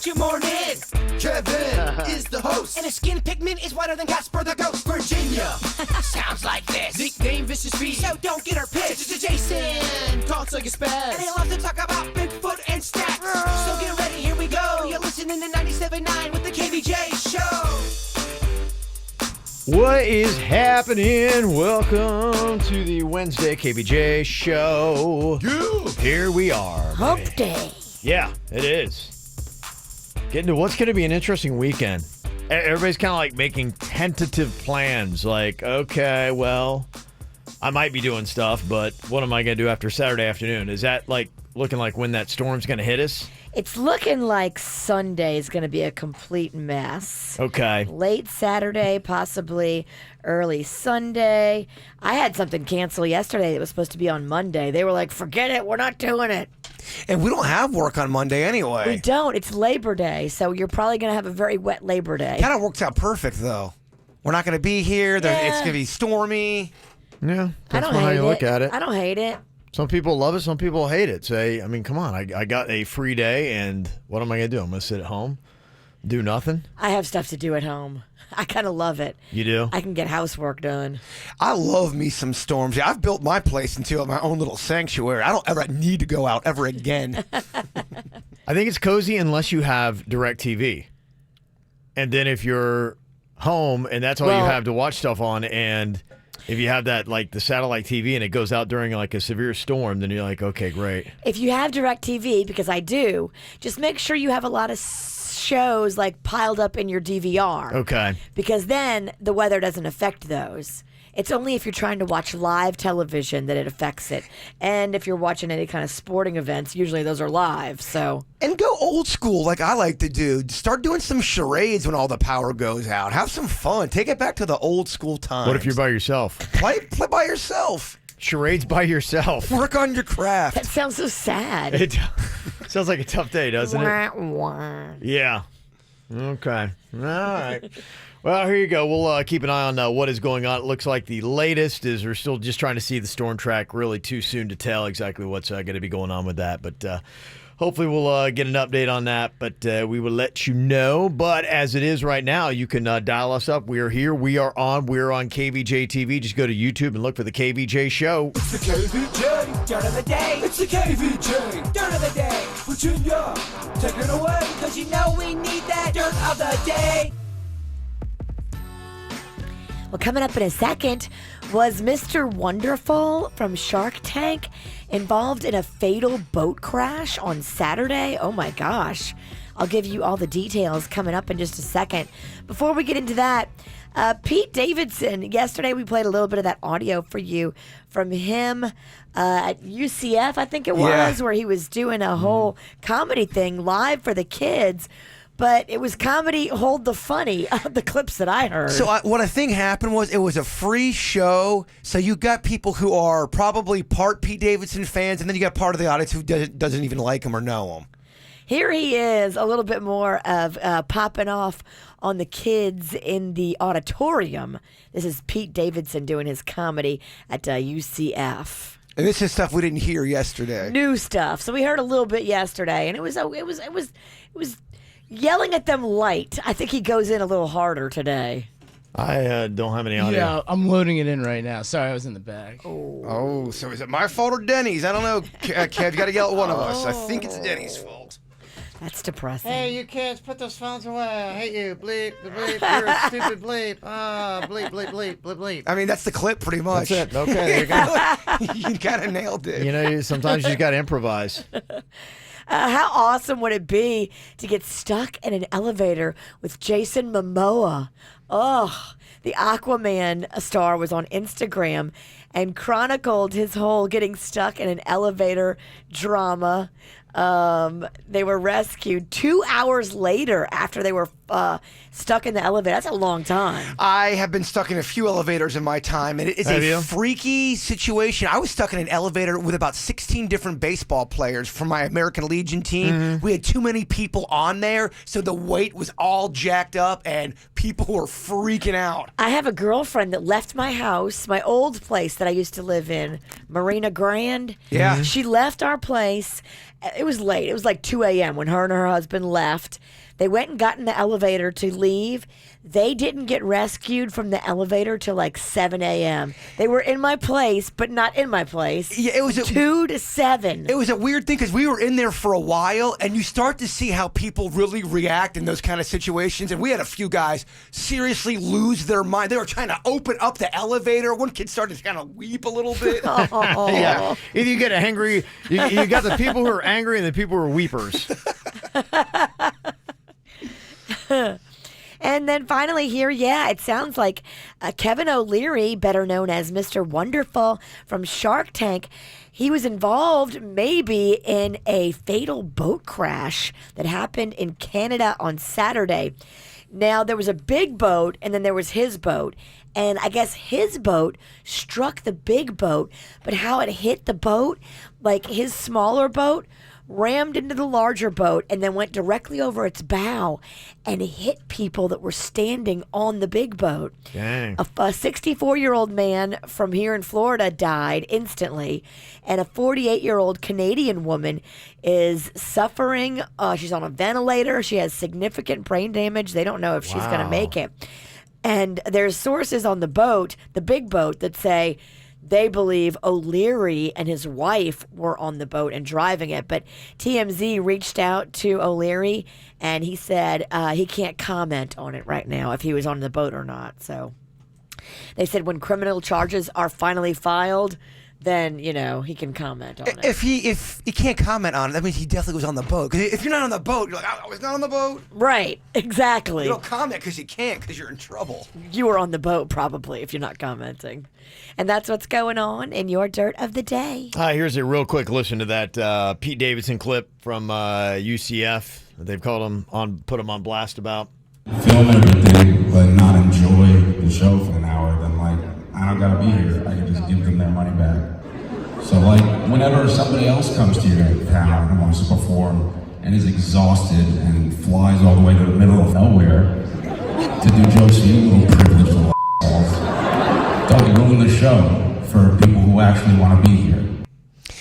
Good morning. Kevin is the host. And his skin pigment is whiter than Casper the Ghost. Virginia Sounds like this. nickname Vicious Beast. So don't get her pissed. Jason. Talks like a spaz. And he loves to talk about Bigfoot and stats. So get ready, here we go. You're listening to 97.9 with the KVJ Show. What is happening? Welcome to the Wednesday KVJ Show. Yeah. Here we are. Hump baby. day. Yeah, it is. Getting to what's going to be an interesting weekend. Everybody's kind of like making tentative plans. Like, okay, well, I might be doing stuff, but what am I going to do after Saturday afternoon? Is that like looking like when that storm's going to hit us? It's looking like Sunday is going to be a complete mess. Okay. Late Saturday, possibly early Sunday. I had something cancel yesterday that was supposed to be on Monday. They were like, forget it, we're not doing it. And we don't have work on Monday We anyway. don't. It's Labor Day, so you're probably going to have a very wet Labor Day. Kind of works out perfect, though. We're not going to be here. Yeah. It's going to be stormy. Yeah, I that's don't how hate you look at it. I don't hate it. Some people love it, some people hate it. Say, I mean, come on, I got a free day, and what am I going to do? I'm going to sit at home, do nothing? I have stuff to do at home. I kind of love it. You do? I can get housework done. I love me some storms. Yeah, I've built my place into my own little sanctuary. I don't ever need to go out ever again. I think it's cozy unless you have DirecTV. And then if you're home and that's all you Well- have to watch stuff on, and if you have that, like the satellite TV and it goes out during like a severe storm, then you're like, okay, great. If you have DirecTV, because I do, just make sure you have a lot of shows like piled up in your DVR. Okay. Because then the weather doesn't affect those. It's only if you're trying to watch live television that it affects it. And if you're watching any kind of sporting events, usually those are live. So And go old school like I like to do. Start doing some charades when all the power goes out. Have some fun. Take it back to the old school times. What if you're by yourself? Play by yourself. Charades by yourself. Work on your craft. that sounds so sad. It sounds like a tough day, doesn't it? Wah, wah. Yeah. Okay. All right. Well, here you go. We'll keep an eye on what is going on. It looks like the latest is we're still just trying to see the storm track. Really too soon to tell exactly what's going to be going on with that. But hopefully we'll get an update on that. But we will let you know. But as it is right now, you can dial us up. We are here. We are on. We're on KVJ TV. Just go to YouTube and look for the KVJ Show. It's the KVJ. Dirt of the day. It's the KVJ. Dirt of the day. Virginia, take it away. Cause you know we need that dirt of the day. Well, coming up in a second, was Mr. Wonderful from Shark Tank involved in a fatal boat crash on Saturday? Oh my gosh. I'll give you all the details coming up in just a second. Before we get into that, Pete Davidson, yesterday we played a little bit of that audio for you from him at UCF, I think it was, where he was doing a whole comedy thing live for the kids. But it was comedy, hold the funny, the clips that I heard. So what I think happened was it was a free show. So you got people who are probably part Pete Davidson fans, and then you got part of the audience who doesn't even like him or know him. Here he is, a little bit more of popping off on the kids in the auditorium. This is Pete Davidson doing his comedy at UCF. And this is stuff we didn't hear yesterday. New stuff. So we heard a little bit yesterday, and it was yelling at them light. I think he goes in a little harder today. I don't have any audio. Yeah, I'm loading it in right now. Sorry, I was in the bag. Oh, so is it my fault or Denny's? I don't know. Kev, you got to yell at one of us. I think it's Denny's fault. That's depressing. Hey, you kids, put those phones away. I hate you. Bleep, bleep. You're a stupid bleep. Bleep, bleep, bleep, bleep, bleep. I mean, that's the clip pretty much. That's it. Okay, there you go. You kind of nailed it. You know, sometimes you got to improvise. How awesome would it be to get stuck in an elevator with Jason Momoa? Oh, the Aquaman star was on Instagram and chronicled his whole getting stuck in an elevator drama. They were rescued 2 hours later after they were stuck in the elevator. That's a long time. I have been stuck in a few elevators in my time, and it is Have a you? freaky situation. I was stuck in an elevator with about 16 different baseball players from my American Legion team. Mm-hmm. We had too many people on there, so the weight was all jacked up, and people were freaking out. I have a girlfriend that left my house, my old place that I used to live in, Marina Grande. Yeah. She left our place It was late. It was like 2 a.m. when her and her husband left. They went and got in the elevator to leave. They didn't get rescued from the elevator till like 7 a.m. They were in my place, but not in my place. Yeah, it was 2 to 7. It was a weird thing because we were in there for a while, and you start to see how people really react in those kind of situations. And we had a few guys seriously lose their mind. They were trying to open up the elevator. One kid started to kind of weep a little bit. Yeah. Either you get angry, you got the people who are angry and the people who are weepers. And then finally here, it sounds like Kevin O'Leary, better known as Mr. Wonderful from Shark Tank, he was involved maybe in a fatal boat crash that happened in Canada on Saturday. Now, there was a big boat, and then there was his boat. And I guess his boat struck the big boat, but how it hit the boat, like his smaller boat, rammed into the larger boat and then went directly over its bow and hit people that were standing on the big boat. Dang. A 64-year-old man from here in Florida died instantly, and a 48-year-old Canadian woman is suffering. She's on a ventilator. She has significant brain damage. They don't know if she's going to make it. And there's sources on the boat, the big boat, that say they believe O'Leary and his wife were on the boat and driving it. But TMZ reached out to O'Leary, and he said he can't comment on it right now if he was on the boat or not. So they said when criminal charges are finally filed, then, he can comment on it. If he can't comment on it, that means he definitely was on the boat. 'Cause if you're not on the boat, you're like, I was not on the boat. Right, exactly. You don't comment because you can't because you're in trouble. You were on the boat probably if you're not commenting. And that's what's going on in your dirt of the day. Here's a real quick listen to that Pete Davidson clip from UCF. They've put him on blast about. Film everything, but not enjoy the show for an hour, then I don't gotta be here. I can just give them their money back. So whenever somebody else comes to your town and wants to perform and is exhausted and flies all the way to the middle of nowhere to do jokes for you little privileged little assholes, don't ruin the show for people who actually want to be here.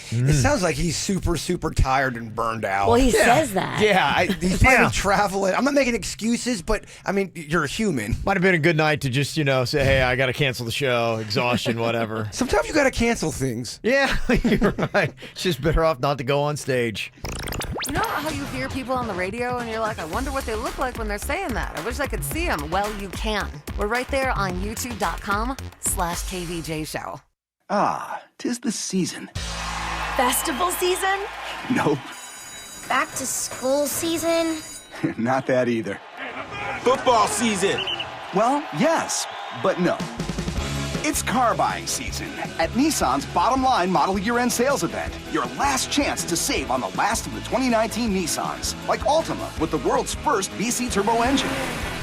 It sounds like he's super, super tired and burned out. Well, he says that. Yeah, he's probably traveling. I'm not making excuses, but, I mean, you're a human. Might have been a good night to just, say, hey, I got to cancel the show, exhaustion, whatever. Sometimes you got to cancel things. Yeah, you're right. It's just better off not to go on stage. You know how you hear people on the radio and you're like, I wonder what they look like when they're saying that. I wish I could see them. Well, you can. We're right there on youtube.com/KVJ show. Ah, 'tis the season. Festival season? Nope, Back to school season? not that either. Football season. Well, yes, but no. It's car buying season at Nissan's Bottom Line Model Year-End Sales Event. Your last chance to save on the last of the 2019 Nissans, like Altima with the world's first VC turbo engine,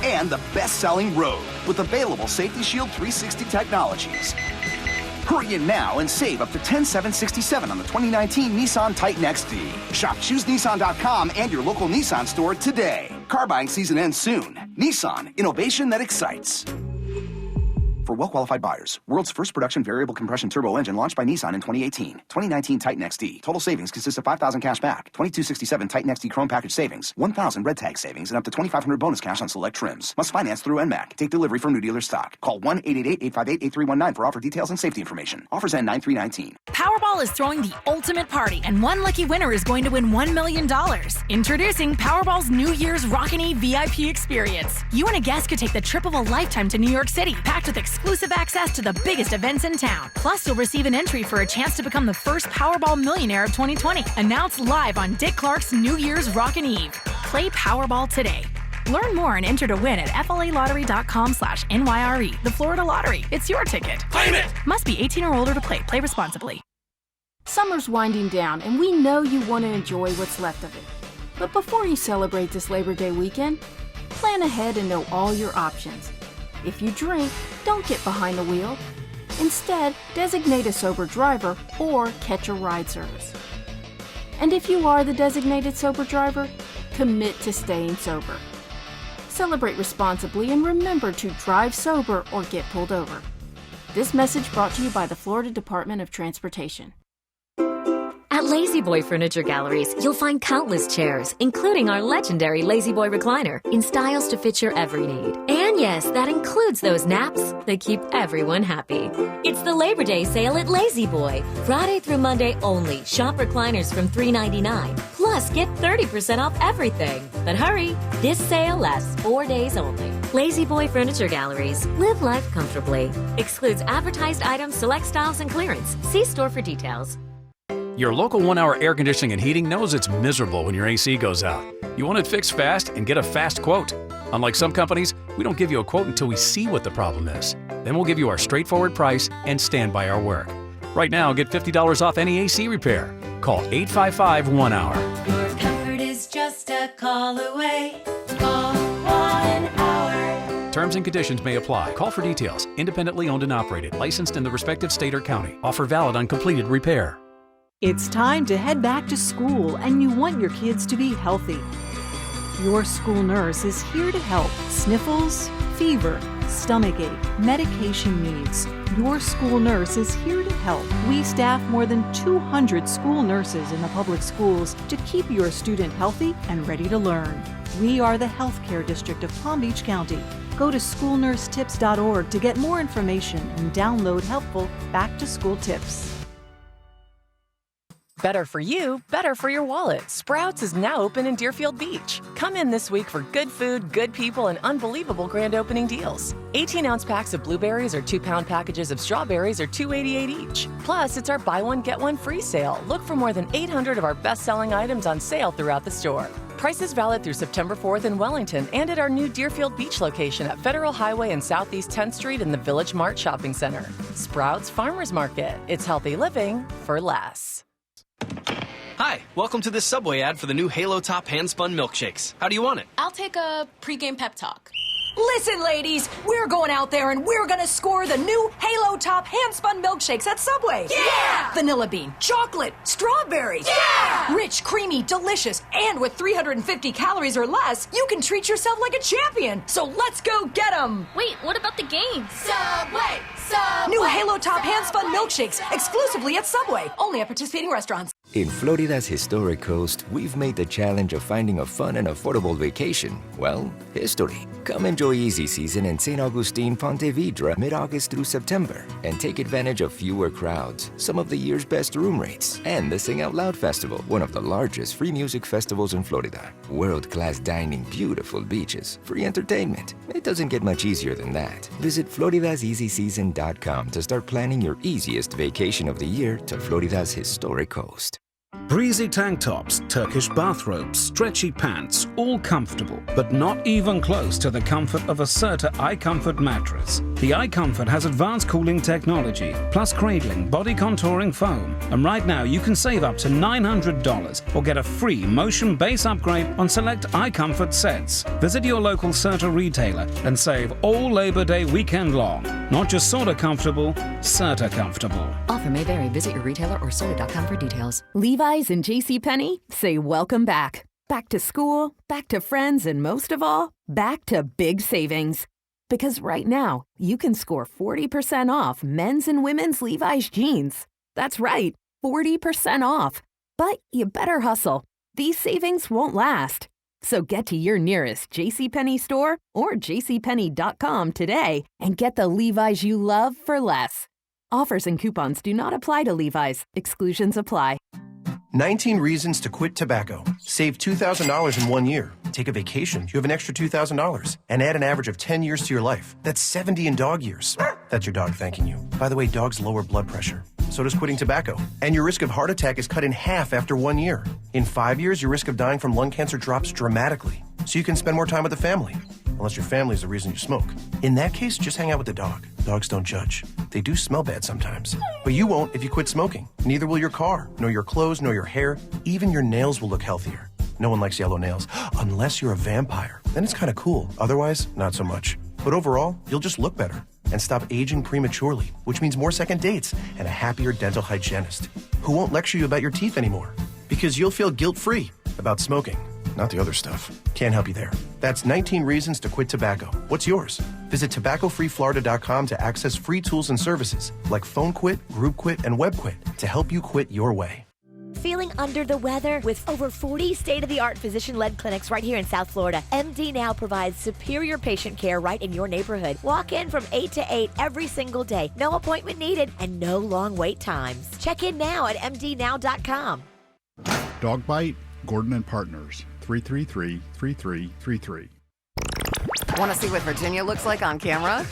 and the best-selling Rogue with available Safety Shield 360 technologies. Hurry in now and save up to $10,767 on the 2019 Nissan Titan XD. Shop ChooseNissan.com and your local Nissan store today. Car buying season ends soon. Nissan, innovation that excites. For well-qualified buyers, world's first production variable compression turbo engine launched by Nissan in 2018. 2019 Titan XD. Total savings consists of $5,000 cash back, $2,267 Titan XD Chrome package savings, $1,000 red tag savings, and up to $2,500 bonus cash on select trims. Must finance through NMAC. Take delivery from new dealer stock. Call 1-888-858-8319 for offer details and safety information. Offers end 9/3/19. Powerball is throwing the ultimate party, and one lucky winner is going to win $1 million. Introducing Powerball's New Year's Rockin' Eve VIP experience. You and a guest could take the trip of a lifetime to New York City, packed with exclusive access to the biggest events in town. Plus, you'll receive an entry for a chance to become the first Powerball millionaire of 2020. Announced live on Dick Clark's New Year's Rockin' Eve. Play Powerball today. Learn more and enter to win at FLALottery.com/NYRE. The Florida Lottery. It's your ticket. Claim it! Must be 18 or older to play. Play responsibly. Summer's winding down, and we know you want to enjoy what's left of it. But before you celebrate this Labor Day weekend, plan ahead and know all your options. If you drink, don't get behind the wheel. Instead, designate a sober driver or catch a ride service. And if you are the designated sober driver, commit to staying sober. Celebrate responsibly and remember to drive sober or get pulled over. This message brought to you by the Florida Department of Transportation. At At Lazy Boy Furniture Galleries, you'll find countless chairs, including our legendary Lazy Boy recliner, in styles to fit your every need. And yes, that includes those naps that keep everyone happy. It's the Labor Day sale at Lazy Boy. Friday through Monday only. Shop recliners from $3.99. Plus, get 30% off everything. But hurry, this sale lasts 4 days only. Lazy Boy Furniture Galleries. Live life comfortably. Excludes advertised items, select styles, and clearance. See store for details. Your local 1 Hour Air Conditioning and Heating knows it's miserable when your AC goes out. You want it fixed fast and get a fast quote. Unlike some companies, we don't give you a quote until we see what the problem is. Then we'll give you our straightforward price and stand by our work. Right now, get $50 off any AC repair. Call 855-1-HOUR. Your comfort is just a call away. Call 1 Hour. Terms and conditions may apply. Call for details. Independently owned and operated. Licensed in the respective state or county. Offer valid on completed repair. It's time to head back to school, and you want your kids to be healthy. Your school nurse is here to help. Sniffles, fever, stomachache, medication needs. Your school nurse is here to help. We staff more than 200 school nurses in the public schools to keep your student healthy and ready to learn. We are the Healthcare District of Palm Beach County. Go to schoolnursetips.org to get more information and download helpful back-to-school tips. Better for you, better for your wallet. Sprouts is now open in Deerfield Beach. Come in this week for good food, good people, and unbelievable grand opening deals. 18-ounce packs of blueberries or 2-pound packages of strawberries are $2.88 each. Plus, it's our buy one, get one free sale. Look for more than 800 of our best-selling items on sale throughout the store. Prices valid through September 4th in Wellington and at our new Deerfield Beach location at Federal Highway and Southeast 10th Street in the Village Mart Shopping Center. Sprouts Farmers Market. It's healthy living for less. Hi, welcome to this Subway ad for the new Halo Top hand-spun milkshakes. How do you want it? I'll take a pregame pep talk. Listen, ladies, we're going out there and we're gonna score the new Halo Top hand-spun milkshakes at Subway. Yeah! Vanilla bean, chocolate, strawberry. Yeah! Rich, creamy, delicious, and with 350 calories or less, you can treat yourself like a champion. So let's go get them. Wait, what about the game? Subway! New Halo Top hand-spun milkshakes, exclusively at Subway, only at participating restaurants. In Florida's historic coast, we've made the challenge of finding a fun and affordable vacation, well, history. Come enjoy Easy Season in St. Augustine, Ponte Vedra, mid-August through September, and take advantage of fewer crowds, some of the year's best room rates, and the Sing Out Loud Festival, one of the largest free music festivals in Florida. World-class dining, beautiful beaches, free entertainment. It doesn't get much easier than that. Visit Florida'sEasySeason.com to start planning your easiest vacation of the year to Florida's historic coast. Breezy tank tops, Turkish bathrobes, stretchy pants, all comfortable, but not even close to the comfort of a Serta iComfort mattress. The iComfort has advanced cooling technology, plus cradling, body contouring foam. And right now you can save up to $900 or get a free motion base upgrade on select iComfort sets. Visit your local Serta retailer and save all Labor Day weekend long. Not just sorta comfortable, Serta comfortable. Offer may vary. Visit your retailer or Serta.com for details. Levi's and JCPenney say welcome back. Back to school, back to friends, and most of all, back to big savings. Because right now, you can score 40% off men's and women's Levi's jeans. That's right, 40% off. But you better hustle. These savings won't last. So get to your nearest JCPenney store or jcpenney.com today and get the Levi's you love for less. Offers and coupons do not apply to Levi's. Exclusions apply. 19 reasons to quit tobacco. Save $2,000 in 1 year. Take a vacation. You have an extra $2,000. And add an average of 10 years to your life. That's 70 in dog years. That's your dog thanking you. By the way, dogs lower blood pressure. So does quitting tobacco. And your risk of heart attack is cut in half after 1 year. In 5 years, your risk of dying from lung cancer drops dramatically. So you can spend more time with the family. Unless your family is the reason you smoke. In that case, just hang out with the dog. Dogs don't judge. They do smell bad sometimes. But you won't if you quit smoking. Neither will your car, nor your clothes, nor your hair. Even your nails will look healthier. No one likes yellow nails. Unless you're a vampire. Then it's kind of cool. Otherwise, not so much. But overall, you'll just look better. And stop aging prematurely, which means more second dates and a happier dental hygienist who won't lecture you about your teeth anymore. Because you'll feel guilt-free about smoking. Not the other stuff. Can't help you there. That's 19 reasons to quit tobacco. What's yours? Visit tobaccofreeflorida.com to access free tools and services like phone quit, group quit, and web quit to help you quit your way. Feeling under the weather? With over 40 state-of-the-art physician-led clinics right here in South Florida, MD Now provides superior patient care right in your neighborhood. Walk in from 8 to 8 every single day. No appointment needed and no long wait times. Check in now at mdnow.com. Dog bite? Gordon and Partners, 333-3333. Want to see what Virginia looks like on camera?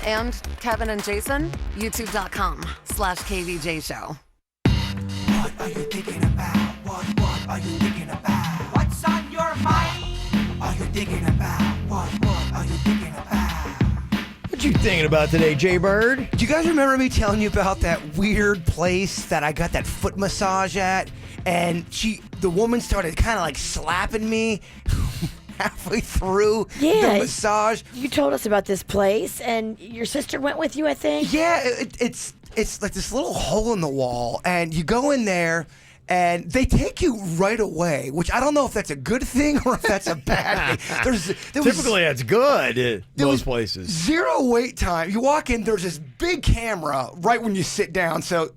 And Kevin and Jason? YouTube.com/KVJ Show. What are you thinking about? What are you thinking about? What's on your mind? Are you thinking about? What are you thinking about? What you thinking about today, Jay Bird? Do you guys remember me telling you about that weird place that I got that foot massage at? And the woman started kind of like slapping me halfway through the massage. You told us about this place, and your sister went with you, I think? Yeah, it's like this little hole in the wall, and you go in there, and they take you right away, which I don't know if that's a good thing or if that's a bad thing. Typically, that's good at most places. Zero wait time. You walk in, there's this big camera right when you sit down, so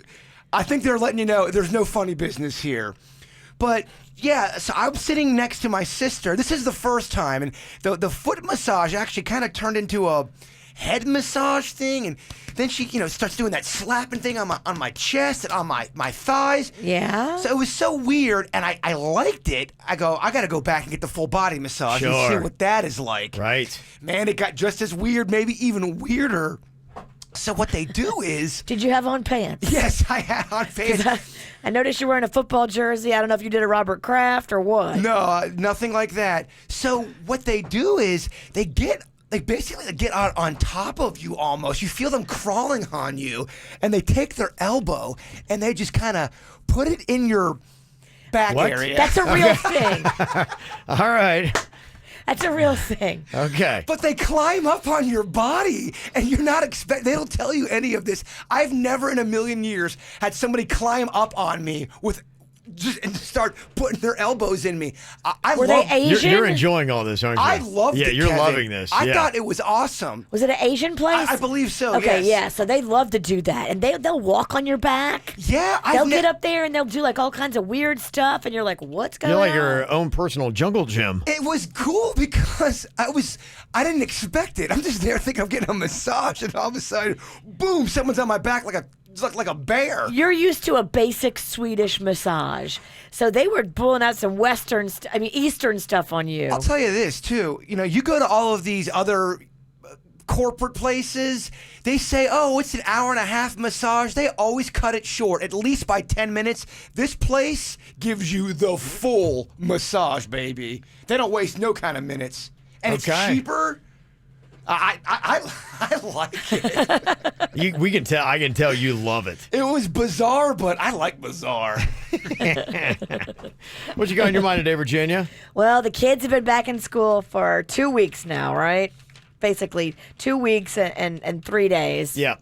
I think they're letting you know there's no funny business here. But yeah, so I'm sitting next to my sister. This is the first time, and the foot massage actually kind of turned into a head massage thing, and then she, starts doing that slapping thing on my chest and on my thighs. Yeah. So it was so weird, and I liked it. I got to go back and get the full body massage and see what that is like. Right. Man, it got just as weird, maybe even weirder. So what they do is... Did you have on pants? Yes, I had on pants. I noticed you're wearing a football jersey. I don't know if you did a Robert Kraft or what. No, nothing like that. So what they do is they basically get on top of you almost. You feel them crawling on you, and they take their elbow, and they just kind of put it in your back area. That's a real thing. All right. That's a real thing. Okay. But they climb up on your body, and you're not they don't tell you any of this. I've never in a million years had somebody climb up on me and start putting their elbows in me. Were they Asian? You're enjoying all this, aren't you? I loved it, you're Kevin. loving this. I thought it was awesome. Was it an Asian place? I believe so, Okay, yes. yeah. So they love to do that. And they'll walk on your back. Yeah. They'll get up there and they'll do like all kinds of weird stuff. And you're like, what's going on? You're like your own personal jungle gym. It was cool because I didn't expect it. I'm just there thinking I'm getting a massage, and all of a sudden, boom, someone's on my back like a bear. You're used to a basic Swedish massage. So they were pulling out some Eastern stuff on you. I'll tell you this, too. You go to all of these other corporate places, they say, oh, it's an hour and a half massage. They always cut it short, at least by 10 minutes. This place gives you the full massage, baby. They don't waste no kind of minutes. And it's cheaper. I like it. We can tell. I can tell you love it. It was bizarre, but I like bizarre. What you got on your mind today, Virginia? Well, the kids have been back in school for 2 weeks now, right? Basically, 2 weeks and 3 days. Yeah.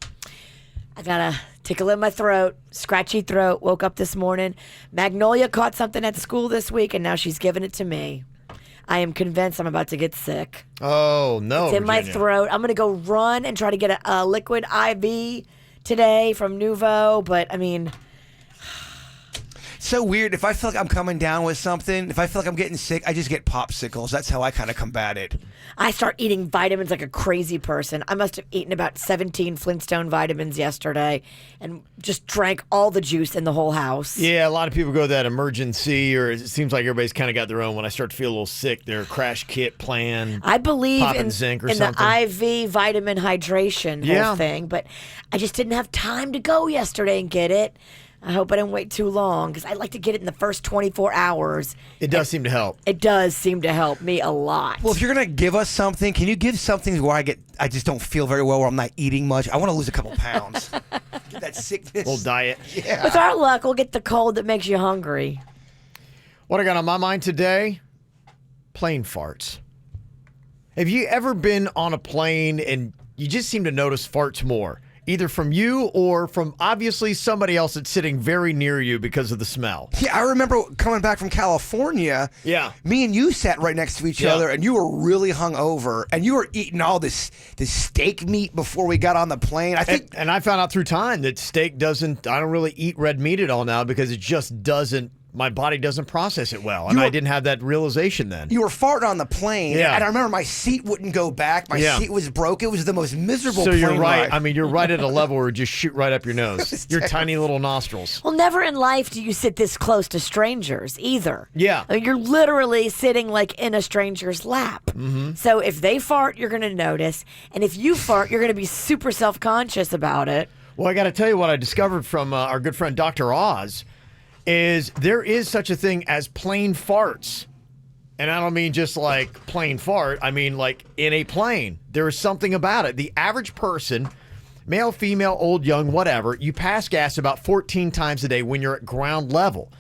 I got a tickle in my throat, scratchy throat. Woke up this morning. Magnolia caught something at school this week, and now she's giving it to me. I am convinced I'm about to get sick. Oh, no, It's in my throat. I'm going to go run and try to get a liquid IV today from Nuvo, but, I mean... So weird. If I feel like I'm coming down with something, if I feel like I'm getting sick, I just get popsicles. That's how I kind of combat it. I start eating vitamins like a crazy person. I must have eaten about 17 Flintstone vitamins yesterday and just drank all the juice in the whole house. Yeah, a lot of people go that emergency, or it seems like everybody's kind of got their own. When I start to feel a little sick, their crash kit plan. I believe in zinc or the something. IV vitamin hydration whole thing, but I just didn't have time to go yesterday and get it. I hope I didn't wait too long because I like to get it in the first 24 hours. It does seem to help. It does seem to help me a lot. Well, if you're going to give us something, can you give something where I just don't feel very well, where I'm not eating much? I want to lose a couple pounds. Get that sickness. Little diet. Yeah. With our luck, we'll get the cold that makes you hungry. What I got on my mind today? Plane farts. Have you ever been on a plane and you just seem to notice farts more? either from you or from obviously somebody else that's sitting very near you because of the smell. Yeah, I remember coming back from California. Yeah. Me and you sat right next to each other, and you were really hungover, and you were eating all this steak meat before we got on the plane. I think, and I found out through time that steak doesn't. I don't really eat red meat at all now because it just doesn't. My body doesn't process it well, and I didn't have that realization then. You were farting on the plane, and I remember my seat wouldn't go back. My seat was broke. It was the most miserable plane you're right. ride. I mean, you're right at a level where it just shoot right up your nose. Your tiny little nostrils. Well, never in life do you sit this close to strangers either. Yeah. I mean, you're literally sitting like in a stranger's lap. Mm-hmm. So if they fart, you're going to notice. And if you fart, you're going to be super self-conscious about it. Well, I got to tell you what I discovered from our good friend Dr. Oz is there is such a thing as plain farts. And I don't mean just like plain fart. I mean like in a plane. There is something about it. The average person, male, female, old, young, whatever, you pass gas about 14 times a day when you're at ground level.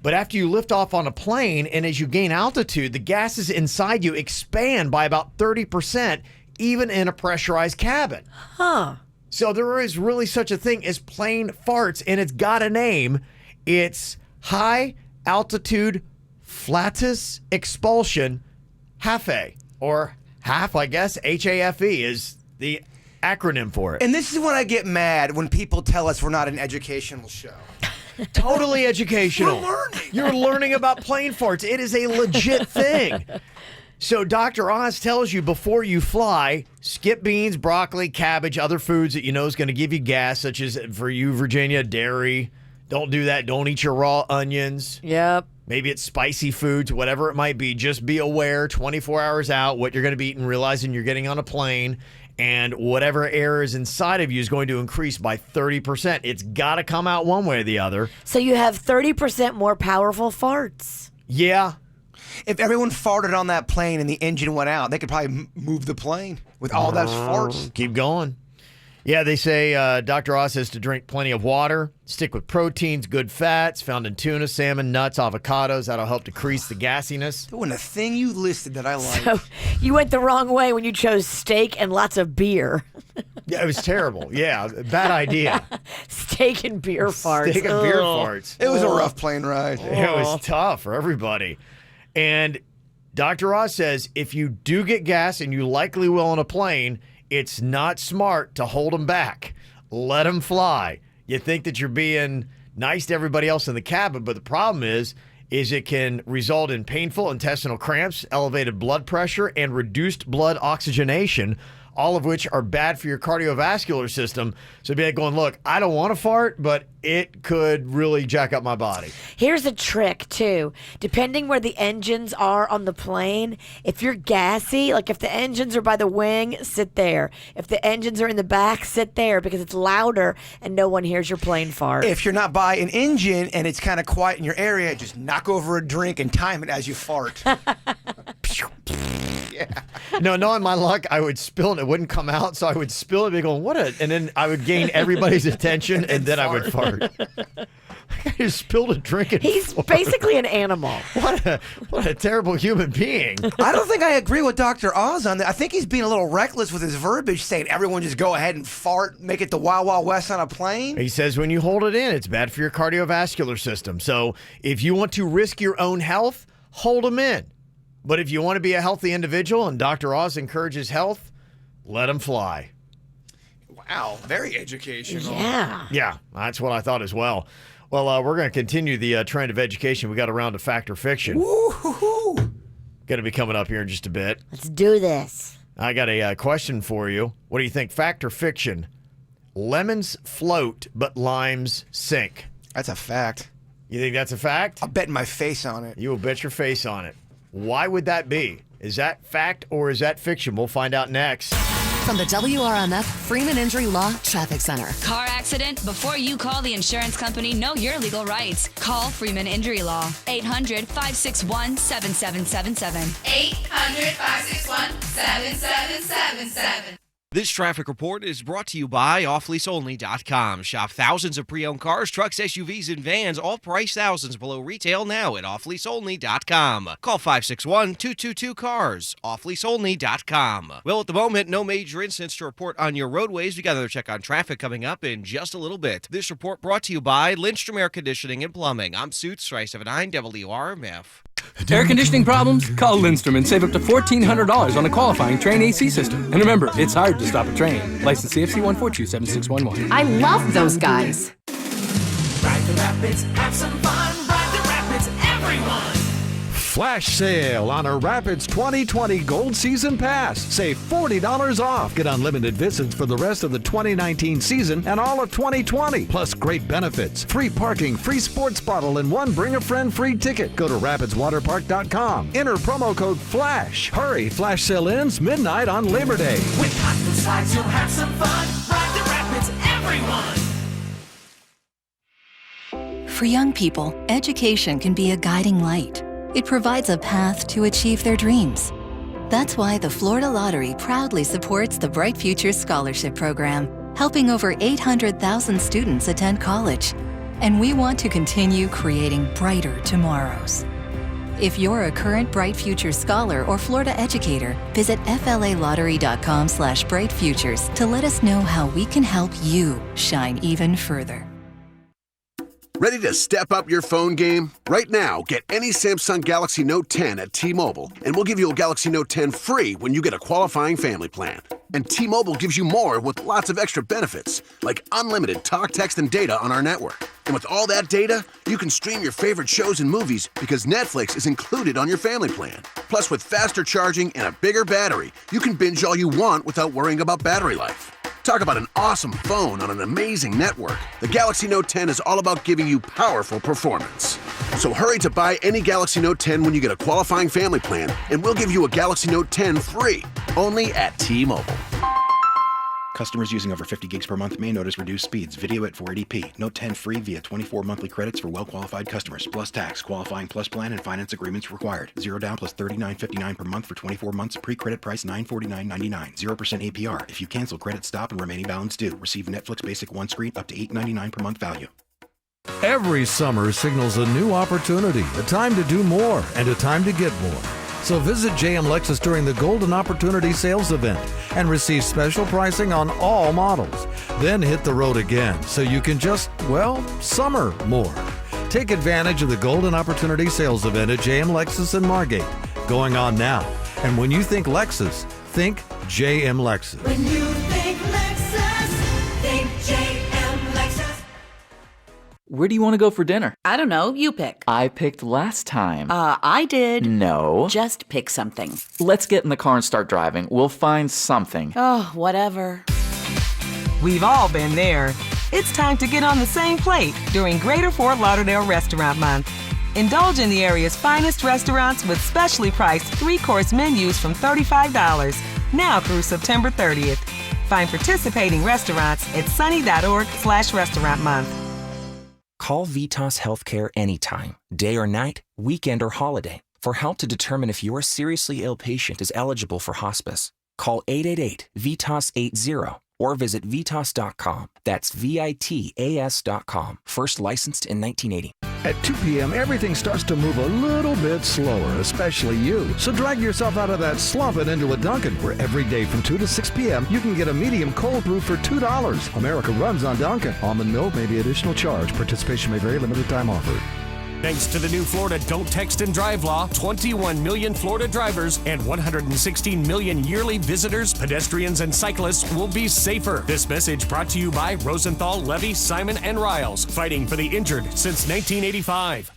But after you lift off on a plane and as you gain altitude, the gases inside you expand by about 30%, even in a pressurized cabin. Huh. So there is really such a thing as plain farts, and it's got a name. It's high altitude flatus expulsion HAFE, or HAF, I guess. HAFE is the acronym for it. And this is when I get mad when people tell us we're not an educational show. Totally educational. We're learning. You're learning about plain farts. It is a legit thing. So Dr. Oz tells you before you fly, skip beans, broccoli, cabbage, other foods that you know is going to give you gas, such as for you, Virginia, dairy. Don't do that. Don't eat your raw onions. Yep. Maybe it's spicy foods, whatever it might be. Just be aware 24 hours out what you're going to be eating, realizing you're getting on a plane, and whatever air is inside of you is going to increase by 30%. It's got to come out one way or the other. So you have 30% more powerful farts. Yeah. If everyone farted on that plane and the engine went out, they could probably move the plane with all those farts. Keep going. Yeah, they say Dr. Oz says to drink plenty of water, stick with proteins, good fats found in tuna, salmon, nuts, avocados. That'll help decrease the gassiness. There wasn't a thing you listed that I liked. So you went the wrong way when you chose steak and lots of beer. Yeah, it was terrible. Yeah, bad idea. Steak and beer farts. Steak and beer farts. It was a rough plane ride. It was tough for everybody. And Dr. Oz says if you do get gas, and you likely will on a plane, it's not smart to hold them back. Let them fly. You think that you're being nice to everybody else in the cabin, but the problem is it can result in painful intestinal cramps, elevated blood pressure, and reduced blood oxygenation, all of which are bad for your cardiovascular system. So be like going, look, I don't want to fart, but it could really jack up my body. Here's a trick, too. Depending where the engines are on the plane, if you're gassy, like if the engines are by the wing, sit there. If the engines are in the back, sit there because it's louder and no one hears your plane fart. If you're not by an engine and it's kind of quiet in your area, just knock over a drink and time it as you fart. Yeah. No, knowing my luck, I would spill it. It wouldn't come out, so I would spill it and be going, what a... And then I would gain everybody's attention, and then I would fart. I just spilled a drink and He's fart. basically an animal. What a terrible human being. I don't think I agree with Dr. Oz on that. I think he's being a little reckless with his verbiage, saying everyone just go ahead and fart, make it the Wild Wild West on a plane. He says when you hold it in, it's bad for your cardiovascular system. So if you want to risk your own health, hold them in. But if you want to be a healthy individual, and Dr. Oz encourages health, let them fly. Wow, very educational. Yeah. Yeah, that's what I thought as well. Well, we're going to continue the trend of education. We got around to fact or fiction. Woo-hoo-hoo. Going to be coming up here in just a bit. Let's do this. I got a question for you. What do you think, fact or fiction? Lemons float, but limes sink. That's a fact. You think that's a fact? I'll bet my face on it. You will bet your face on it. Why would that be? Is that fact or is that fiction? We'll find out next. From the WRMF Freeman Injury Law Traffic Center. Car accident? Before you call the insurance company, know your legal rights. Call Freeman Injury Law. 800-561-7777. 800-561-7777. This traffic report is brought to you by offleaseonly.com. Shop thousands of pre-owned cars, trucks, SUVs, and vans, all priced thousands below retail now at offleaseonly.com. Call 561-222-CARS, offleaseonly.com. Well, at the moment, no major incidents to report on your roadways. We got another check on traffic coming up in just a little bit. This report brought to you by Lindstrom Air Conditioning and Plumbing. I'm Suits 379 WRMF. Air conditioning problems? Call Lindstrom and save up to $1,400 on a qualifying Train AC system. And remember, it's hard to stop a train. License CFC 1427611. I love those guys. Ride the Rapids, have some fun. Ride the Rapids, everyone. Flash sale on a Rapids 2020 Gold Season Pass. Save $40 off. Get unlimited visits for the rest of the 2019 season and all of 2020. Plus great benefits. Free parking, free sports bottle, and one bring a friend free ticket. Go to rapidswaterpark.com. Enter promo code FLASH. Hurry, flash sale ends midnight on Labor Day. With hot new slides, you'll have some fun. Ride the Rapids, everyone. For young people, education can be a guiding light. It provides a path to achieve their dreams. That's why the Florida Lottery proudly supports the Bright Futures Scholarship Program, helping over 800,000 students attend college. And we want to continue creating brighter tomorrows. If you're a current Bright Futures scholar or Florida educator, visit flalottery.com/brightfutures to let us know how we can help you shine even further. Ready to step up your phone game? Right now, get any Samsung Galaxy Note 10 at T-Mobile, and we'll give you a Galaxy Note 10 free when you get a qualifying family plan. And T-Mobile gives you more with lots of extra benefits, like unlimited talk, text, and data on our network. And with all that data, you can stream your favorite shows and movies because Netflix is included on your family plan. Plus, with faster charging and a bigger battery, you can binge all you want without worrying about battery life. Talk about an awesome phone on an amazing network. The Galaxy Note 10 is all about giving you powerful performance. So hurry to buy any Galaxy Note 10 when you get a qualifying family plan, and we'll give you a Galaxy Note 10 free, only at T-Mobile. Customers using over 50 gigs per month may notice reduced speeds. Video at 480p. Note 10 free via 24 monthly credits for well-qualified customers. Plus tax. Qualifying plus plan and finance agreements required. Zero down plus $39.59 per month for 24 months. Pre-credit price $949.99. 0% APR. If you cancel, credit stop and remaining balance due. Receive Netflix Basic one screen up to $8.99 per month value. Every summer signals a new opportunity, a time to do more, and a time to get more. So visit JM Lexus during the Golden Opportunity Sales Event and receive special pricing on all models. Then hit the road again so you can just, well, summer more. Take advantage of the Golden Opportunity Sales Event at JM Lexus in Margate, going on now. And when you think Lexus, think JM Lexus. When you think Lexus, think JM Lexus. Where do you want to go for dinner? I don't know. You pick. I picked last time. I did. No. Just pick something. Let's get in the car and start driving. We'll find something. Oh, whatever. We've all been there. It's time to get on the same plate during Greater Fort Lauderdale Restaurant Month. Indulge in the area's finest restaurants with specially priced 3-course menus from $35, now through September 30th. Find participating restaurants at sunny.org/restaurantmonth. Call Vitas Healthcare anytime, day or night, weekend or holiday, for help to determine if your seriously ill patient is eligible for hospice. Call 888-VITAS-80 or visit Vitas.com. That's VITAS.com. First licensed in 1980. At 2 p.m., everything starts to move a little bit slower, especially you. So drag yourself out of that slump and into a Dunkin', where every day from 2 to 6 p.m., you can get a medium cold brew for $2. America runs on Dunkin'. Almond milk may be additional charge. Participation may vary. Limited time offer. Thanks to the new Florida Don't Text and Drive law, 21 million Florida drivers and 116 million yearly visitors, pedestrians, and cyclists will be safer. This message brought to you by Rosenthal, Levy, Simon, and Riles, fighting for the injured since 1985.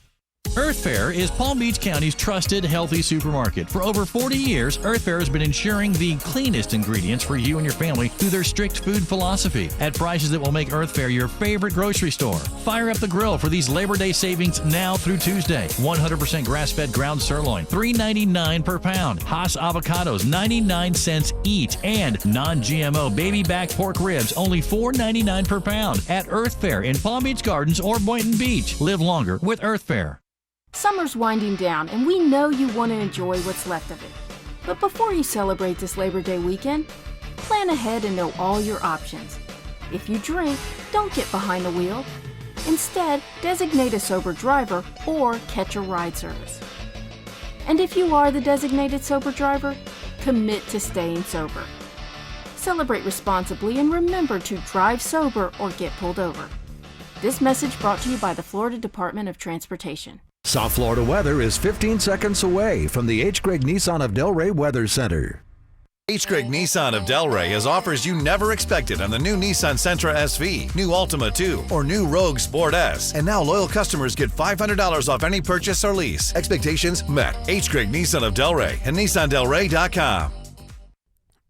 Earth Fare is Palm Beach County's trusted healthy supermarket. For over 40 years, Earth Fare has been ensuring the cleanest ingredients for you and your family through their strict food philosophy at prices that will make Earth Fare your favorite grocery store. Fire up the grill for these Labor Day savings now through Tuesday. 100% grass-fed ground sirloin, $3.99 per pound. Haas avocados, 99 cents each. And non-GMO baby back pork ribs, only $4.99 per pound at Earth Fare in Palm Beach Gardens or Boynton Beach. Live longer with Earth Fare. Summer's winding down, and we know you want to enjoy what's left of it. But before you celebrate this Labor Day weekend, Plan ahead and know all your options. If you drink, don't get behind the wheel. Instead, designate a sober driver or catch a ride service. And if you are the designated sober driver, commit to staying sober. Celebrate responsibly and remember to drive sober or get pulled over. This message brought to you by the Florida Department of Transportation. South Florida weather is 15 seconds away from the H. Gregg Nissan of Delray Weather Center. H. Gregg Nissan of Delray has offers you never expected on the new Nissan Sentra SV, new Altima 2, or new Rogue Sport S. And now loyal customers get $500 off any purchase or lease. Expectations met. H. Gregg Nissan of Delray and NissanDelray.com.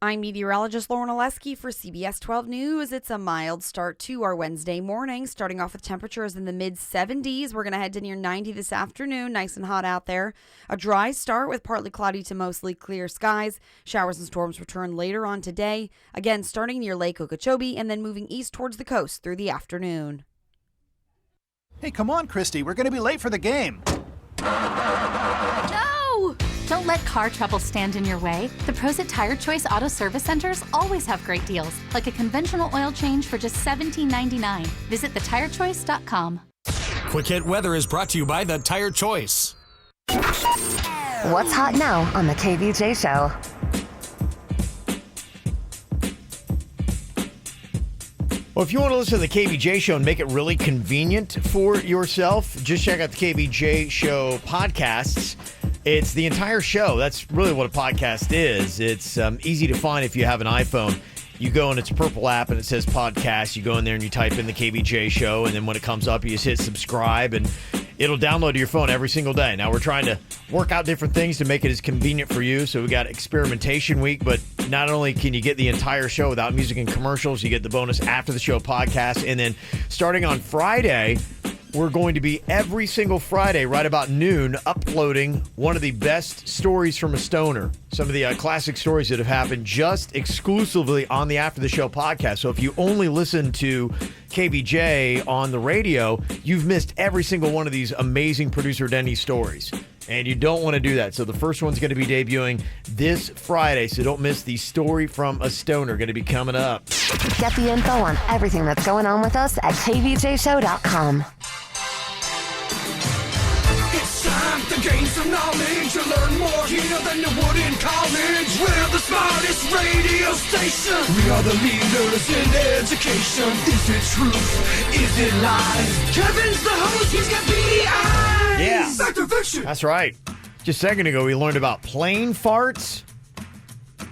I'm meteorologist Lauren Oleski for CBS 12 News. It's a mild start to our Wednesday morning, starting off with temperatures in the mid-70s. We're going to head to near 90 this afternoon, nice and hot out there. A dry start with partly cloudy to mostly clear skies. Showers and storms return later on today, again starting near Lake Okeechobee and then moving east towards the coast through the afternoon. Hey, come on, Christy. We're going to be late for the game. No! Don't let car trouble stand in your way. The pros at Tire Choice Auto Service Centers always have great deals, like a conventional oil change for just $17.99. Visit thetirechoice.com. Quick Hit Weather is brought to you by The Tire Choice. What's hot now on the KVJ Show? Well, if you want to listen to the KVJ Show and make it really convenient for yourself, just check out the KVJ Show podcasts. It's the entire show. That's really what a podcast is. It's easy to find if you have an iPhone. You go and it's a purple app and it says podcast. You go in there and you type in the KVJ Show, and then when it comes up, you just hit subscribe, and it'll download to your phone every single day. Now, we're trying to work out different things to make it as convenient for you. So we got experimentation week, but not only can you get the entire show without music and commercials, you get the bonus after the show podcast. And then starting on Friday, we're going to be every single Friday right about noon uploading one of the best stories from a stoner. Some of the classic stories that have happened just exclusively on the After the Show podcast. So if you only listen to KVJ on the radio, you've missed every single one of these amazing producer Denny stories. And you don't want to do that. So the first one's going to be debuting this Friday. So don't miss the story from a stoner going to be coming up. Get the info on everything that's going on with us at kvjshow.com. It's time to gain some knowledge. You learn more here than you would in college. We're the smartest radio station. We are the leaders in education. Is it truth? Is it lies? Kevin's the host. He's got beady eyes. Yeah. Fact or fiction? That's right. Just a second ago, we learned about plain farts.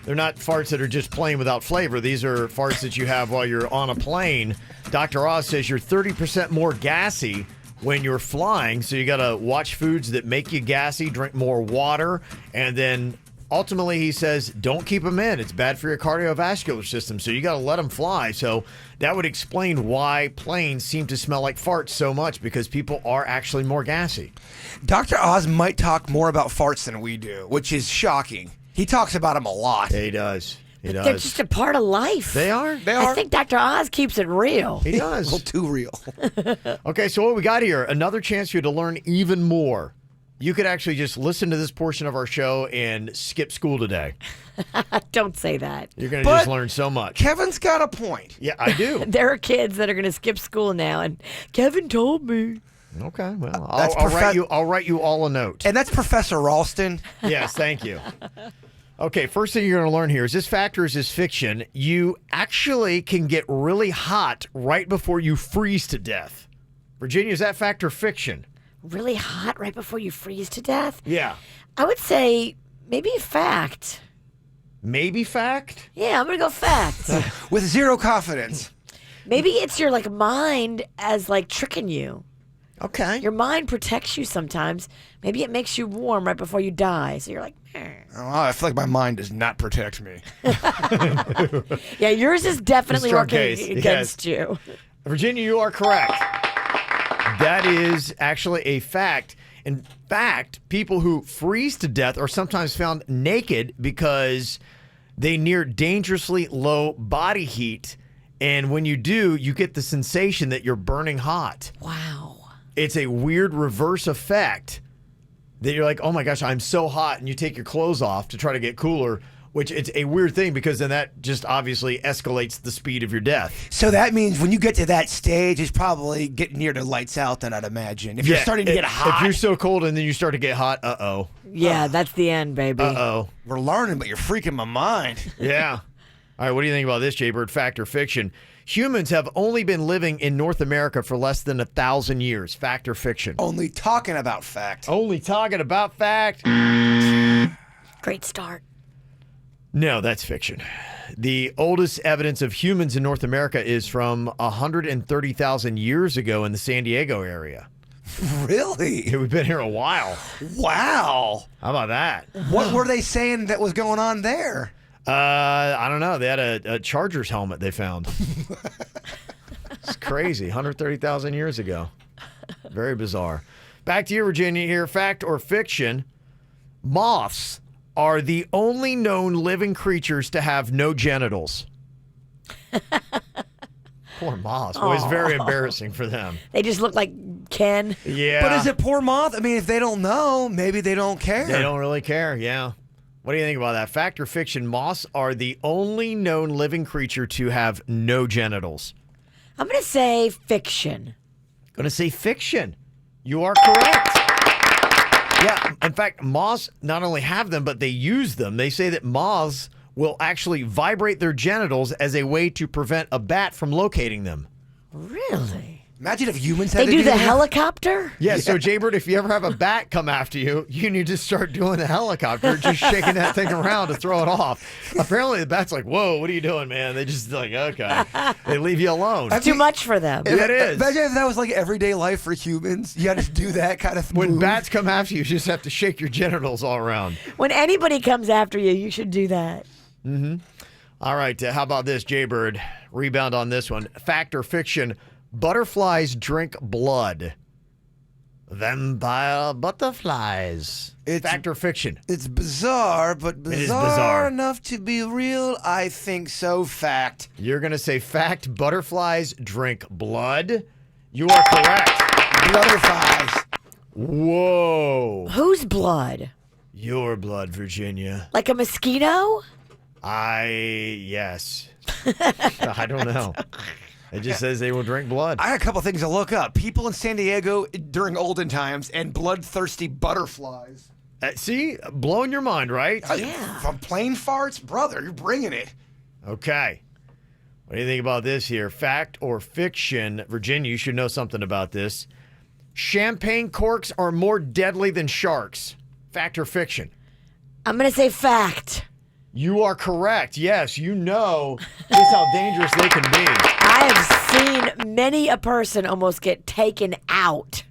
They're not farts that are just plain without flavor. These are farts that you have while you're on a plane. Dr. Oz says you're 30% more gassy when you're flying, so you got to watch foods that make you gassy, drink more water, and then ultimately he says don't keep them in. It's bad for your cardiovascular system, so you got to let them fly. So that would explain why planes seem to smell like farts so much, because people are actually more gassy. Dr. Oz might talk more about farts than we do, which is shocking. He talks about them a lot. Yeah, he does. He does. They're just a part of life. They are. They are. I think Dr. Oz keeps it real. He does. A little too real. Okay, so what we got here, another chance for you to learn even more. You could actually just listen to this portion of our show and skip school today. Don't say that. You're going to just learn so much. Kevin's got a point. Yeah, I do. There are kids that are going to skip school now, and Kevin told me. Okay, well, That's I'll write you all a note. And that's Professor Ralston. Yes, thank you. Okay, first thing you're going to learn here is this fact or is this fiction? You actually can get really hot right before you freeze to death. Virginia, is that fact or fiction? Really hot right before you freeze to death? Yeah. I would say maybe fact. Maybe fact? Yeah, I'm going to go fact. With zero confidence. Maybe it's your mind as tricking you. Okay. Your mind protects you sometimes. Maybe it makes you warm right before you die. So you're like, Oh, I feel like my mind does not protect me. yeah, yours is definitely Strong working case. against Yes. you. Virginia, you are correct. That is actually a fact. In fact, people who freeze to death are sometimes found naked because they near dangerously low body heat. And when you do, you get the sensation that you're burning hot. Wow. It's a weird reverse effect that you're like, oh my gosh, I'm so hot. And you take your clothes off to try to get cooler which it's a weird thing because then that just obviously escalates the speed of your death. So that means when you get to that stage, it's probably getting near to lights out, then I'd imagine. If you're starting to get hot. If you're so cold and then you start to get hot, uh-oh. Yeah, that's the end, baby. Uh-oh. We're learning, but you're freaking my mind. Yeah. All right, what do you think about this, Jaybird? Fact or fiction? Humans have only been living in North America for less than 1,000 years. Fact or fiction? Only talking about fact. Only talking about fact. Great start. No, that's fiction. The oldest evidence of humans in North America is from 130,000 years ago in the San Diego area. Really? Yeah, we've been here a while. Wow. How about that? What were they saying that was going on there? I don't know. They had a Chargers helmet they found. It's crazy. 130,000 years ago. Very bizarre. Back to you, Virginia, here. Fact or fiction? Moths are the only known living creatures to have no genitals. Poor moths. Boy, it's very embarrassing for them. They just look like Ken. Yeah. But is it poor moth? I mean, if they don't know, maybe they don't care. They don't really care, yeah. What do you think about that? Fact or fiction? Moths are the only known living creature to have no genitals. I'm going to say fiction. Going to say fiction. You are correct. Yeah, in fact, moths not only have them, but they use them. They say that moths will actually vibrate their genitals as a way to prevent a bat from locating them. Really? Imagine if humans had They to do the that. helicopter? Yeah, so Jaybird, if you ever have a bat come after you, you need to start doing the helicopter, just shaking that thing around to throw it off. Apparently, the bat's like, whoa, what are you doing, man? They just like, okay. They leave you alone. It's too much for them. It is. Imagine if that was like everyday life for humans. You had to do that kind of When move. bats come after you just have to shake your genitals all around. When anybody comes after you, you should do that. Mm-hmm. All right, how about this, Jaybird? Rebound on this one. Fact or fiction? Butterflies drink blood. Vampire butterflies. Fact or fiction? It's bizarre, but bizarre enough to be real. I think so. Fact. You're going to say fact. Butterflies drink blood. You are correct. Butterflies. Whoa. Whose blood? Your blood, Virginia. Like a mosquito? Yes. I don't know. It just says they will drink blood. I got a couple things to look up. People in San Diego during olden times and bloodthirsty butterflies. See? Blowing your mind, right? Yeah. From plane farts? Brother, you're bringing it. Okay. What do you think about this here? Fact or fiction? Virginia, you should know something about this. Champagne corks are more deadly than sharks. Fact or fiction? I'm going to say fact. You are correct. Yes, you know just how dangerous they can be. I have seen many a person almost get taken out.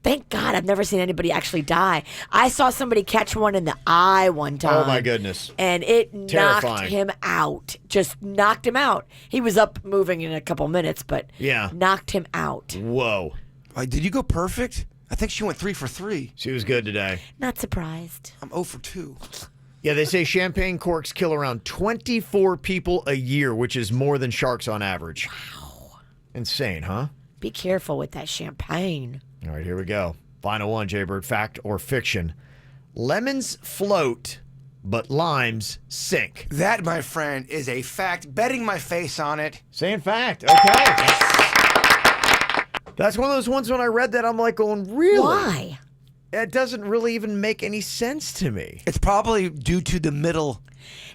Thank God I've never seen anybody actually die. I saw somebody catch one in the eye one time. Oh, my goodness. And it knocked Terrifying. him out. Just knocked him out. He was up moving in a couple minutes, but knocked him out. Whoa. Did you go perfect? I think she went 3 for 3. She was good today. Not surprised. I'm 0 for 2. Yeah, they say champagne corks kill around 24 people a year, which is more than sharks on average. Wow. Insane, huh? Be careful with that champagne. All right, here we go. Final one, Jaybird. Fact or fiction? Lemons float, but limes sink. That, my friend, is a fact. Betting my face on it. Saying fact. Okay. That's one of those ones when I read that, I'm like going, really? Why? It doesn't really even make any sense to me. It's probably due to the middle.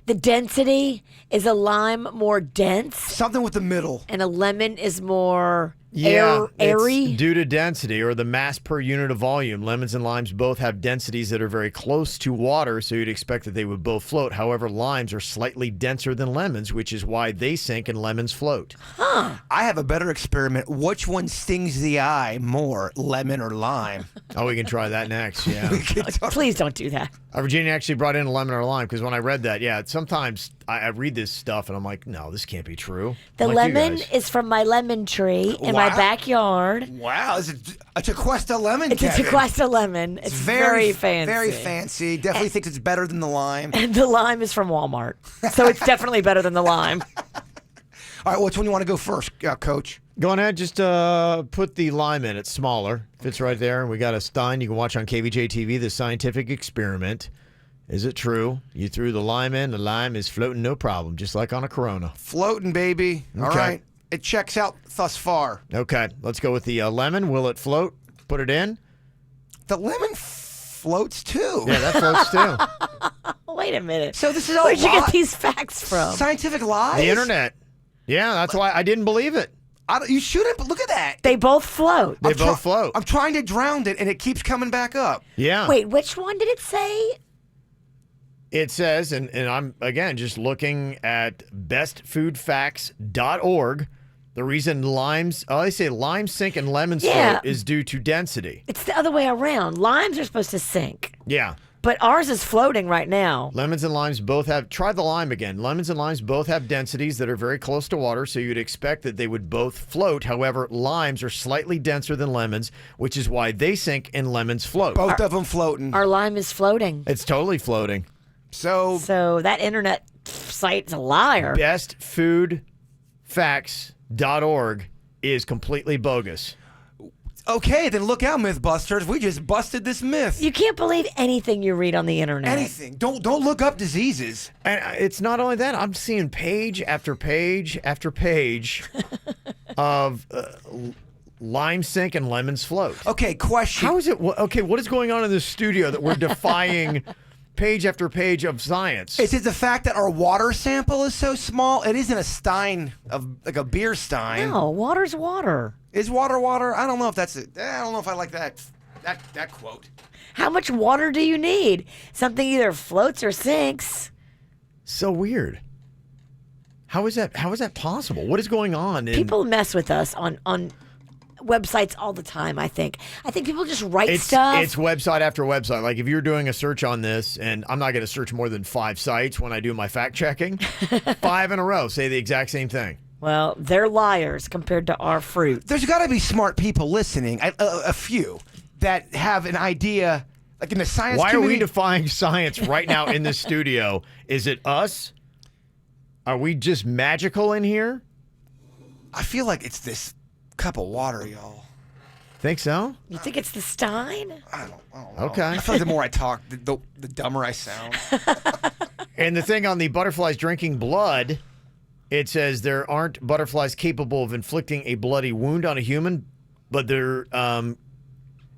The density, is a lime more dense? Something with the middle. And a lemon is more Yeah, airy? it's due to density or the mass per unit of volume. Lemons and limes both have densities that are very close to water, so you'd expect that they would both float. However, limes are slightly denser than lemons, which is why they sink and lemons float. Huh. I have a better experiment. Which one stings the eye more, lemon or lime? Oh, we can try that next, yeah. Please don't do that. Virginia actually brought in a lemon or lime because when I read that, sometimes I read this stuff and I'm like, no, this can't be true. The I'm like, you lemon guys. is from my lemon tree in my backyard. Wow, it's a Tequesta lemon, It's a Kevin. Tequesta lemon. It's very fancy. Very fancy. Definitely thinks it's better than the lime. And the lime is from Walmart. So it's definitely better than the lime. All right, which one you want to go first, Coach? Go on ahead, just put the lime in. It's smaller. Fits right there. We got a Stein you can watch on KVJ TV, The Scientific Experiment. Is it true? You threw the lime in, the lime is floating no problem, just like on a Corona. Floating, baby. Okay. All right. It checks out thus far. Okay, let's go with the lemon. Will it float? Put it in. The lemon floats too. Yeah, that floats too. Wait a minute. So this is all Where'd you get these facts from? Scientific lies? The internet. Yeah, that's why I didn't believe it. You shouldn't, but look at that. They both float. They both float. I'm trying to drown it, and it keeps coming back up. Yeah. Wait, which one did it say? It says, and I'm, again, just looking at bestfoodfacts.org. The reason they say limes sink and lemons float is due to density. It's the other way around. Limes are supposed to sink. Yeah. But ours is floating right now. Lemons and limes both have, try the lime again. Lemons and limes both have densities that are very close to water, so you'd expect that they would both float. However, limes are slightly denser than lemons, which is why they sink and lemons float. Both of them floating. Our lime is floating. It's totally floating. So that internet site's a liar. Bestfoodfacts.org is completely bogus. Okay, then look out, Mythbusters. We just busted this myth. You can't believe anything you read on the internet. Anything. Don't look up diseases. And it's not only that. I'm seeing page after page after page of lime sink and lemons float. Okay, question. How is it? Okay, what is going on in this studio that we're defying page after page of science? Is it the fact that our water sample is so small? It isn't a stein of like a beer stein. No, water's water. Is water water? I don't know if that's it. I don't know if I like that quote. How much water do you need? Something either floats or sinks. So weird. How is that possible? What is going on? People mess with us on websites all the time, I think. I think people just write stuff. It's website after website. Like if you're doing a search on this, and I'm not going to search more than 5 sites when I do my fact checking, 5 in a row say the exact same thing. Well, they're liars compared to our fruit. There's got to be smart people listening, a few, that have an idea, like in the science Why community. are we defying science right now in this studio? Is it us? Are we just magical in here? I feel like it's this cup of water, y'all. Think so? You think it's the stein? I don't know. Okay. I feel like the more I talk, the dumber I sound. And the thing on the butterflies drinking blood, it says there aren't butterflies capable of inflicting a bloody wound on a human, but they're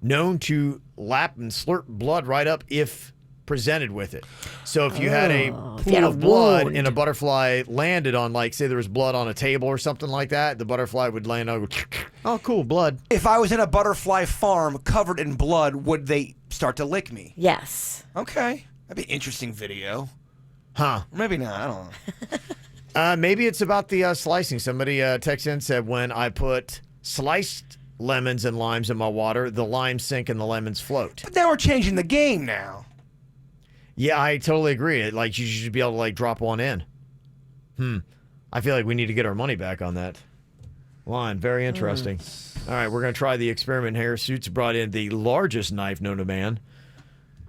known to lap and slurp blood right up if presented with it. So if you had a pool of blood and a butterfly landed on, like, say there was blood on a table or something like that, the butterfly would land on, oh, cool, blood. If I was in a butterfly farm covered in blood, would they start to lick me? Yes. Okay. That'd be an interesting video. Huh. Maybe not. I don't know. Maybe it's about the slicing. Somebody texted in and said, when I put sliced lemons and limes in my water, the limes sink and the lemons float. But now we're changing the game now. Yeah, I totally agree. Like, you should be able to, like, drop one in. I feel like we need to get our money back on that line. Very interesting. All right, we're going to try the experiment here. Suits brought in the largest knife known to man.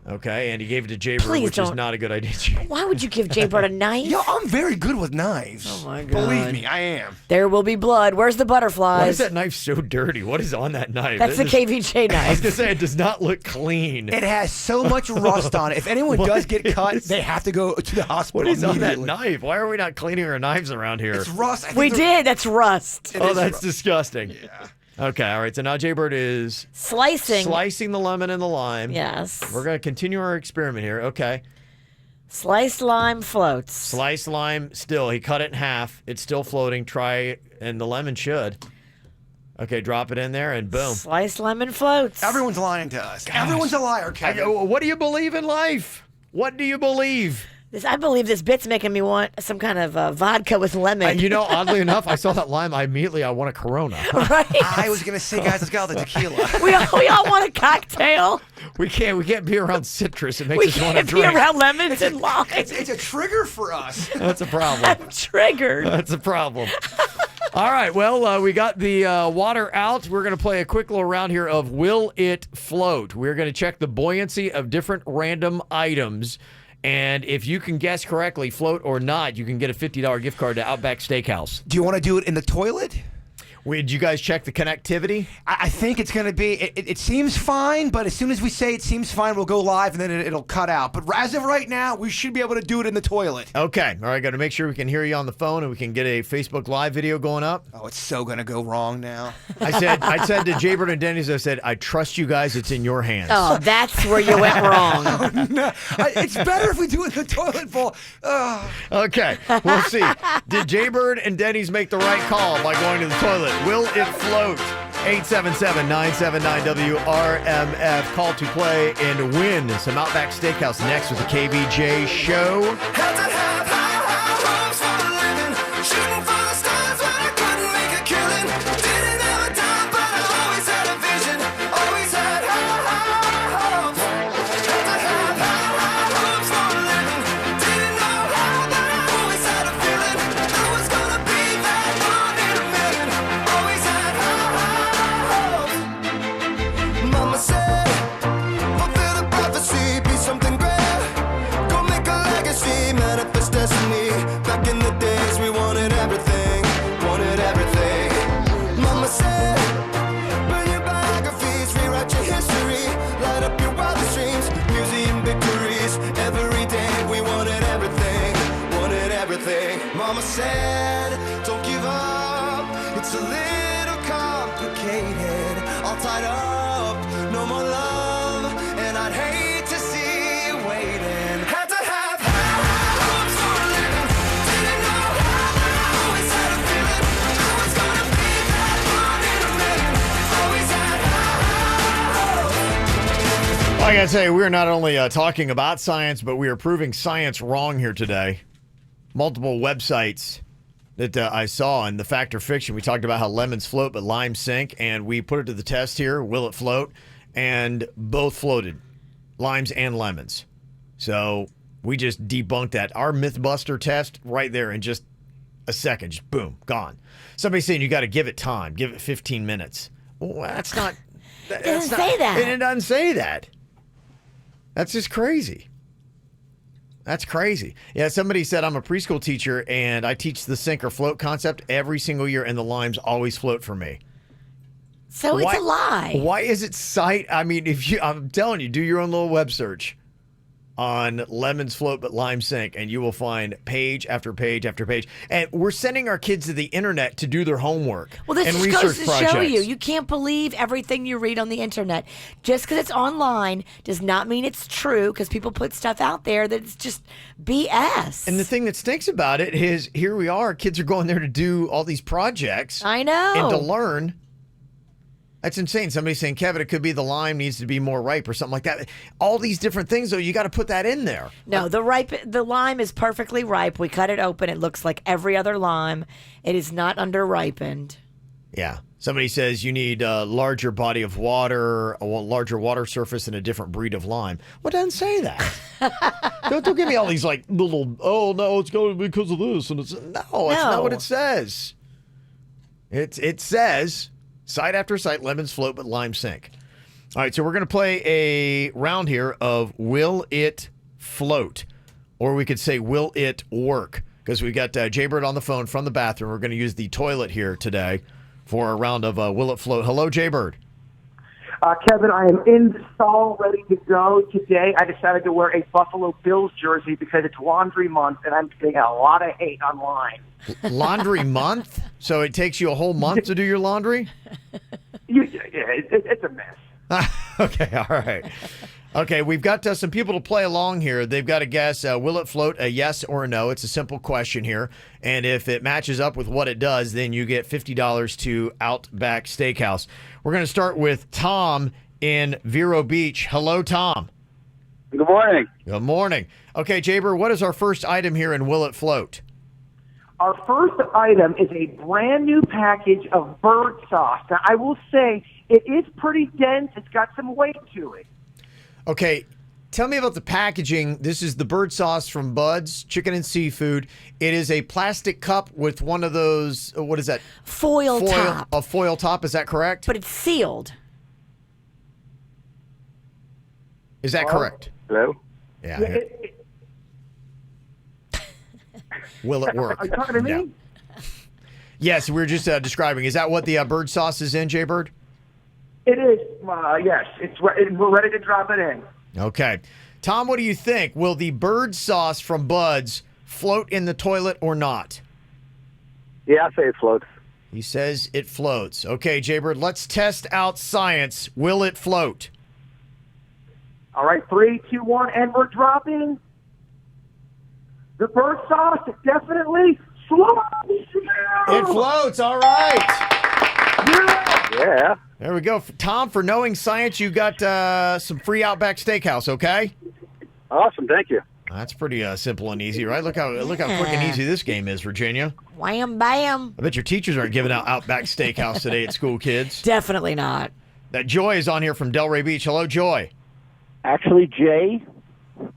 Okay, and he gave it to Jaybird, which is not a good idea. Why would you give Jaybird a knife? Yo, I'm very good with knives. Oh, my God. Believe me, I am. There will be blood. Where's the butterflies? Why is that knife so dirty? What is on that knife? That's the KVJ knife. I was going to say, it does not look clean. It has so much rust on it. If anyone does get cut, they have to go to the hospital. What is on that knife? Why are we not cleaning our knives around here? It's rust. We did. That's rust. Oh, that's disgusting. Yeah. Okay, all right. So now Jaybird is slicing the lemon and the lime. Yes. We're going to continue our experiment here. Okay. Sliced lime floats. Sliced lime still. He cut it in half. It's still floating. Try, and the lemon should. Okay, drop it in there and boom. Sliced lemon floats. Everyone's lying to us. Everyone's a liar, Kevin. What do you believe in life? What do you believe? I believe this bit's making me want some kind of vodka with lemon. You know, oddly enough, I saw that lime. I want a Corona. Right. I was gonna say, guys, let's get all the tequila. we all want a cocktail. We can't be around citrus. It makes us want to drink. We can't be around lemons and limes. It's a trigger for us. That's a problem. I'm triggered. That's a problem. All right. Well, we got the water out. We're going to play a quick little round here of Will It Float? We're going to check the buoyancy of different random items. And if you can guess correctly, float or not, you can get a $50 gift card to Outback Steakhouse. Do you want to do it in the toilet? Did you guys check the connectivity? I think it's going to be, it seems fine, but as soon as we say it seems fine, we'll go live and then it'll cut out. But as of right now, we should be able to do it in the toilet. Okay. All right, got to make sure we can hear you on the phone and we can get a Facebook Live video going up. Oh, it's so going to go wrong now. I said to Jaybird and Denny's, I said, I trust you guys. It's in your hands. Oh, that's where you went wrong. Oh, no. It's better if we do it in the toilet bowl. Okay, we'll see. Did Jaybird and Denny's make the right call by going to the toilet? Will it float? 877-979-WRMF. Call to play and win some Outback Steakhouse next with the KVJ Show. Mama said, don't give up, it's a little complicated, all tied up, no more love, and I'd hate to see you waiting. Had to have hopes for a living, didn't know how, but I always had a feeling I was gonna be that one in a million, always had hopes. Like I say, we're not only talking about science, but we are proving science wrong here today. Multiple websites that I saw in the Fact or Fiction. We talked about how lemons float, but limes sink, and we put it to the test here. Will it float? And both floated, limes and lemons. So we just debunked that. Our Mythbuster test right there in just a second, just boom, gone. Somebody's saying you got to give it time, give it 15 minutes. Well, that's not. It doesn't say that. It doesn't say that. That's just crazy. That's crazy. Yeah, somebody said I'm a preschool teacher and I teach the sink or float concept every single year and the limes always float for me. So it's a lie. Why is it I'm telling you, do your own little web search on lemons float but limes sink and you will find page after page after page. And we're sending our kids to the internet to do their homework. Well, this and just research goes to projects. show you can't believe everything you read on the internet. Just because it's online does not mean it's true, because people put stuff out there that it's just BS. And the thing that stinks about it is here we are, kids are going there to do all these projects. I know. And to learn. That's insane. Somebody's saying, Kevin, it could be the lime needs to be more ripe or something like that. All these different things, though, you got to put that in there. No, the lime is perfectly ripe. We cut it open. It looks like every other lime. It is not under ripened. Yeah. Somebody says you need a larger body of water, a larger water surface, and a different breed of lime. Well, it doesn't say that. don't give me all these like little, oh, no, it's going to be because of this. And it's that's not what it says. It says... Site after site, lemons float, but limes sink. All right, so we're going to play a round here of Will It Float? Or we could say, Will It Work? Because we got Jaybird on the phone from the bathroom. We're going to use the toilet here today for a round of Will It Float? Hello, Jaybird. Kevin, I am in the stall, ready to go. Today, I decided to wear a Buffalo Bills jersey because it's laundry month, and I'm getting a lot of hate online. Laundry month? So it takes you a whole month to do your laundry? It's a mess. Okay, all right. Okay, we've got some people to play along here. They've got to guess, will it float, a yes or a no? It's a simple question here. And if it matches up with what it does, then you get $50 to Outback Steakhouse. We're going to start with Tom in Vero Beach. Hello, Tom. Good morning. Good morning. Okay, Jaber, what is our first item here in Will It Float? Our first item is a brand new package of bird sauce. Now, I will say it is pretty dense. It's got some weight to it. Okay, tell me about the packaging. This is the bird sauce from Bud's Chicken and Seafood. It is a plastic cup with one of those, what is that? Foil top. A foil top, is that correct? But it's sealed. Is that correct? Hello? Yeah. Will it work? Are you talking to me? No. Yes, we were just describing. Is that what the bird sauce is in, Jaybird? It is, yes. We're ready to drop it in. Okay. Tom, what do you think? Will the bird sauce from Bud's float in the toilet or not? Yeah, I say it floats. He says it floats. Okay, Jaybird, let's test out science. Will it float? All right, 3, 2, 1, and we're dropping the bird sauce. It definitely floats. It floats. All right. Yeah. There we go. Tom, for knowing science, you got some free Outback Steakhouse, okay? Awesome, thank you. That's pretty simple and easy, right? Look how quick and easy this game is, Virginia. Wham, bam. I bet your teachers aren't giving out Outback Steakhouse today at school, kids. Definitely not. That Joy is on here from Delray Beach. Hello, Joy. Actually, Jay,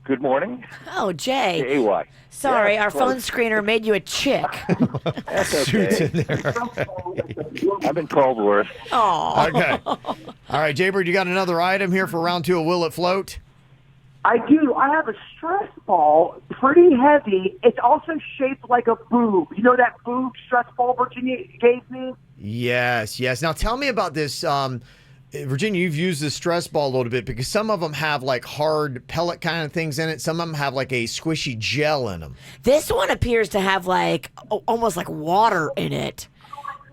good morning. Oh, Jay. J-A-Y. Sorry, Yeah, our phone screener made you a chick. That's okay. I've been called worse. Oh. Okay. All right, Jaybird, you got another item here for round 2 of Will It Float? I do. I have a stress ball, pretty heavy. It's also shaped like a boob. You know that boob stress ball Virginia gave me? Yes. Now tell me about this. Virginia, you've used the stress ball a little bit because some of them have like hard pellet kind of things in it. Some of them have like a squishy gel in them. This one appears to have like almost like water in it.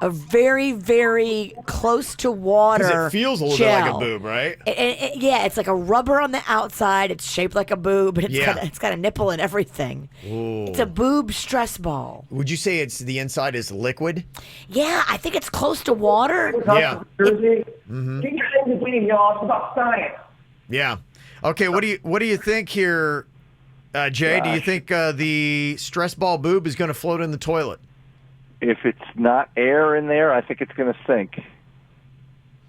A very, very close to water. Because it feels a little gel. bit like a boob, right? Yeah, it's like a rubber on the outside. It's shaped like a boob, and it's got a nipple and everything. Ooh. It's a boob stress ball. Would you say the inside is liquid? Yeah, I think it's close to water. Yeah. Mm-hmm. Y'all. It's about science. Yeah. Okay. What do you think here, Jay? Gosh. Do you think the stress ball boob is going to float in the toilet? If it's not air in there, I think it's going to sink.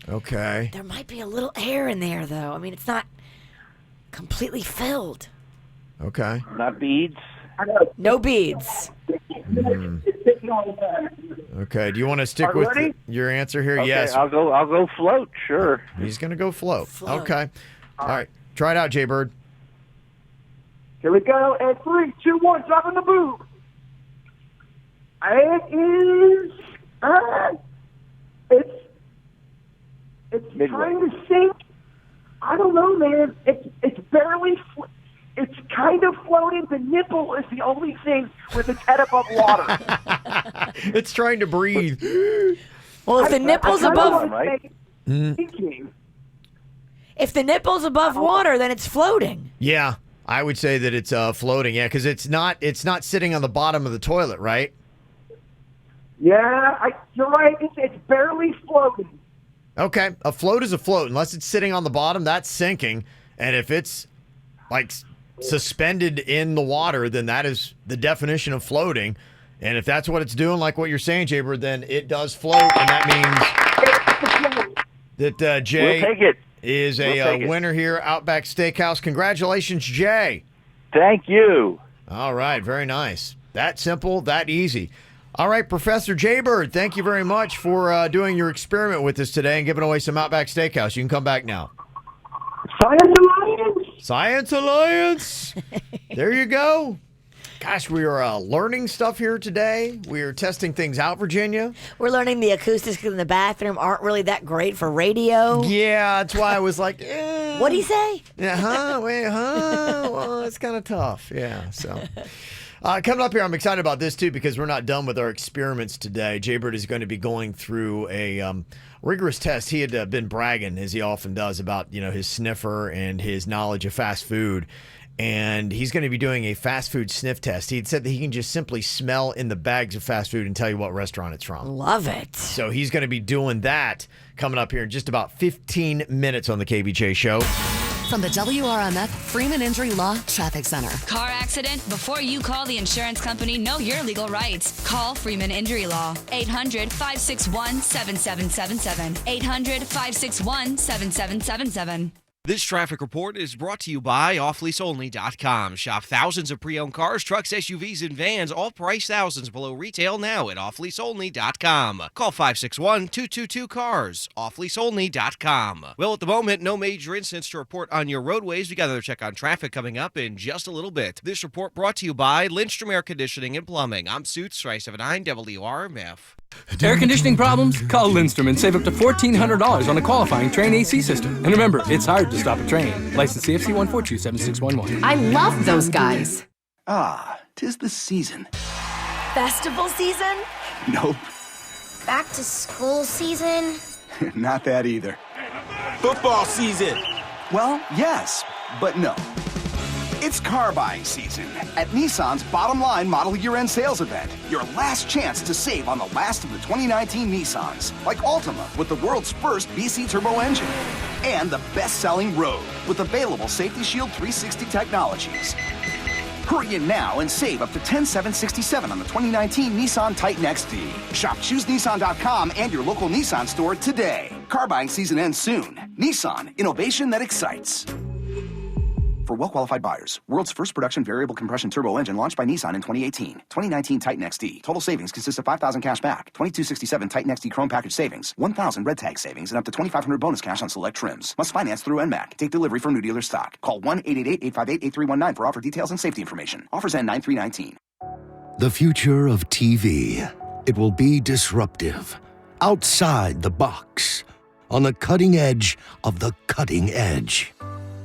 Okay. There might be a little air in there, though. I mean, it's not completely filled. Okay. Not beads? No beads. Okay. Do you want to stick with your answer here? Okay, Yes. I'll go float, sure. He's going to go float. Okay. All right. Try it out, Jaybird. Here we go. And 3, 2, 1, dropping the boob. It is. It's trying to sink. I don't know, man. It's barely. It's kind of floating. The nipple is the only thing with its head above water. It's trying to breathe. Well, if the nipple's above, if the nipple's above water, then it's floating. Yeah, I would say that it's floating. Yeah, because it's not sitting on the bottom of the toilet, right? Yeah, you're right. It's barely floating. Okay, a float is a float. Unless it's sitting on the bottom, that's sinking. And if it's like suspended in the water, then that is the definition of floating. And if that's what it's doing, like what you're saying, Jaybird, then it does float, and that means that Jay We'll take it. is We'll a take it. winner here, Outback Steakhouse. Congratulations, Jay. Thank you. All right, very nice. That simple, that easy. All right, Professor Jaybird, thank you very much for doing your experiment with us today and giving away some Outback Steakhouse. You can come back now. Science Alliance! Science Alliance! There you go. Gosh, we are learning stuff here today. We are testing things out, Virginia. We're learning the acoustics in the bathroom aren't really that great for radio. Yeah, that's why I was like, What'd he say? Well, it's kind of tough. Yeah, so... coming up here, I'm excited about this, too, because we're not done with our experiments today. Jaybird is going to be going through a rigorous test. He had been bragging, as he often does, about his sniffer and his knowledge of fast food. And he's going to be doing a fast food sniff test. He had said that he can just simply smell in the bags of fast food and tell you what restaurant it's from. Love it. So he's going to be doing that coming up here in just about 15 minutes on the KVJ Show. From the WRMF Freeman Injury Law Traffic Center. Car accident? Before you call the insurance company, know your legal rights. Call Freeman Injury Law. 800-561-7777. 800-561-7777. This traffic report is brought to you by offleaseonly.com. Shop thousands of pre-owned cars, trucks, SUVs, and vans, all priced thousands below retail now at offleaseonly.com. Call 561-222-CARS. Offleaseonly.com. Well, at the moment, no major incidents to report on your roadways. We got another check on traffic coming up in just a little bit. This report brought to you by Lindstrom Air Conditioning and Plumbing. I'm Suits, 379 WRMF. Air conditioning problems? Call Lindstrom and save up to $1,400 on a qualifying Train AC system. And remember, it's hard to stop a train. License CFC 1427611. I love those guys. Ah, 'tis the season. Festival season? Nope, Back to school season? not that either. Football season. Well, yes, but no. It's car buying season at Nissan's Bottom Line Model Year-End Sales Event. Your last chance to save on the last of the 2019 Nissans, like Altima with the world's first BC turbo engine, and the best-selling Rogue with available Safety Shield 360 technologies. Hurry in now and save up to $10,767 on the 2019 Nissan Titan XD. Shop ChooseNissan.com and your local Nissan store today. Car buying season ends soon. Nissan, innovation that excites. For well-qualified buyers, world's first production variable compression turbo engine launched by Nissan in 2018. 2019 Titan XD. Total savings consists of $5,000 cash back, $2,267 Titan XD Chrome package savings, $1,000 red tag savings, and up to $2,500 bonus cash on select trims. Must finance through NMAC. Take delivery from new dealer stock. Call 1-888-858-8319 for offer details and safety information. Offers end 9/3/19. The future of TV. It will be disruptive. Outside the box. On the cutting edge of the cutting edge.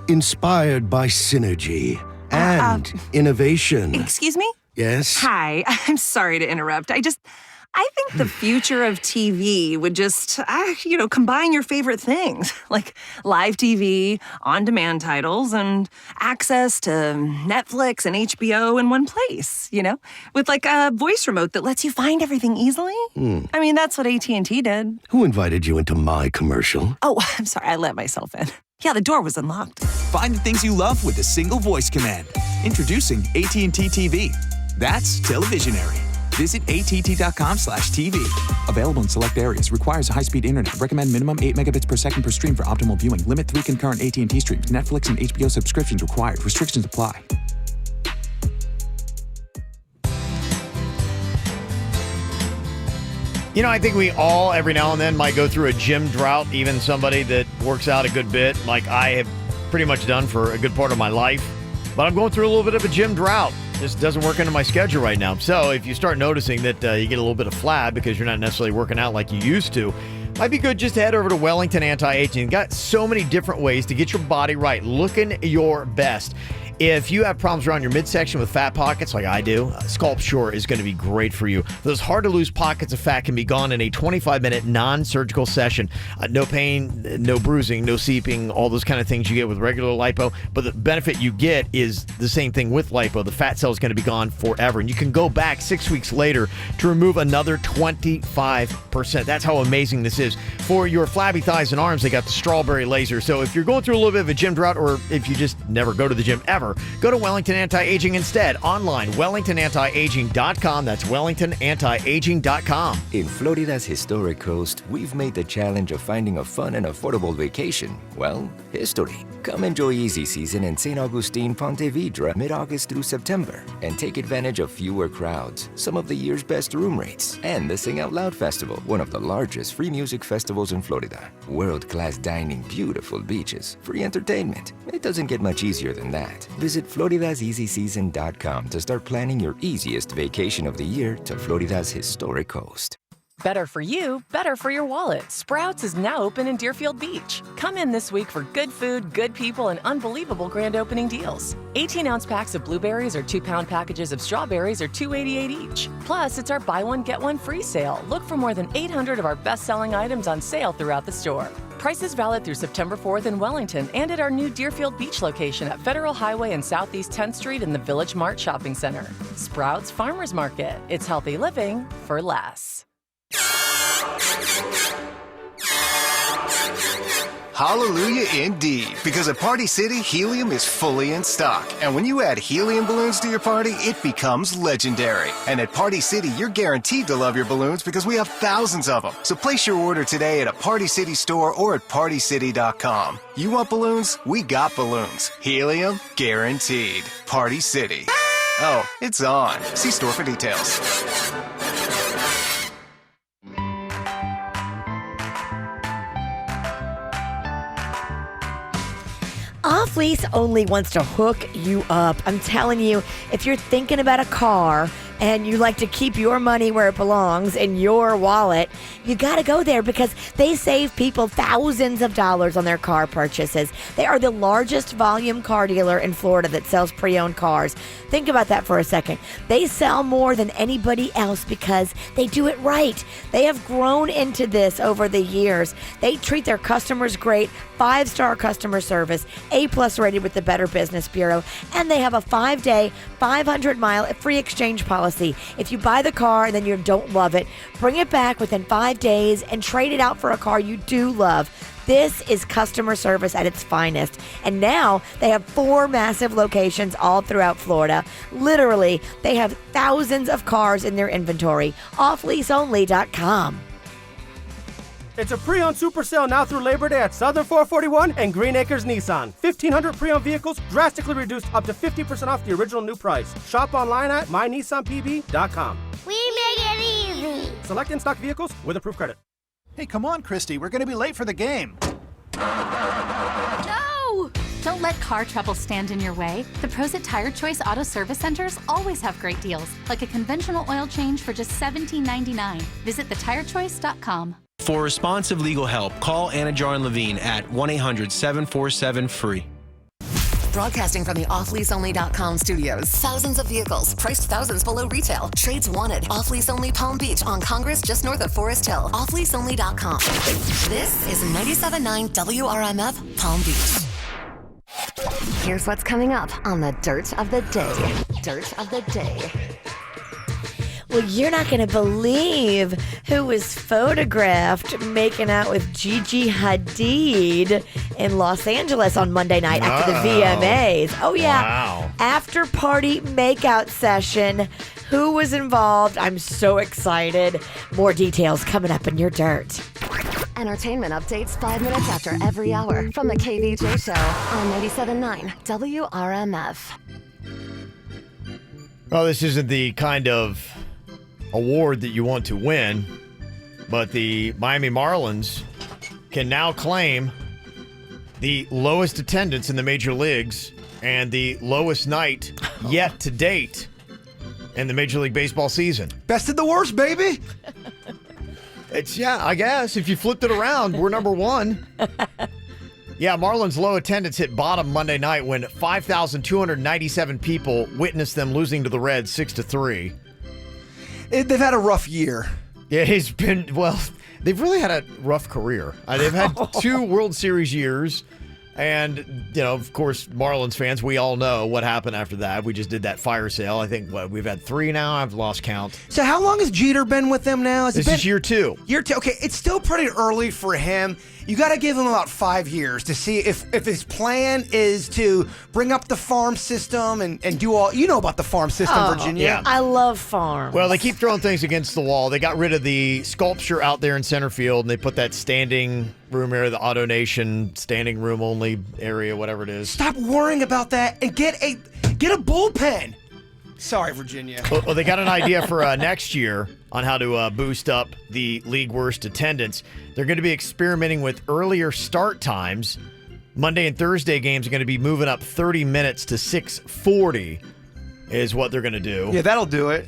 Inspired by synergy and innovation. Excuse me? Yes? Hi, I'm sorry to interrupt. I think the future of TV would just, combine your favorite things, like live TV, on-demand titles, and access to Netflix and HBO in one place, with like a voice remote that lets you find everything easily. I mean, that's what AT&T did. Who invited you into my commercial? Oh, I'm sorry, I let myself in. Yeah, the door was unlocked. Find the things you love with a single voice command. Introducing AT&T TV. That's televisionary. Visit att.com/TV. Available in select areas. Requires a high-speed internet. Recommend minimum 8 megabits per second per stream for optimal viewing. Limit 3 concurrent AT&T streams. Netflix and HBO subscriptions required. Restrictions apply. I think we all, every now and then, might go through a gym drought. Even somebody that works out a good bit, like I have pretty much done for a good part of my life. But I'm going through a little bit of a gym drought. Just doesn't work into my schedule right now. So if you start noticing that you get a little bit of flab because you're not necessarily working out like you used to, might be good just to head over to Wellington Anti-Aging. Got so many different ways to get your body right, looking your best. If you have problems around your midsection with fat pockets like I do, Sculpt Sure is going to be great for you. Those hard-to-lose pockets of fat can be gone in a 25-minute non-surgical session. No pain, no bruising, no seeping, all those kind of things you get with regular lipo. But the benefit you get is the same thing with lipo. The fat cell is going to be gone forever. And you can go back 6 weeks later to remove another 25%. That's how amazing this is. For your flabby thighs and arms, they got the strawberry laser. So if you're going through a little bit of a gym drought, or if you just never go to the gym ever, go to Wellington Anti-Aging instead. Online, WellingtonAntiAging.com. That's WellingtonAntiAging.com. In Florida's historic coast, we've made the challenge of finding a fun and affordable vacation, well, history. Come enjoy Easy Season in St. Augustine, Ponte Vedra, mid-August through September, and take advantage of fewer crowds, some of the year's best room rates, and the Sing Out Loud Festival, one of the largest free music festivals in Florida. World-class dining, beautiful beaches, free entertainment. It doesn't get much easier than that. Visit Florida'sEasySeason.com to start planning your easiest vacation of the year to Florida's historic coast. Better for you, better for your wallet. Sprouts is now open in Deerfield Beach. Come in this week for good food, good people, and unbelievable grand opening deals. 18-ounce packs of blueberries or 2-pound packages of strawberries are $2.88 each. Plus, it's our buy one, get one free sale. Look for more than 800 of our best-selling items on sale throughout the store. Prices valid through September 4th in Wellington and at our new Deerfield Beach location at Federal Highway and Southeast 10th Street in the Village Mart Shopping Center. Sprouts Farmers Market. It's healthy living for less. Hallelujah indeed, because at Party City, helium is fully in stock. And when you add helium balloons to your party, it becomes legendary. And at Party City, you're guaranteed to love your balloons because we have thousands of them. So place your order today at a Party City store or at partycity.com. You want balloons? We got balloons. Helium, guaranteed. Party City. Oh, it's on. See store for details. Off Lease only wants to hook you up. I'm telling you, if you're thinking about a car, and you like to keep your money where it belongs in your wallet, you got to go there because they save people thousands of dollars on their car purchases. They are the largest volume car dealer in Florida that sells pre-owned cars. Think about that for a second. They sell more than anybody else because they do it right. They have grown into this over the years. They treat their customers great, 5-star customer service, A+ rated with the Better Business Bureau, and they have a 5-day, 500-mile free exchange policy. If you buy the car and then you don't love it, bring it back within 5 days and trade it out for a car you do love. This is customer service at its finest. And now they have 4 massive locations all throughout Florida. Literally, they have thousands of cars in their inventory. Offleaseonly.com. It's a pre-owned super sale now through Labor Day at Southern 441 and Green Acres Nissan. 1,500 pre-owned vehicles drastically reduced up to 50% off the original new price. Shop online at mynissanpb.com. We make it easy. Select in-stock vehicles with approved credit. Hey, come on, Christy. We're going to be late for the game. No! Don't let car trouble stand in your way. The pros at Tire Choice Auto Service Centers always have great deals, like a conventional oil change for just $17.99. Visit thetirechoice.com. For responsive legal help, call Anna Jar Levine at 1-800-747-FREE. Broadcasting from the offleaseonly.com studios. Thousands of vehicles, priced thousands below retail. Trades wanted. Off-lease only Palm Beach on Congress, just north of Forest Hill. Offleaseonly.com. This is 97.9 WRMF Palm Beach. Here's what's coming up on the Dirt of the Day. Dirt of the Day. Well, you're not going to believe who was photographed making out with Gigi Hadid in Los Angeles on Monday night after the VMAs. Oh, yeah. Wow. After party makeout session. Who was involved? I'm so excited. More details coming up in your dirt. Entertainment updates 5 minutes after every hour from the KVJ Show on 97.9 WRMF. Well, this isn't the kind of award that you want to win, but the Miami Marlins can now claim the lowest attendance in the major leagues and the lowest night yet to date in the Major League Baseball season. Best of the worst, baby. Yeah, I guess if you flipped it around, we're number one. Yeah, Marlins' low attendance hit bottom Monday night when 5,297 people witnessed them losing to the Reds 6-3. They've had a rough year. Yeah, they've really had a rough career. They've had 2 World Series years. And, of course, Marlins fans, we all know what happened after that. We just did that fire sale. I think, we've had 3 now? I've lost count. So how long has Jeter been with them now? This is year 2. Year 2. Okay, it's still pretty early for him. You got to give him about 5 years to see if his plan is to bring up the farm system and do all. You know about the farm system, Virginia. Yeah. I love farms. Well, they keep throwing things against the wall. They got rid of the sculpture out there in center field, and they put that standing room area, the Auto Nation standing room only area, whatever it is. Stop worrying about that and get a bullpen. Sorry, Virginia. Well, they got an idea for next year on how to boost up the league worst attendance. They're going to be experimenting with earlier start times. Monday and Thursday games are going to be moving up 30 minutes to 6:40 is what they're going to do. Yeah, that'll do it.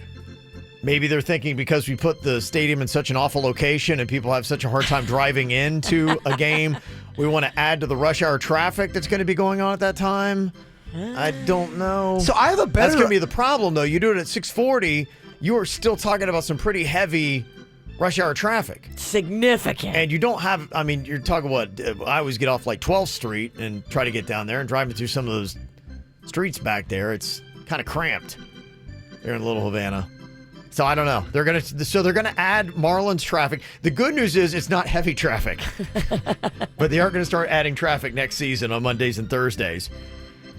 Maybe they're thinking because we put the stadium in such an awful location and people have such a hard time driving into a game, we want to add to the rush hour traffic that's going to be going on at that time. I don't know. So I have a better... That's going to be the problem, though. You do it at 6:40, you are still talking about some pretty heavy rush hour traffic. Significant. And you don't have... I mean, you're talking what? I always get off like 12th Street and try to get down there and driving through some of those streets back there. It's kind of cramped there in Little Havana. So I don't know. They're gonna add Marlins traffic. The good news is it's not heavy traffic, but they are going to start adding traffic next season on Mondays and Thursdays.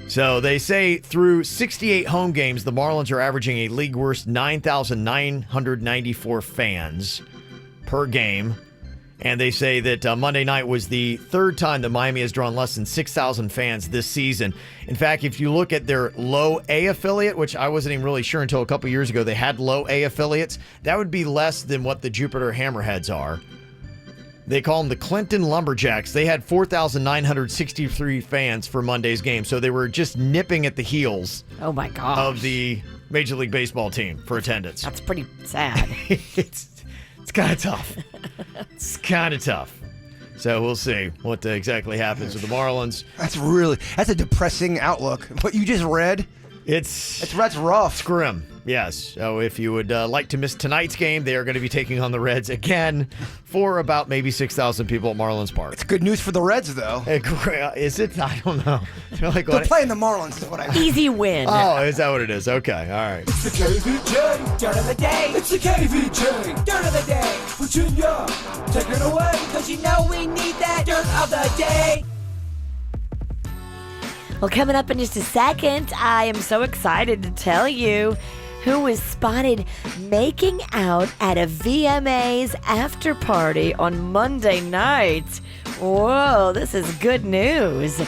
So they say through 68 home games, the Marlins are averaging a league worst 9,994 fans per game. And they say that Monday night was the 3rd time that Miami has drawn less than 6,000 fans this season. In fact, if you look at their low A affiliate, which I wasn't even really sure until a couple years ago, they had low A affiliates, that would be less than what the Jupiter Hammerheads are. They call them the Clinton Lumberjacks. They had 4,963 fans for Monday's game, so they were just nipping at the heels. Oh my gosh. Of the Major League Baseball team for attendance. That's pretty sad. It's kind of tough. It's kind of tough. So we'll see what exactly happens with the Marlins. That's a depressing outlook. What you just read, that's rough. It's grim. Yes. So if you would like to miss tonight's game, they are going to be taking on the Reds again for about maybe 6,000 people at Marlins Park. It's good news for the Reds, though. Is it? I don't know. They're playing the Marlins is what I mean. Easy win. Oh, is that what it is? Okay. All right. It's the KVJ Dirt of the Day. It's the KVJ Dirt of the Day. Virginia, take it away, because you know we need that Dirt of the Day. Well, coming up in just a second, I am so excited to tell you who was spotted making out at a VMA's after party on Monday night. Whoa, this is good news.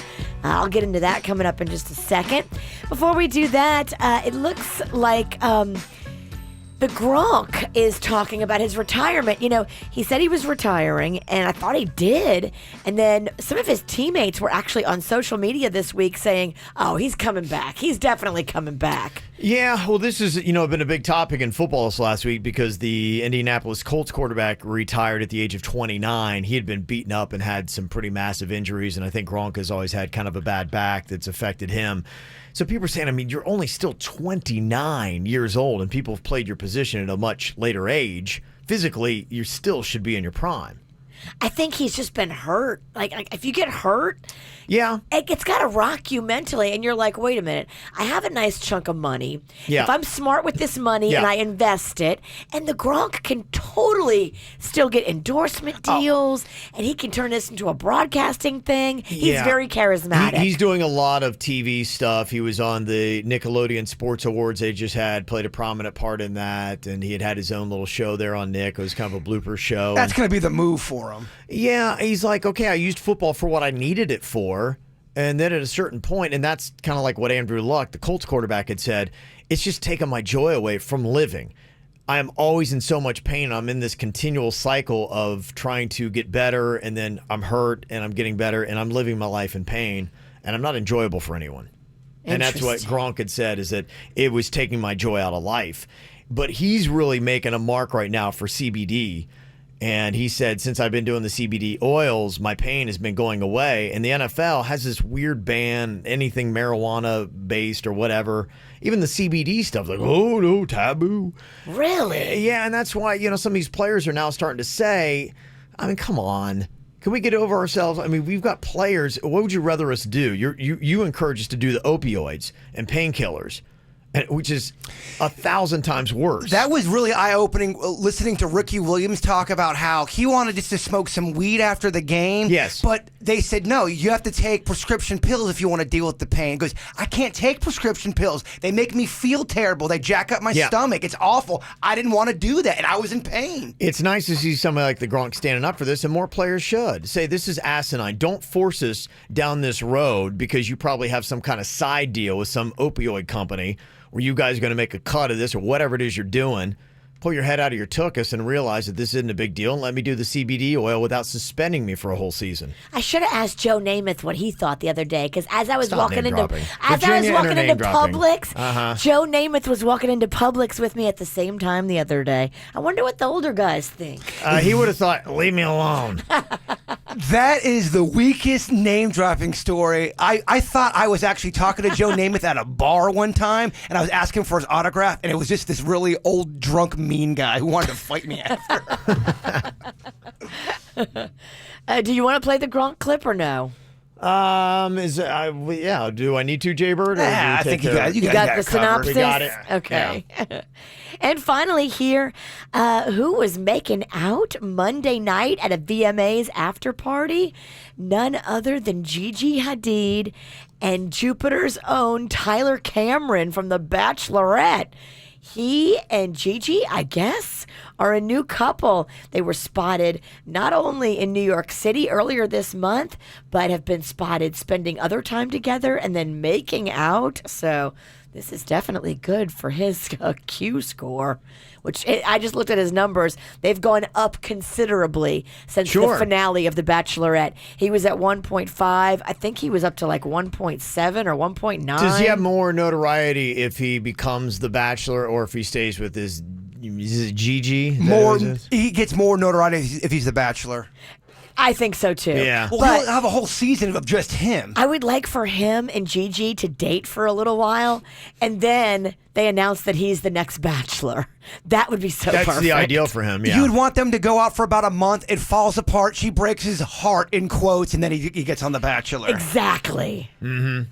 I'll get into that coming up in just a second. Before we do that, it looks like the Gronk is talking about his retirement. You know, he said he was retiring, and I thought he did. And then some of his teammates were actually on social media this week saying, oh, he's coming back. He's definitely coming back. Yeah, well, this has, been a big topic in football this last week because the Indianapolis Colts quarterback retired at the age of 29. He had been beaten up and had some pretty massive injuries, and I think Gronk has always had kind of a bad back that's affected him. So people are saying, you're only still 29 years old, and people have played your position at a much later age. Physically, you still should be in your prime. I think he's just been hurt. Like if you get hurt, yeah, it's got to rock you mentally. And you're like, wait a minute, I have a nice chunk of money. Yeah. If I'm smart with this money and I invest it, and the Gronk can totally still get endorsement deals, and he can turn this into a broadcasting thing. He's very charismatic. He's doing a lot of TV stuff. He was on the Nickelodeon Sports Awards they just had, played a prominent part in that, and he had his own little show there on Nick. It was kind of a blooper show. That's going to be the move for him. Yeah, he's like, okay, I used football for what I needed it for. And then at a certain point, and that's kind of like what Andrew Luck, the Colts quarterback, had said, it's just taken my joy away from living. I am always in so much pain. I'm in this continual cycle of trying to get better, and then I'm hurt, and I'm getting better, and I'm living my life in pain, and I'm not enjoyable for anyone. And that's what Gronk had said, is that it was taking my joy out of life. But he's really making a mark right now for CBD. And he said, since I've been doing the CBD oils, my pain has been going away. And the NFL has this weird ban, anything marijuana-based or whatever. Even the CBD stuff, like, oh, no, taboo. Really? Yeah, and that's why, some of these players are now starting to say, come on. Can we get over ourselves? We've got players. What would you rather us do? You encourage us to do the opioids and painkillers, which is 1,000 times worse. That was really eye-opening, listening to Ricky Williams talk about how he wanted just to smoke some weed after the game. Yes. But they said, no, you have to take prescription pills if you want to deal with the pain. He goes, I can't take prescription pills. They make me feel terrible. They jack up my stomach. It's awful. I didn't want to do that, and I was in pain. It's nice to see somebody like the Gronk standing up for this, and more players should. Say, this is asinine. Don't force us down this road because you probably have some kind of side deal with some opioid company where you guys are going to make a cut of this or whatever it is you're doing. Pull your head out of your tuchus and realize that this isn't a big deal and let me do the CBD oil without suspending me for a whole season. I should have asked Joe Namath what he thought the other day, because as I was Stop walking name into dropping. Publix, Uh-huh. Joe Namath was walking into Publix with me at the same time the other day. I wonder what the older guys think. He would have thought, leave me alone. That is the weakest name-dropping story. I thought I was actually talking to Joe Namath at a bar one time, and I was asking for his autograph, and it was just this really old, drunk, mean guy who wanted to fight me after. Do you want to play the Gronk clip or no? Do I need to, Jay Bird? Yeah, I think you got the synopsis? We got it. Okay. Yeah. And finally here, who was making out Monday night at a VMA's after party? None other than Gigi Hadid and Jupiter's own Tyler Cameron from The Bachelorette. He and Gigi, I guess, are a new couple. They were spotted not only in New York City earlier this month, but have been spotted spending other time together and then making out. So This is definitely good for his Q score, which I just looked at his numbers. They've gone up considerably since the finale of The Bachelorette. He was at 1.5. I think he was up to like 1.7 or 1.9. Does he have more notoriety if he becomes The Bachelor or if he stays with his Gigi? He gets more notoriety if he's The Bachelor. I think so too. Yeah. Well, he'll have a whole season of just him. I would like for him and Gigi to date for a little while, and then they announce that he's the next Bachelor. That would be so perfect. That's the ideal for him, yeah. You would want them to go out for about a month. It falls apart. She breaks his heart, in quotes, and then he gets on The Bachelor. Exactly. Mm-hmm.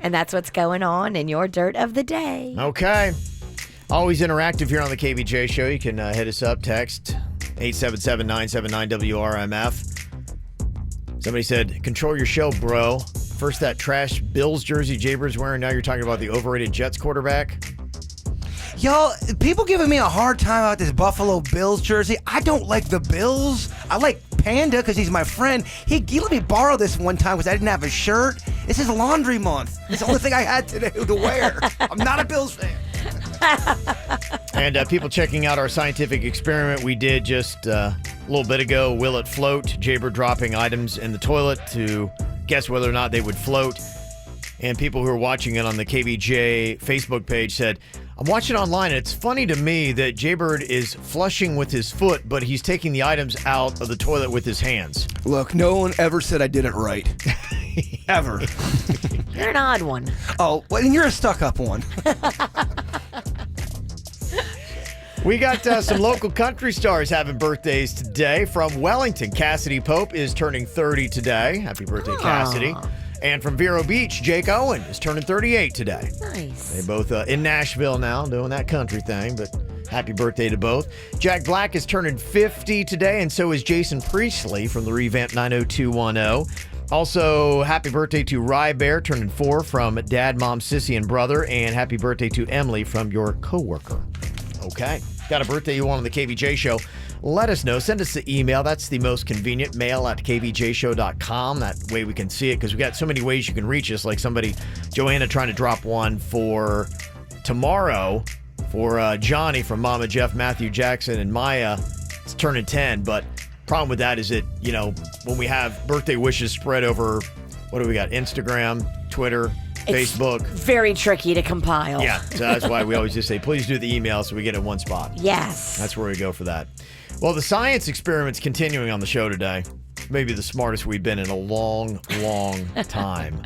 And that's what's going on in your dirt of the day. Okay. Always interactive here on the KVJ Show. You can hit us up, text 877-979-WRMF. Somebody said, control your show, bro. First that trash Bills jersey Jaybirds wearing. Now you're talking about the overrated Jets quarterback. Y'all, people giving me a hard time about this Buffalo Bills jersey. I don't like the Bills. I like Panda because he's my friend. He let me borrow this one time because I didn't have a shirt. This is laundry month. It's the only thing I had today to wear. I'm not a Bills fan. And people checking out our scientific experiment we did just a little bit ago. Will it float? Jaybird dropping items in the toilet to guess whether or not they would float. And people who are watching it on the KVJ Facebook page said, I'm watching online, and it's funny to me that Jaybird is flushing with his foot, but he's taking the items out of the toilet with his hands. Look, no one ever said I did it right. Ever. You're an odd one. Oh, well, and you're a stuck-up one. We got some local country stars having birthdays today. From Wellington, Cassidy Pope is turning 30 today. Happy birthday, Cassidy. And from Vero Beach, Jake Owen is turning 38 today. Nice. They're both in Nashville now doing that country thing, but happy birthday to both. Jack Black is turning 50 today, and so is Jason Priestley from the revamped 90210. Also, happy birthday to Rye Bear, turning 4 from Dad, Mom, Sissy, and Brother. And happy birthday to Emily from your coworker. Okay. Got a birthday you want on the KVJ Show? Let us know. Send us the email. That's the most convenient. mail@kvjshow.com. That way we can see it because we got so many ways you can reach us. Like Joanna trying to drop one for tomorrow for Johnny from Mama Jeff, Matthew Jackson, and Maya. It's turning 10, but problem with that is that, when we have birthday wishes spread over, what do we got? Instagram, Twitter, Facebook. Very tricky to compile. Yeah, so that's why we always just say, please do the email so we get it in one spot. Yes. That's where we go for that. Well, the science experiment's continuing on the show today. Maybe the smartest we've been in a long, long time.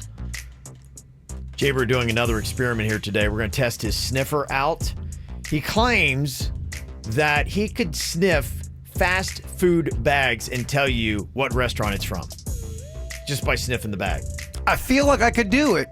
Jaybird doing another experiment here today. We're going to test his sniffer out. He claims that he could sniff fast food bags and tell you what restaurant it's from just by sniffing the bag. I feel like I could do it.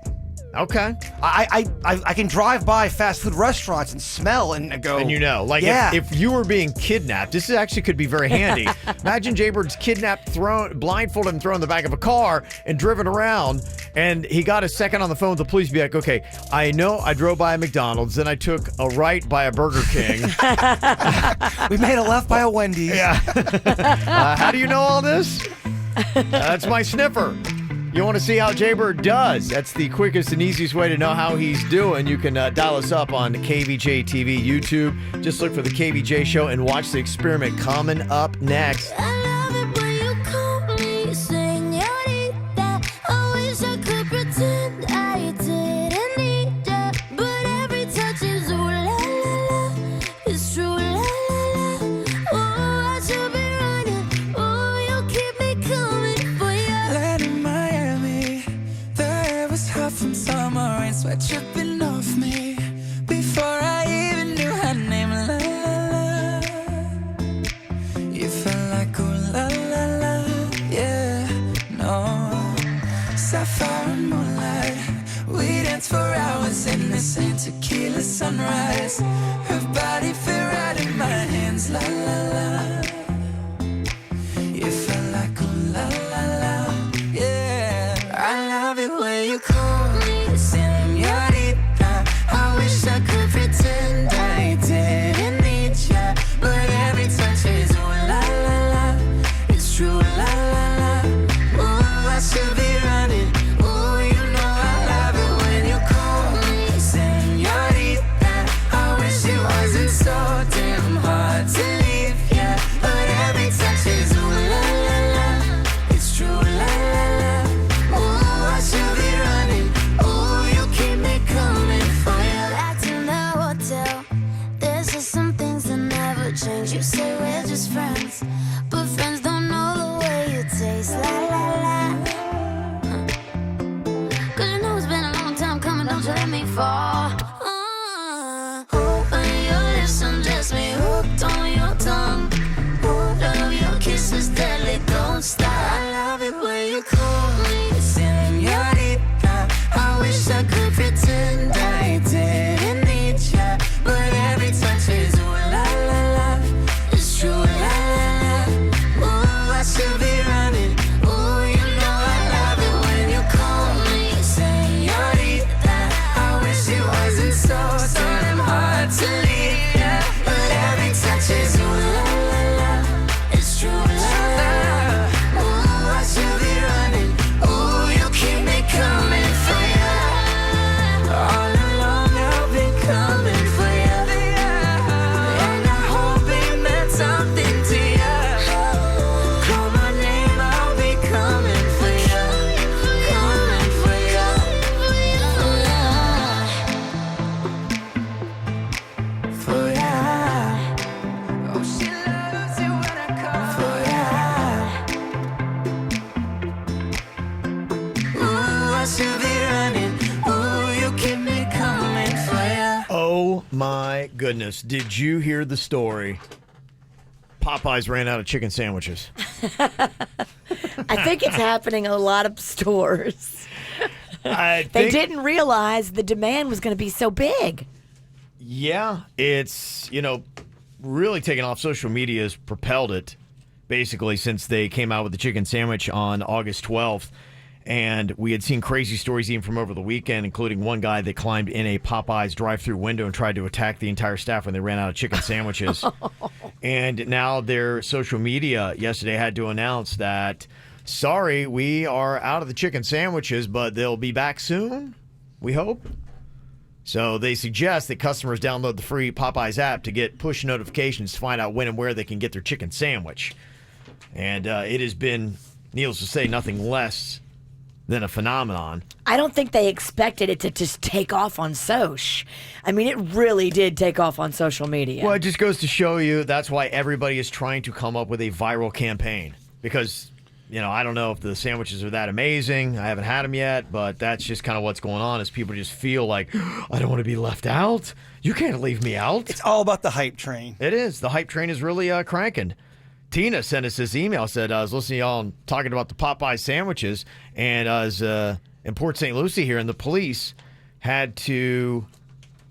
Okay. I can drive by fast food restaurants and smell and go. And if you were being kidnapped, this actually could be very handy. Imagine Jaybird's kidnapped, blindfolded and thrown in the back of a car and driven around, and he got a second on the phone with the police, be like, okay, I know I drove by a McDonald's, then I took a right by a Burger King. We made a left by a Wendy's. Yeah. How do you know all this? That's my sniffer. You want to see how Jaybird does? That's the quickest and easiest way to know how he's doing. You can dial us up on KVJ TV YouTube. Just look for the KVJ Show and watch the experiment coming up next. Sweat dripping off me before I even knew her name. La la la. You felt like ooh la la la. Yeah, no. Sapphire and moonlight. We danced for hours in the same tequila sunrise. Her body fit right in my hands. La la la. You felt like ooh la la la. Yeah, I love it when you call me. I wish I could pretend I didn't need ya, but every touch is ooh la la la. It's true la la la. Ooh, I should be running. Ooh, you know I love it when you call me señorita. change. You say we're just friends, but friends don't know the way you taste. La la la. Cause you know it's been a long time coming, don't you let me fall. Open your lips, undress me, hooked on your tongue. Love your kisses deadly, don't stop. I love it when you call me señorita. I wish I could pretend I didn't need ya, but every touch is ooh la la la. It's true la la la. Ooh, I should be running. Ooh, you know I love it when you call me señorita. I wish it wasn't so damn hard to leave ya, but every touch is ooh la la la. It's true la la la. Ooh, I should be running. Ooh, you keep me coming for ya. All along I've been coming for ya, and I hope it meant something to ya. Call my name, I'll be coming for ya, coming for ya. For ya. Oh, she loves it when I call for ya. Ooh, I should be running. Ooh, you keep me coming for ya. Oh my goodness. Did you hear the story? Popeyes ran out of chicken sandwiches. I think it's happening in a lot of stores. I They think, didn't realize the demand was going to be so big. yeah, it's, really taken off. Social media has propelled it, basically, since they came out with the chicken sandwich on August 12th. And we had seen crazy stories even from over the weekend, including one guy that climbed in a Popeyes drive-through window and tried to attack the entire staff when they ran out of chicken sandwiches. And now their social media yesterday had to announce that, sorry, we are out of the chicken sandwiches, but they'll be back soon, we hope. So they suggest that customers download the free Popeyes app to get push notifications to find out when and where they can get their chicken sandwich. And it has been, needless to say, nothing less than a phenomenon. I don't think they expected it to just take off on Soch. I mean, it really did take off on social media. Well, it just goes to show you that's why everybody is trying to come up with a viral campaign. Because, I don't know if the sandwiches are that amazing. I haven't had them yet, but that's just kind of what's going on is people just feel like, I don't want to be left out. You can't leave me out. It's all about the hype train. It is. The hype train is really cranking. Tina sent us this email, said, I was listening to y'all talking about the Popeyes sandwiches, and I was in Port St. Lucie here, and the police had to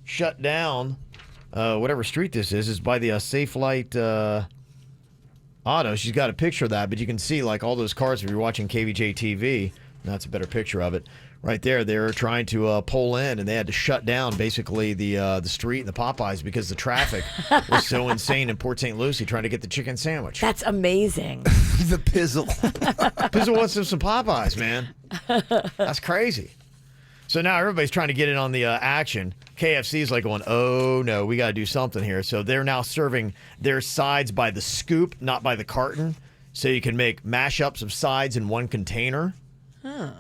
shut down whatever street this is by the Safe Light Auto. She's got a picture of that, but you can see like all those cars if you're watching KVJ TV. That's a better picture of it. Right there, they were trying to pull in, and they had to shut down basically the street and the Popeyes because the traffic was so insane in Port St. Lucie trying to get the chicken sandwich. That's amazing. The Pizzle. Pizzle wants some Popeyes, man. That's crazy. So now everybody's trying to get in on the action. KFC's like going, oh, no, we got to do something here. So they're now serving their sides by the scoop, not by the carton. So you can make mashups of sides in one container. Huh.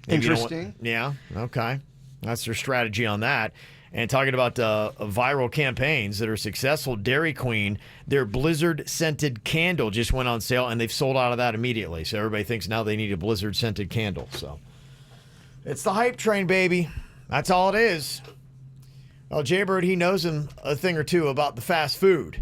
Interesting. Yeah, okay. That's their strategy on that. And talking about viral campaigns that are successful, Dairy Queen, their Blizzard-scented candle just went on sale, and they've sold out of that immediately. So everybody thinks now they need a Blizzard-scented candle. So it's the hype train, baby. That's all it is. Well, Jaybird, he knows a thing or two about the fast food.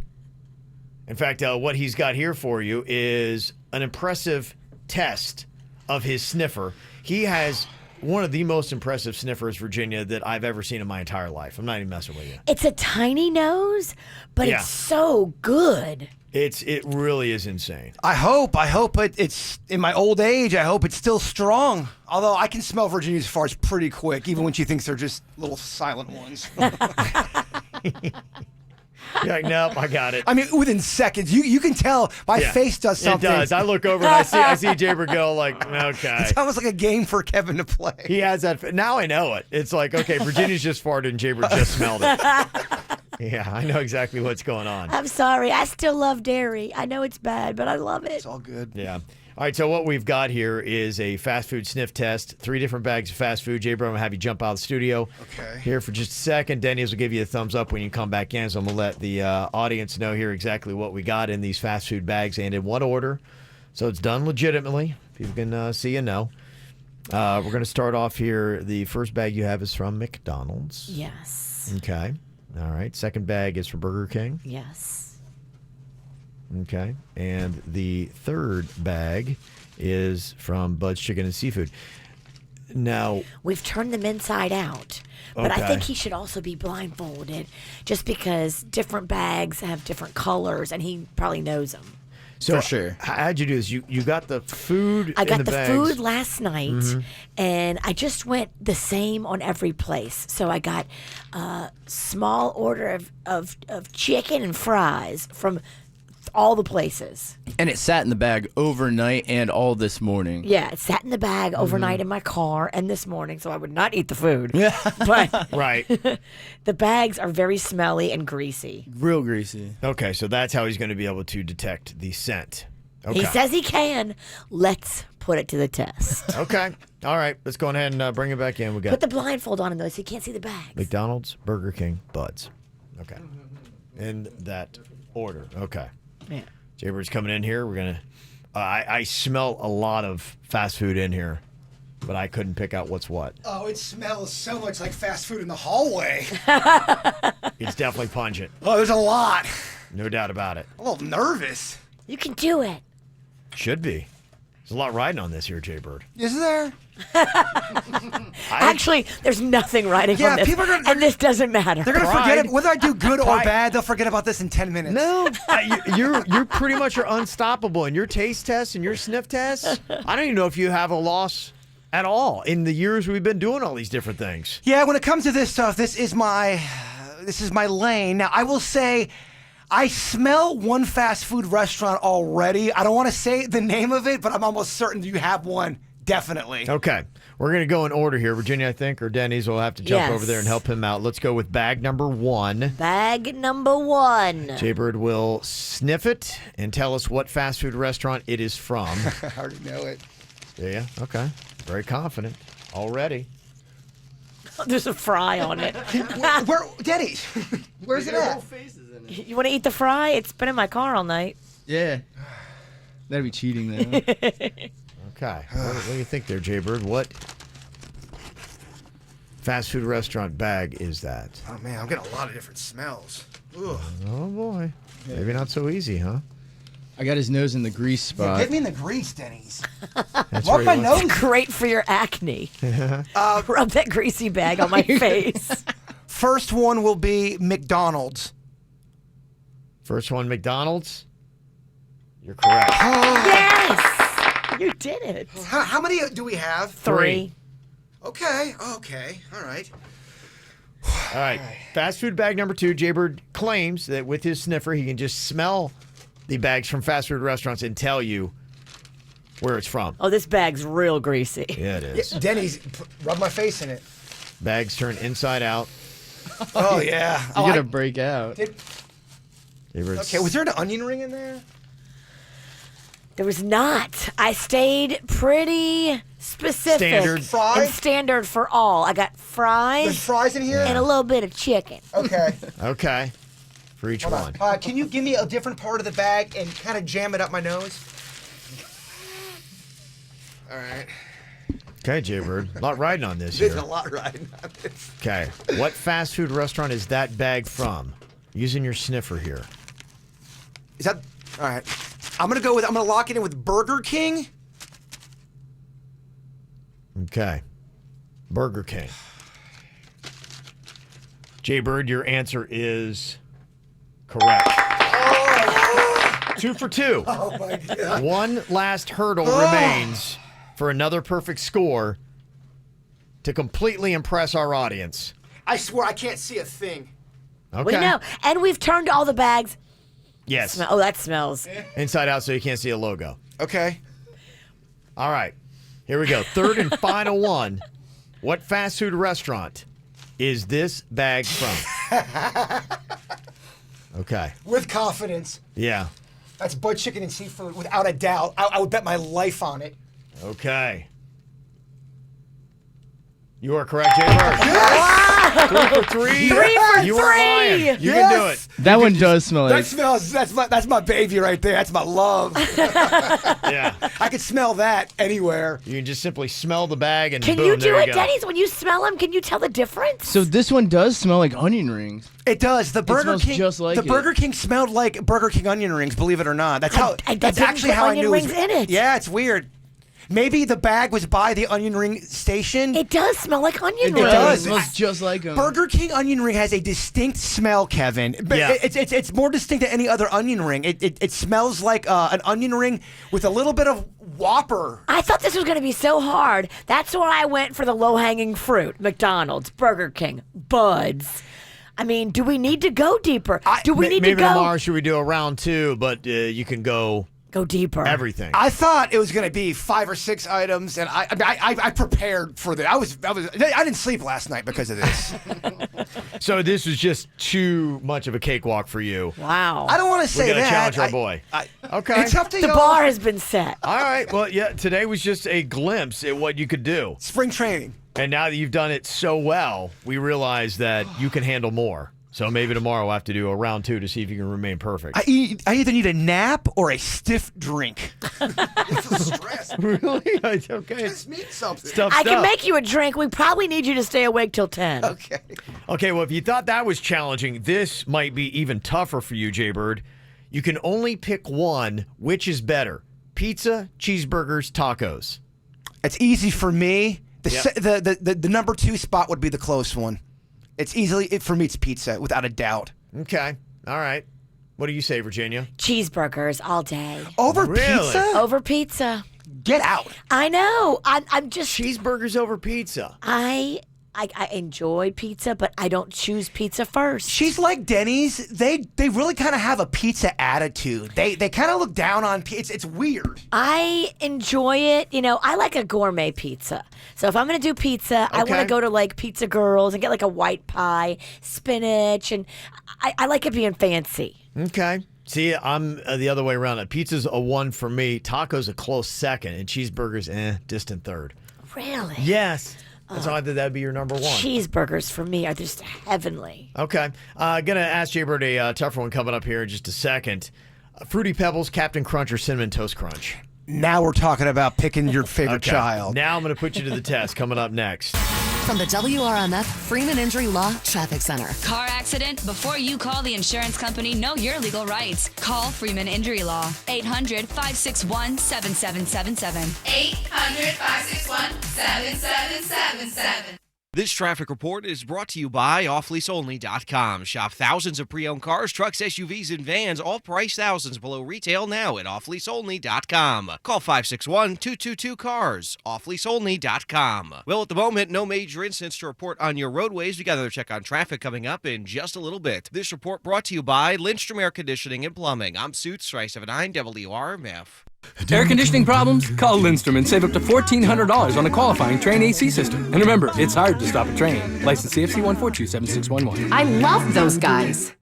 In fact, what he's got here for you is an impressive test of his sniffer. He has one of the most impressive sniffers, Virginia, that I've ever seen in my entire life. I'm not even messing with you. It's a tiny nose, but Yeah. it's so good. It really is insane. I hope it's in my old age. I hope it's still strong. Although I can smell Virginia's farts pretty quick, even when she thinks they're just little silent ones. You're like, nope, I got it. I mean, within seconds, you can tell my Yeah, face does something. It does. I look over and I see Jaybird go like, okay. It's almost like a game for Kevin to play. He has that. Now I know it. It's like, okay, Virginia's just farted and Jaybird just smelled it. Yeah, I know exactly what's going on. I'm sorry. I still love dairy. I know it's bad, but I love it. It's all good. Yeah. All right, so what we've got here is a fast food sniff test. 3 different bags of fast food. Jay, bro, I'm going to have you jump out of the studio here for just a second. Denny's will give you a thumbs up when you come back in, so I'm going to let the audience know here exactly what we got in these fast food bags and in what order. So it's done legitimately. People can see and know. We're going to start off here. The first bag you have is from McDonald's. Yes. Okay. All right. Second bag is from Burger King. Yes. Okay. And the third bag is from Bud's Chicken and Seafood. Now, we've turned them inside out, but I Okay. think he should also be blindfolded just because different bags have different colors and he probably knows them. so how'd you do this? You got the food I in got the bags. food last night, Mhm. and I just went the same on every place. So I got a small order of chicken and fries from all the places. And it sat in the bag overnight and all this morning. Yeah, it sat in the bag overnight in my car and this morning, so I would not eat the food. But Right. the bags are very smelly and greasy. Real greasy. Okay, so that's how he's going to be able to detect the scent. Okay. He says he can. Let's put it to the test. Okay. All right. Let's go ahead and bring it back in. We got Put the blindfold on him, though, so he can't see the bag. McDonald's, Burger King, Bud's. Okay. In that order. Okay. Yeah. Jaybird's coming in here. We're going to... I smell a lot of fast food in here, but I couldn't pick out what's what. Oh, it smells so much like fast food in the hallway. It's definitely pungent. Oh, there's a lot. No doubt about it. I'm a little nervous. You can do it. Should be. There's a lot riding on this here, Jaybird. Is there? Actually, there's nothing riding on this, people are gonna, and this doesn't matter. They're gonna forget it. Whether I do good or Pride. bad, they'll forget about this in 10 minutes. No, you're pretty much unstoppable in your taste tests and your sniff tests. I don't even know if you have a loss at all in the years we've been doing all these different things. Yeah, when it comes to this stuff, this is my lane. Now, I will say, I smell one fast food restaurant already. I don't want to say the name of it, but I'm almost certain you have one. Definitely. Okay, we're gonna go in order here. Virginia, I think, or Denny's will have to jump over there and help him out. Let's go with bag number 1. Bag number 1. Jaybird will sniff it and tell us what fast food restaurant it is from. I already know it. Yeah. Okay. Very confident already. There's a fry on it. Where Denny's? Where's it at? You want to eat the fry? It's been in my car all night. Yeah. That'd be cheating, though. Okay. What do you think there, Jaybird? What fast food restaurant bag is that? Oh, man, I'm getting a lot of different smells. Ugh. Oh, boy. Maybe not so easy, huh? I got his nose in the grease spot. Get me in the grease, Denny's. That's Rub where my he wants- nose. It's great for your acne. Rub that greasy bag on my face. First one will be McDonald's. First one, McDonald's. You're correct. Yes! You did it. How many do we have? 3. Okay. All right. All right. Fast food bag number 2. Jaybird claims that with his sniffer, he can just smell the bags from fast food restaurants and tell you where it's from. Oh, this bag's real greasy. Yeah, it is. Denny's, rub my face in it. Bags turn inside out. Oh, yeah. You gotta break out. Okay, was there an onion ring in there? There was not. I stayed pretty specific. Standard. Fries? And standard for all. I got fries. There's fries in here? And a little bit of chicken. Okay. Okay. For each one. Can you give me a different part of the bag and kind of jam it up my nose? All right. Okay, Jaybird. A lot riding on this There's here. a lot riding on this. Okay. What fast food restaurant is that bag from? Using your sniffer here. Is that all right? I'm gonna lock it in with Burger King. Okay. Burger King. Jaybird, your answer is correct. 2 for 2. Oh my God. One last hurdle remains for another perfect score to completely impress our audience. I swear I can't see a thing. Okay. We know. And we've turned all the bags. Yes. Oh, that smells. Inside out so you can't see a logo. Okay. All right. Here we go. Third and final one. What fast food restaurant is this bag from? Okay. With confidence. Yeah. That's butt chicken and seafood, without a doubt. I would bet my life on it. Okay. You are correct, Jay Bird. Yes! 3 for 3. 3 for You 3. are lying. You can do it. That one does smell like. That's my baby right there. That's my love. Yeah. I could smell that anywhere. You can just simply smell the bag and Can boom, you do there it, you go. Denny's? When you smell them, can you tell the difference? So this one does smell like onion rings. It does. The Burger smells King, just like the it. Burger King smelled like Burger King onion rings. Believe it or not, that's how. I That's didn't actually put how I onion knew. rings in it. Yeah, it's weird. Maybe the bag was by the onion ring station. It does smell like onion It rings. does. It smells just like them. Burger King onion ring has a distinct smell, Kevin. But Yeah. it's more distinct than any other onion ring. It smells like an onion ring with a little bit of Whopper. I thought this was going to be so hard. That's why I went for the low-hanging fruit. McDonald's, Burger King, Bud's. I mean, do we need to go deeper? Do we need to Maybe go tomorrow should we do a round 2, but you can go deeper? everything. I thought it was going to be 5 or 6 items, and I prepared for that. I didn't sleep last night because of this. So this was just too much of a cakewalk for you. Wow. I don't want to say We gotta that. challenge our boy. Okay. It's up to The y'all. bar has been set. All right. Well, yeah, today was just a glimpse at what you could do. Spring training. And now that you've done it so well, we realize that you can handle more. So maybe tomorrow we'll have to do a round 2 to see if you can remain perfect. I either need a nap or a stiff drink. It's a stress. Really? Okay. Just mean something. I can make you a drink. We probably need you to stay awake till 10. Okay. Okay, well, if you thought that was challenging, this might be even tougher for you, Jay Bird. You can only pick one. Which is better? Pizza, cheeseburgers, tacos? It's easy for me. Yep. The number 2 spot would be the close one. It's for me, it's pizza, without a doubt. Okay. All right. What do you say, Virginia? Cheeseburgers all day. Over Really? pizza? Over pizza. Get out. I know. I'm just. Cheeseburgers over pizza. I enjoy pizza, but I don't choose pizza first. She's like Denny's. They really kind of have a pizza attitude. They kind of look down on pizza. It's weird. I enjoy it. You know, I like a gourmet pizza. So if I'm going to do pizza, I want to go to like Pizza Girls and get like a white pie, spinach, and I like it being fancy. Okay. See, I'm the other way around. Pizza's a 1 for me. Tacos a close second. And cheeseburgers, distant third. Really? Yes. That's why that'd be your number 1. Cheeseburgers for me are just heavenly. Okay. Gonna ask Jay Bird a tougher one coming up here in just a second. Fruity Pebbles, Captain Crunch, or Cinnamon Toast Crunch? Now we're talking about picking your favorite child. Now I'm gonna put you to the test coming up next. From the WRMF Freeman Injury Law Traffic Center. Car accident? Before you call the insurance company, know your legal rights. Call Freeman Injury Law. 800-561-7777. 800-561-7777. This traffic report is brought to you by offleaseonly.com. Shop thousands of pre-owned cars, trucks, SUVs, and vans, all priced thousands below retail now at offleaseonly.com. Call 561-222-CARS, offleaseonly.com. Well, at the moment, no major incidents to report on your roadways. We got another check on traffic coming up in just a little bit. This report brought to you by Lindstrom Air Conditioning and Plumbing. I'm Suits, 379 WRMF. Air conditioning problems? Call Lindstrom and save up to $1,400 on a qualifying Train AC system. And remember, it's hard to stop a train. License CFC 1427611. I love those guys.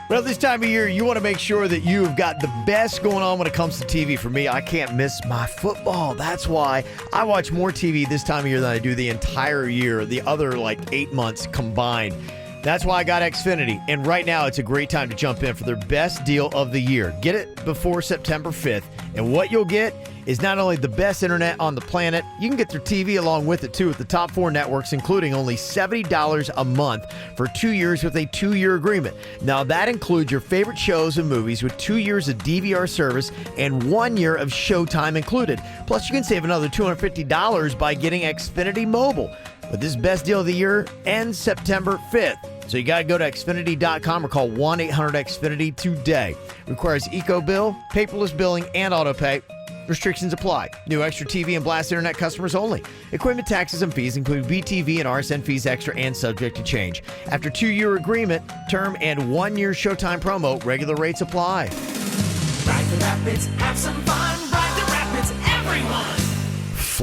Well, this time of year, you want to make sure that you've got the best going on when it comes to TV. For me, I can't miss my football. That's why I watch more TV this time of year than I do the entire year, the other 8 months combined. That's why I got Xfinity, and right now it's a great time to jump in for their best deal of the year. Get it before September 5th, and what you'll get is not only the best internet on the planet, you can get their TV along with it too with the top 4 networks, including only $70 a month for 2 years with a 2-year agreement. Now that includes your favorite shows and movies with 2 years of DVR service and 1 year of Showtime included. Plus you can save another $250 by getting Xfinity Mobile. But this best deal of the year ends September 5th. So you got to go to Xfinity.com or call 1-800-XFINITY today. Requires EcoBill, paperless billing, and autopay. Restrictions apply. New Extra TV and Blast Internet customers only. Equipment taxes and fees include BTV and RSN fees extra and subject to change. After 2-year agreement, term, and 1-year Showtime promo, regular rates apply. Ride the Rapids, have some fun. Ride the Rapids, everyone.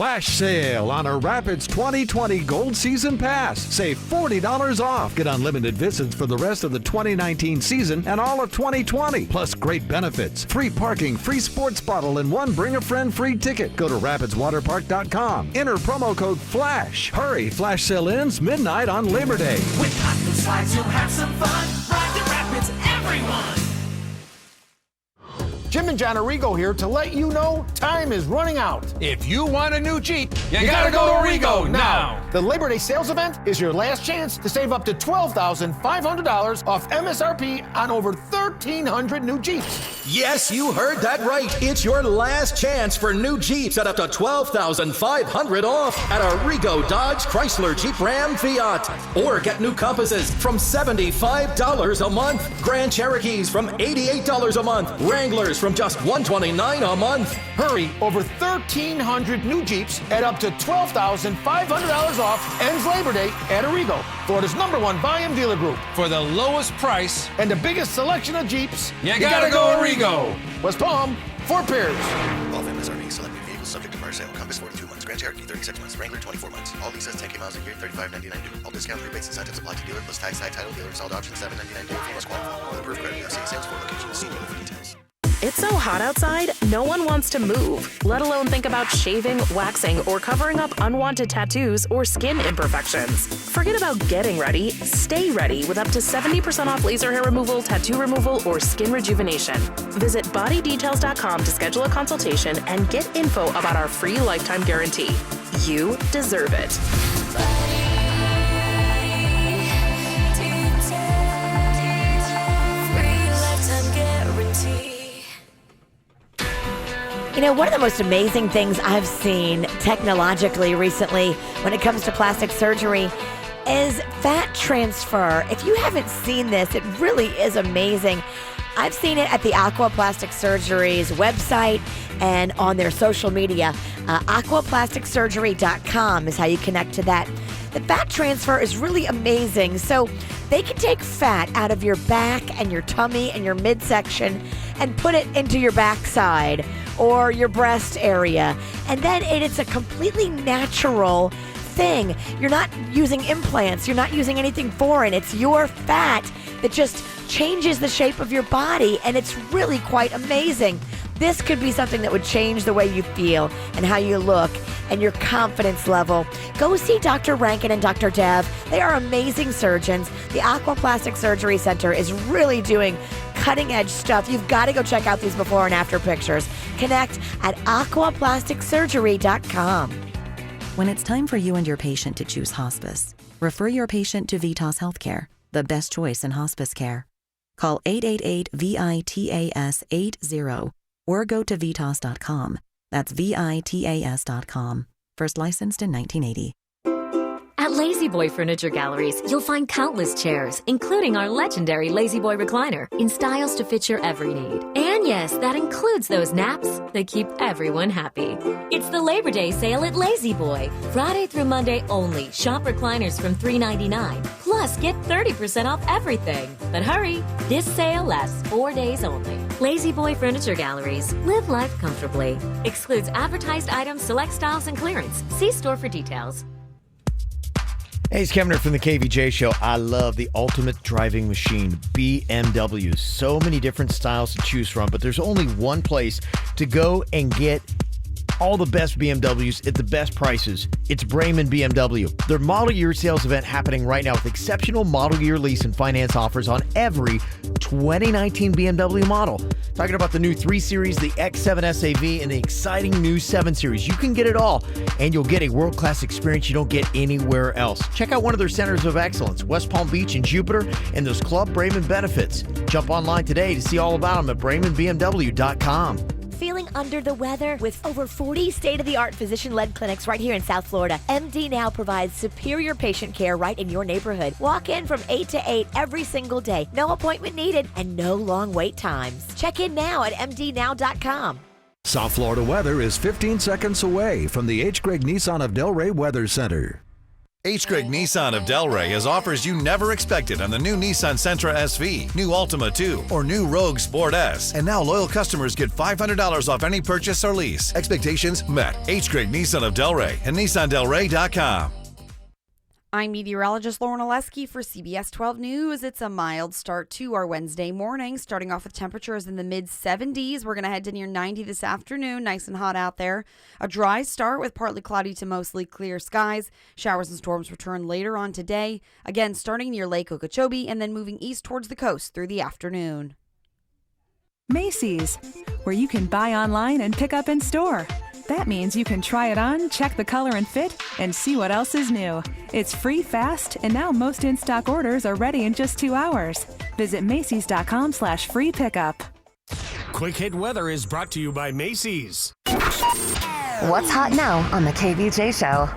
Flash sale on a Rapids 2020 Gold Season Pass. Save $40 off. Get unlimited visits for the rest of the 2019 season and all of 2020. Plus great benefits. Free parking, free sports bottle, and one bring a friend free ticket. Go to rapidswaterpark.com. Enter promo code FLASH. Hurry, flash sale ends midnight on Labor Day. With hot new slides, you'll have some fun. Ride the Rapids, everyone. Jim and John Arrigo here to let you know time is running out. If you want a new Jeep, you gotta go to Arrigo now. The Labor Day sales event is your last chance to save up to $12,500 off MSRP on over 1,300 new Jeeps. Yes, you heard that right. It's your last chance for new Jeeps at up to $12,500 off at Arrigo Dodge, Chrysler, Jeep, Ram, Fiat. Or get new Compasses from $75 a month. Grand Cherokees from $88 a month. Wranglers from just $129 a month. Hurry, over 1,300 new Jeeps at up to $12,500 off ends Labor Day at Arrigo, Florida's #1 volume dealer group. For the lowest price and the biggest selection of Jeeps, you gotta go Arrigo. West Palm, Fort Pierce. All MSRP select new vehicles subject to car sale. Compass 42 months. Grand Cherokee 36 months. Wrangler 24 months. All leases 10K miles a year, $35.99 due. All discount rebates incentives apply to dealer plus tax side title dealer. Sold options $7.99 due. If you must qualify. With approved credit, USA sales for locations. See dealer for details. It's so hot outside, no one wants to move, let alone think about shaving, waxing, or covering up unwanted tattoos or skin imperfections. Forget about getting ready, stay ready with up to 70% off laser hair removal, tattoo removal, or skin rejuvenation. Visit bodydetails.com to schedule a consultation and get info about our free lifetime guarantee. You deserve it. You know, one of the most amazing things I've seen technologically recently when it comes to plastic surgery is fat transfer. If you haven't seen this, it really is amazing. I've seen it at the Aqua Plastic Surgery's website and on their social media. Aquaplasticsurgery.com is how you connect to that. The fat transfer is really amazing. So they can take fat out of your back and your tummy and your midsection and put it into your backside or your breast area. And then it's a completely natural thing. You're not using implants. You're not using anything foreign. It's your fat that just changes the shape of your body, and it's really quite amazing. This could be something that would change the way you feel and how you look and your confidence level. Go see Dr. Rankin and Dr. Dev. They are amazing surgeons. The Aqua Plastic Surgery Center is really doing cutting-edge stuff. You've got to go check out these before and after pictures. Connect at aquaplasticsurgery.com. When it's time for you and your patient to choose hospice, refer your patient to Vitas Healthcare, the best choice in hospice care. Call 888-VITAS-80 or go to vitas.com. That's VITAS.com. First licensed in 1980. At Lazy Boy Furniture Galleries, you'll find countless chairs, including our legendary Lazy Boy recliner, in styles to fit your every need. And yes, that includes those naps that keep everyone happy. It's the Labor Day sale at Lazy Boy. Friday through Monday only. Shop recliners from $3.99. Plus, get 30% off everything. But hurry, this sale lasts 4 days only. Lazy Boy Furniture Galleries. Live life comfortably. Excludes advertised items, select styles, and clearance. See store for details. Hey, it's Kevin from the KVJ Show. I love the ultimate driving machine, BMW. So many different styles to choose from, but there's only one place to go and get all the best BMWs at the best prices. It's Brayman BMW. Their model year sales event happening right now with exceptional model year lease and finance offers on every 2019 BMW model. Talking about the new 3 Series, the X7 SAV, and the exciting new 7 Series. You can get it all, and you'll get a world-class experience you don't get anywhere else. Check out one of their centers of excellence, West Palm Beach and Jupiter, and those Club Brayman benefits. Jump online today to see all about them at BraymanBMW.com. Feeling under the weather? With over 40 state-of-the-art physician-led clinics right here in South Florida, MD Now provides superior patient care right in your neighborhood. Walk in from 8 to 8 every single day. No appointment needed and no long wait times. Check in now at mdnow.com. South Florida weather is 15 seconds away from the H. Gregg Nissan of Delray Weather Center. H. Craig Nissan of Delray has offers you never expected on the new Nissan Sentra SV, new Altima 2, or new Rogue Sport S. And now loyal customers get $500 off any purchase or lease. Expectations met. H. Craig Nissan of Delray and NissanDelray.com. I'm meteorologist Lauren Oleski for CBS 12 News. It's a mild start to our Wednesday morning, starting off with temperatures in the mid-70s. We're going to head to near 90 this afternoon, nice and hot out there. A dry start with partly cloudy to mostly clear skies. Showers and storms return later on today, again starting near Lake Okeechobee and then moving east towards the coast through the afternoon. Macy's, where you can buy online and pick up in store. That means you can try it on, check the color and fit, and see what else is new. It's free, fast, and now most in-stock orders are ready in just 2 hours. Visit Macys.com/free pickup. Quick Hit Weather is brought to you by Macy's. What's hot now on the KVJ Show?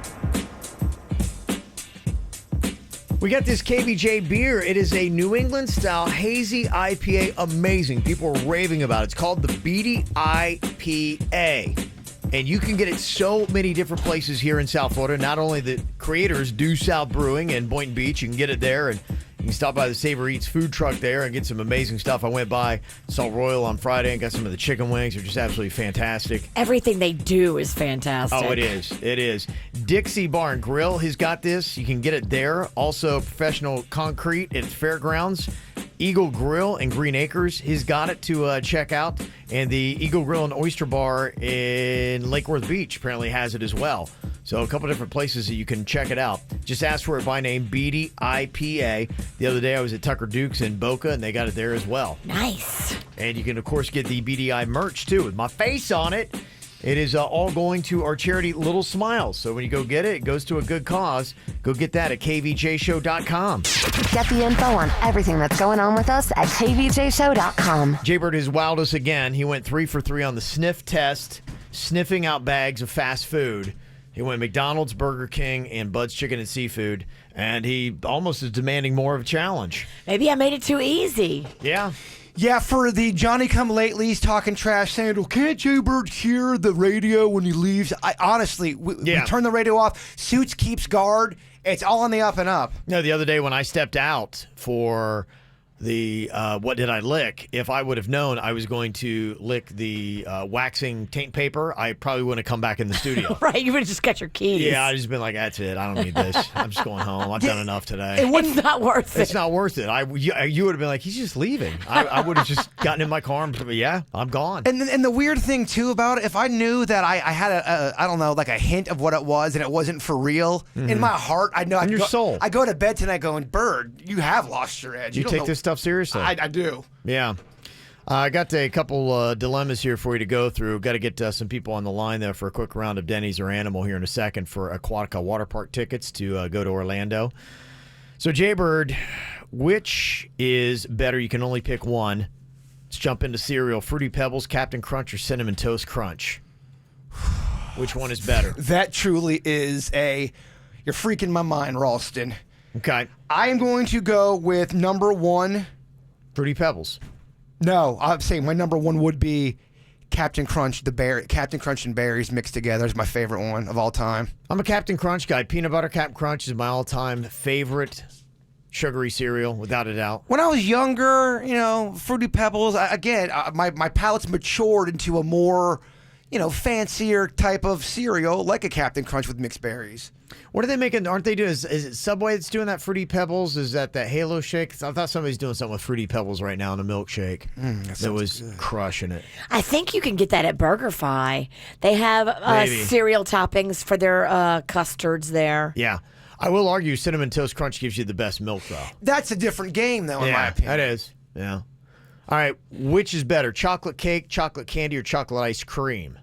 We got this KVJ beer. It is a New England style hazy IPA. Amazing. People are raving about it. It's called the Beatty IPA. And you can get it so many different places here in South Florida. Not only the creators, Due South Brewing in Boynton Beach, you can get it there. And you can stop by the Savor Eats food truck there and get some amazing stuff. I went by Salt Royal on Friday and got some of the chicken wings. They're just absolutely fantastic. Everything they do is fantastic. Oh, it is. It is. Dixie Bar and Grill has got this. You can get it there. Also, Professional Concrete at Fairgrounds. Eagle Grill and Green Acres has got it to check out. And the Eagle Grill and Oyster Bar in Lake Worth Beach apparently has it as well. So a couple different places that you can check it out. Just ask for it by name, Beatty IPA. The other day I was at Tucker Duke's in Boca, and they got it there as well. Nice. And you can, of course, get the BDI merch, too, with my face on it. It is all going to our charity Little Smiles. So when you go get it, it goes to a good cause. Go get that at kvjshow.com. Get the info on everything that's going on with us at kvjshow.com. Jaybird has wowed us again. He went 3 for 3 on the sniff test, sniffing out bags of fast food. He went McDonald's, Burger King, and Bud's Chicken and Seafood, and he almost is demanding more of a challenge. Maybe I made it too easy. Yeah. Yeah, for the Johnny-come-latelys talking trash, saying, well, can't Jaybird hear the radio when he leaves? Honestly, we turn the radio off. Suits keeps guard. It's all on the up and up. No, the other day when I stepped out for the what did I lick? If I would have known I was going to lick the waxing taint paper, I probably wouldn't have come back in the studio. Right, you would have just got your keys. Yeah, I'd just been like, that's it. I don't need this. I'm just going home. I've done enough today. It's not worth it. It's not worth it. You would have been like, he's just leaving. I would have just gotten in my car and, yeah, I'm gone. And the weird thing, too, about it, if I knew that I had I don't know, like a hint of what it was and it wasn't for real, in my heart, I know. In your soul. I go to bed tonight going, Bird, you have lost your edge. You take this stuff seriously. I do. Yeah. I got a couple dilemmas here for you to go through. Got to get some people on the line there for a quick round of Denny's or Animal here in a second for Aquatica water park tickets to go to Orlando. So, Jaybird, which is better? You can only pick one. Let's jump into cereal. Fruity Pebbles, Captain Crunch, or Cinnamon Toast Crunch? Which one is better? That truly is you're freaking my mind, Ralston. Okay. I am going to go with number one. Fruity Pebbles. No, I'm saying my number one would be Captain Crunch, Captain Crunch and berries mixed together is my favorite one of all time. I'm a Captain Crunch guy. Peanut Butter Captain Crunch is my all-time favorite sugary cereal, without a doubt. When I was younger, Fruity Pebbles, my palate's matured into a more, fancier type of cereal, like a Captain Crunch with mixed berries. What are they making? Aren't they doing? Is it Subway that's doing that Fruity Pebbles? Is that Halo Shake? I thought somebody's doing something with Fruity Pebbles right now in a milkshake that was crushing it. I think you can get that at BurgerFi. They have cereal toppings for their custards there. Yeah. I will argue Cinnamon Toast Crunch gives you the best milk, though. That's a different game, though, in my opinion. That is. Yeah. All right. Which is better, chocolate cake, chocolate candy, or chocolate ice cream?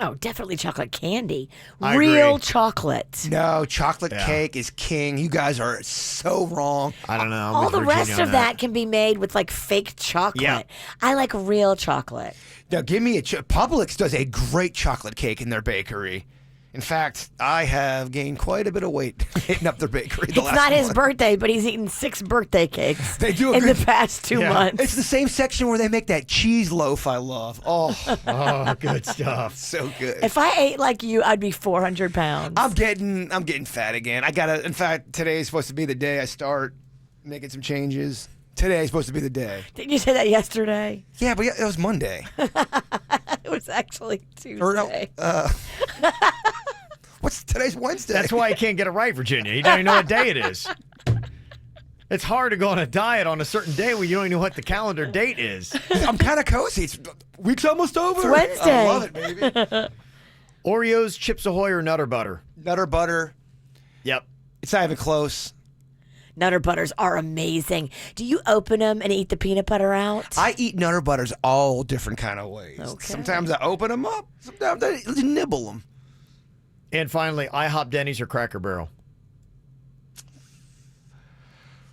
Oh, definitely chocolate candy. I Real agree. chocolate. No, chocolate cake is king. You guys are so wrong. I don't know. All the rest of that can be made with fake chocolate. Yeah. I like real chocolate. Now, give me Publix does a great chocolate cake in their bakery. In fact, I have gained quite a bit of weight hitting up their bakery. It's not his birthday, but he's eaten 6 birthday cakes in the past 2 months. It's the same section where they make that cheese loaf I love. Oh, good stuff. So good. If I ate like you, I'd be 400 pounds. I'm getting fat again. In fact, today is supposed to be the day I start making some changes. Today is supposed to be the day. Didn't you say that yesterday? Yeah, but it was Monday. It was actually Tuesday. Today's Wednesday. That's why you can't get it right, Virginia. You don't even know what day it is. It's hard to go on a diet on a certain day when you don't even know what the calendar date is. I'm kind of cozy. Week's almost over. It's Wednesday. I love it, baby. Oreos, Chips Ahoy, or Nutter Butter? Nutter Butter. Yep. It's not even close. Nutter Butters are amazing. Do you open them and eat the peanut butter out? I eat Nutter Butters all different kind of ways. Okay. Sometimes I open them up. Sometimes I nibble them. And finally, IHOP, Denny's, or Cracker Barrel?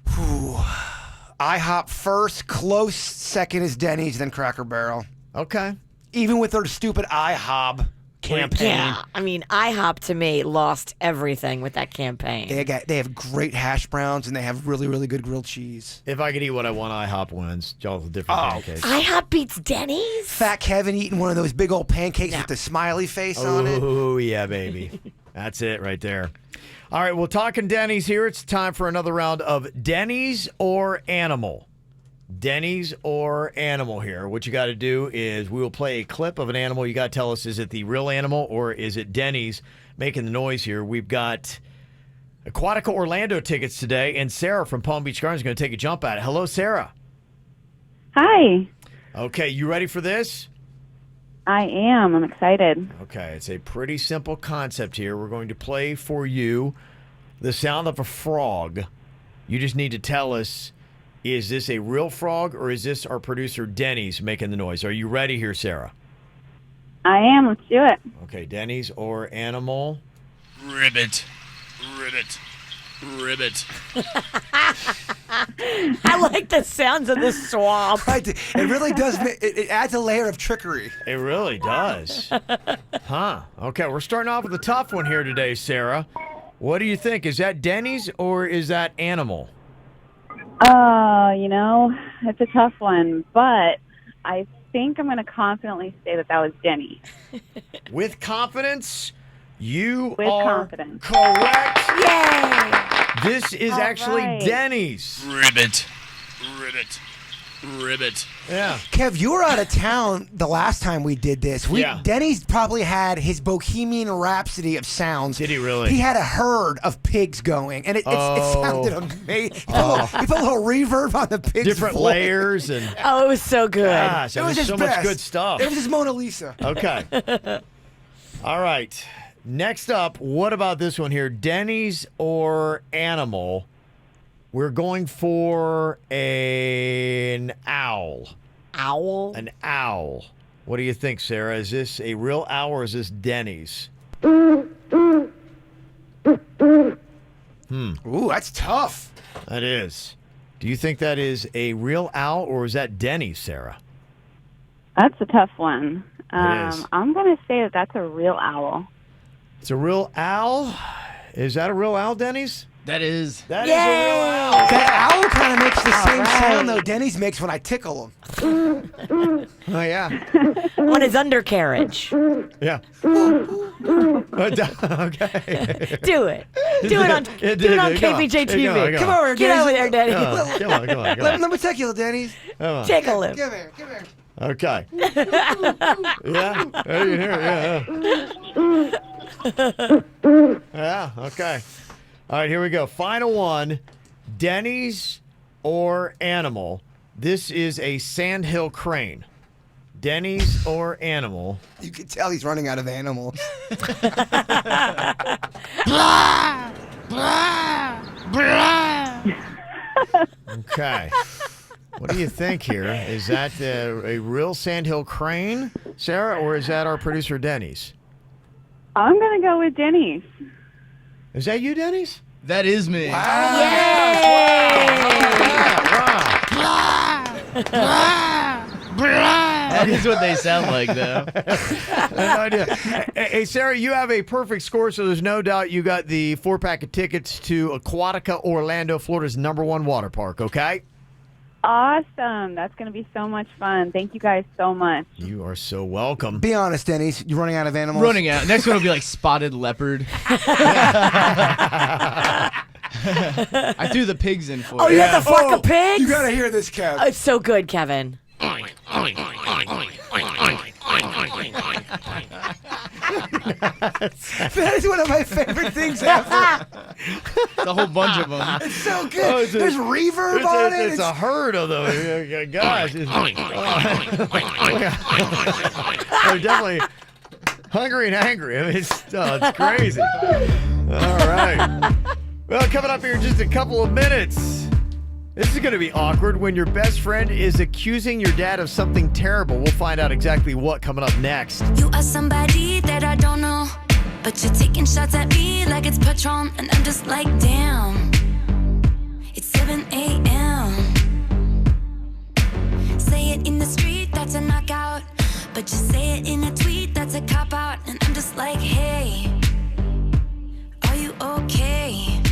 IHOP first, close second is Denny's, then Cracker Barrel. Okay. Even with their stupid IHOP campaign. Yeah, I mean, IHOP to me lost everything with that campaign. They have great hash browns and they have really, really good grilled cheese. If I could eat what I want, IHOP wins. All the different pancakes. IHOP beats Denny's? Fat Kevin eating one of those big old pancakes with the smiley face on it. Oh, yeah, baby. That's it right there. All right, well, talking Denny's here. It's time for another round of Denny's or Animal. Denny's or animal here. What you got to do is we will play a clip of an animal. You got to tell us, is it the real animal or is it Denny's making the noise here? We've got Aquatica Orlando tickets today, and Sarah from Palm Beach Gardens is going to take a jump at it. Hello, Sarah. Hi. Okay, you ready for this? I am. I'm excited. Okay, it's a pretty simple concept here. We're going to play for you the sound of a frog. You just need to tell us, is this a real frog or is this our producer Denny's making the noise? Are you ready here, Sarah? I am. Let's do it. Okay, Denny's or animal? Ribbit. Ribbit. Ribbit. I like the sounds of the swamp. It really does. It adds a layer of trickery. It really does. Huh. Okay, we're starting off with a tough one here today, Sarah. What do you think? Is that Denny's or is that animal? It's a tough one, but I think I'm going to confidently say that was Denny. With confidence, you With are confidence. correct. Yay! This is All actually right. Denny's. Ribbit. Ribbit. Ribbit. Yeah. Kev, you were out of town the last time we did this. Yeah. Denny's probably had his Bohemian Rhapsody of sounds. Did he really? He had a herd of pigs going, and it sounded amazing. He put a little reverb on the pigs' Different voice. layers and Oh, it was so good. gosh, It was his so best. much good stuff. It was his Mona Lisa. Okay. All right. Next up, what about this one here? Denny's or animal? We're going for an owl. Owl? An owl. What do you think, Sarah? Is this a real owl or is this Denny's? Ooh, that's tough. That is. Do you think that is a real owl or is that Denny's, Sarah? That's a tough one. It is. I'm going to say that that's a real owl. It's a real owl? Is that a real owl, Denny's? That is. That is a real owl. That owl kind of makes the same right. sound though Denny's makes when I tickle him. Oh, yeah. On his undercarriage. Yeah. Okay. Do it. Do it on Kvj TV. Come over here, Get Denny's. over there, Denny. Come on. Let me tickle you, Denny's. Come on. Tickle him. Come here. Okay. Yeah. Yeah. Okay. All right, here we go. Final one. Denny's or animal? This is a sandhill crane. Denny's or animal? You can tell he's running out of animals. Okay. What do you think here? Is that a real sandhill crane, Sarah, or is that our producer Denny's? I'm going to go with Denny's. Is that you, Denny's? That is me. That is what they sound like, though. No idea. Hey, Sarah, you have a perfect score, so there's no doubt you got the 4-pack of tickets to Aquatica Orlando, Florida's #1 water park, okay? Awesome. That's going to be so much fun. Thank you guys so much. You are so welcome. Be honest, Denny's. You running out of animals? Running out. Next one will be like spotted leopard. I threw the pigs in for Oh, it. you have the flock of pigs? You got to hear this, Kev. It's so good, Kevin. That is one of my favorite things ever. The whole bunch of them. It's so good. There's reverb on it. It's a herd of them. Gosh. They're definitely hungry and angry. I mean, it's crazy. All right. Well, coming up here in just a couple of minutes. This is going to be awkward when your best friend is accusing your dad of something terrible. We'll find out exactly what coming up next. You are somebody that I don't know, but you're taking shots at me like it's Patron, and I'm just like, damn. It's 7 a.m. Say it in the street, that's a knockout, but you say it in a tweet, that's a cop-out, and I'm just like, hey, are you okay?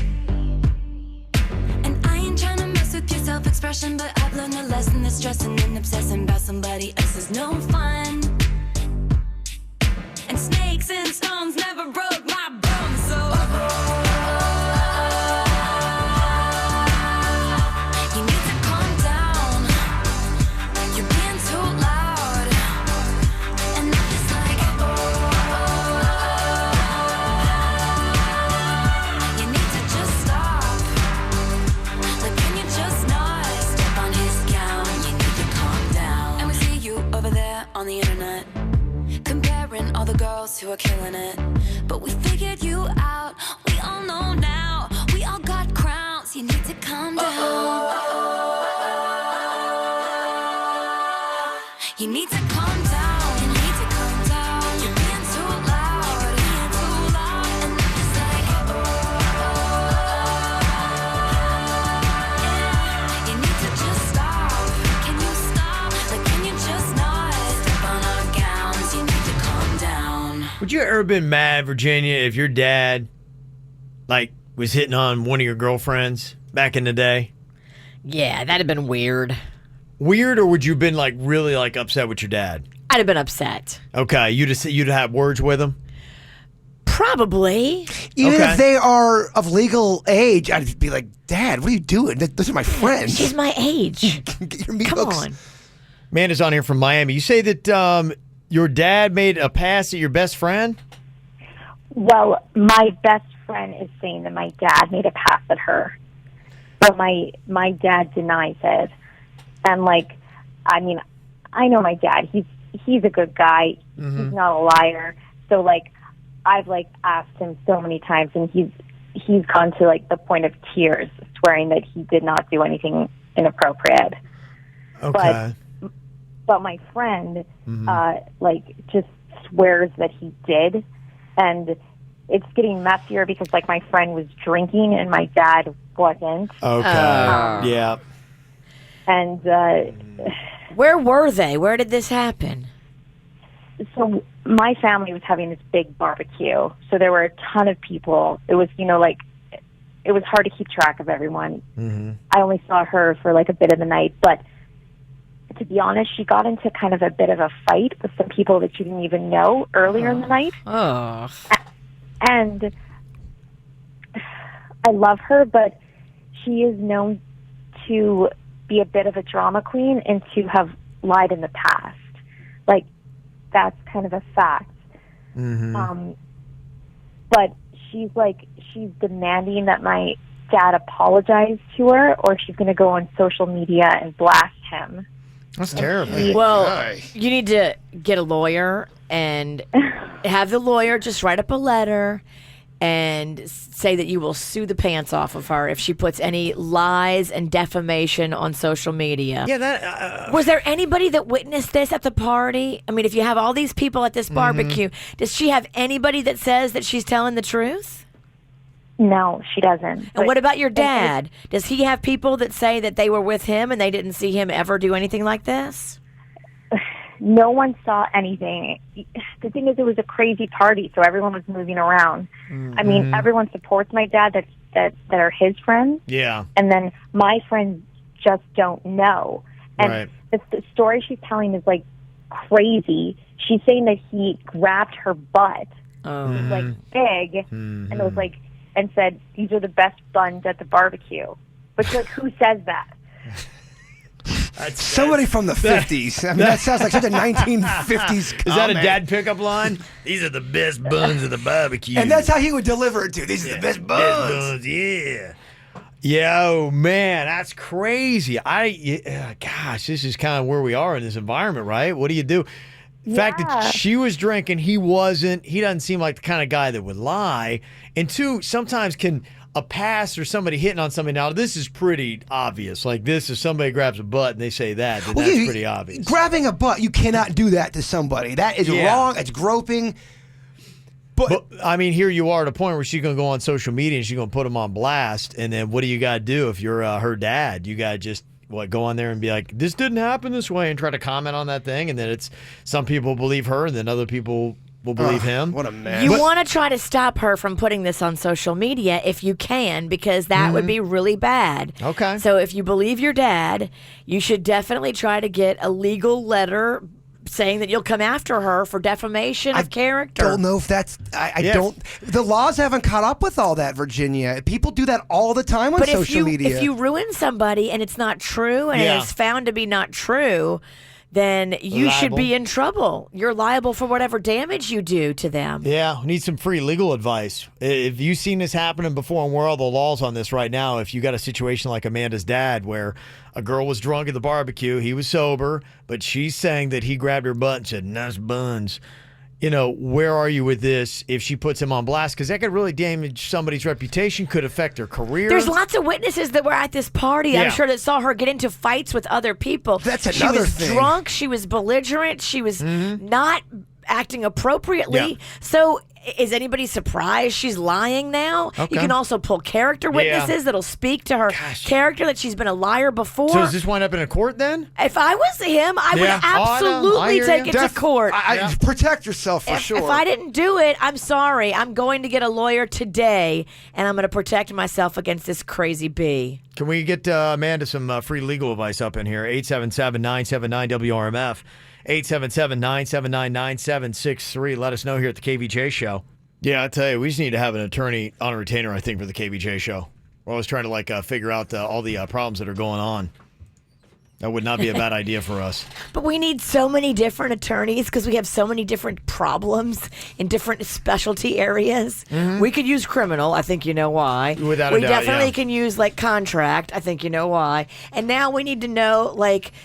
And I ain't trying to mess with your self-expression, but I've learned a lesson that stressing and obsessing about somebody else is no fun. And snakes and stones never broke my bones, so you need to calm down. You're being too loud, and I'm just like, you need to just stop. Like, can you just not step on his gown? You need to calm down. And we see you over there on the internet, comparing all the girls who are killing it. But we figured you out. We all know now. We all got crowns. You need to calm down. You need to calm down. You need to calm down. You're being too loud. You're being too loud. And I'm just like, yeah. You need to just stop. Can you stop? Like, can you just not step on our gowns? You need to calm down. Would you ever been mad, Virginia, if your dad, was hitting on one of your girlfriends back in the day? Yeah, that'd have been weird. Weird, or would you have been, really, upset with your dad? I'd have been upset. Okay, you'd have words with him? Probably. Even if they are of legal age, I'd be like, Dad, what are you doing? Those are my friends. She's my age. Get your meat Come hooks. on. Amanda's on here from Miami. You say that your dad made a pass at your best friend? Well, my best friend is saying that my dad made a pass at her, but my dad denies it. And I know my dad. He's a good guy. Mm-hmm. He's not a liar. So I've asked him so many times, and he's gone to the point of tears, swearing that he did not do anything inappropriate. Okay. But my friend, just swears that he did, and it's getting messier because my friend was drinking and my dad wasn't. Okay. Yeah. And where were they? Where did this happen? So my family was having this big barbecue, so there were a ton of people. It was it was hard to keep track of everyone. Mm-hmm. I only saw her for a bit of the night, but to be honest, she got into kind of a bit of a fight with some people that she didn't even know earlier in the night. Oh. And I love her, but she is known to be a bit of a drama queen and to have lied in the past. That's kind of a fact. Mm-hmm. But she's demanding that my dad apologize to her, or she's going to go on social media and blast him. That's terrible. Well, you need to get a lawyer and have the lawyer just write up a letter and say that you will sue the pants off of her if she puts any lies and defamation on social media. Yeah, that... Was there anybody that witnessed this at the party? I mean, if you have all these people at this barbecue, does she have anybody that says that she's telling the truth? No, she doesn't. And what about your dad? Does he have people that say that they were with him and they didn't see him ever do anything like this? no one saw anything. The thing is, it was a crazy party, so everyone was moving around. I mean, everyone supports my dad that are his friends. Yeah. And then my friends just don't know. And Right. the story she's telling is like crazy. She's saying that he grabbed her butt. It was like big, and it was like, and said, "These are the best buns at the barbecue." But she's like, who says that? Somebody from the 50s. I mean, that sounds like such a 1950s comment. Is that a dad pickup line? These are the best buns at the barbecue. And that's how he would deliver it, too. These are the best buns. Yeah. Yo, man, that's crazy. Gosh, this is kind of where we are in this environment, right? What do you do? The fact that she was drinking, he wasn't. He doesn't seem like the kind of guy that would lie. And two, sometimes can a pass or somebody hitting on somebody. Now, this is pretty obvious. Like this, if somebody grabs a butt and they say that, then that's pretty obvious. Grabbing a butt, you cannot do that to somebody. That is wrong. It's groping. But I mean, here you are at a point where she's going to go on social media and she's going to put him on blast. And then what do you got to do if you're her dad? You got to just go on there and be like, this didn't happen this way, and try to comment on that thing. And then it's some people believe her, and then other people will believe him. What a mess. You want to try to stop her from putting this on social media if you can, because that would be really bad. Okay. So if you believe your dad, you should definitely try to get a legal letter saying that you'll come after her for defamation of character. Don't know if that's. I don't. The laws haven't caught up with all that, Virginia. People do that all the time on social media. If you ruin somebody and it's not true and it is found to be not true, then you should be in trouble. You're liable for whatever damage you do to them. Yeah, we need some free legal advice. If you've seen this happening before, and where are the laws on this right now? If you got a situation like Amanda's dad where a girl was drunk at the barbecue, he was sober, but she's saying that he grabbed her butt and said, nice buns. You know, where are you with this if she puts him on blast? Because that could really damage somebody's reputation, could affect their career. There's lots of witnesses that were at this party, Yeah. I'm sure, that saw her get into fights with other people. That's She another was thing. drunk. She was belligerent. She was not acting appropriately. Yeah. So is anybody surprised she's lying now? Okay. You can also pull character witnesses that'll speak to her character that she's been a liar before. So does this wind up in a court then? If I was him, I would Yeah. Oh, I know. I absolutely hear take you. it to court. Protect yourself for sure. If I didn't do it, I'm sorry. I'm going to get a lawyer today, and I'm going to protect myself against this crazy bee. Can we get Amanda some free legal advice up in here? 877-979-WRMF. 877-979-9763. Let us know here at the KVJ Show. Yeah, I tell you, we just need to have an attorney on a retainer, I think, for the KVJ Show. We're always trying to figure out all the problems that are going on. That would not be a bad idea for us. But we need so many different attorneys because we have so many different problems in different specialty areas. We could use criminal. I think you know why. Without a we doubt, definitely yeah. can use contract. I think you know why. And now we need to know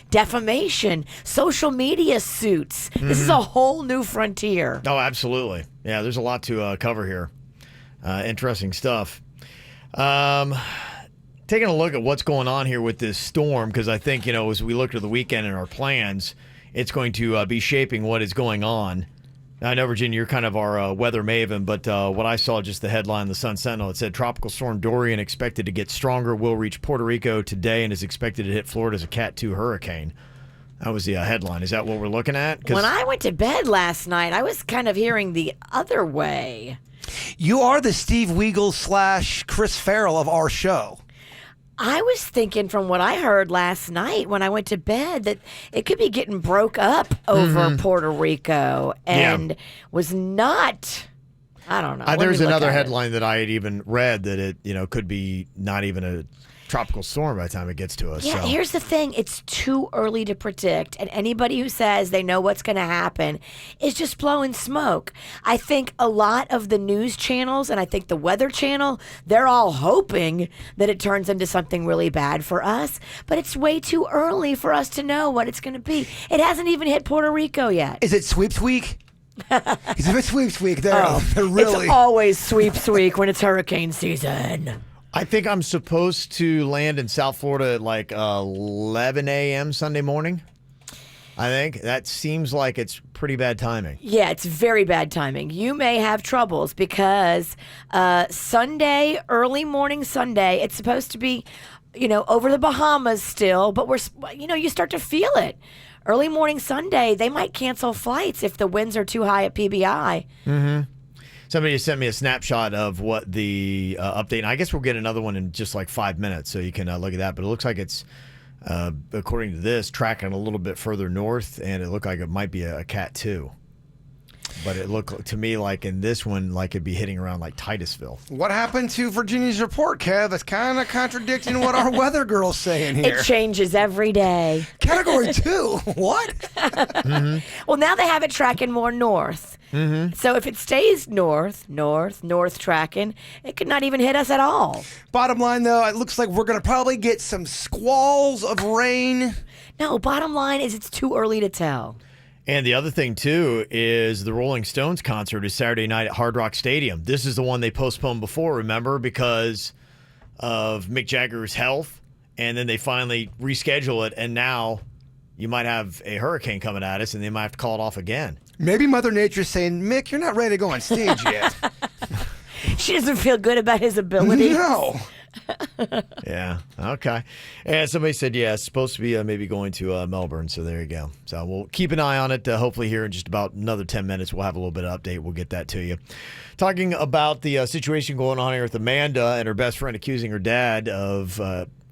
defamation, social media suits. This is a whole new frontier. Oh, absolutely. Yeah, there's a lot to cover here. Interesting stuff. Taking a look at what's going on here with this storm, because I think, as we look to the weekend and our plans, it's going to be shaping what is going on. Now, I know, Virginia, you're kind of our weather maven, but what I saw, just the headline, the Sun Sentinel, it said Tropical Storm Dorian expected to get stronger, will reach Puerto Rico today, and is expected to hit Florida as a Cat 2 hurricane. That was the headline. Is that what we're looking at? When I went to bed last night, I was kind of hearing the other way. You are the Steve Weagle / Chris Farrell of our show. I was thinking from what I heard last night when I went to bed that it could be getting broke up over Puerto Rico and was not, I don't know. There's another headline that I had even read that it, could be not even a tropical storm by the time it gets to us. Yeah, so. Here's the thing. It's too early to predict, and anybody who says they know what's going to happen is just blowing smoke. I think a lot of the news channels, and I think the Weather Channel, they're all hoping that it turns into something really bad for us, but it's way too early for us to know what it's going to be. It hasn't even hit Puerto Rico yet. Is it sweeps week? Is it sweeps week? They're really. It's always sweeps week when it's hurricane season. I think I'm supposed to land in South Florida at 11 a.m. Sunday morning. I think that seems like it's pretty bad timing. Yeah, it's very bad timing. You may have troubles because Sunday, early morning Sunday, it's supposed to be over the Bahamas still, but you start to feel it. Early morning Sunday, they might cancel flights if the winds are too high at PBI. Mm-hmm. Somebody sent me a snapshot of what the update, and I guess we'll get another one in just like 5 minutes, so you can look at that. But it looks like it's, according to this, tracking a little bit further north, and it looked like it might be a Cat 2. But it looked to me like in this one, like it'd be hitting around like Titusville. What happened to Virginia's report, Kev? It's kind of contradicting what our weather girl's saying here. It changes every day. Category 2? What? Mm-hmm. Well, now they have it tracking more north. Mm-hmm. So if it stays north tracking, it could not even hit us at all. Bottom line, though, it looks like we're going to probably get some squalls of rain. No, bottom line is it's too early to tell. And the other thing, too, is the Rolling Stones concert is Saturday night at Hard Rock Stadium. This is the one they postponed before, remember, because of Mick Jagger's health. And then they finally reschedule it, and now you might have a hurricane coming at us, and they might have to call it off again. Maybe Mother Nature's saying, Mick, you're not ready to go on stage yet. She doesn't feel good about his ability. No. Yeah. Okay. And somebody said, yeah, it's supposed to be maybe going to Melbourne. So there you go. So we'll keep an eye on it. Hopefully here in just about another 10 minutes, we'll have a little bit of update. We'll get that to you. Talking about the situation going on here with Amanda and her best friend accusing her dad of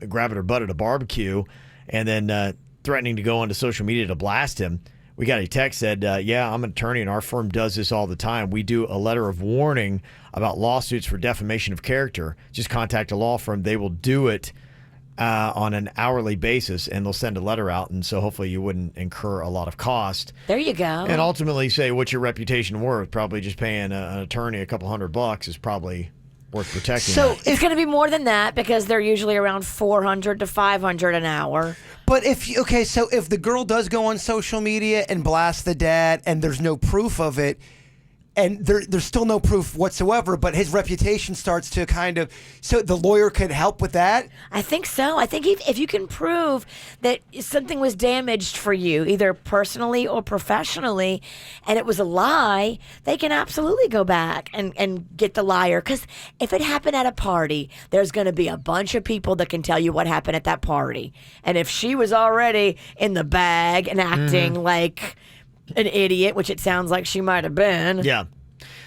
grabbing her butt at a barbecue and then threatening to go onto social media to blast him. We got a text said, yeah, I'm an attorney and our firm does this all the time. We do a letter of warning about lawsuits for defamation of character. Just contact a law firm. They will do it on an hourly basis, and they'll send a letter out. And so hopefully you wouldn't incur a lot of cost. There you go. And ultimately say, what's your reputation worth? Probably just paying an attorney a couple $100 is probably worth protecting. So that. it's going to be more than that because they're usually around $400 to $500 an hour. But if the girl does go on social media and blast the dad and there's no proof of it, and there's still no proof whatsoever, but his reputation starts to so the lawyer could help with that? I think so. I think if you can prove that something was damaged for you, either personally or professionally, and it was a lie, they can absolutely go back and get the liar. Because if it happened at a party, there's going to be a bunch of people that can tell you what happened at that party. And if she was already in the bag and acting like an idiot, which it sounds like she might have been. Yeah.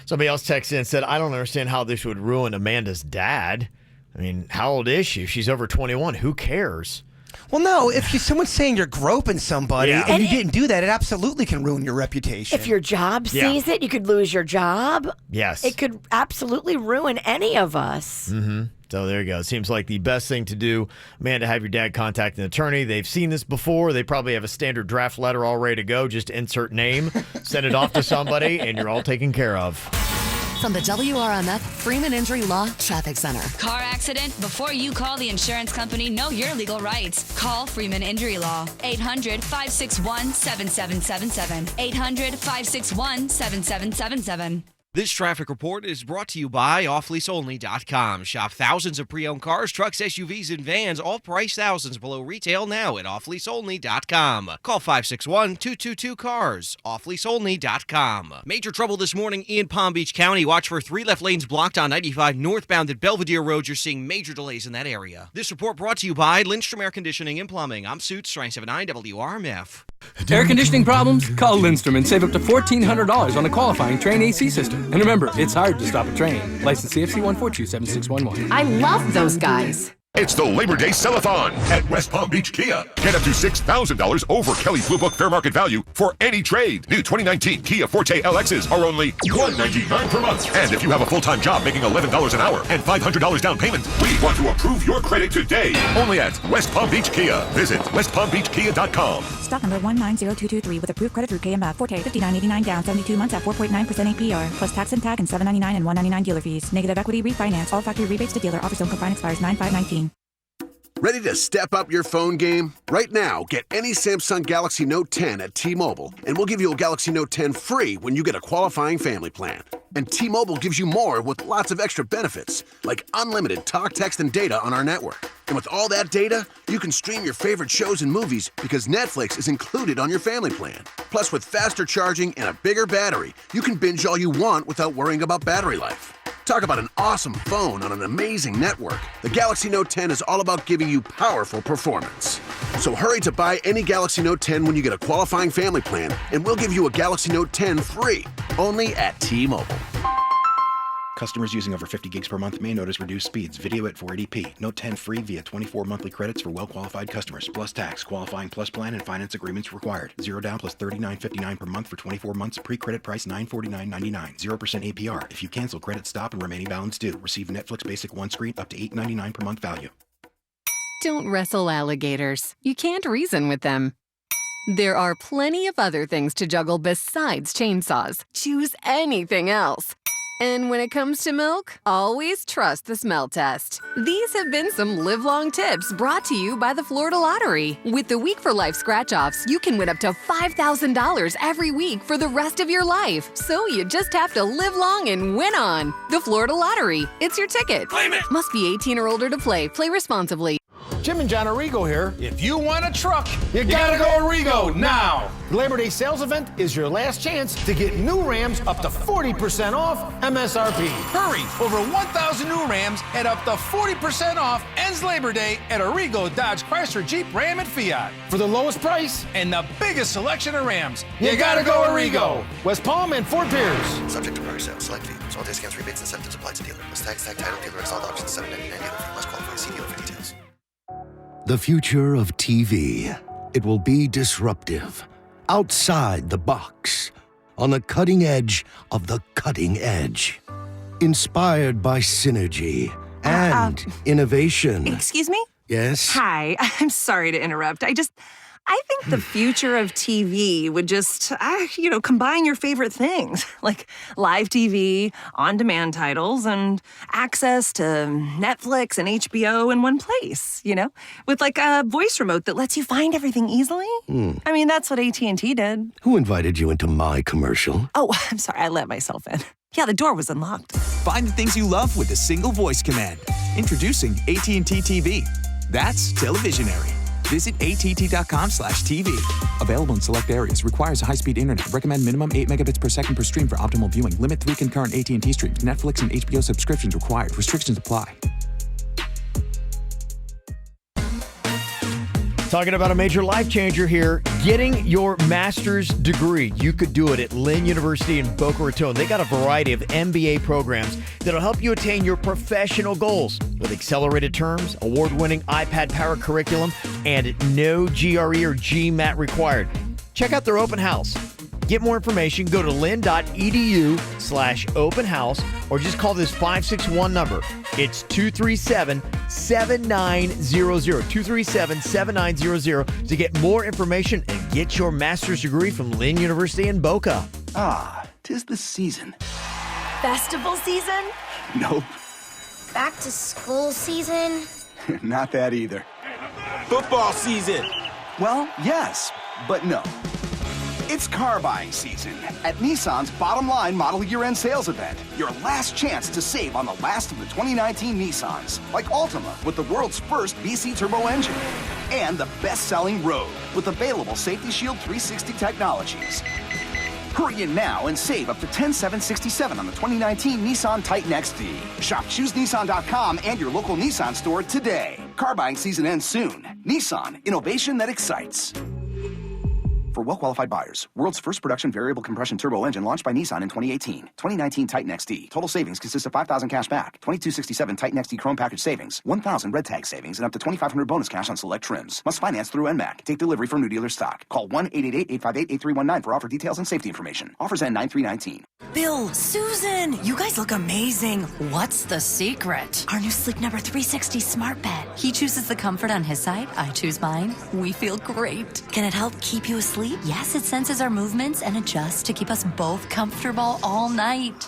Somebody else texted in and said, I don't understand how this would ruin Amanda's dad. I mean, how old is she? She's over 21. Who cares? Well, no, if someone's saying you're groping somebody and you didn't do that, it absolutely can ruin your reputation. If your job sees it, you could lose your job. Yes. It could absolutely ruin any of us. Mm-hmm. So there you go. It seems like the best thing to do, Amanda, have your dad contact an attorney. They've seen this before. They probably have a standard draft letter all ready to go. Just insert name, send it off to somebody, and you're all taken care of. From the WRMF Freeman Injury Law Traffic Center. Car accident? Before you call the insurance company, know your legal rights. Call Freeman Injury Law. 800-561-7777. 800-561-7777. This traffic report is brought to you by offleaseonly.com. Shop thousands of pre-owned cars, trucks, SUVs, and vans, all priced thousands below retail now at offleaseonly.com. Call 561-222-CARS. Offleaseonly.com. Major trouble this morning in Palm Beach County. Watch for 3 left lanes blocked on 95 northbound at Belvedere Road. You're seeing major delays in that area. This report brought to you by Lindstrom Air Conditioning and Plumbing. I'm Suits, 979 WRMF. Air conditioning problems? Call Lindstrom and save up to $1,400 on a qualifying Train AC system. And remember, it's hard to stop a train. License CFC 1427611. I love those guys. It's the Labor Day Sell-a-thon at West Palm Beach Kia. Get up to $6,000 over Kelly Blue Book fair market value for any trade. New 2019 Kia Forte LXs are only $199 per month. And if you have a full-time job making $11 an hour and $500 down payment, we want to approve your credit today. Only at West Palm Beach Kia. Visit westpalmbeachkia.com. Stock number 190223 with approved credit through KMF. Forte $59.89 down 72 months at 4.9% APR. Plus tax and tag and $7.99 and $1.99 dealer fees. Negative equity refinance. All factory rebates to dealer. Offers don't combine expires 9/5/19. Ready to step up your phone game? Right now, get any Samsung Galaxy Note 10 at T-Mobile, and we'll give you a Galaxy Note 10 free when you get a qualifying family plan. And T-Mobile gives you more with lots of extra benefits, like unlimited talk, text, and data on our network. And with all that data, you can stream your favorite shows and movies because Netflix is included on your family plan. Plus, with faster charging and a bigger battery, you can binge all you want without worrying about battery life. Talk about an awesome phone on an amazing network. The Galaxy Note 10 is all about giving you powerful performance. So hurry to buy any Galaxy Note 10 when you get a qualifying family plan, and we'll give you a Galaxy Note 10 free, only at T-Mobile. Customers using over 50 gigs per month may notice reduced speeds. Video at 480p. Note 10 free via 24 monthly credits for well-qualified customers. Plus tax. Qualifying plus plan and finance agreements required. 0 down plus $39.59 per month for 24 months. Pre-credit price $949.99. 0% APR. If you cancel, credit stop and remaining balance due. Receive Netflix Basic one screen up to $8.99 per month value. Don't wrestle alligators. You can't reason with them. There are plenty of other things to juggle besides chainsaws. Choose anything else. And when it comes to milk, always trust the smell test. These have been some live-long tips brought to you by the Florida Lottery. With the Week for Life scratch-offs, you can win up to $5,000 every week for the rest of your life. So you just have to live long and win on. The Florida Lottery. It's your ticket. Claim it! Must be 18 or older to play. Play responsibly. Jim and John Arrigo here. If you want a truck, you gotta go Arrigo now. The Labor Day sales event is your last chance to get new Rams up to 40% off MSRP. Hurry! Over 1,000 new Rams at up to 40% off ends Labor Day at Arrigo, Dodge, Chrysler, Jeep, Ram, and Fiat. For the lowest price and the biggest selection of Rams, you gotta go Arrigo. West Palm and Fort Pierce. Subject to prior sale, select fee. All discounts, rebates, and incentives applied to dealer. Plus tax, title, dealer, installed options, $7.99 dealer fee. Must qualify. See dealer for details. The future of TV. It will be disruptive, outside the box, on the cutting edge of the cutting edge. Inspired by synergy and innovation. Excuse me? Yes? Hi, I'm sorry to interrupt. I think the future of TV would just, combine your favorite things, like live TV, on-demand titles, and access to Netflix and HBO in one place, with like a voice remote that lets you find everything easily. I mean, that's what AT&T did. Who invited you into my commercial? Oh, I'm sorry, I let myself in. Yeah, the door was unlocked. Find the things you love with a single voice command. Introducing AT&T TV. That's televisionary. Visit att.com/TV. Available in select areas. Requires a high-speed internet. Recommend minimum 8 megabits per second per stream for optimal viewing. Limit 3 concurrent AT&T streams. Netflix and HBO subscriptions required. Restrictions apply. Talking about a major life changer here, getting your master's degree. You could do it at Lynn University in Boca Raton. They got a variety of MBA programs that'll help you attain your professional goals with accelerated terms, award-winning iPad-powered curriculum, and no GRE or GMAT required. Check out their open house. Get more information, go to lynn.edu/open house or just call this 561 number. It's 237-7900, 237-7900 to get more information and get your master's degree from Lynn University in Boca. Ah, 'tis the season. Festival season? Nope, Back to school season? not that either. Football season. Well, yes, but no. It's car buying season at Nissan's Bottom Line Model Year-End Sales Event. Your last chance to save on the last of the 2019 Nissans, like Altima with the world's first VC turbo engine, and the best-selling Rogue with available Safety Shield 360 technologies. Hurry in now and save up to $10,767 on the 2019 Nissan Titan XD. Shop ChooseNissan.com and your local Nissan store today. Car buying season ends soon. Nissan, innovation that excites. For well-qualified buyers, world's first production variable compression turbo engine launched by Nissan in 2018. 2019 Titan XD. Total savings consists of $5,000 cash back, $2,267 Titan XD Chrome package savings, $1,000 red tag savings, and up to $2,500 bonus cash on select trims. Must finance through NMAC. Take delivery from new dealer stock. Call 1-888-858-8319 for offer details and safety information. Offers end 9/3/19. Bill, Susan, you guys look amazing. What's the secret? Our new Sleep Number 360 smart bed. He chooses the comfort on his side. I choose mine. We feel great. Can it help keep you asleep? Yes, it senses our movements and adjusts to keep us both comfortable all night.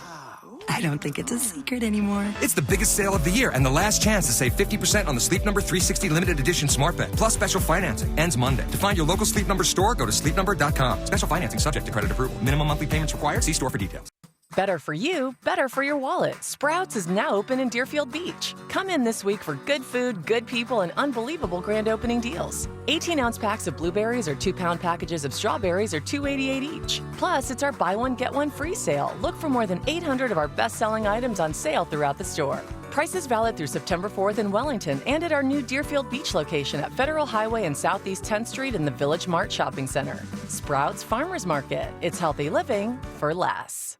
I don't think it's a secret anymore. It's the biggest sale of the year and the last chance to save 50% on the Sleep Number 360 limited edition smart bed, plus special financing. Ends Monday. To find your local Sleep Number store, go to sleepnumber.com. Special financing subject to credit approval. Minimum monthly payments required. See store for details. Better for you, better for your wallet. Sprouts is now open in Deerfield Beach. Come in this week for good food, good people, and unbelievable grand opening deals. 18-ounce packs of blueberries or 2-pound packages of strawberries are $2.88 each. Plus, it's our buy one, get one free sale. Look for more than 800 of our best-selling items on sale throughout the store. Prices valid through September 4th in Wellington and at our new Deerfield Beach location at Federal Highway and Southeast 10th Street in the Village Mart Shopping Center. Sprouts Farmers Market. It's healthy living for less.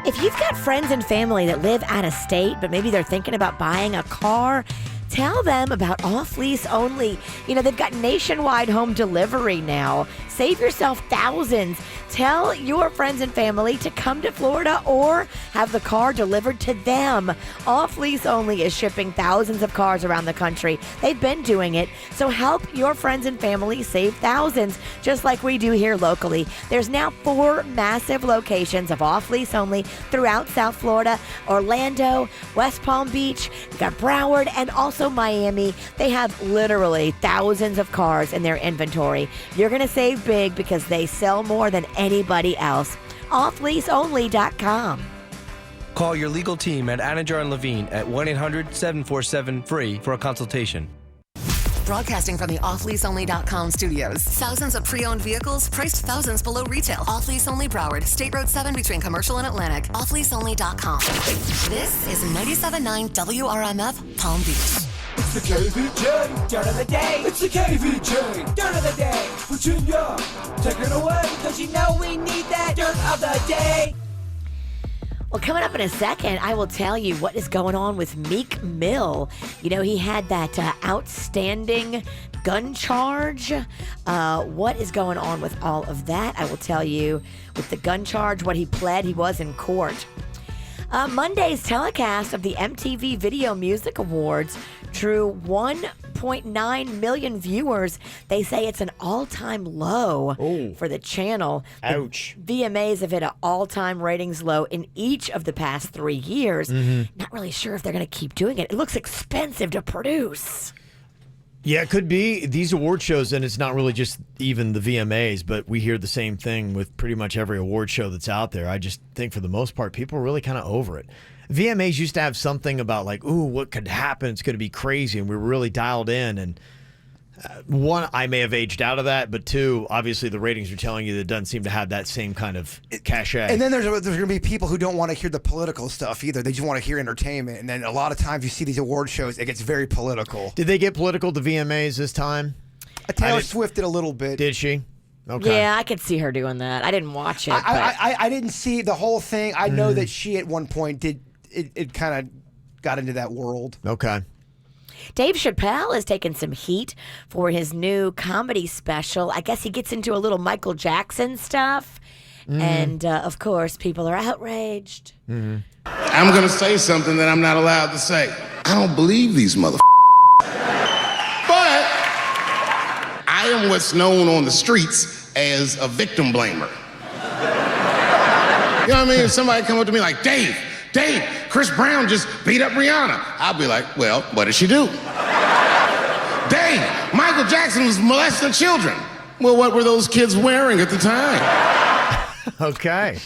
If you've got friends and family that live out of state, but maybe they're thinking about buying a car, tell them about Off Lease Only. You know, they've got nationwide home delivery now. Save yourself thousands. Tell your friends and family to come to Florida or have the car delivered to them. Off Lease Only is shipping thousands of cars around the country. They've been doing it, so help your friends and family save thousands, just like we do here locally. There's now 4 massive locations of Off Lease Only throughout South Florida, Orlando, West Palm Beach, you've got Broward, and also Miami. They have literally thousands of cars in their inventory. You're going to save big because they sell more than anybody else. OffLeaseOnly.com. Call your legal team at Anajar and Levine at 1-800-747-FREE for a consultation. Broadcasting from the offleaseonly.com studios. Thousands of pre-owned vehicles priced thousands below retail. Off-lease only Broward. State Road 7 between Commercial and Atlantic. Offleaseonly.com. This is 97.9 WRMF Palm Beach. It's the KVJ Dirt of the Day. It's the KVJ Dirt of the Day. Virginia, take it away, because you know we need that Dirt of the Day. Well, coming up in a second, I will tell you what is going on with Meek Mill. You know, he had that outstanding gun charge. What is going on with all of that? I will tell you with the gun charge, what he pled. He was in court. Monday's telecast of the MTV Video Music Awards drew 1.9 million viewers. They say it's an all-time low for the channel. Ouch. The VMAs have hit an all-time ratings low in each of the past 3 years. Not really sure if they're going to keep doing it. It looks expensive to produce. Yeah, it could be these award shows, and it's not really just even the VMAs, but we hear the same thing with pretty much every award show that's out there. I just think for the most part, people are really kind of over it. VMAs used to have something about like, ooh, what could happen? It's going to be crazy, and we were really dialed in. And one, I may have aged out of that, but two, obviously the ratings are telling you that it doesn't seem to have that same kind of cachet. And then there's going to be people who don't want to hear the political stuff either. They just want to hear entertainment. And then a lot of times you see these award shows, it gets very political. Did they get political, the VMAs, this time? Taylor Swift did a little bit. Did she? Okay. Yeah, I could see her doing that. I didn't watch it. I didn't see the whole thing. I know that she at one point did. It kind of got into that world. Okay. Dave Chappelle has taken some heat for his new comedy special. I guess he gets into a little Michael Jackson stuff. And, of course, people are outraged. I'm going to say something that I'm not allowed to say. I don't believe these motherfuckers. But I am what's known on the streets as a victim blamer. You know what I mean? If somebody come up to me like, Dave, Chris Brown just beat up Rihanna. I'll be like, well, what did she do? Dave, Michael Jackson was molesting children. Well, what were those kids wearing at the time? Okay.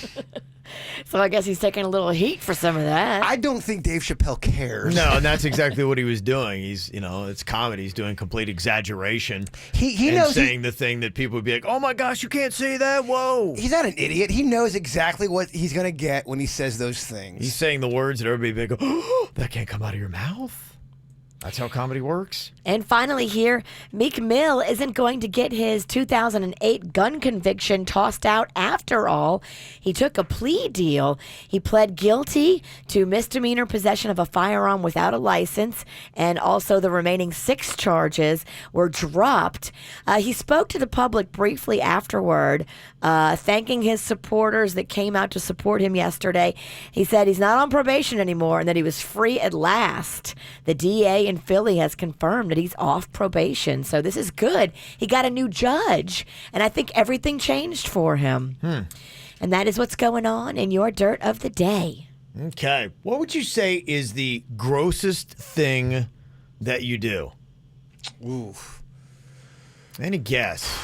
So I guess he's taking a little heat for some of that. I don't think Dave Chappelle cares. No, and that's exactly what he was doing. He's, it's comedy. He's doing complete exaggeration. He and knows saying the thing that people would be like, oh my gosh, you can't say that. Whoa. He's not an idiot. He knows exactly what he's going to get when he says those things. He's saying the words that everybody would be like, oh, that can't come out of your mouth. That's how comedy works. And finally here, Meek Mill isn't going to get his 2008 gun conviction tossed out after all. He took a plea deal. He pled guilty to misdemeanor possession of a firearm without a license, and also the remaining 6 charges were dropped. He spoke to the public briefly afterward, thanking his supporters that came out to support him yesterday. He said he's not on probation anymore and that he was free at last. The DA in Philly has confirmed that he's off probation, so this is good. He got a new judge, and I think everything changed for him. And that is what's going on in your Dirt of the Day. Okay. What would you say is the grossest thing that you do? Ooh. Any guess?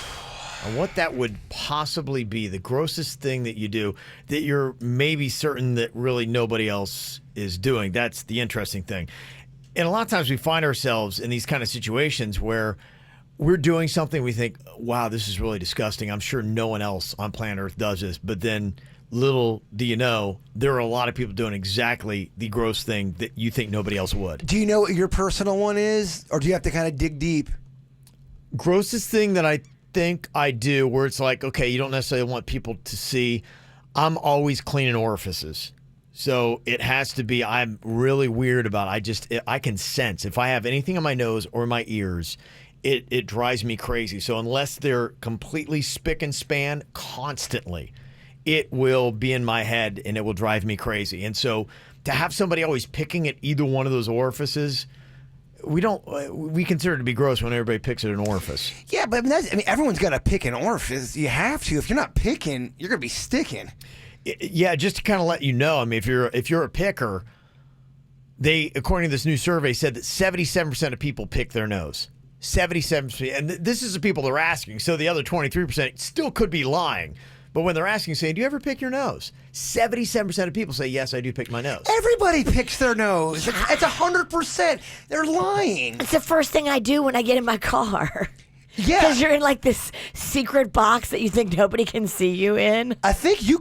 on what that would possibly be, the grossest thing that you do that you're maybe certain that really nobody else is doing. That's the interesting thing. And a lot of times we find ourselves in these kind of situations where we're doing something we think, wow, this is really disgusting. I'm sure no one else on planet Earth does this. But then little do you know, there are a lot of people doing exactly the gross thing that you think nobody else would. Do you know what your personal one is? Or do you have to kind of dig deep? Grossest thing that I think I do, where it's like, okay, you don't necessarily want people to see, I'm always cleaning orifices. So it has to be, I'm really weird about it. I can sense if I have anything on my nose or my ears, it drives me crazy. So unless they're completely spick and span constantly, it will be in my head and it will drive me crazy. And so to have somebody always picking at either one of those orifices, we consider it to be gross when everybody picks at an orifice. Yeah, but everyone's got to pick an orifice. You have to. If you're not picking, you're going to be sticking. Yeah, just to kind of let you know, I mean, if you're a picker, they, according to this new survey, said that 77% of people pick their nose. 77%. And this is the people they're asking. So the other 23% still could be lying. But when they're asking, saying, do you ever pick your nose? 77% of people say, yes, I do pick my nose. Everybody picks their nose. It's 100%. They're lying. It's the first thing I do when I get in my car. Yeah. Because you're in like this secret box that you think nobody can see you in. I think you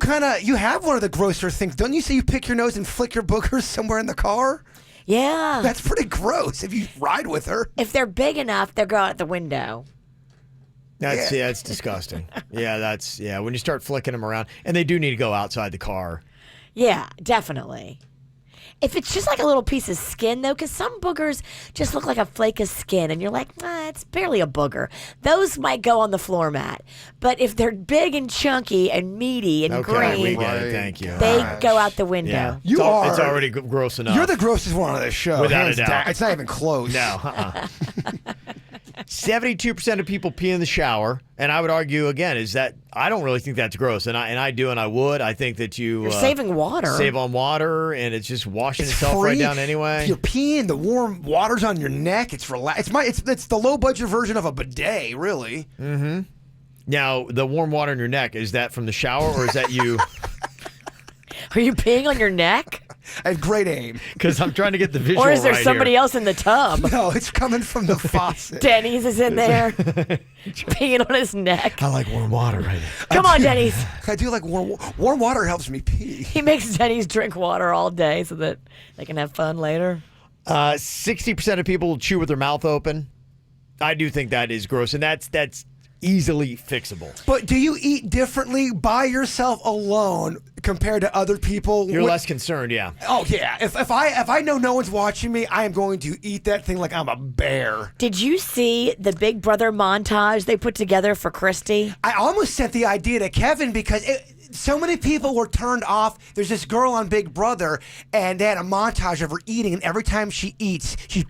have one of the grosser things. Don't you say you pick your nose and flick your boogers somewhere in the car? Yeah. That's pretty gross if you ride with her. If they're big enough, they'll go out the window. It's disgusting. When you start flicking them around, and they do need to go outside the car. Yeah, definitely. If it's just like a little piece of skin, though, because some boogers just look like a flake of skin, and you're like, it's barely a booger. Those might go on the floor mat. But if they're big and chunky and meaty and green, we get it. Thank you. They go out the window. Yeah. It's already gross enough. You're the grossest one on this show. Without a doubt. It's not even close. No. 72% of people pee in the shower, and I would argue again is that I don't really think that's gross, and I do, and I would. I think that you're saving water, save on water, and it's just washing itself right down anyway. If you're peeing, the warm water's on your neck. It's it's the low budget version of a bidet, really. Mm-hmm. Now, the warm water in your neck, is that from the shower or is that you? Are you peeing on your neck? I have great aim. Because I'm trying to get the visual Or is there right somebody here. else in the tub? No, it's coming from the faucet. Denny's is in there, peeing on his neck. I like warm water right now. Come on, Denny's. I do like warm water helps me pee. He makes Denny's drink water all day so that they can have fun later. 60% of people chew with their mouth open. I do think that is gross, and that's easily fixable. But do you eat differently by yourself alone compared to other people? You're less concerned, yeah. Oh yeah. If I know no one's watching me, I am going to eat that thing like I'm a bear. Did you see the Big Brother montage they put together for Christy? I almost sent the idea to Kevin because so many people were turned off. There's this girl on Big Brother, and they had a montage of her eating, and every time she eats, she's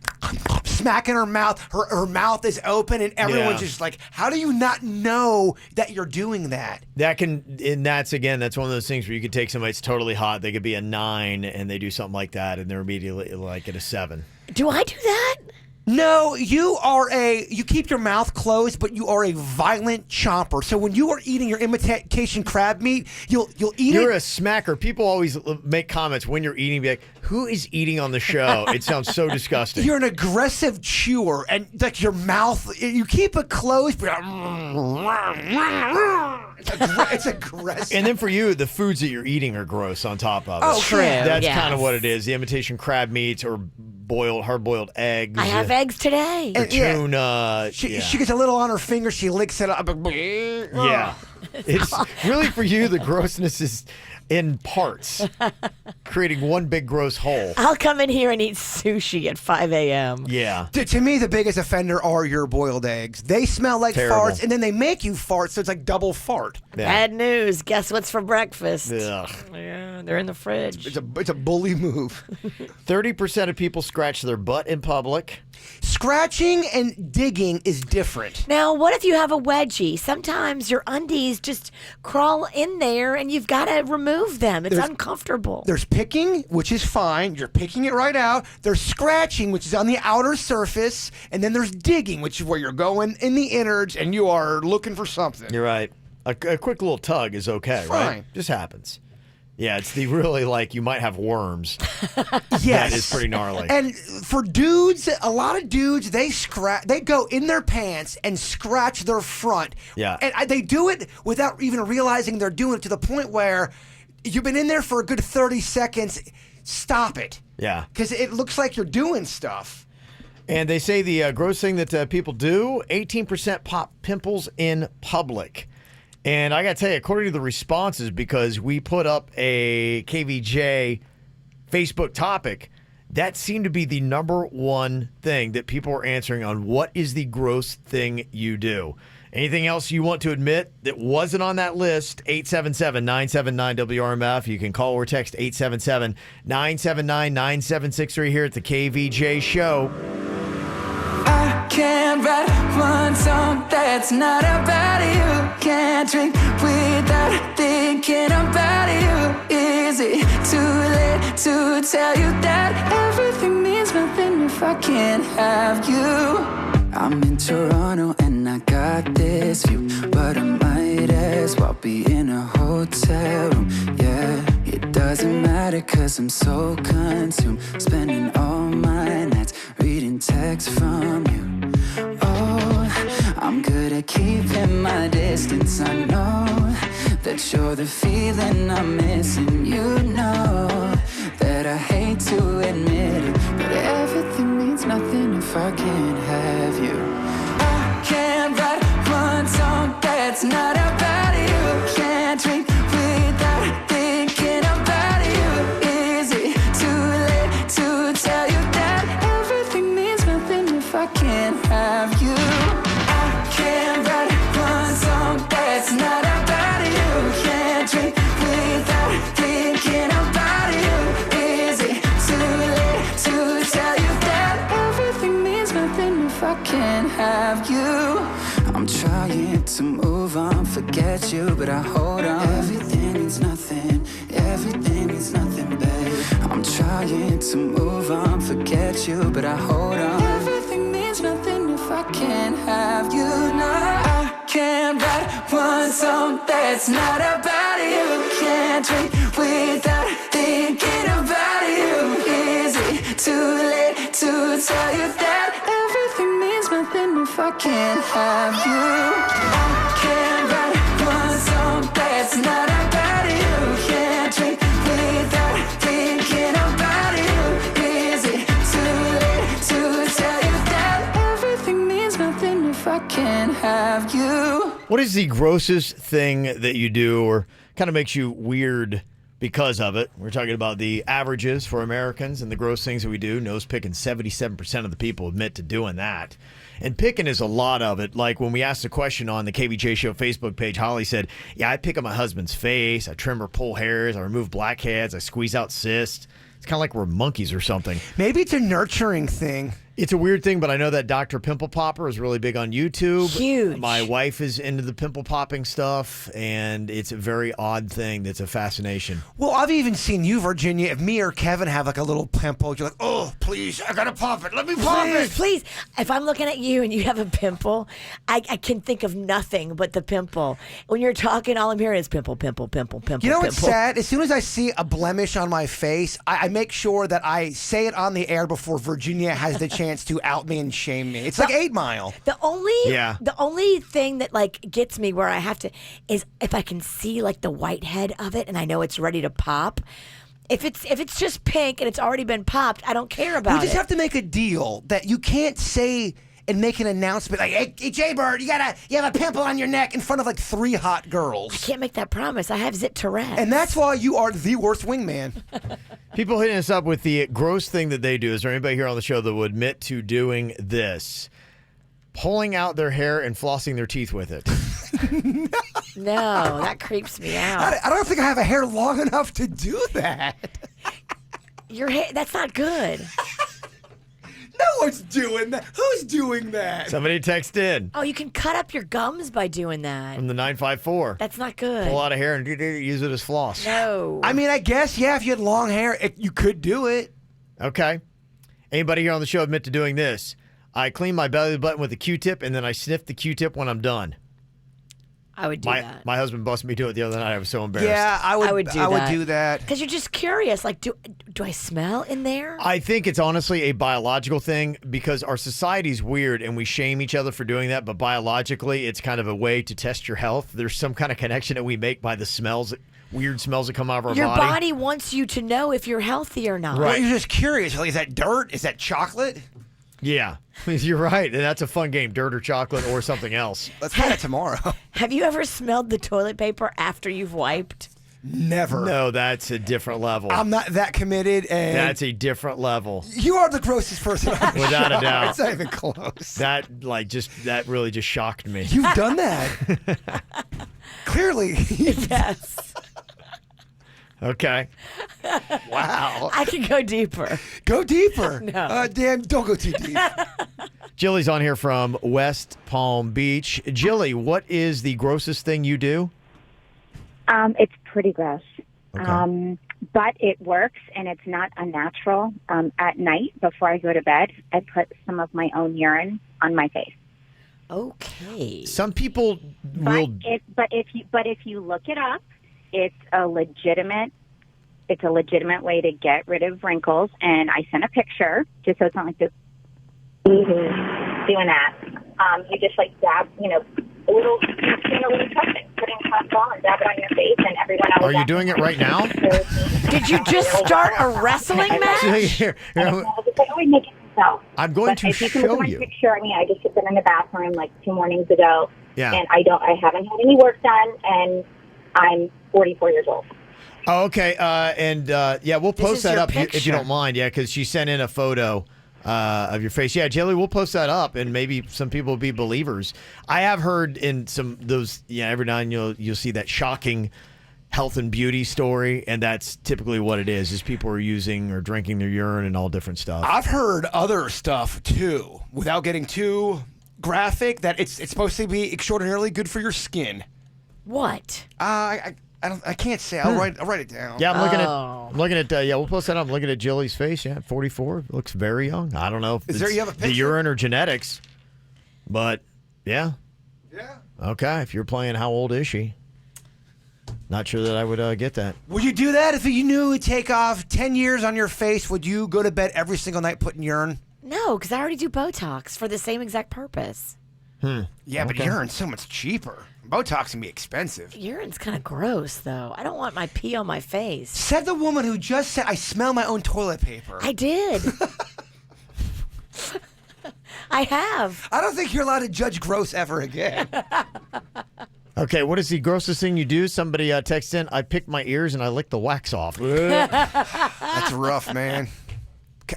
smacking her mouth. Her mouth is open, and everyone's just like, how do you not know that you're doing that? That's one of those things where you could take somebody that's totally hot, they could be a 9, and they do something like that, and they're immediately like at a 7. Do I do that? No, you keep your mouth closed, but you are a violent chomper. So when you are eating your imitation crab meat, you'll eat You're a smacker. People always make comments when you're eating, be like, who is eating on the show? It sounds so disgusting. You're an aggressive chewer, and like your mouth, you keep it closed, but it's aggressive. And then for you, the foods that you're eating are gross on top of it. Oh, true. That's kind of what it is. The imitation crab meats or hard-boiled eggs. I have eggs today. Or tuna. She gets a little on her finger. She licks it up. Yeah. It's really for you, the grossness is in parts, creating one big gross hole. I'll come in here and eat sushi at 5 a.m. Yeah. To me, the biggest offender are your boiled eggs. They smell like farts, and then they make you fart, so it's like double fart. Yeah. Bad news. Guess what's for breakfast? Ugh. Yeah, they're in the fridge. It's a bully move. 30% of people scratch their butt in public. Scratching and digging is different. Now, what if you have a wedgie? Sometimes your undies fleas just crawl in there, and you've got to remove them. It's uncomfortable. There's picking, which is fine. You're picking it right out. There's scratching, which is on the outer surface. And then there's digging, which is where you're going in the innards and you are looking for something. You're right. A quick little tug is okay, Fine. right? Just happens. Yeah, it's the really like you might have worms. Yes. That is pretty gnarly. And for dudes, a lot of dudes, they go in their pants and scratch their front. Yeah. And they do it without even realizing they're doing it, to the point where you've been in there for a good 30 seconds. Stop it. Yeah. Because it looks like you're doing stuff. And they say the gross thing that people do, 18% pop pimples in public. And I got to tell you, according to the responses, because we put up a KVJ Facebook topic, that seemed to be the number one thing that people are answering on what is the gross thing you do. Anything else you want to admit that wasn't on that list, 877-979-WRMF. You can call or text 877-979-9763 here at the KVJ Show. I can't write one song that's not about you. Can't drink without thinking about you. Is it too late to tell you that everything means nothing if I can't have you? I'm in Toronto and I got this view, but I might as well be in a hotel room. Yeah, it doesn't matter 'cause I'm so consumed, spending all my nights reading texts from you. Oh, I'm good at keeping my distance. I know that you're the feeling I'm missing. You know that I hate to admit it, but everything means nothing if I can't have you. I can't write one song that's not about you. Can't drink without thinking about you. Is it too late to tell you that everything means nothing if I can't have you? I can't write one song that's not about you. Can't drink without thinking about you. Is it too late to tell you that everything means nothing if I can't have you? I'm trying to move on, forget you, but I hold on. Everything means nothing, everything means nothing, babe. I'm trying to move on, forget you, but I hold on. Everything means nothing if I can't have you. No, I can't write one song that's not about you. Can't drink without thinking about you. Is it too late to tell you that everything means nothing if I can't have you? I can't write one song that's not about you. Can't drink without thinking about you. Is it too late to tell you that everything means nothing if I can't have you? What is the grossest thing that you do or kind of makes you weird because of it? We're talking about the averages for Americans and the gross things that we do. Nose picking, 77% of the people admit to doing that. And picking is a lot of it. Like when we asked the question on the KVJ Show Facebook page, Holly said, yeah, I pick on my husband's face. I trim or pull hairs. I remove blackheads. I squeeze out cysts. It's kind of like we're monkeys or something. Maybe it's a nurturing thing. It's a weird thing, but I know that Dr. Pimple Popper is really big on YouTube. Huge. My wife is into the pimple popping stuff, and it's a very odd thing that's a fascination. Well, I've even seen you, Virginia. If me or Kevin have like a little pimple, you're like, oh, please, I gotta pop it. Let me pop it. Please. If I'm looking at you and you have a pimple, I can think of nothing but the pimple. When you're talking, all I'm hearing is pimple, pimple, pimple, pimple. You know pimple. what's sad? As soon as I see a blemish on my face, I make sure that I say it on the air before Virginia has the chance to out me and shame me. It's like 8 Mile. The only thing that like gets me where I have to is if I can see like the white head of it and I know it's ready to pop. If it's just pink and it's already been popped, I don't care about it. We just have to make a deal that you can't say and make an announcement like, hey Jay-Bird, you have a pimple on your neck in front of like 3 hot girls. I can't make that promise. I have zit Tourette's. And that's why you are the worst wingman. People hitting us up with the gross thing that they do. Is there anybody here on the show that would admit to doing this? Pulling out their hair and flossing their teeth with it. No, that creeps me out. I don't think I have a hair long enough to do that. Your hair, that's not good. No, one's doing that. Who's doing that? Somebody text in Oh, you can cut up your gums by doing that. from the 954. That's not good. Pull out a hair and use it as floss. No. I mean, I guess, yeah, if you had long hair, you could do it. Okay. Anybody here on the show admit to doing this? I clean my belly button with a Q-tip, and then I sniff the Q-tip when I'm done. I would do that. My husband busted me do it the other night. I was so embarrassed. Yeah, I would do that. Because you're just curious. Like, do I smell in there? I think it's honestly a biological thing because our society's weird and we shame each other for doing that, but biologically, it's kind of a way to test your health. There's some kind of connection that we make by the smells, weird smells that come out of our Your body. body wants you to know if you're healthy or not. Well, you're just curious. Like, is that dirt? Is that chocolate? Yeah, you're right. And that's a fun game, dirt or chocolate or something else. Let's play that tomorrow. Have you ever smelled the toilet paper after you've wiped? Never. No, that's a different level. I'm not that committed. And That's a different level. you are the grossest person on the Without show. a doubt. It's not even close. That really just shocked me. You've done that. Clearly. Yes. Okay. Wow. I can go deeper. Go deeper. No. Damn, don't go too deep. Jilly's on here from West Palm Beach. Jilly, what is the grossest thing you do? It's pretty gross. Okay. But it works, and it's not unnatural. At night, before I go to bed, I put some of my own urine on my face. Okay. Some people But if you look it up, it's a legitimate way to get rid of wrinkles. And I sent a picture just so it's not like this doing that. You just like dab, a little something, putting cotton ball and dab it on your face, and everyone else. Are you doing it right now? Did you just start a wrestling match? Here, I always make it myself. I'm going to if you can look show at my you. picture, I just did that in the bathroom like 2 mornings ago. Yeah. And I haven't had any work done, and I'm 44 years old. Oh, okay. We'll This post is that your up if you picture. don't mind. Yeah, because she sent in a photo of your face. Yeah, Jilly, we'll post that up, and maybe some people will be believers. I have heard in some those. Yeah, every now and then you'll see that shocking health and beauty story, and that's typically what it is people are using or drinking their urine and all different stuff. I've heard other stuff, too, without getting too graphic, that it's supposed to be extraordinarily good for your skin. What? I can't say. I'll write it down. Yeah, I'm looking at. We'll post that up. I'm looking at Jilly's face. Yeah, 44, looks very young. I don't know if You have a the picture? urine or genetics, but yeah. Yeah. Okay, if you're playing, how old is she? Not sure that I would get that. Would you do that if you knew it would take off 10 years on your face? Would you go to bed every single night putting urine? No, because I already do Botox for the same exact purpose. Yeah, but Okay. urine's so much cheaper. Botox can be expensive. Urine's kind of gross, though. I don't want my pee on my face. Said the woman who just said, I smell my own toilet paper. I did. I have. I don't think you're allowed to judge gross ever again. Okay, what is the grossest thing you do? Somebody texted in, I picked my ears and I licked the wax off. That's rough, man.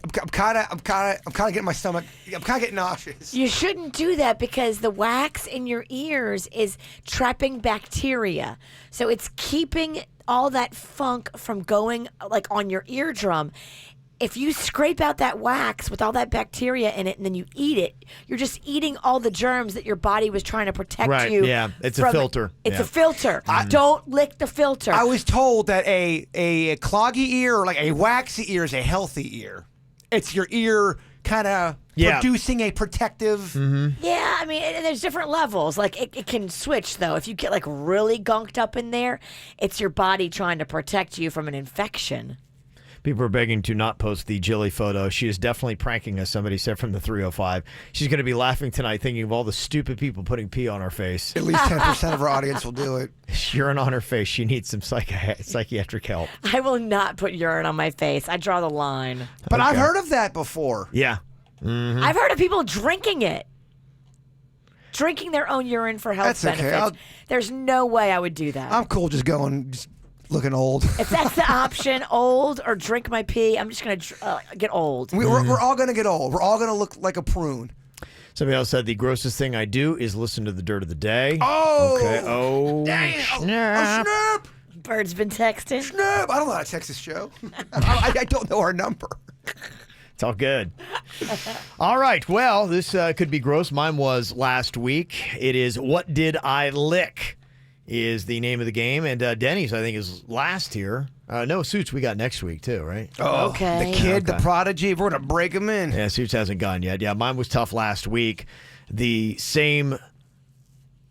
I'm kind of getting my stomach. I'm kind of getting nauseous. You shouldn't do that because the wax in your ears is trapping bacteria. So it's keeping all that funk from going like on your eardrum. If you scrape out that wax with all that bacteria in it and then you eat it, you're just eating all the germs that your body was trying to protect Right, you. yeah. It's a from. filter. It's Yeah. a filter. Don't lick the filter. I was told that a cloggy ear or like a waxy ear is a healthy ear. It's your ear kind of producing a protective. Yeah, I mean, and there's different levels. Like, it can switch, though. If you get, like, really gunked up in there, it's your body trying to protect you from an infection. People are begging to not post the Jilly photo. She is definitely pranking us, somebody said from the 305. She's going to be laughing tonight thinking of all the stupid people putting pee on her face. At least 10% of our audience will do it. Urine on her face. She needs some psychiatric help. I will not put urine on my face. I draw the line. But I've heard of that before. Yeah. Mm-hmm. I've heard of people drinking it. Drinking their own urine for health That's okay. benefits. There's no way I would do that. I'm cool just looking old. If that's the option, old or drink my pee, I'm just going to get old. We're all going to get old. We're all going to look like a prune. Somebody else said the grossest thing I do is listen to the dirt of the day. Oh! Okay. Oh, Dang! snap. Snap! Bird's been texting. Snap! I don't know how to text this show. I don't know our number. It's all good. All right. Well, this could be gross. Mine was last week. It is What Did I Lick is the name of the game. And Denny's, I think, is last here. No, Suits we got next week, too, right? Oh, okay. The kid, the prodigy. We're going to break him in. Yeah, Suits hasn't gone yet. Yeah, mine was tough last week. The same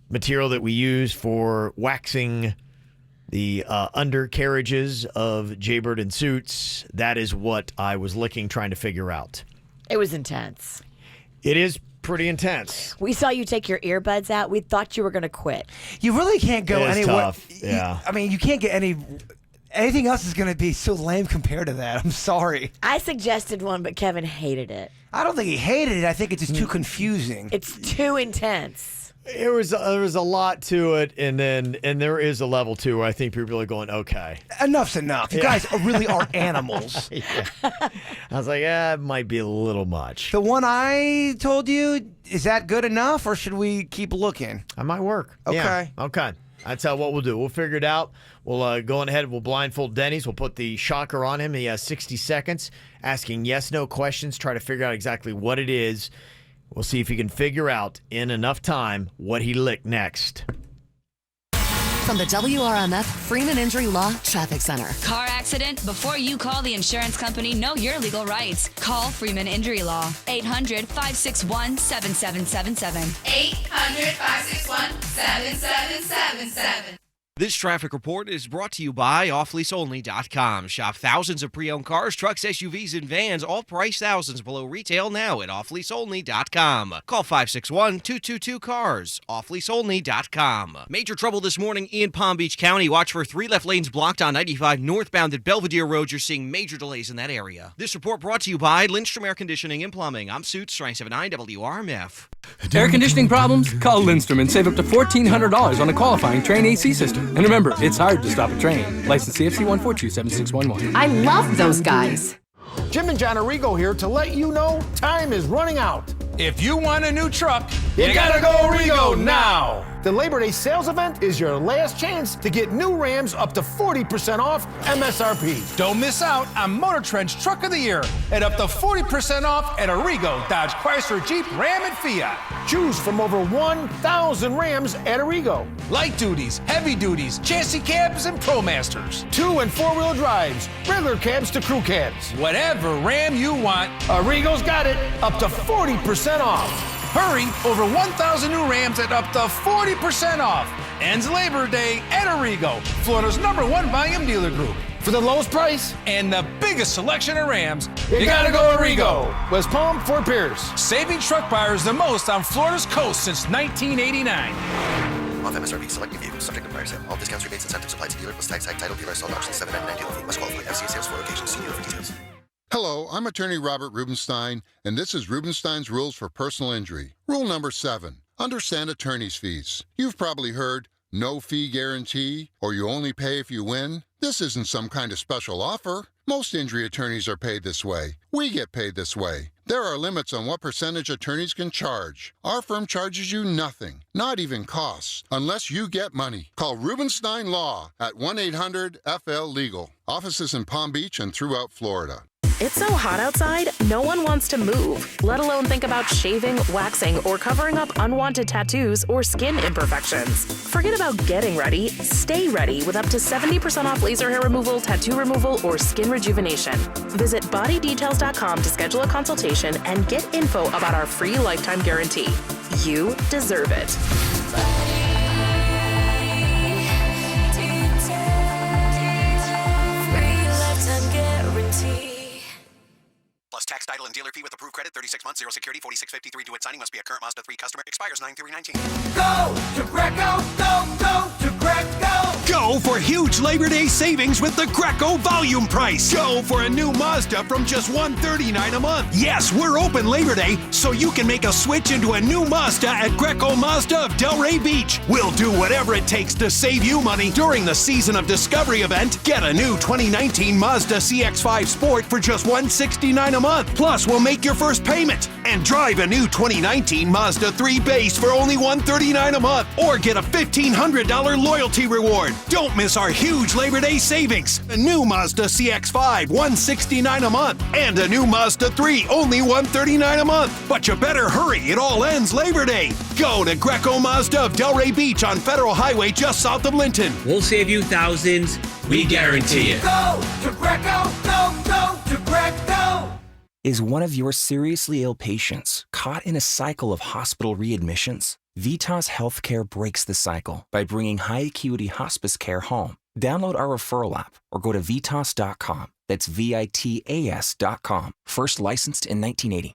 material that we use for waxing the undercarriages of Jaybird and Suits, that is what I was licking, trying to figure out. It was intense. It is pretty intense. We saw you take your earbuds out. We thought you were going to quit. You really can't go It is anywhere. tough. Yeah. I mean, you can't get anything else is going to be so lame compared to that. I'm sorry. I suggested one, but Kevin hated it. I don't think he hated it. I think it's just too confusing. It's too intense. There was a lot to it, and there is a level two where I think people are going, okay, Enough's enough. You guys really are animals. Yeah. I was like, it might be a little much. The one I told you, is that good enough, or should we keep looking? That might work. Okay. Yeah. Okay. That's what we'll do. We'll figure it out. We'll go on ahead. We'll blindfold Denny's. We'll put the shocker on him. He has 60 seconds asking yes/no questions. Try to figure out exactly what it is. We'll see if he can figure out in enough time what he licked next. From the WRMF Freeman Injury Law Traffic Center. Car accident? Before you call the insurance company, know your legal rights. Call Freeman Injury Law. 800-561-7777. 800-561-7777. This traffic report is brought to you by offleaseonly.com. Shop thousands of pre-owned cars, trucks, SUVs, and vans, all priced thousands below retail now at offleaseonly.com. Call 561-222-CARS. Offleaseonly.com. Major trouble this morning in Palm Beach County. Watch for 3 left lanes blocked on 95 northbound at Belvedere Road. You're seeing major delays in that area. This report brought to you by Lindstrom Air Conditioning and Plumbing. I'm Suits, 979 WRMF. Air conditioning problems? Call Lindstrom and save up to $1,400 on a qualifying Train AC system. And remember, it's hard to stop a train. License CFC 1427611. I love those guys. Jim and John Arrigo here to let you know time is running out. If you want a new truck, you gotta go Arrigo now. The Labor Day sales event is your last chance to get new Rams up to 40% off MSRP. Don't miss out on Motor Trend's Truck of the Year at up to 40% off at Arrigo, Dodge, Chrysler, Jeep, Ram, and Fiat. Choose from over 1,000 Rams at Arrigo. Light duties, heavy duties, chassis cabs, and ProMasters. 2- and 4-wheel drives, regular cabs to crew cabs. Whatever Ram you want, Arrigo's got it, up to 40% off. Hurry, over 1,000 new Rams at up to 40% off. Ends Labor Day at Arrigo, Florida's #1 volume dealer group. For the lowest price and the biggest selection of Rams, you gotta go Arrigo. West Palm, Fort Pierce. Saving truck buyers the most on Florida's coast since 1989. Off MSRP, selected vehicles, subject to prior sale. All discounts, rebates, incentives apply to dealer plus tax, title, dealer, sold auction, $7.99 dealer fee. Must qualify. FCA sales for locations. See dealer for details. Hello, I'm attorney Robert Rubenstein, and this is Rubenstein's Rules for Personal Injury. Rule number 7, understand attorney's fees. You've probably heard no fee guarantee, or you only pay if you win. This isn't some kind of special offer. Most injury attorneys are paid this way. We get paid this way. There are limits on what percentage attorneys can charge. Our firm charges you nothing, not even costs, unless you get money. Call Rubenstein Law at 1-800-FL-LEGAL. Offices in Palm Beach and throughout Florida. It's so hot outside, no one wants to move, let alone think about shaving, waxing, or covering up unwanted tattoos or skin imperfections. Forget about getting ready, stay ready with up to 70% off laser hair removal, tattoo removal, or skin rejuvenation. Visit bodydetails.com to schedule a consultation and get info about our free lifetime guarantee. You deserve it. Plus tax, title, and dealer fee with approved credit, 36 months, 0 security, 4653 due at signing. Must be a current Mazda 3 customer. Expires 9/3/19. Go to Greco, go to Greco. Go for huge Labor Day savings with the Greco volume price. Go for a new Mazda from just $139 a month. Yes, we're open Labor Day, so you can make a switch into a new Mazda at Greco Mazda of Delray Beach. We'll do whatever it takes to save you money during the Season of Discovery event. Get a new 2019 Mazda CX-5 Sport for just $169 a month. Plus, we'll make your first payment. And drive a new 2019 Mazda 3 Base for only $139 a month. Or get a $1,500 loyalty reward. Don't Don't miss our huge Labor Day savings. A new Mazda CX-5, $169 a month. And a new Mazda 3, only $139 a month. But you better hurry. It all ends Labor Day. Go to Greco Mazda of Delray Beach on Federal Highway just south of Linton. We'll save you thousands. We guarantee it. Go to Greco. Go to Greco. Is one of your seriously ill patients caught in a cycle of hospital readmissions? Vitas Healthcare breaks the cycle by bringing high-acuity hospice care home. Download our referral app or go to vitas.com. That's VITAS.com. First licensed in 1980.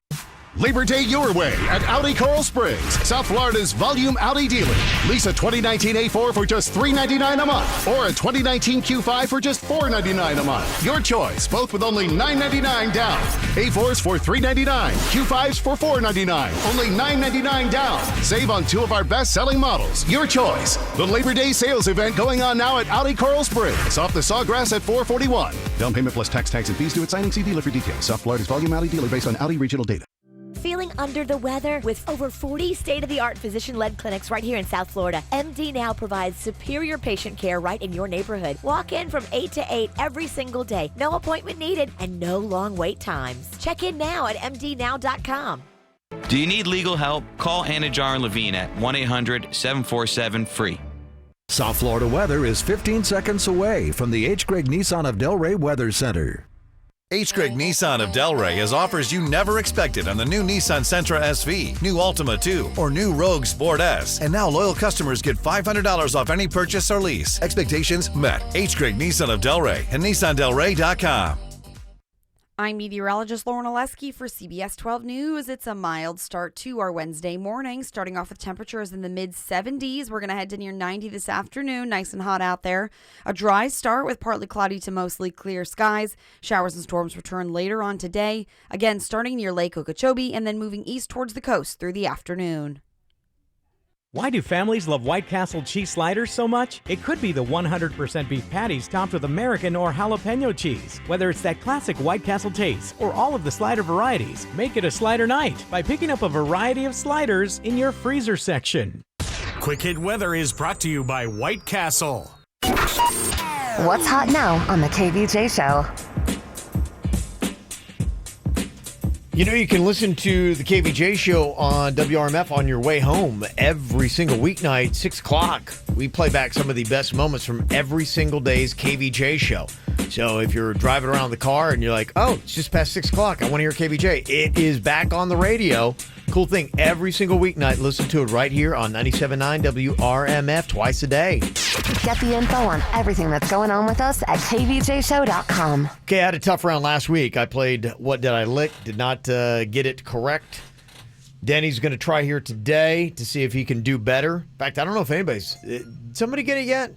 Labor Day your way at Audi Coral Springs, South Florida's volume Audi dealer. Lease a 2019 A4 for just $399 a month or a 2019 Q5 for just $499 a month. Your choice, both with only $999 down. A4s for $399, Q5s for $499, only $999 down. Save on two of our best-selling models. Your choice. The Labor Day sales event going on now at Audi Coral Springs, off the Sawgrass at $441. Down payment plus tax and fees due at signing. See dealer for details. South Florida's volume Audi dealer based on Audi regional data. Feeling under the weather? With over 40 state-of-the-art physician-led clinics right here in South Florida, MD Now provides superior patient care right in your neighborhood. Walk in from 8 to 8 every single day. No appointment needed and no long wait times. Check in now at mdnow.com. Do you need legal help? Call Anajar and Levine at 1-800-747-FREE. South Florida weather is 15 seconds away from the H. Gregg Nissan of Delray Weather Center. H. Gregg Nissan of Delray has offers you never expected on the new Nissan Sentra SV, new Altima 2, or new Rogue Sport S. And now loyal customers get $500 off any purchase or lease. Expectations met. H. Gregg Nissan of Delray and NissanDelray.com. I'm meteorologist Lauren Oleski for CBS 12 News. It's a mild start to our Wednesday morning, starting off with temperatures in the mid-70s. We're going to head to near 90 this afternoon, nice and hot out there. A dry start with partly cloudy to mostly clear skies. Showers and storms return later on today, again starting near Lake Okeechobee and then moving east towards the coast through the afternoon. Why do families love White Castle cheese sliders so much? It could be the 100% beef patties topped with American or jalapeno cheese. Whether it's that classic White Castle taste or all of the slider varieties, make it a slider night by picking up a variety of sliders in your freezer section. Quick Hit Weather is brought to you by White Castle. What's hot now on the KVJ Show? You know, you can listen to the KVJ Show on WRMF on your way home every single weeknight, 6 o'clock. We play back some of the best moments from every single day's KVJ Show. So if you're driving around the car and you're like, oh, it's just past 6 o'clock, I want to hear KVJ, it is back on the radio. Cool thing, every single weeknight, listen to it right here on 97.9 WRMF twice a day. Get the info on everything that's going on with us at kvjshow.com. Okay, I had a tough round last week. I played What Did I Lick? Did not get it correct. Denny's going to try here today to see if he can do better. In fact, I don't know if anybody's... Did somebody get it yet?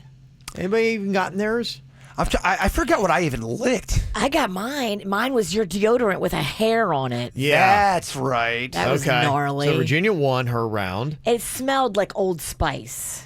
Anybody even gotten theirs? I forgot what I even licked. I got mine. Mine was your deodorant with a hair on it. Yeah. That's right. That was gnarly. So Virginia won her round. It smelled like Old Spice.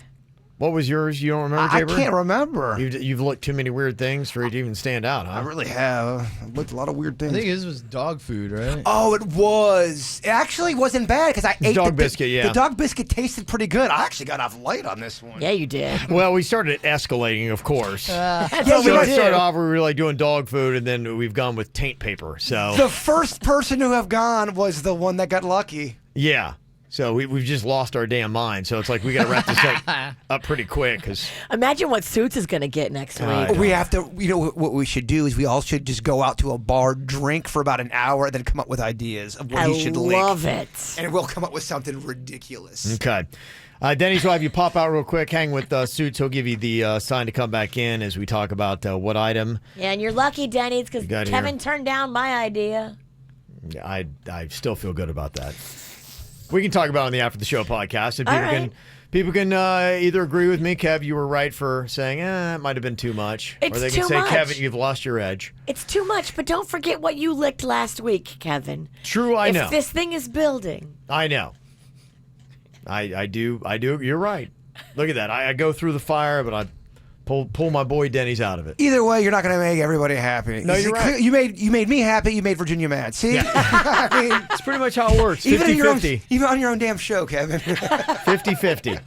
What was yours? You don't remember, I Tabor? can't remember. You've looked too many weird things for it to even stand out, huh? I really have. I've looked a lot of weird things. I think his was dog food, right? Oh, it was. It actually wasn't bad because I ate dog biscuit, yeah. The dog biscuit tasted pretty good. I actually got off light on this one. Yeah, you did. Well, we started escalating, of course. That's so what we I did. started off, we were like doing dog food, and then we've gone with taint paper. So The first person to have gone was the one that got lucky. yeah. So we've just lost our damn mind. So it's like we got to wrap this thing up pretty quick. Cause Imagine what Suits is going to get next week. We have to, you know, what we should do is we all should just go out to a bar, drink for about an hour, and then come up with ideas of what he should lick. I love it. And we'll come up with something ridiculous. Okay. Denny's will have you pop out real quick. Hang with Suits. He'll give you the sign to come back in as we talk about what item. Yeah, and you're lucky, Denny's, because got Kevin here. turned down my idea. I still feel good about that. We can talk about it on the After the Show podcast. And people can either agree with me, Kev, you were right for saying, it might have been too much. It's or they can too say, much. Kevin, you've lost your edge. It's too much, but don't forget what you licked last week, Kevin. True, I know. If this thing is building. I know. I do. You're right. Look at that. I go through the fire, but I pull my boy Denny's out of it. Either way, you're not going to make everybody happy. No, you're right. You made me happy. You made Virginia mad. See, I mean, it's pretty much how it works. 50-50. Even on your own damn show, Kevin. 50-50.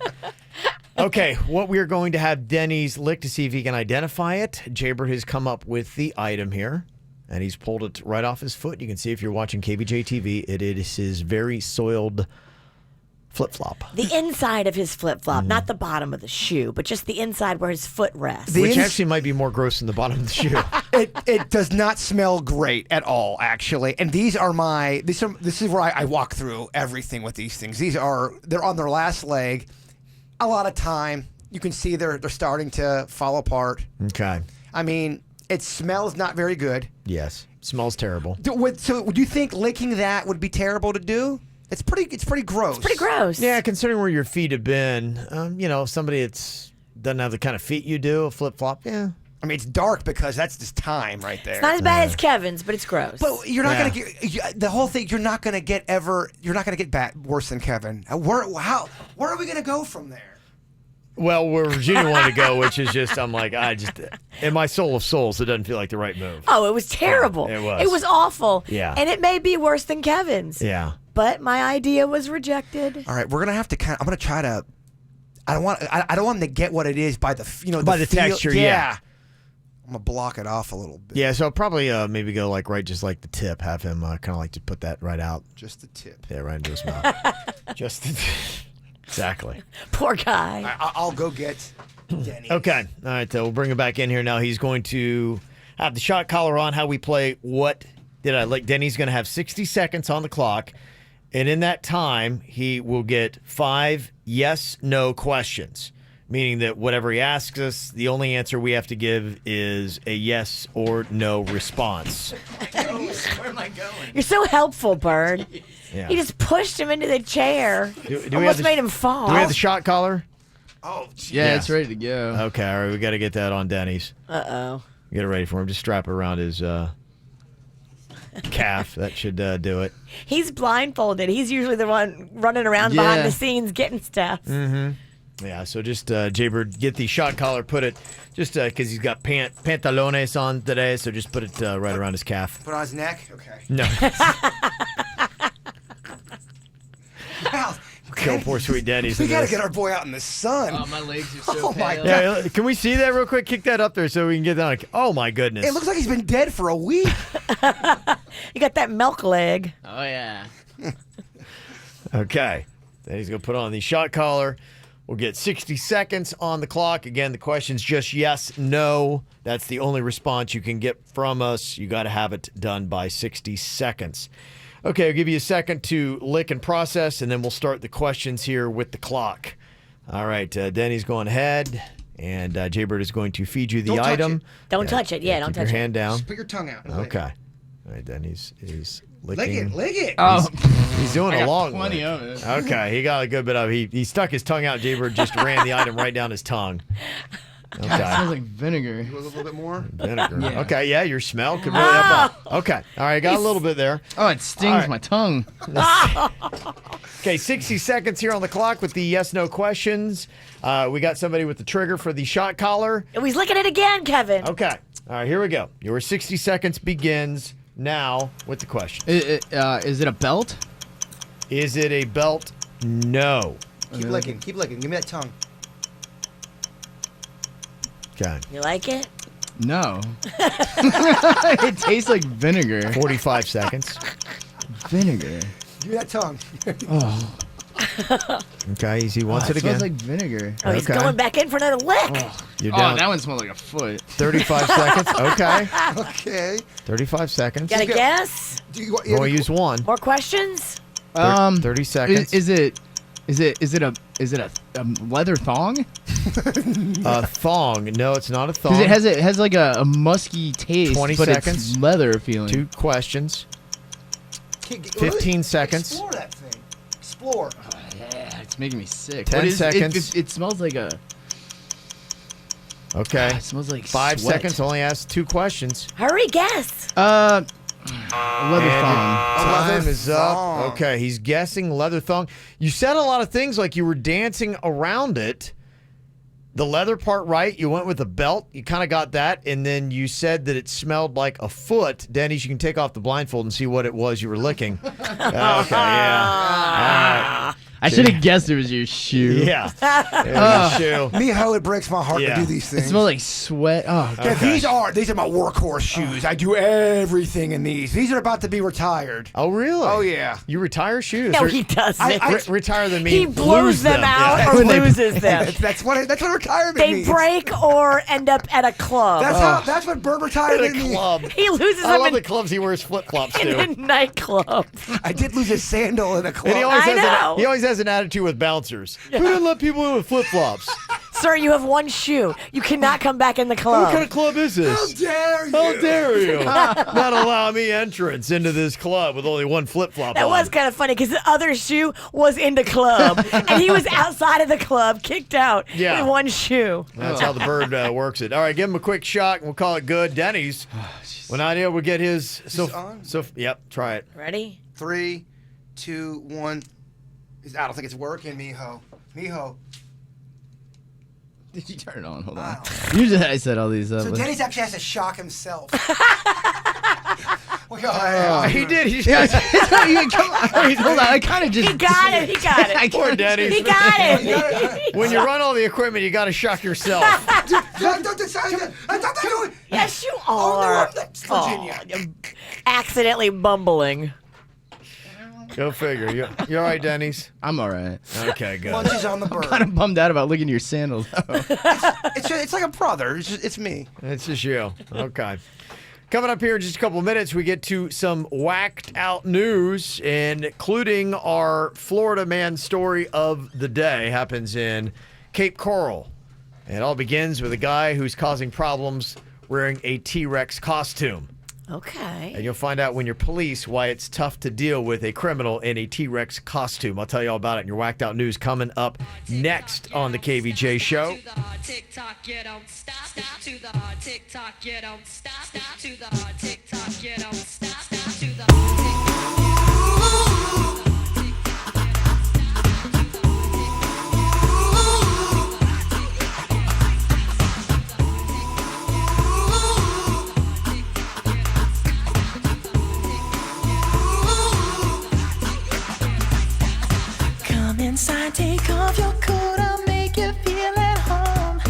Okay, what we're going to have Denny's lick to see if he can identify it. Jaybird has come up with the item here, and he's pulled it right off his foot. You can see if you're watching KVJ TV, it is his very soiled flip-flop. The inside of his flip-flop, not the bottom of the shoe, but just the inside where his foot rests. Which actually might be more gross than the bottom of the shoe. It does not smell great at all, actually. And this is where I walk through everything with these things. They're on their last leg. A lot of time. You can see they're starting to fall apart. Okay. I mean, it smells not very good. Yes. Smells terrible. So would you think licking that would be terrible to do? It's pretty gross. It's pretty gross. Yeah, considering where your feet have been, somebody that doesn't have the kind of feet you do, a flip-flop, yeah. I mean, it's dark because that's just time right there. It's not as bad as Kevin's, but it's gross. But you're not going to get the whole thing. You're not going to get bad worse than Kevin. Where are we going to go from there? Well, where Virginia wanted to go, which is just, I'm like, in my soul of souls, it doesn't feel like the right move. Oh, it was terrible. It was. It was awful. Yeah. And it may be worse than Kevin's. Yeah. But my idea was rejected. All right, we're gonna have to I'm gonna try to. I don't want them to get what it is by the by the texture. Yeah. I'm gonna block it off a little bit. Yeah, so I'll probably maybe go just like the tip. Have him kind of like to put that right out. Just the tip. Yeah, right into his mouth. Just the exactly. Poor guy. I'll go get Denny. Okay. All right. We'll bring him back in here now. He's going to have the shot collar on. How we play What Did I Lick? Denny's going to have 60 seconds on the clock. And in that time, he will get 5 yes/no questions, meaning that whatever he asks us, the only answer we have to give is a yes or no response. Where am I going? You're so helpful, Bird. Yeah. He just pushed him into the chair. Do we Almost have made him fall. Do we have the shot collar? Oh, geez. Yeah, it's ready to go. Okay, all right. We got to get that on Denny's. Uh-oh. Get it ready for him. Just strap it around his calf. That should do it. He's blindfolded. He's usually the one running around behind the scenes getting stuff. Mm-hmm. Yeah, so just, Jaybird, get the shot collar, put it, just because he's got pantalones on today, so just put it right around his calf. Put it on his neck? Okay. No. Wow. Kill poor sweet Denny's. We got to get our boy out in the sun. Oh, my legs are so Oh, my pale. God. Yeah, can we see that real quick? Kick that up there so we can get that. Oh, my goodness. It looks like he's been dead for a week. You got that milk leg. Oh, yeah. Okay. Then he's going to put on the shot collar. We'll get 60 seconds on the clock. Again, the question's just yes, no. That's the only response you can get from us. You got to have it done by 60 seconds. Okay, I'll give you a second to lick and process, and then we'll start the questions here with the clock. All right, Denny's going ahead, and Jaybird is going to feed you the Don't touch item. it. Don't touch it. Yeah, don't Keep touch your it. hand down. Just put your tongue out. Okay. All right, Denny's licking. Lick it. Oh, He's doing I a got long plenty lick. of it. Okay, he got a good bit of it. He stuck his tongue out. Jaybird just ran the item right down his tongue. Okay. God, it smells like vinegar. A little bit more. Vinegar. Yeah. Okay, yeah, your smell could really help out. Okay, all right, got a little bit there. Oh, it stings my tongue. Okay, 60 seconds here on the clock with the yes/no questions. We got somebody with the trigger for the shot collar. Oh, he's licking it again, Kevin. Okay, all right, here we go. Your 60 seconds begins now with the question. Is it a belt? Is it a belt? No. Keep licking. Keep licking. Give me that tongue. Okay. You like it? No. It tastes like vinegar. 45 seconds. Vinegar. Give me that tongue. Oh. Okay, he wants it It again. smells like vinegar. Oh, he's Okay. going back in for another lick. You're Oh, down. that one smells like a foot. 35 seconds. Okay. Okay. 35 seconds. Got a guess? Do you want Only use one. More questions? 30 seconds. Is it a leather thong? A thong. No, it's not a thong. Because it has like a musky taste. 20 but seconds. It's leather feeling. 2 questions. 15 seconds. Explore that thing. Explore. Oh, yeah, it's making me sick. 10 seconds. It smells like a. Okay. It smells like 5 sweat. seconds. Only asked 2 questions. Hurry, guess. A leather thong. Time is up. Okay, he's guessing leather thong. You said a lot of things like you were dancing around it. The leather part right, you went with a belt. You kind of got that. And then you said that it smelled like a foot. Denny's, you can take off the blindfold and see what it was you were licking. Okay, yeah. I should have guessed it was your shoe. Yeah. Shoe. Miho, it breaks my heart to do these It things. smells like sweat. Oh, Yeah, God. these are my workhorse shoes. I do everything in these. These are about to be retired. Oh, really? Oh, yeah. You retire shoes? No, he doesn't. Retire them mean He blows lose them out or loses them. That's what retirement They means. break or end up at a club. That's what bird retirement means. Club. He loses I them love in, the clubs he wears flip-flops in to. a nightclub. I did lose a sandal in a club. And he always, I know. he always has an attitude with bouncers. Who didn't let people in with flip-flops? Sir, you have one shoe. You cannot come back in the club. What kind of club is this? How dare you? How dare you not allow me entrance into this club with only one flip-flop That on? was kind of funny because the other shoe was in the club, and he was outside of the club, kicked out Yeah. with one shoe. That's how the bird works it. All right, give him a quick shot, and we'll call it good. Denny's. When Nadia will get his. Yep, try it. Ready? 3, 2, 1. I don't think it's working, Miho. Miho. Did you turn it on? Hold on. Usually I set all these up. So Denny's actually has to shock himself. He did. Come on. Hold on. I kind of just. He got it. He got it. Poor Denny's. He got it. When you run all the equipment, you got to shock yourself. Yes, you are. Virginia. You're accidentally bumbling. Go figure. You all right, Denny's? I'm all right. Okay, good. Lunches on the bird. Kind of bummed out about looking at your sandals. It's like a brother. It's me. It's just you. Okay. Coming up here in just a couple of minutes, we get to some whacked out news, including our Florida man story of the day. Happens in Cape Coral. It all begins with a guy who's causing problems wearing a T-Rex costume. Okay. And you'll find out when you're police why it's tough to deal with a criminal in a T-Rex costume. I'll tell you all about it in your whacked out news coming up next on the KVJ show. TikTok, you don't stop. Stop to the hard TikTok, you don't stop. Stop to the hard TikTok, you don't stop. Stop to the Come inside, take off your coat, I'll make you feel at home.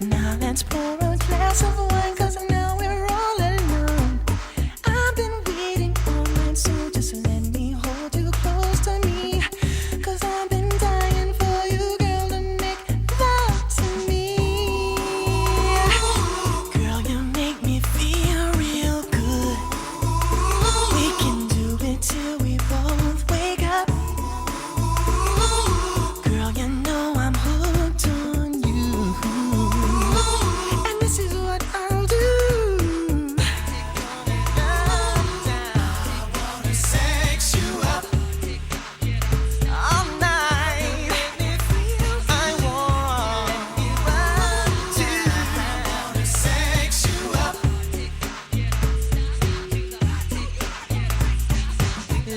Now let's pour a glass of wine, 'cause now we're all alone. I've been waiting all night, so just let me hold you close to me. 'Cause I've been dying for you, girl, to make love to me. Girl, you make me feel real good. We can do it till we both wake up. Girl, you know I'm hooked on you. And this is what I'll do. I wanna sex you up all night. I want to. I wanna sex you up.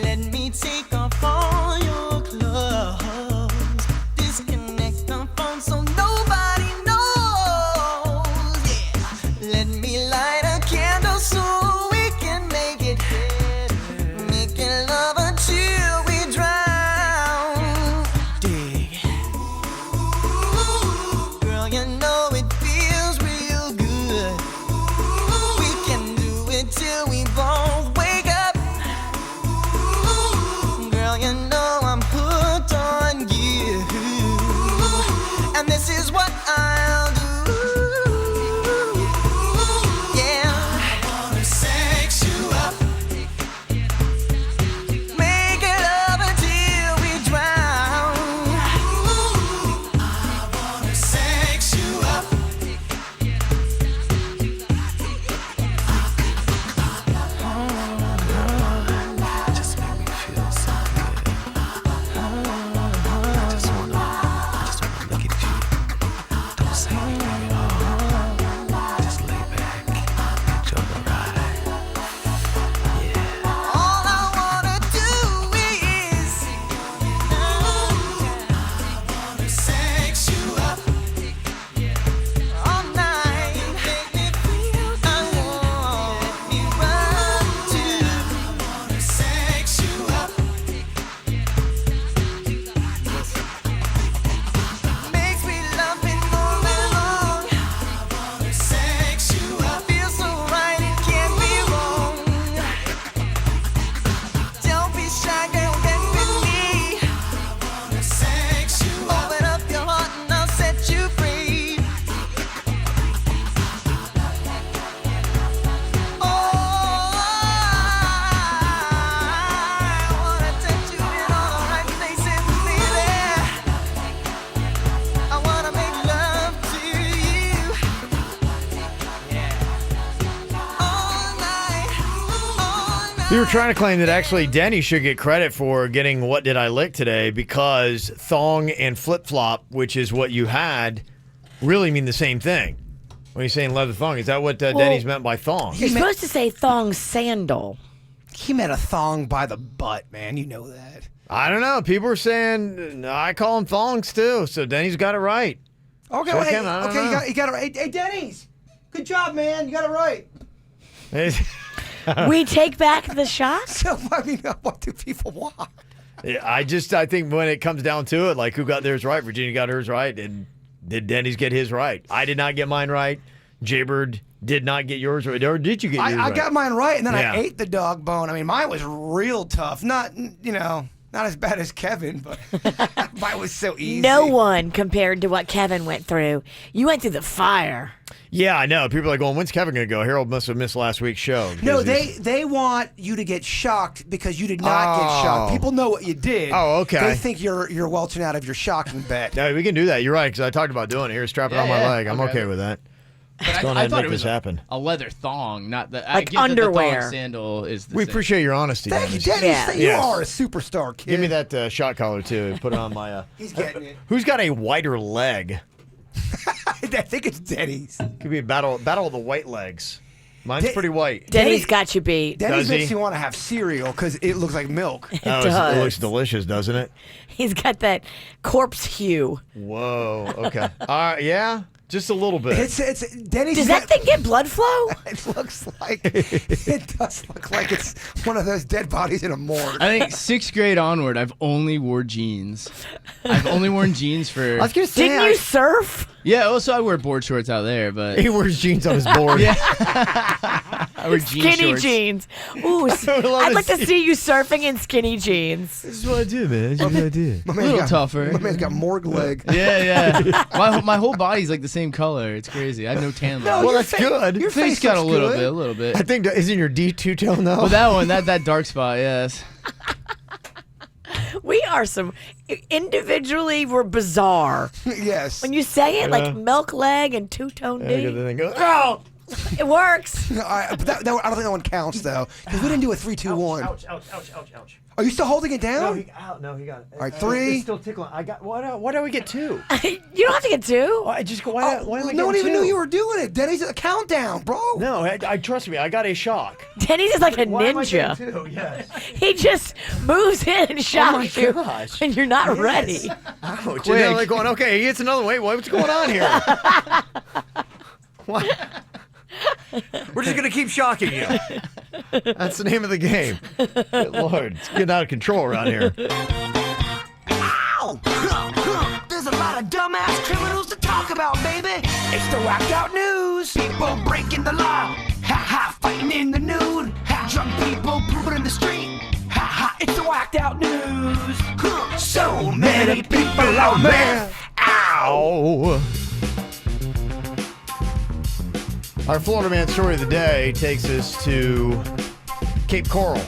Let me take off all your clothes. Disconnect the phone so nobody knows. Yeah. Let me light a candle so we can make it better. Making love until we drown. Dig. Girl, you know it feels real good. We can do it till we both wake up. Girl, you know I'm hooked on you. And this is what I'll do. Yeah. I wanna sex you up. Make it love until we drown. I wanna sex you up. Just make me feel so good. I just wanna look at you. Don't say anything at all. Just lay back, enjoy the ride. All I wanna do is I wanna sex you up all night. I want me right to. I wanna sex you up. We were trying to claim that actually Denny should get credit for getting What Did I Lick today because thong and flip-flop, which is what you had, really mean the same thing. When you're saying leather thong, is that what Denny's meant by thong? You're supposed to say thong sandal. He meant a thong by the butt, man. You know that. I don't know. People are saying, I call them thongs too, so Denny's got it right. Okay, So well, you got it right. Hey, Denny's. Good job, man. You got it right. We take back the shot? So, I mean, what do people want? Yeah, I think when it comes down to it, like who got theirs right? Virginia got hers right, and did Denny's get his right? I did not get mine right. Jaybird did not get yours right, or did you get yours right? I got mine right, and then I ate the dog bone. I mean, mine was real tough. Not as bad as Kevin, but mine was so easy. No one compared to what Kevin went through. You went through the fire. Yeah, I know. People are going, when's Kevin going to go? Harold must have missed last week's show. No, they want you to get shocked because you did not get shocked. People know what you did. Oh, okay. They think you're welching out of your shocking bet. No, we can do that. You're right, because I talked about doing it. Here, strap it on my leg. I'm okay with that. Let's go ahead and make this happen. A leather thong, not the like underwear. The thong sandal is the We same. appreciate your honesty. Thank you, Dennis. Dennis. You are a superstar, kid. Give me that shot collar, too. Put it on my... He's getting it. Who's got a whiter leg? I think it's Denny's. Could be a battle of the white legs. Mine's pretty white. Denny's got you beat. Denny's makes you want to have cereal because it looks like milk. It does. It looks delicious, doesn't it? He's got that corpse hue. Whoa. Okay. Yeah. Just a little bit. It's Denny's. Does that thing get blood flow? It looks like it does look like it's one of those dead bodies in a morgue. I think 6th grade onward, I've only wore jeans. I've only worn jeans for. I was gonna say, Didn't you surf? Yeah, also I wear board shorts out there, but he wears jeans on his board. Yeah, I wear jean skinny shorts. jeans. Ooh, I'd like to see you surfing in skinny jeans. This is what I do, man. This is what I do. A little tougher. My man's got morgue leg. Yeah. my whole body's like the same color. It's crazy. I have no tan line. Well, that's good. Your face got a little bit. I think isn't your D two-tone though? Well, that one, that dark spot, yes. We are individually, we're bizarre. Yes. When you say it, like milk leg and two-tone D. Oh, it works. But I don't think that one counts though, because we didn't do a 3, 2, 1. Ouch. Are you still holding it down? No, he got it. All right, 3. It's still tickling. I got. Why do we get 2? You don't have to get 2. I just go. Why am I no one getting even 2? knew you were doing it. Denny's a countdown, bro. No, I trust me. I got a shock. Denny's is like a Why am I getting ninja. 2? Yes. He just moves in and shocks you gosh. when you're not Yes. ready. Ouch. Quick. And then like going, okay, he gets another one. Wait, what's going on here? What? We're just gonna keep shocking you. That's the name of the game. Good Lord, it's getting out of control around here. Ow! There's a lot of dumbass criminals to talk about, baby. It's the whacked out news. People breaking the law. Fighting in the nude. Drunk people pooping in the street. It's the whacked out news. So many people out there. Ow! Our Florida Man story of the day takes us to Cape Coral,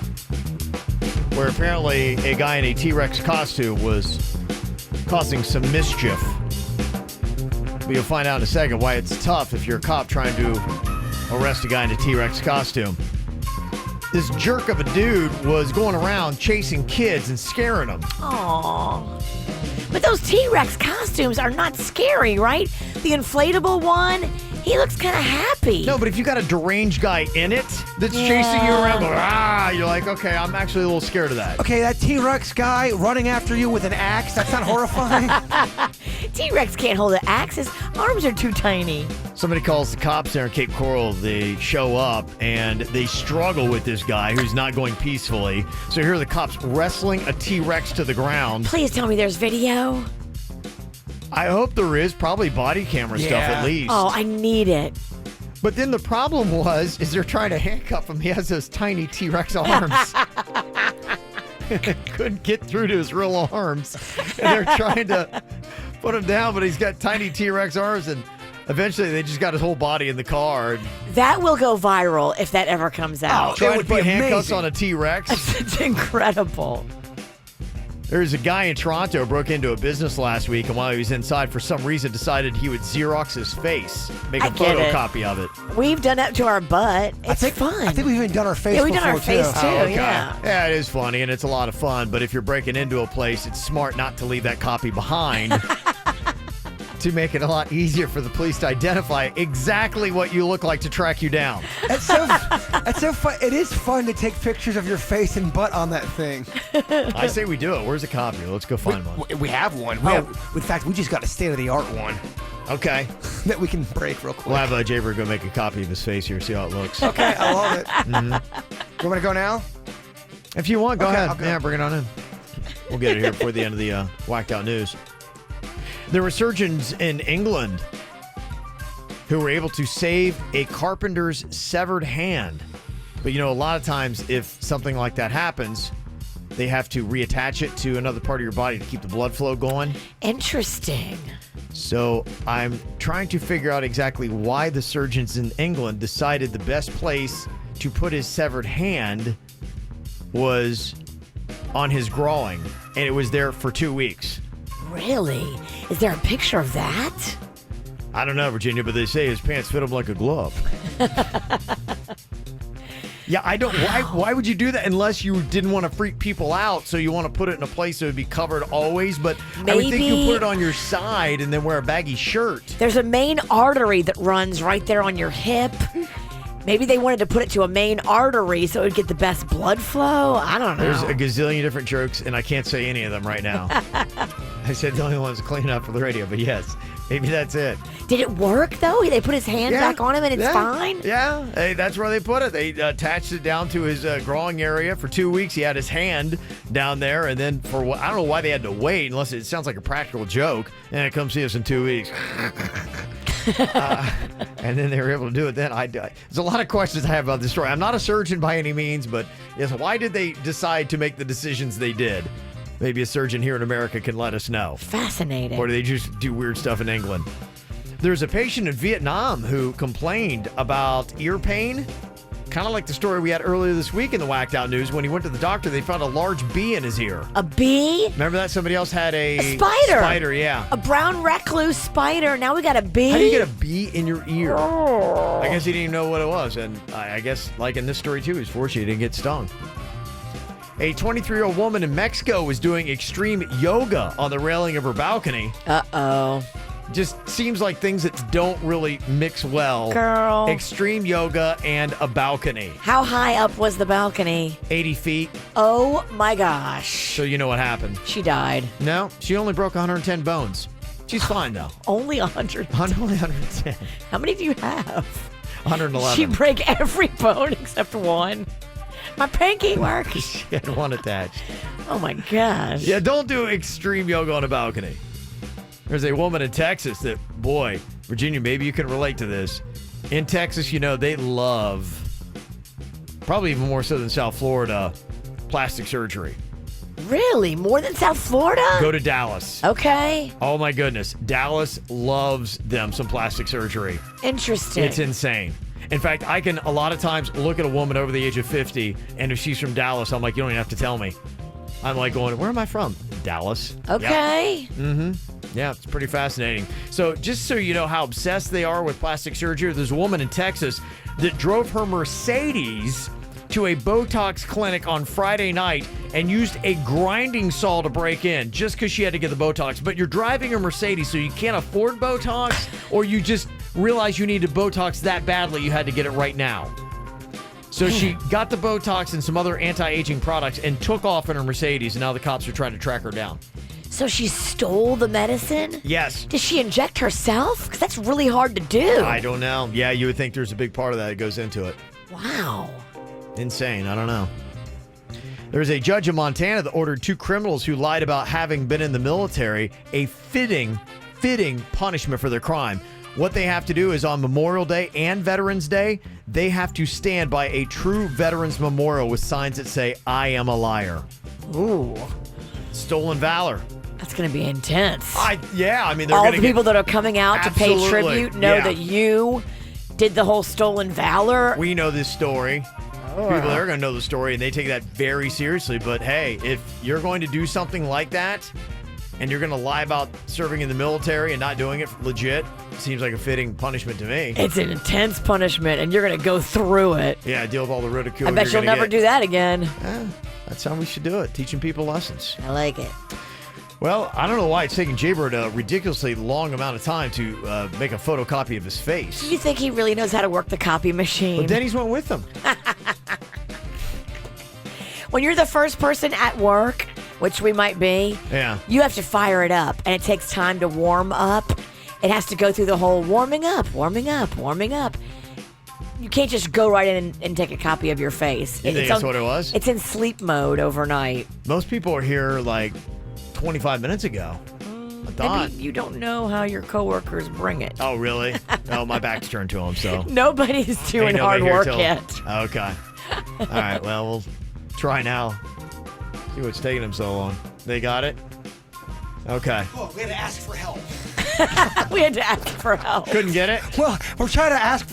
where apparently a guy in a T-Rex costume was causing some mischief. But you'll find out in a second why it's tough if you're a cop trying to arrest a guy in a T-Rex costume. This jerk of a dude was going around chasing kids and scaring them. Aww. But those T-Rex costumes are not scary, right? The inflatable one, he looks kind of happy. No, but if you got a deranged guy in it that's chasing you around, going, you're like, okay, I'm actually a little scared of that. Okay, that T-Rex guy running after you with an axe, that's not horrifying? T-Rex can't hold an axe. His arms are too tiny. Somebody calls the cops there in Cape Coral. They show up, and they struggle with this guy who's not going peacefully. So here are the cops wrestling a T-Rex to the ground. Please tell me there's video. I hope there is. Probably body camera stuff at least. Oh, I need it. But then the problem is they're trying to handcuff him. He has those tiny T-Rex arms. Couldn't get through to his real arms. And they're trying to put him down, but he's got tiny T-Rex arms, and eventually they just got his whole body in the car. That will go viral if that ever comes out. Trying to put handcuffs on a T-Rex. It's incredible. There's a guy in Toronto who broke into a business last week, and while he was inside, for some reason, decided he would Xerox his face, make a photocopy of it. We've done that to our butt. It's fun. I think we've even done our face. Yeah, we've done our face too. Oh, okay. Yeah. Yeah, it is funny, and it's a lot of fun. But if you're breaking into a place, it's smart not to leave that copy behind. To make it a lot easier for the police to identify exactly what you look like to track you down. That's so fun. It is fun to take pictures of your face and butt on that thing. I say we do it. Where's the copy? Let's go find one. We have one. In fact, we just got a state-of-the-art one. Okay. That we can break real quick. We'll have Jaber go make a copy of his face here, see how it looks. Okay, I love it. Mm-hmm. You want me to go now? If you want, go ahead. I'll go. Yeah, bring it on in. We'll get it here before the end of the whacked out news. There were surgeons in England who were able to save a carpenter's severed hand. But, a lot of times if something like that happens, they have to reattach it to another part of your body to keep the blood flow going. Interesting. So I'm trying to figure out exactly why the surgeons in England decided the best place to put his severed hand was on his groin, and it was there for 2 weeks. Really? Is there a picture of that? I don't know, Virginia, but they say his pants fit him like a glove. Yeah, I don't. Why would you do that unless you didn't want to freak people out? So you want to put it in a place that would be covered always. But I would think you put it on your side and then wear a baggy shirt. There's a main artery that runs right there on your hip. Maybe they wanted to put it to a main artery so it would get the best blood flow. I don't know. There's a gazillion different jokes, and I can't say any of them right now. I said the only one's clean up for the radio, but yes, maybe that's it. Did it work, though? They put his hand back on him, and it's fine? Yeah, hey, that's where they put it. They attached it down to his groin area for 2 weeks. He had his hand down there, and then I don't know why they had to wait, unless it sounds like a practical joke, and come see us in 2 weeks. And then they were able to do it then. There's a lot of questions I have about this story. I'm not a surgeon by any means, but yes, why did they decide to make the decisions they did? Maybe a surgeon here in America can let us know. Fascinating. Or do they just do weird stuff in England? There's a patient in Vietnam who complained about ear pain. Kind of like the story we had earlier this week in the Whacked Out News. When he went to the doctor, they found a large bee in his ear. A bee? Remember that? Somebody else had a spider. Spider, yeah. A brown recluse spider. Now we got a bee. How do you get a bee in your ear? Oh. I guess he didn't even know what it was. And I guess, like in this story too, he's fortunate he didn't get stung. A 23-year-old woman in Mexico was doing extreme yoga on the railing of her balcony. Uh-oh. Just seems like things that don't really mix well. Girl. Extreme yoga and a balcony. How high up was the balcony? 80 feet. Oh, my gosh. So you know what happened. She died. No, she only broke 110 bones. She's fine, though. Only 100. Only 110. How many do you have? 111. She break every bone except one. My pinky work. She had one attached. Oh, my gosh. Yeah, don't do extreme yoga on a balcony. There's a woman in Texas that, boy, Virginia, maybe you can relate to this. In Texas, they love, probably even more so than South Florida, plastic surgery. Really? More than South Florida? Go to Dallas. Okay. Oh, my goodness. Dallas loves them some plastic surgery. Interesting. It's insane. In fact, I can a lot of times look at a woman over the age of 50, and if she's from Dallas, I'm like, you don't even have to tell me. I'm like going, where am I from? Dallas. Okay. Yep. Mm-hmm. Yeah, it's pretty fascinating. So just so you know how obsessed they are with plastic surgery, there's a woman in Texas that drove her Mercedes to a Botox clinic on Friday night and used a grinding saw to break in just because she had to get the Botox. But you're driving a Mercedes, so you can't afford Botox, or you just realize you needed Botox that badly you had to get it right now. So she got the Botox and some other anti-aging products and took off in her Mercedes, and now the cops are trying to track her down. So she stole the medicine? Yes. Did she inject herself? Because that's really hard to do. I don't know. Yeah, you would think there's a big part of that goes into it. Wow. Insane. I don't know. There's a judge in Montana that ordered 2 criminals who lied about having been in the military a fitting punishment for their crime. What they have to do is on Memorial Day and Veterans Day, they have to stand by a true veterans memorial with signs that say, I am a liar. Ooh. Stolen valor. That's going to be intense. They're all the people that are coming out to pay tribute know that you did the whole stolen valor. We know this story. People are going to know the story, and they take that very seriously. But, hey, if you're going to do something like that, and you're going to lie about serving in the military and not doing it legit, seems like a fitting punishment to me. It's an intense punishment, and you're going to go through it. Yeah, deal with all the ridicule. I bet you'll never do that again. That's how we should do it, teaching people lessons. I like it. Well, I don't know why it's taking Jaybird a ridiculously long amount of time to make a photocopy of his face. Do you think he really knows how to work the copy machine? Well, Denny's went with him. When you're the first person at work, which we might be, you have to fire it up, and it takes time to warm up. It has to go through the whole warming up. You can't just go right in and take a copy of your face. You think that's what it was? It's in sleep mode overnight. Most people are here like 25 minutes ago. I thought. Maybe you don't know how your coworkers bring it. Oh, really? Oh, my back's turned to them, so. Nobody's doing hard work yet. Okay. All right, well, we'll try now. See what's taking them so long. They got it? Okay. Oh, we had to ask for help. We had to ask for help. Couldn't get it? Well, we're trying to ask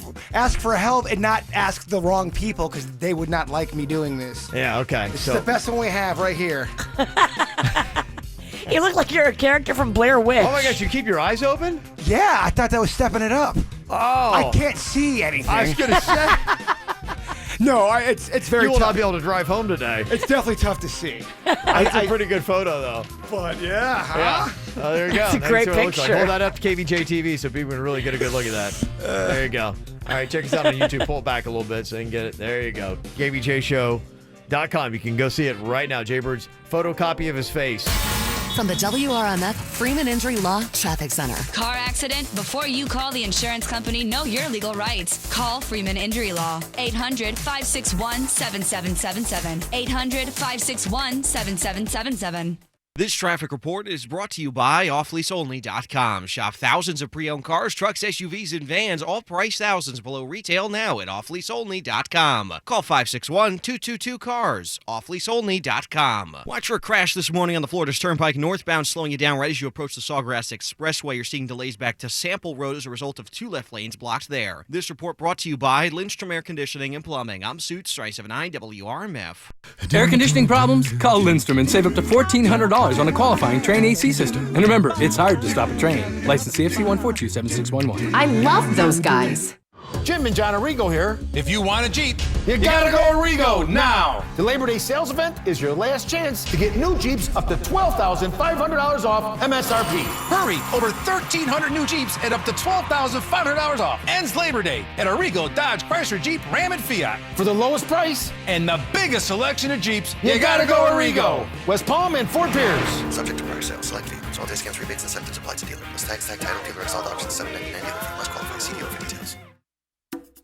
for help and not ask the wrong people because they would not like me doing this. Yeah, okay. This is the best one we have right here. You look like you're a character from Blair Witch. Oh my gosh, you keep your eyes open? Yeah, I thought that was stepping it up. Oh. I can't see anything. I was going to say. No, it's very You will tough. not be able to drive home today. It's definitely tough to see. That's a pretty good photo, though. But yeah. Oh, there you go. It's a great what it looks like. picture. Hold that up to Kvj TV so people can really get a good look at that. There you go. All right, check us out on YouTube. Pull it back a little bit so you can get it. There you go. KVJShow.com. You can go see it right now. Jaybird's photocopy of his face. From the WRMF Freeman Injury Law Traffic Center. Car accident? Before you call the insurance company, know your legal rights. Call Freeman Injury Law. 800-561-7777. 800-561-7777. This traffic report is brought to you by offleaseonly.com. Shop thousands of pre-owned cars, trucks, SUVs, and vans, all priced thousands below retail now at offleaseonly.com. Call 561-222-CARS. offleaseonly.com. Watch for a crash this morning on the Florida Turnpike northbound, slowing you down right as you approach the Sawgrass Expressway. You're seeing delays back to Sample Road as a result of 2 left lanes blocked there. This report brought to you by Lindstrom Air Conditioning and Plumbing. I'm Suits, 379 WRMF. Air conditioning problems? Call Lindstrom and save up to $1,400 on a qualifying Train AC system. And remember, it's hard to stop a train. License CFC 1427611. I love those guys. Jim and John Arrigo here. If you want a Jeep, You gotta go Arrigo now! The Labor Day sales event is your last chance to get new Jeeps up to $12,500 off MSRP. hurry! Over 1,300 new Jeeps at up to $12,500 off. Ends Labor Day at Arrigo, Dodge, Chrysler, Jeep, Ram, and Fiat. For the lowest price And the biggest selection of Jeeps, you gotta go Arrigo. West Palm and Fort Pierce. Subject to prior sales, select vehicles. All discounts, rebates, and incentives applied to dealer. Plus tax, tag, title, dealer, installed options, $7.99 dealer fee. Must qualify. See dealer for details.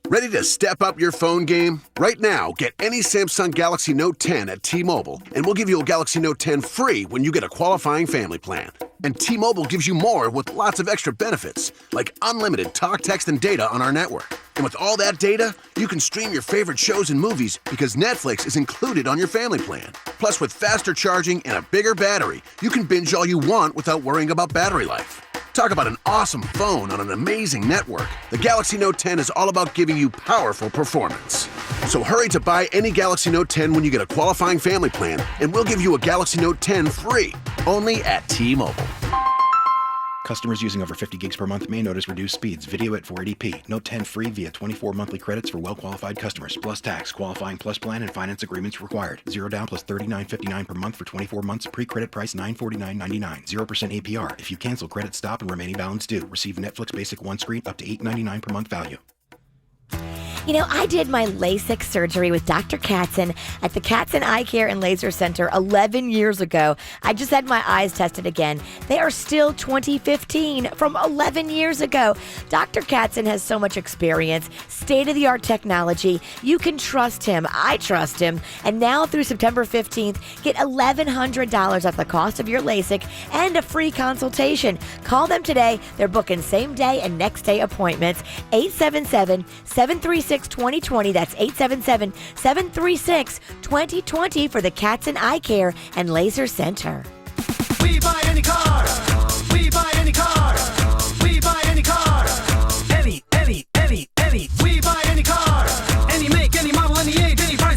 Ready to step up your phone game? Right now, get any Samsung Galaxy Note 10 at T-Mobile, and we'll give you a Galaxy Note 10 free when you get a qualifying family plan. And T-Mobile gives you more with lots of extra benefits, like unlimited talk, text, and data on our network. And with all that data, you can stream your favorite shows and movies because Netflix is included on your family plan. Plus, with faster charging and a bigger battery, you can binge all you want without worrying about battery life. Talk about an awesome phone on an amazing network. The Galaxy Note 10 is all about giving you powerful performance. So hurry to buy any Galaxy Note 10 when you get a qualifying family plan, and we'll give you a Galaxy Note 10 free, only at T-Mobile. Customers using over 50 gigs per month may notice reduced speeds. Video at 480p. Note 10 free via 24 monthly credits for well-qualified customers. Plus tax. Qualifying plus plan and finance agreements required. 0 down plus $39.59 per month for 24 months. Pre-credit price $949.99. 0% APR. If you cancel, credit stop and remaining balance due. Receive Netflix Basic One Screen up to $8.99 per month value. You know, I did my LASIK surgery with Dr. Katzen at the Katzen Eye Care and Laser Center 11 years ago. I just had my eyes tested again. They are still 2015 from 11 years ago. Dr. Katzen has so much experience, state-of-the-art technology. You can trust him. I trust him. And now through September 15th, get $1,100 off the cost of your LASIK and a free consultation. Call them today. They're booking same-day and next-day appointments. 877-736-2020. That's 877-736-2020 for the Katzen Eye Care and Laser Center. We buy any car. We buy any car. We buy any car. Any. We buy any car. Any make, any model, any age, any price.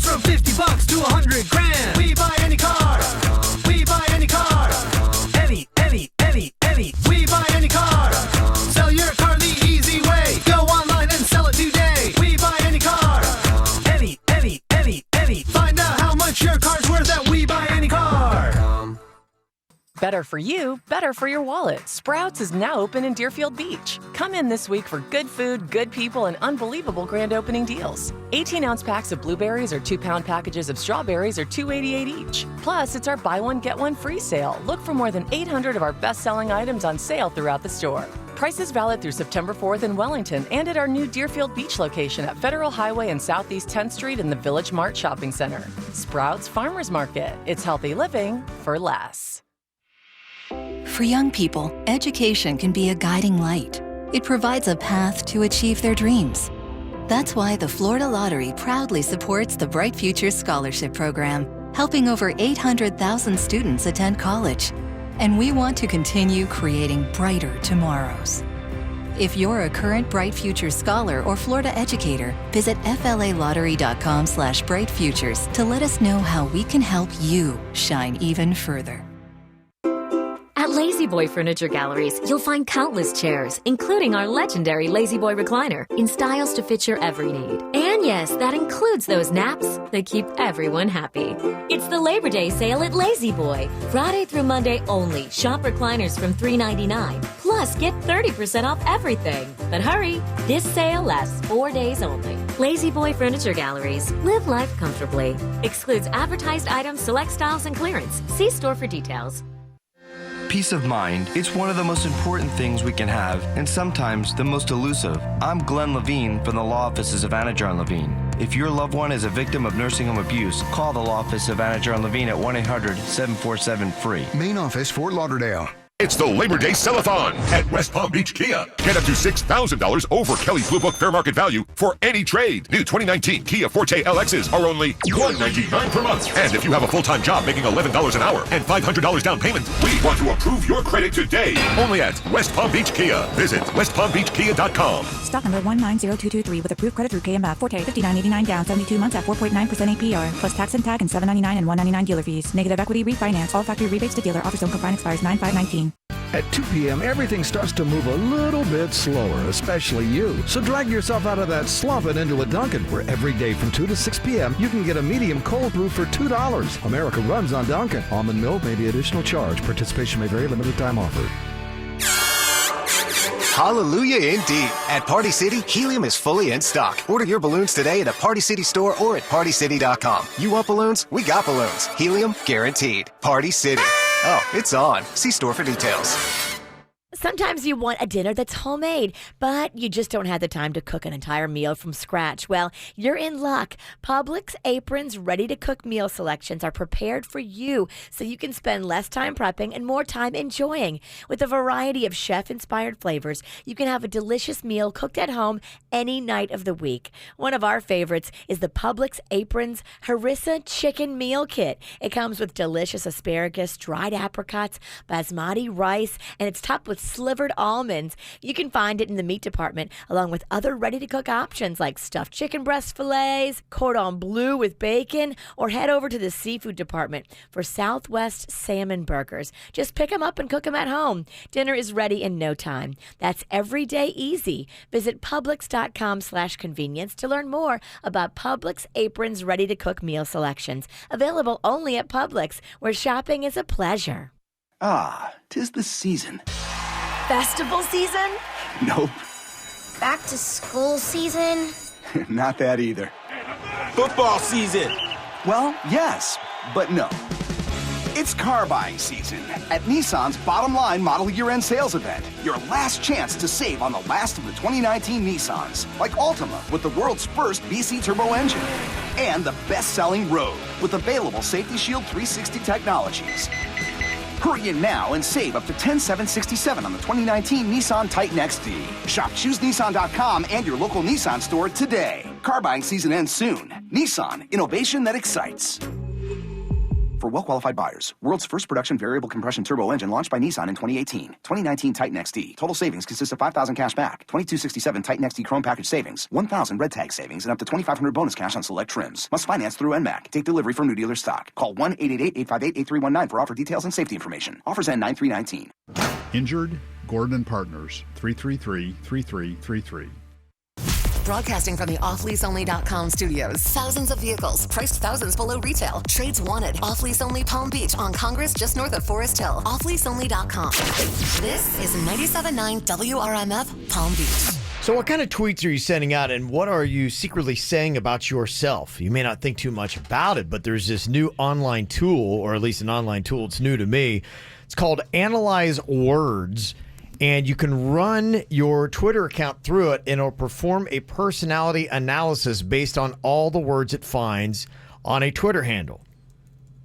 Better for you, better for your wallet. Sprouts is now open in Deerfield Beach. Come in this week for good food, good people, and unbelievable grand opening deals. 18-ounce packs of blueberries or 2-pound packages of strawberries are $2.88 each. Plus, it's our buy one, get one free sale. Look for more than 800 of our best-selling items on sale throughout the store. Prices valid through September 4th in Wellington and at our new Deerfield Beach location at Federal Highway and Southeast 10th Street in the Village Mart Shopping Center. Sprouts Farmers Market. It's healthy living for less. For young people, education can be a guiding light. It provides a path to achieve their dreams. That's why the Florida Lottery proudly supports the Bright Futures Scholarship Program, helping over 800,000 students attend college. And we want to continue creating brighter tomorrows. If you're a current Bright Futures scholar or Florida educator, visit flalottery.com/brightfutures to let us know how we can help you shine even further. At Lazy Boy Furniture Galleries, you'll find countless chairs, including our legendary Lazy Boy recliner, in styles to fit your every need. And yes, that includes those naps that keep everyone happy. It's the Labor Day sale at Lazy Boy. Friday through Monday only. Shop recliners from $3.99. Plus, get 30% off everything. But hurry, this sale lasts 4 days only. Lazy Boy Furniture Galleries. Live life comfortably. Excludes advertised items, select styles, and clearance. See store for details. Peace of mind. It's one of the most important things we can have, and sometimes the most elusive. I'm Glenn Levine from the law offices of Anajar and Levine. If your loved one is a victim of nursing home abuse, call the law office of Anajar and Levine at 1-800-747-FREE. Main office, Fort Lauderdale. It's the Labor Day Sell-a-thon at West Palm Beach Kia. Get up to $6,000 over Kelly's Blue Book fair market value for any trade. New 2019 Kia Forte LXs are only $199 per month. And if you have a full-time job making $11 an hour and $500 down payment, we want to approve your credit today. Only at West Palm Beach Kia. Visit westpalmbeachkia.com. Stock number 190223 with approved credit through KMF. Forte $59.89 down 72 months at 4.9% APR. Plus tax and tag and $7.99 and $1.99 dealer fees. Negative equity refinance. All factory rebates to dealer. Offer zone combined expires 9/5/19. At 2 p.m., everything starts to move a little bit slower, especially you. So drag yourself out of that slump and into a Dunkin', where every day from 2 to 6 p.m., you can get a medium cold brew for $2. America runs on Dunkin'. Almond milk may be additional charge. Participation may vary. Limited time offer. Hallelujah indeed. At Party City, helium is fully in stock. Order your balloons today at a Party City store or at partycity.com. You want balloons? We got balloons. Helium guaranteed. Party City. Oh, it's on. See store for details. Sometimes you want a dinner that's homemade, but you just don't have the time to cook an entire meal from scratch. Well, you're in luck. Publix Apron's ready-to-cook meal selections are prepared for you so you can spend less time prepping and more time enjoying. With a variety of chef-inspired flavors, you can have a delicious meal cooked at home any night of the week. One of our favorites is the Publix Apron's Harissa Chicken Meal Kit. It comes with delicious asparagus, dried apricots, basmati rice, and it's topped with slivered almonds. You can find it in the meat department along with other ready-to-cook options like stuffed chicken breast fillets, cordon bleu with bacon, or head over to the seafood department for Southwest salmon burgers. Just pick them up and cook them at home. Dinner is ready in no time. That's everyday easy. Visit Publix.com/convenience to learn more about Publix Apron's ready-to-cook meal selections. Available only at Publix, where shopping is a pleasure. Ah, 'tis the season. Festival season? Nope, Back to school season? not that either. Football season. Well, yes, but no. It's car buying season at Nissan's Bottom Line Model Year-End Sales Event. Your last chance to save on the last of the 2019 Nissans, like Altima with the world's first VC turbo engine, and the best-selling Rogue with available Safety Shield 360 technologies. Hurry in now and save up to $10,767 on the 2019 Nissan Titan XD. Shop ChooseNissan.com and your local Nissan store today. Car buying season ends soon. Nissan, innovation that excites. For well-qualified buyers, world's first production variable compression turbo engine launched by Nissan in 2018. 2019 Titan XD. Total savings consists of $5,000 cash back, $2,267 Titan XD Chrome package savings, $1,000 red tag savings, and up to $2,500 bonus cash on select trims. Must finance through NMAC. Take delivery from new dealer stock. Call 1-888-858-8319 for offer details and safety information. Offers end 9/3/19. Injured? Gordon & Partners, 333-3333. Broadcasting from the offleaseonly.com studios. Thousands of vehicles, priced thousands below retail. Trades wanted. Off Lease Only Palm Beach on Congress, just north of Forest Hill. Offleaseonly.com. This is 97.9 WRMF Palm Beach. So what kind of tweets are you sending out, and what are you secretly saying about yourself? You may not think too much about it, but there's this new online tool, or at least an online tool. It's new to me. It's called Analyze Words, and you can run your Twitter account through it, and it'll perform a personality analysis based on all the words it finds on a Twitter handle.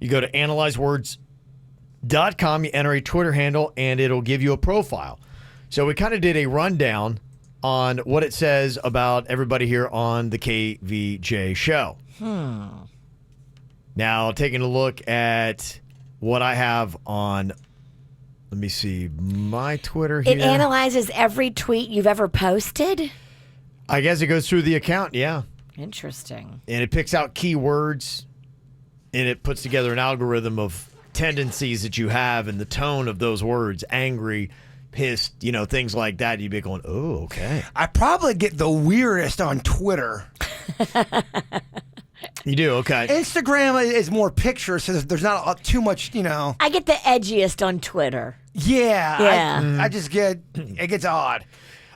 You go to analyzewords.com, you enter a Twitter handle, and it'll give you a profile. So we kind of did a rundown on what it says about everybody here on the KVJ show. Now, taking a look at what I have on, let me see, my Twitter here. It analyzes every tweet you've ever posted? I guess it goes through the account, yeah. Interesting. And it picks out keywords, and it puts together an algorithm of tendencies that you have and the tone of those words, angry, pissed, things like that. You'd be going, oh, okay. I probably get the weirdest on Twitter. You do? Okay. Instagram is more pictures, so there's not too much, I get the edgiest on Twitter. Yeah. I just get, it gets odd.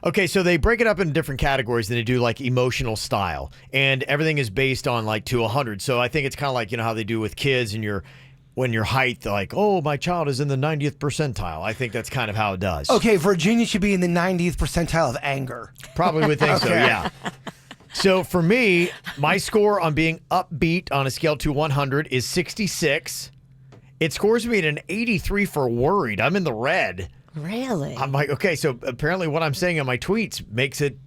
Okay, so they break it up into different categories, and they do like emotional style, and everything is based on like to 100. So I think it's kind of like, how they do with kids and when your height, like, oh, my child is in the 90th percentile. I think that's kind of how it does. Okay, Virginia should be in the 90th percentile of anger. Probably would think so, yeah. So for me, my score on being upbeat on a scale to 100 is 66. It scores me at an 83 for worried. I'm in the red. Really? I'm like, okay, so apparently what I'm saying on my tweets makes it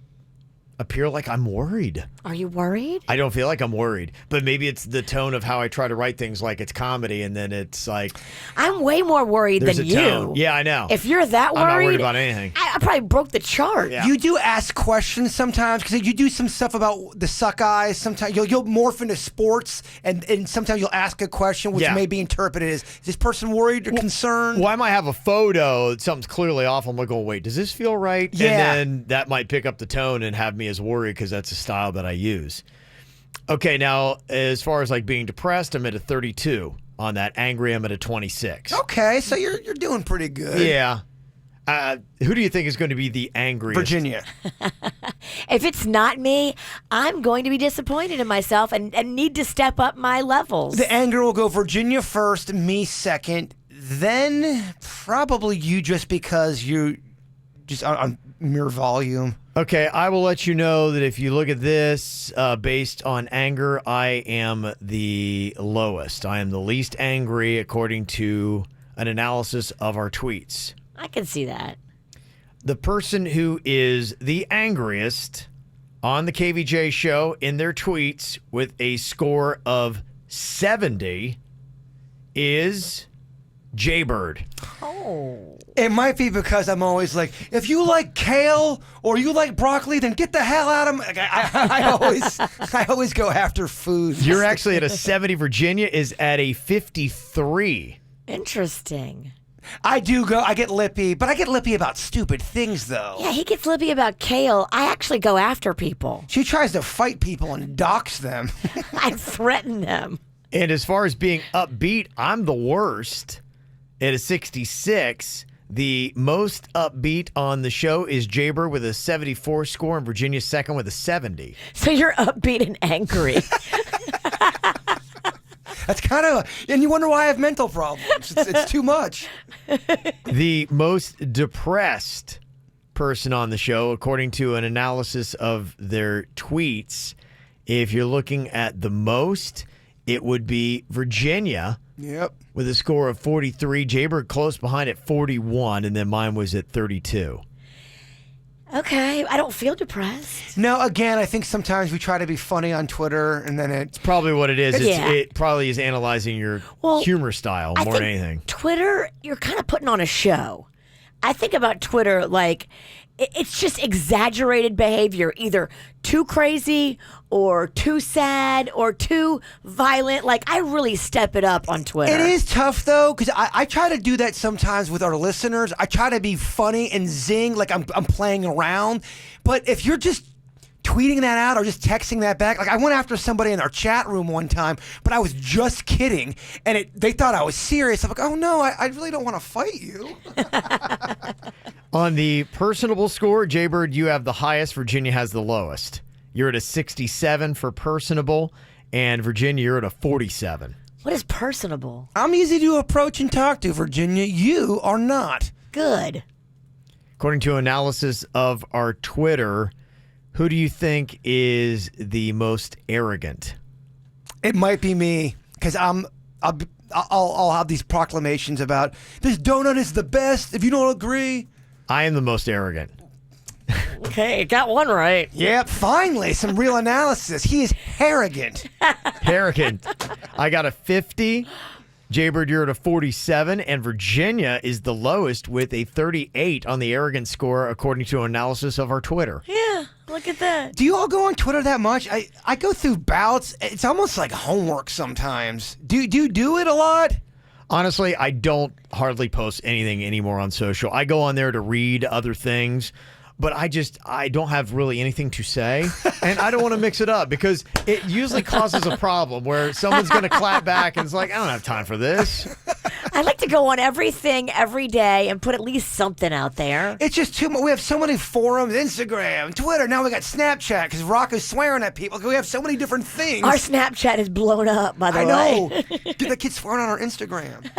appear like I'm worried. Are you worried? I don't feel like I'm worried, but maybe it's the tone of how I try to write things like it's comedy, and then it's like... I'm way more worried than you. Tone. Yeah, I know. If you're that worried... I'm not worried about anything. I probably broke the chart. Yeah. You do ask questions sometimes, because you do some stuff about the suck eyes. Sometimes you'll morph into sports, and sometimes you'll ask a question which may be interpreted as, is this person worried or concerned? Well, I might have a photo, something's clearly off. I'm like, oh, wait, does this feel right? Yeah. And then that might pick up the tone and have me as worried, because that's a style that I use. Okay, now, as far as like being depressed, I'm at a 32. On that, angry, I'm at a 26. Okay, so you're doing pretty good. Yeah. Who do you think is going to be the angriest? Virginia. If it's not me, I'm going to be disappointed in myself and need to step up my levels. The anger will go Virginia first, me second, then probably you, just because you just on mere volume. Okay, I will let you know that if you look at this based on anger, I am the lowest. I am the least angry according to an analysis of our tweets. I can see that. The person who is the angriest on the KVJ show in their tweets with a score of 70 is Jaybird. Oh. It might be because I'm always like, if you like kale or you like broccoli, then get the hell out of me. I always go after food. You're actually at a 70. Virginia is at a 53. Interesting. I get lippy, but I get lippy about stupid things, though. Yeah, he gets lippy about kale. I actually go after people. She tries to fight people and dox them. I threaten them. And as far as being upbeat, I'm the worst at a 66. The most upbeat on the show is Jaybird with a 74 score, and Virginia's second with a 70. So you're upbeat and angry. That's kind of, and you wonder why I have mental problems. It's too much. The most depressed person on the show, according to an analysis of their tweets, if you're looking at the most, it would be Virginia. Yep. With a score of 43. Jaybird close behind at 41, and then mine was at 32. Okay, I don't feel depressed. No, again, I think sometimes we try to be funny on Twitter, and then it's probably what it is. Yeah. It probably is analyzing your humor style more than anything. Twitter, you're kind of putting on a show. I think about Twitter like it's just exaggerated behavior, either too crazy or too sad or too violent. Like, I really step it up on Twitter. It is tough, though, because I try to do that sometimes with our listeners. I try to be funny and zing, like I'm playing around. But if you're just tweeting that out or just texting that back. Like, I went after somebody in our chat room one time, but I was just kidding, and they thought I was serious. I'm like, oh no, I really don't want to fight you. On the personable score, Jaybird, you have the highest. Virginia has the lowest. You're at a 67 for personable, and Virginia, you're at a 47. What is personable? I'm easy to approach and talk to, Virginia. You are not. Good. According to analysis of our Twitter, who do you think is the most arrogant? It might be me, because I'll have these proclamations about this donut is the best. If you don't agree, I am the most arrogant. Okay, got one right. Yep, finally, some real analysis. He is arrogant. Arrogant. I got a 50. Jaybird, you're at a 47, and Virginia is the lowest with a 38 on the arrogant score, according to analysis of our Twitter. Yeah, look at that. Do you all go on Twitter that much? I go through bouts. It's almost like homework sometimes. Do you do it a lot? Honestly, I don't hardly post anything anymore on social. I go on there to read other things, but I don't have really anything to say, and I don't want to mix it up because it usually causes a problem where someone's going to clap back and it's like, I don't have time for this. I like to go on everything every day and put at least something out there. It's just too much. We have so many forums, Instagram, Twitter. Now we got Snapchat because Rock is swearing at people. We have so many different things. Our Snapchat is blown up, by the way. I know. Dude, that kid's swearing on our Instagram.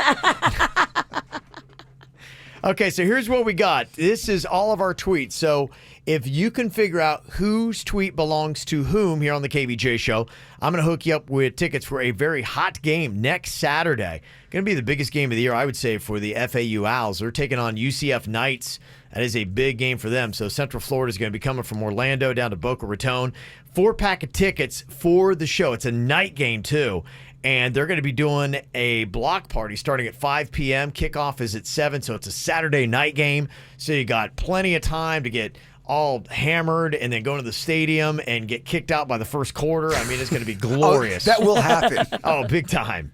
Okay, so here's what we got. This is all of our tweets. So if you can figure out whose tweet belongs to whom here on the KVJ show, I'm going to hook you up with tickets for a very hot game next Saturday. Going to be the biggest game of the year, I would say, for the FAU Owls. They're taking on UCF Knights. That is a big game for them. So Central Florida is going to be coming from Orlando down to Boca Raton. 4-pack of tickets for the show. It's a night game, too. And they're going to be doing a block party starting at 5 p.m. Kickoff is at 7, so it's a Saturday night game. So you got plenty of time to get all hammered and then go to the stadium and get kicked out by the first quarter. I mean, it's going to be glorious. That will happen. Oh, big time.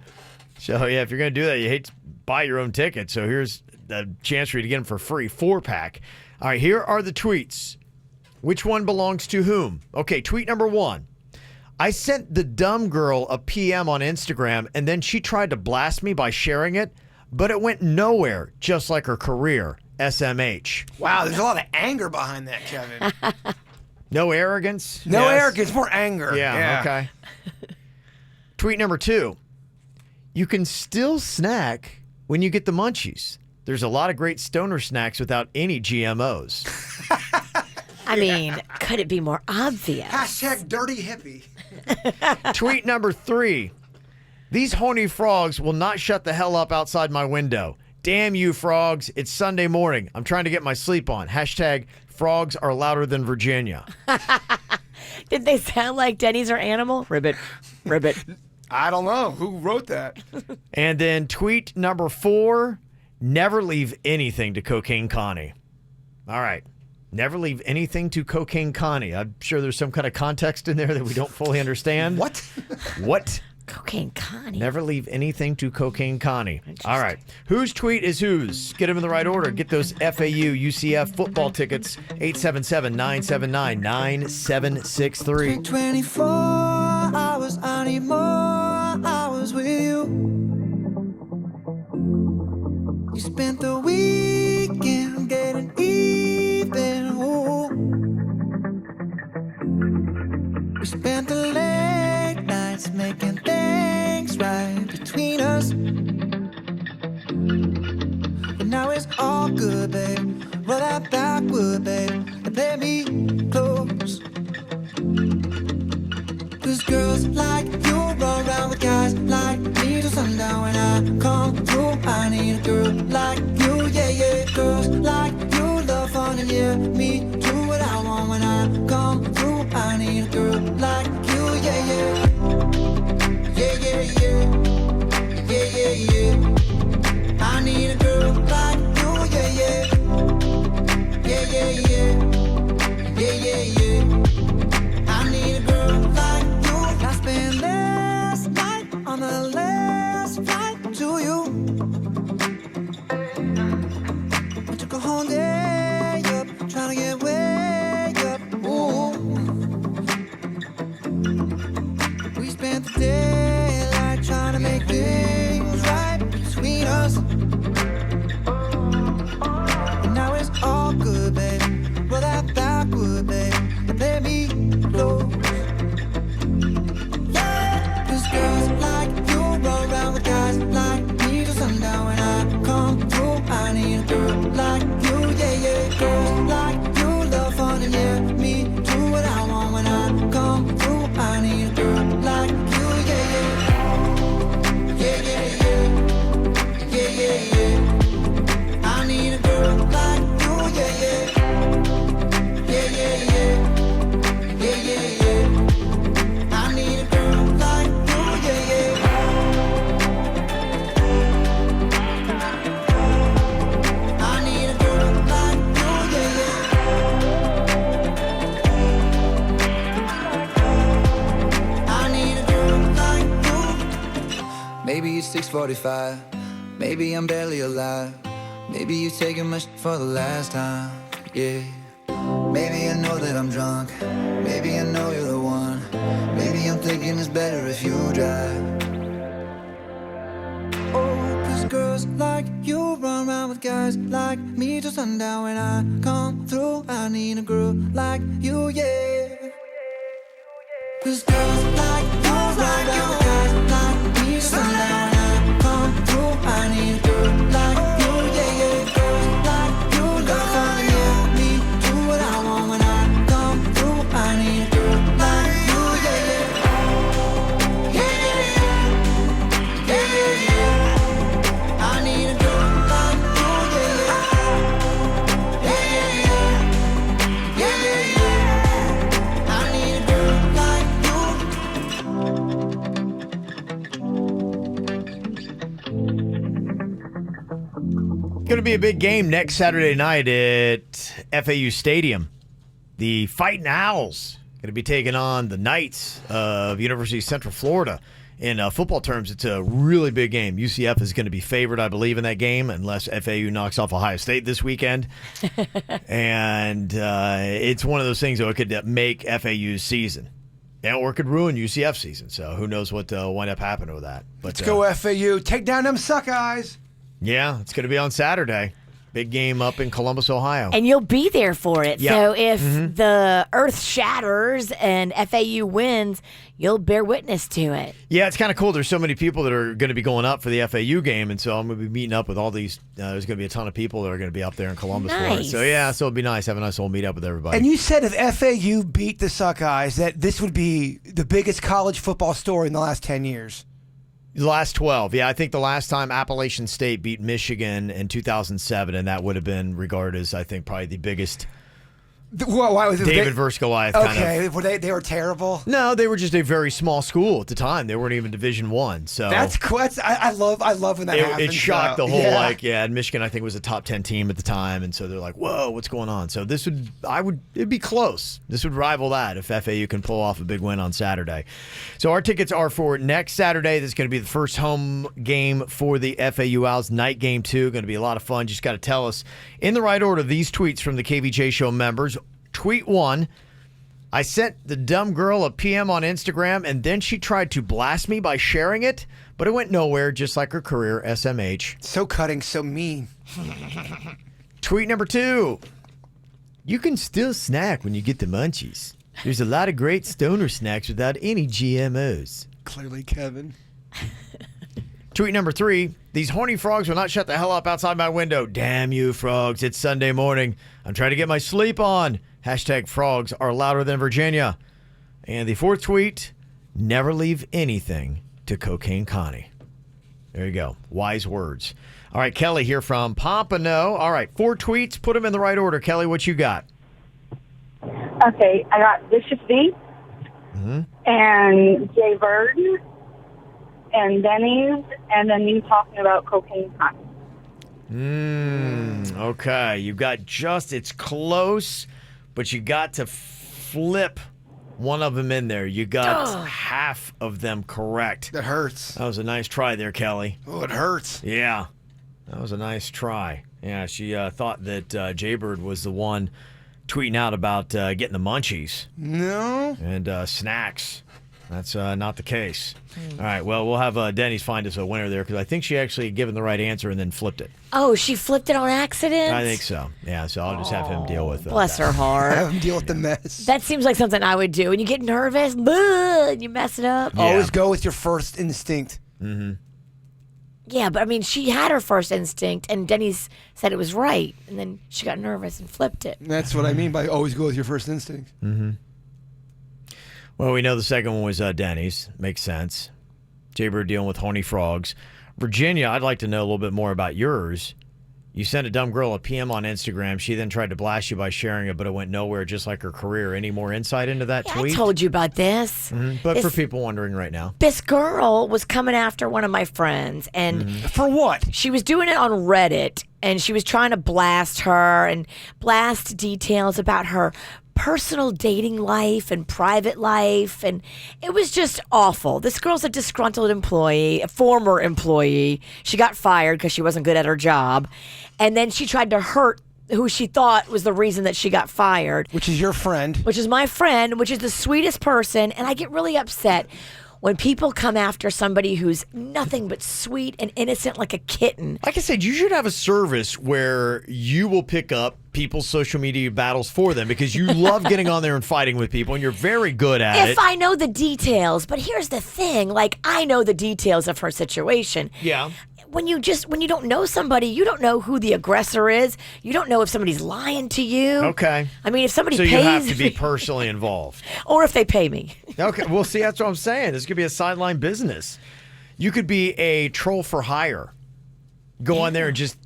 So, yeah, if you're going to do that, you hate to buy your own ticket. So here's a chance for you to get them for free. 4-pack. All right, here are the tweets. Which one belongs to whom? Okay, tweet number 1. I sent the dumb girl a PM on Instagram, and then she tried to blast me by sharing it, but it went nowhere, just like her career. SMH. Wow, there's a lot of anger behind that, Kevin. No arrogance? No arrogance, more anger. Yeah, okay. Tweet number 2. You can still snack when you get the munchies. There's a lot of great stoner snacks without any GMOs. I mean, could it be more obvious? Hashtag dirty hippie. Tweet number 3. These horny frogs will not shut the hell up outside my window. Damn you, frogs. It's Sunday morning. I'm trying to get my sleep on. Hashtag frogs are louder than Virginia. Did they sound like Denny's or Animal? Ribbit. Ribbit. I don't know. Who wrote that? And then tweet number 4. Never leave anything to Cocaine Connie. All right. Never leave anything to Cocaine Connie. I'm sure there's some kind of context in there that we don't fully understand. What? What? Cocaine Connie. Never leave anything to Cocaine Connie. All right. Whose tweet is whose? Get them in the right order. Get those FAU UCF football tickets. 877-979-9763. 24 hours, I need more hours with you. You spent the weekend getting even. Ooh. We spent the late nights making things right between us. But now it's all good, babe. Roll that backward, babe, and play me close. 'Cause girls like you run around with guys like me till sundown. When I come through, I need a girl like you, yeah, yeah. Girls like you love fun and yeah, me do what I want. When I come through, I need a girl like you, yeah, yeah. Yeah, yeah, yeah. Yeah, yeah, yeah. I need a girl like you, yeah, yeah. Yeah, yeah, yeah. Yeah, yeah, Maybe it's 6:45. Maybe I'm barely alive. Maybe you taking my shit for the last time. Yeah. Maybe I know that I'm drunk. Maybe I know you're the one. Maybe I'm thinking it's better if you drive. Oh, 'cause girls like you run around with guys like me till sundown. When I come through, I need a girl like you, yeah. 'Cause girls like you run around with guys like me till sundown. When I come through, I need a girl like you, yeah, yeah. Girls like you love finding me, do what I want. When I come through, I need a girl like you, yeah, yeah. Yeah, yeah, yeah. Yeah, yeah, yeah. I need a girl like you, yeah, yeah. Yeah, yeah, yeah. Yeah, yeah, yeah. I need a girl like Going to be a big game next Saturday night at FAU Stadium. The Fighting Owls going to be taking on the Knights of University of Central Florida. In football terms, it's a really big game. UCF is going to be favored, I believe, in that game, unless FAU knocks off Ohio State this weekend. And it's one of those things that could make FAU's season. Yeah, or it could ruin UCF's season. So who knows what will wind up happening with that. But, Let's go FAU. Take down them Suckeyes. Yeah, it's going to be on Saturday. Big game up in Columbus, Ohio. And you'll be there for it. Yeah. So if the earth shatters and FAU wins, you'll bear witness to it. Yeah, it's kind of cool. There's so many people that are going to be going up for the FAU game, and so I'm going to be meeting up with all these. There's going to be a ton of people that are going to be up there in Columbus for it. Nice. So, yeah, so it'll be nice. Have a nice little meet up with everybody. And you said if FAU beat the Suckeyes, that this would be the biggest college football story in the last 10 years. The last 12. Yeah, I think the last time Appalachian State beat Michigan in 2007, and that would have been regarded as, I think, probably the biggest Why was it David versus Goliath kind of. Okay, were they were terrible? No, they were just a very small school at the time. They weren't even Division I. So That's cool. I love when that happens. It shocked the whole yeah. and Michigan I think was a top 10 team at the time, and so they're like, whoa, what's going on? So it'd be close. This would rival that if FAU can pull off a big win on Saturday. So our tickets are for next Saturday. This is going to be the first home game for the FAU Owls. Night game 2, going to be a lot of fun. Just got to tell us in the right order these tweets from the KVJ Show members. Tweet 1, I sent the dumb girl a PM on Instagram, and then she tried to blast me by sharing it, but it went nowhere, just like her career, SMH. So cutting, so mean. Tweet number 2, you can still snack when you get the munchies. There's a lot of great stoner snacks without any GMOs. Clearly, Kevin. Tweet number 3, these horny frogs will not shut the hell up outside my window. Damn you, frogs. It's Sunday morning. I'm trying to get my sleep on. Hashtag frogs are louder than Virginia. And the 4th tweet, never leave anything to Cocaine Connie. There you go. Wise words. All right, Kelly here from Pompano. All right, 4 tweets. Put them in the right order. Kelly, what you got? Okay, I got Bishop V and Jay Bird and Denny's, and then you talking about Cocaine Connie. Okay, you got it's close, but you got to flip one of them in there. You got half of them correct. That hurts. That was a nice try there, Kelly. Oh, it hurts. Yeah, that was a nice try. Yeah, she thought that Jaybird was the one tweeting out about getting the munchies. No. And snacks. That's not the case. All right, well, we'll have Denny's find us a winner there because I think she actually given the right answer and then flipped it. Oh, she flipped it on accident? I think so. Yeah, so I'll just have him deal with it. Bless her heart. Have him deal with the mess. That seems like something I would do. When you get nervous, and you mess it up. Yeah. Always go with your first instinct. Mm-hmm. Yeah, but I mean, she had her first instinct, and Denny's said it was right, and then she got nervous and flipped it. That's what I mean by always go with your first instinct. Mm-hmm. Well, we know the second one was Denny's. Makes sense. Jaybird dealing with horny frogs. Virginia, I'd like to know a little bit more about yours. You sent a dumb girl a PM on Instagram. She then tried to blast you by sharing it, but it went nowhere, just like her career. Any more insight into that tweet? I told you about this. Mm-hmm. But for people wondering right now. This girl was coming after one of my friends. And for what? She was doing it on Reddit, and she was trying to blast her and blast details about her personal dating life and private life, and it was just awful. This girl's a disgruntled employee, a former employee. She got fired because she wasn't good at her job, and then she tried to hurt who she thought was the reason that she got fired. Which is your friend. Which is my friend, which is the sweetest person, and I get really upset when people come after somebody who's nothing but sweet and innocent like a kitten. Like I said, you should have a service where you will pick up people's social media battles for them because you love getting on there and fighting with people, and you're very good at it. If I know the details, but here's the thing, like, I know the details of her situation. Yeah. When you don't know somebody, you don't know who the aggressor is. You don't know if somebody's lying to you. Okay. I mean, if somebody so pays you have to be personally involved. Or if they pay me. Okay. Well, see, that's what I'm saying. This could be a sideline business. You could be a troll for hire. Go on there and just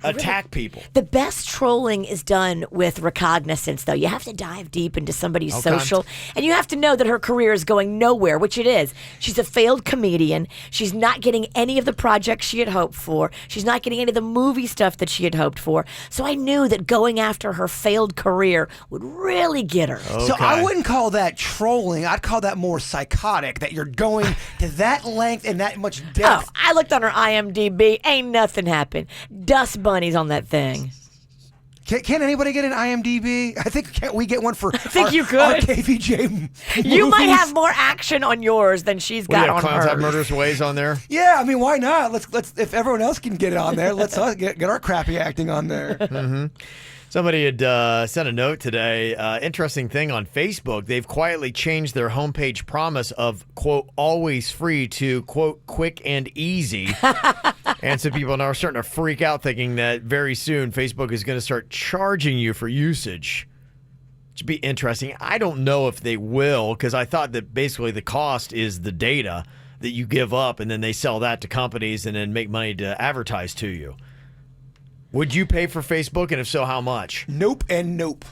attack people. The best trolling is done with recognizance, though. You have to dive deep into somebody's social, and you have to know that her career is going nowhere, which it is. She's a failed comedian. She's not getting any of the projects she had hoped for. She's not getting any of the movie stuff that she had hoped for. So I knew that going after her failed career would really get her. Okay. So I wouldn't call that trolling. I'd call that more psychotic, that you're going to that length and that much depth. Oh, I looked on her IMDb. Ain't nothing happened. Dust bunnies on that thing. Can anybody get an IMDb? I think, can't we get one for I think you could. our KVJ movies? You might have more action on yours than she's got on Clowns hers. Have Murderous Ways on there? Yeah, I mean, why not? Let's if everyone else can get it on there, let's get our crappy acting on there. Mm-hmm. Somebody had sent a note today. Interesting thing on Facebook. They've quietly changed their homepage promise of, quote, always free to, quote, quick and easy. And some people now are starting to freak out thinking that very soon Facebook is going to start charging you for usage. Which would be interesting. I don't know if they will, because I thought that basically the cost is the data that you give up, and then they sell that to companies and then make money to advertise to you. Would you pay for Facebook, and if so, how much? Nope and nope.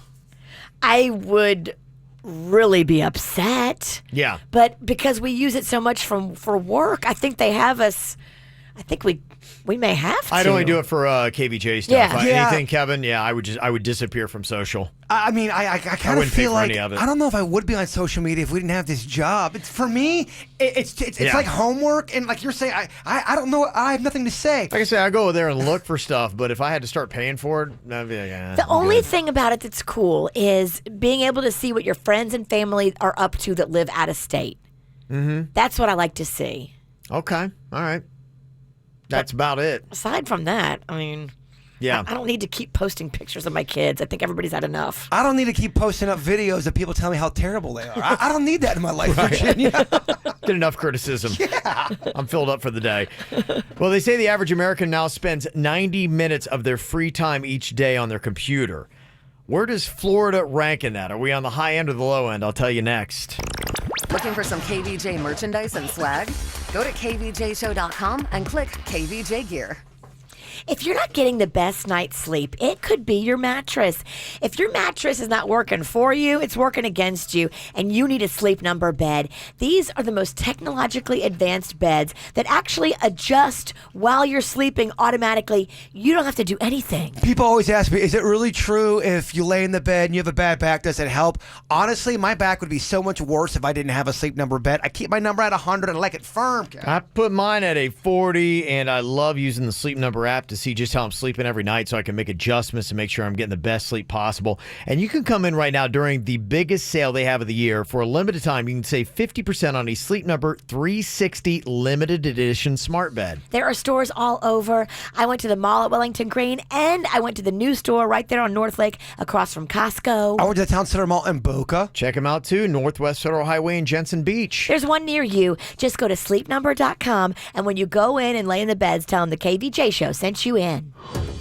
I would really be upset. Yeah. But because we use it so much for work, I think they have us. I think we may have to. I'd only do it for KVJ stuff. Yeah. Anything, Kevin? Yeah, I would disappear from social. I mean, I kind of wouldn't pay feel for like any of it. I don't know if I would be on social media if we didn't have this job. It's for me. It's like homework, and like you're saying, I don't know. I have nothing to say. Like I say, I go there and look for stuff, but if I had to start paying for it, I'd be like, The only thing about it that's cool is being able to see what your friends and family are up to that live out of state. Mm-hmm. That's what I like to see. Okay. All right. That's about it. Aside from that, I mean, yeah, I don't need to keep posting pictures of my kids. I think everybody's had enough. I don't need to keep posting up videos of people telling me how terrible they are. I don't need that in my life, Virginia. Get enough criticism. Yeah. I'm filled up for the day. Well, they say the average American now spends 90 minutes of their free time each day on their computer. Where does Florida rank in that? Are we on the high end or the low end? I'll tell you next. Looking for some KVJ merchandise and swag? Go to kvjshow.com and click KVJ Gear. If you're not getting the best night's sleep, it could be your mattress. If your mattress is not working for you, it's working against you, and you need a Sleep Number bed. These are the most technologically advanced beds that actually adjust while you're sleeping automatically. You don't have to do anything. People always ask me, is it really true if you lay in the bed and you have a bad back, does it help? Honestly, my back would be so much worse if I didn't have a Sleep Number bed. I keep my number at 100 and I like it firm. I put mine at a 40, and I love using the Sleep Number app to see just how I'm sleeping every night so I can make adjustments to make sure I'm getting the best sleep possible. And you can come in right now during the biggest sale they have of the year. For a limited time, you can save 50% on a Sleep Number 360 limited edition smart bed. There are stores all over. I went to the mall at Wellington Green, and I went to the new store right there on North Lake across from Costco. I went to the Town Center Mall in Boca. Check them out, too. Northwest Federal Highway in Jensen Beach. There's one near you. Just go to sleepnumber.com, and when you go in and lay in the beds, tell them the KVJ Show sent you in.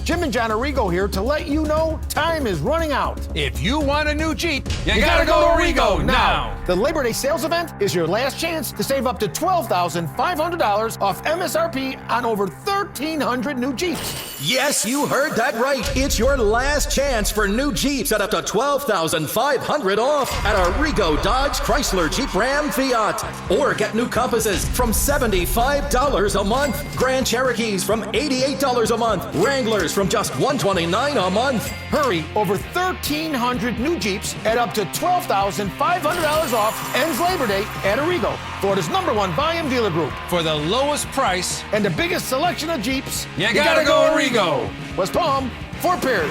Jim and John Arrigo here to let you know time is running out. If you want a new Jeep, you gotta go to Arrigo now. The Labor Day sales event is your last chance to save up to $12,500 off MSRP on over 1,300 new Jeeps. Yes, you heard that right. It's your last chance for new Jeeps at up to $12,500 off at Arrigo Dodge, Chrysler, Jeep, Ram, Fiat. Or get new Compasses from $75 a month. Grand Cherokees from $88 $10 a month. Wranglers from just $129 a month. Hurry, over 1,300 new Jeeps at up to $12,500 off ends Labor Day at Arrigo, Florida's #1 volume dealer group. For the lowest price and the biggest selection of Jeeps, you gotta go Arrigo. West Palm, Fort Pierce.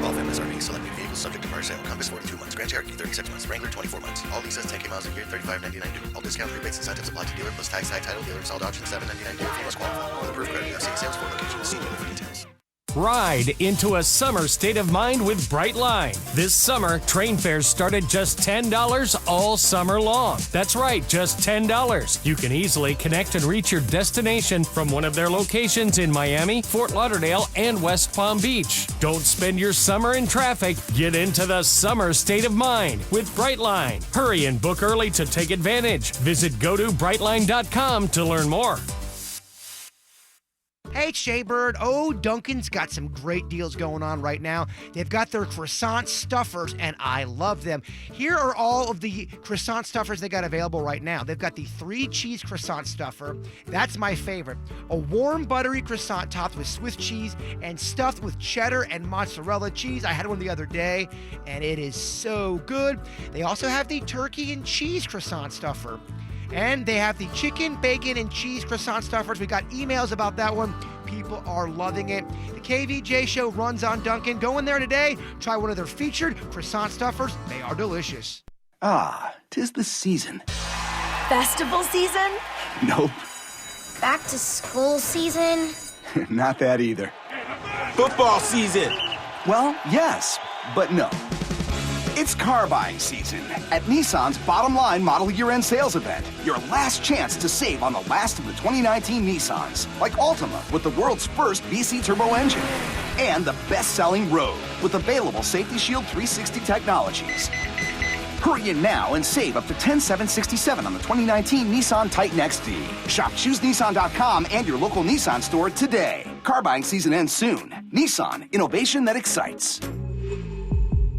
All families are being selected vehicles subject to prior sale. Compass 42 months. Grand Cherokee 36 months. Wrangler 24 months. All leases 10K miles a year, $35.99 due. All discounts, rebates, incentives apply to dealer plus tax, title, dealer, installed auction, $7.99 due. If you must qualify. With approved credit, USA sales for locations. See dealer for details. Ride into a summer state of mind with Brightline. This summer, train fares start at just $10 all summer long. That's right, just $10. You can easily connect and reach your destination from one of their locations in Miami, Fort Lauderdale, and West Palm Beach. Don't spend your summer in traffic. Get into the summer state of mind with Brightline. Hurry and book early to take advantage. Visit GoToBrightline.com to learn more. Hey, it's Jay Bird. Oh, Dunkin's got some great deals going on right now. They've got their croissant stuffers, and I love them. Here are all of the croissant stuffers they got available right now. They've got the 3-cheese croissant stuffer. That's my favorite. A warm, buttery croissant topped with Swiss cheese and stuffed with cheddar and mozzarella cheese. I had one the other day, and it is so good. They also have the turkey and cheese croissant stuffer. And they have the chicken, bacon, and cheese croissant stuffers. We got emails about that one. People are loving it. The KVJ show runs on Dunkin'. Go in there today. Try one of their featured croissant stuffers. They are delicious. Ah, 'tis the season. Festival season? Nope. Back to school season? Not that either. Football season. Well, yes, but no. It's car buying season at Nissan's Bottom Line Model Year-End Sales Event. Your last chance to save on the last of the 2019 Nissans, like Altima with the world's first VC turbo engine, and the best-selling Rogue with available Safety Shield 360 technologies. Hurry in now and save up to $10,767 on the 2019 Nissan Titan XD. Shop ChooseNissan.com and your local Nissan store today. Car buying season ends soon. Nissan, innovation that excites.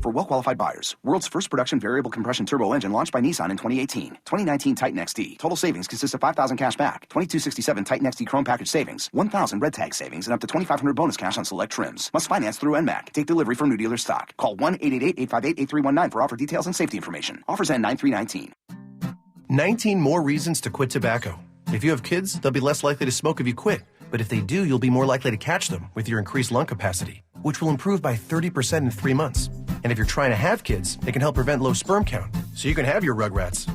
For well-qualified buyers, world's first production variable compression turbo engine launched by Nissan in 2018. 2019 Titan XD. Total savings consists of $5,000 cash back, $2,267 Titan XD Chrome package savings, $1,000 red tag savings, and up to $2,500 bonus cash on select trims. Must finance through NMAC. Take delivery from new dealer stock. Call 1-888-858-8319 for offer details and safety information. Offers end 9/3/19. 19 more reasons to quit tobacco. If you have kids, they'll be less likely to smoke if you quit. But if they do, you'll be more likely to catch them with your increased lung capacity, which will improve by 30% in 3 months. And if you're trying to have kids, it can help prevent low sperm count, so you can have your rugrats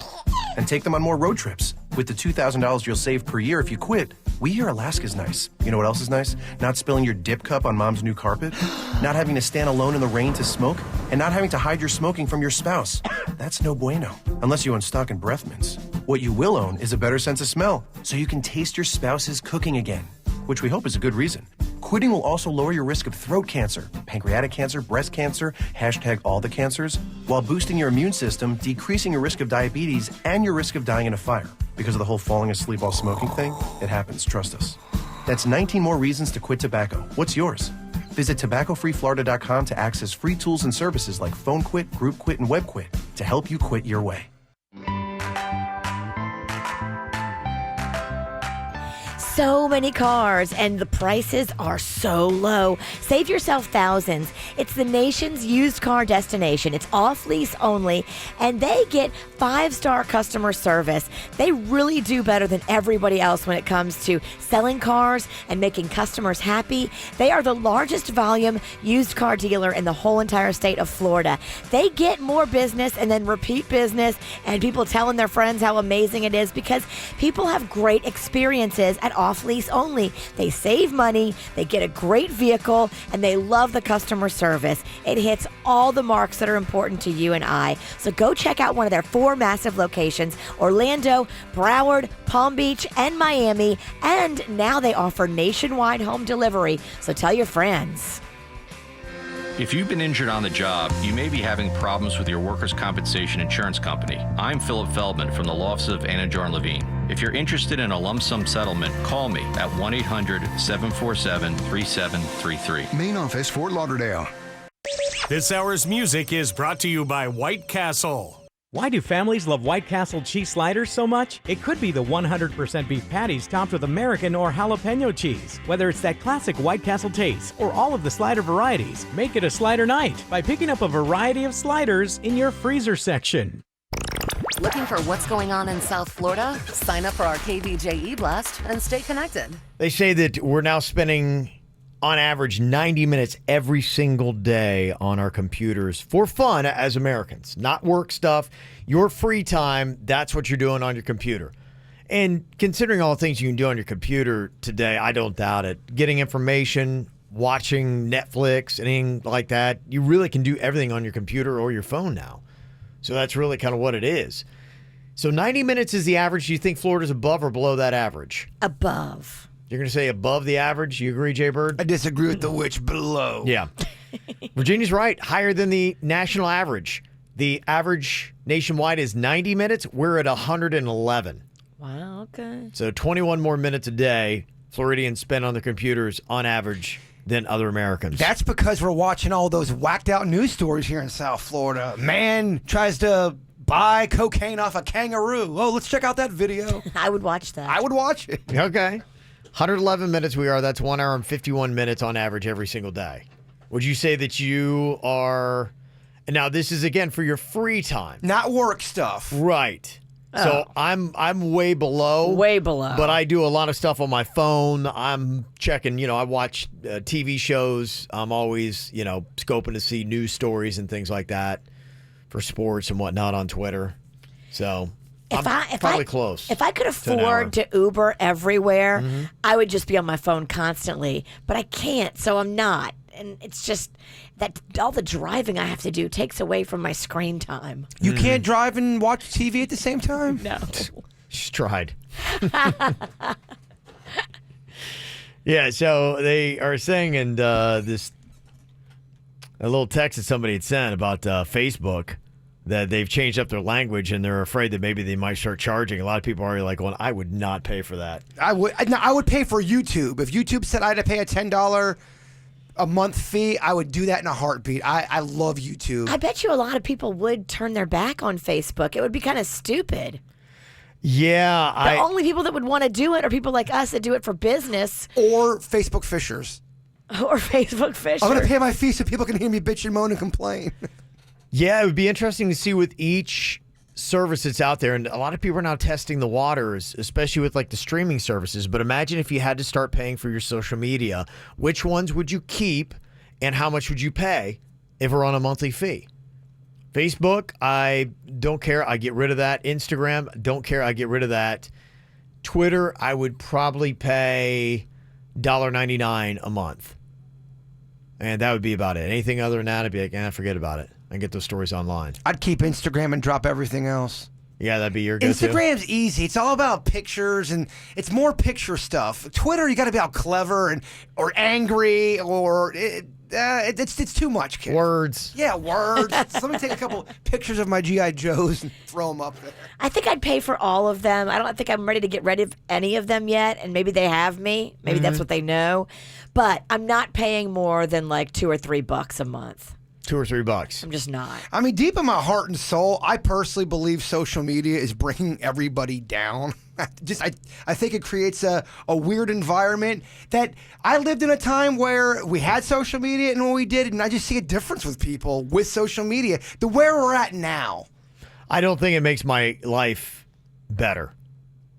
and take them on more road trips. With the $2,000 you'll save per year if you quit, we hear Alaska's nice. You know what else is nice? Not spilling your dip cup on mom's new carpet, not having to stand alone in the rain to smoke, and not having to hide your smoking from your spouse. That's no bueno, unless you own stock in breath mints. What you will own is a better sense of smell, so you can taste your spouse's cooking again, which we hope is a good reason. Quitting will also lower your risk of throat cancer, pancreatic cancer, breast cancer, #all the cancers, while boosting your immune system, decreasing your risk of diabetes, and your risk of dying in a fire. Because of the whole falling asleep while smoking thing, it happens, trust us. That's 19 more reasons to quit tobacco. What's yours? Visit tobaccofreeflorida.com to access free tools and services like phone quit, group quit, and web quit to help you quit your way. So many cars and the prices are so low. Save yourself thousands. It's the nation's used car destination. It's off lease only, and they get 5-star customer service. They really do better than everybody else when it comes to selling cars and making customers happy. They are the largest volume used car dealer in the whole entire state of Florida. They get more business and then repeat business, and people telling their friends how amazing it is because people have great experiences at off lease only. They save money, they get a great vehicle, and they love the customer service. It hits all the marks that are important to you and I. So go check out one of their 4 massive locations: Orlando, Broward, Palm Beach, and Miami. And now they offer nationwide home delivery. So tell your friends. If you've been injured on the job, you may be having problems with your workers' compensation insurance company. I'm Philip Feldman from the law office of Anajar & Levine. If you're interested in a lump sum settlement, call me at 1-800-747-3733. Main office, Fort Lauderdale. This hour's music is brought to you by White Castle. Why do families love White Castle cheese sliders so much? It could be the 100% beef patties topped with American or jalapeno cheese. Whether it's that classic White Castle taste or all of the slider varieties, make it a slider night by picking up a variety of sliders in your freezer section. Looking for what's going on in South Florida? Sign up for our KVJ e-blast and stay connected. They say that we're now spending, on average, 90 minutes every single day on our computers for fun as Americans. Not work stuff. Your free time, that's what you're doing on your computer. And considering all the things you can do on your computer today, I don't doubt it. Getting information, watching Netflix, anything like that, you really can do everything on your computer or your phone now. So that's really kind of what it is. So 90 minutes is the average. Do you think Florida's above or below that average? Above. You're going to say above the average? You agree, Jay Bird? I disagree with the witch below. Yeah. Virginia's right. Higher than the national average. The average nationwide is 90 minutes. We're at 111. Wow, okay. So 21 more minutes a day Floridians spend on their computers on average than other Americans. That's because we're watching all those whacked out news stories here in South Florida. Man tries to buy cocaine off a kangaroo. Oh, let's check out that video. I would watch that. I would watch it. Okay. 111 minutes we are. That's 1 hour and 51 minutes on average every single day. Would you say that you are... Now, this is, again, for your free time. Not work stuff. Right. So I'm way below. Way below. But I do a lot of stuff on my phone. I'm checking, I watch TV shows. I'm always, scoping to see news stories and things like that for sports and whatnot on Twitter. So I'm probably close. If I could afford to Uber everywhere, I would just be on my phone constantly. But I can't, so I'm not. And it's just that all the driving I have to do takes away from my screen time. You can't drive and watch TV at the same time? No. She's tried. Yeah, so they are saying in this a little text that somebody had sent about Facebook that they've changed up their language and they're afraid that maybe they might start charging. A lot of people are already like, well, I would not pay for that. I would pay for YouTube. If YouTube said I had to pay a $10 a month fee, I would do that in a heartbeat. I love YouTube. I bet you a lot of people would turn their back on Facebook. It would be kind of stupid. Yeah. The only people that would want to do it are people like us that do it for business. Or Facebook fishers. Or Facebook fishers. I'm going to pay my fee so people can hear me bitch and moan and complain. Yeah, it would be interesting to see with each service that's out there, and a lot of people are now testing the waters, especially with like the streaming services. But imagine if you had to start paying for your social media, which ones would you keep and how much would you pay if we're on a monthly fee? Facebook, I don't care. I get rid of that. Instagram, don't care. I get rid of that. Twitter, I would probably pay $1.99 a month. And that would be about it. Anything other than that, I'd be like, forget about it. And get those stories online. I'd keep Instagram and drop everything else. Yeah, that'd be your go-to. Instagram's easy. It's all about pictures, and it's more picture stuff. Twitter, you got to be all clever or angry, or it's too much, kid. Words. Yeah, words. Let me take a couple pictures of my G.I. Joes and throw them up there. I think I'd pay for all of them. I don't think I'm ready to get rid of any of them yet, and maybe they have me. Maybe that's what they know. But I'm not paying more than like $2 or $3 a month. $2 or $3. I'm just not. I mean, deep in my heart and soul, I personally believe social media is bringing everybody down. I think it creates a weird environment that I lived in a time where we had social media and when we did, and I just see a difference with people with social media, the where we're at now. I don't think it makes my life better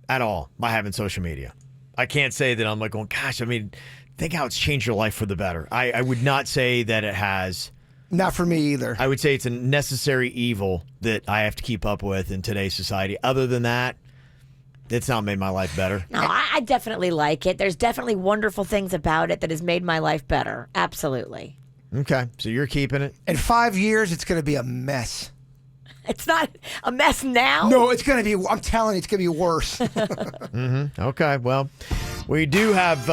at all by having social media. I can't say that I'm like going, gosh, I mean, think how it's changed your life for the better. I would not say that it has. Not for me either. I would say it's a necessary evil that I have to keep up with in today's society. Other than that, it's not made my life better. No, I definitely like it. There's definitely wonderful things about it that has made my life better. Absolutely. Okay, so you're keeping it? In 5 years, it's going to be a mess. It's not a mess now? No, it's going to be, I'm telling you, it's going to be worse. Okay, well, we do have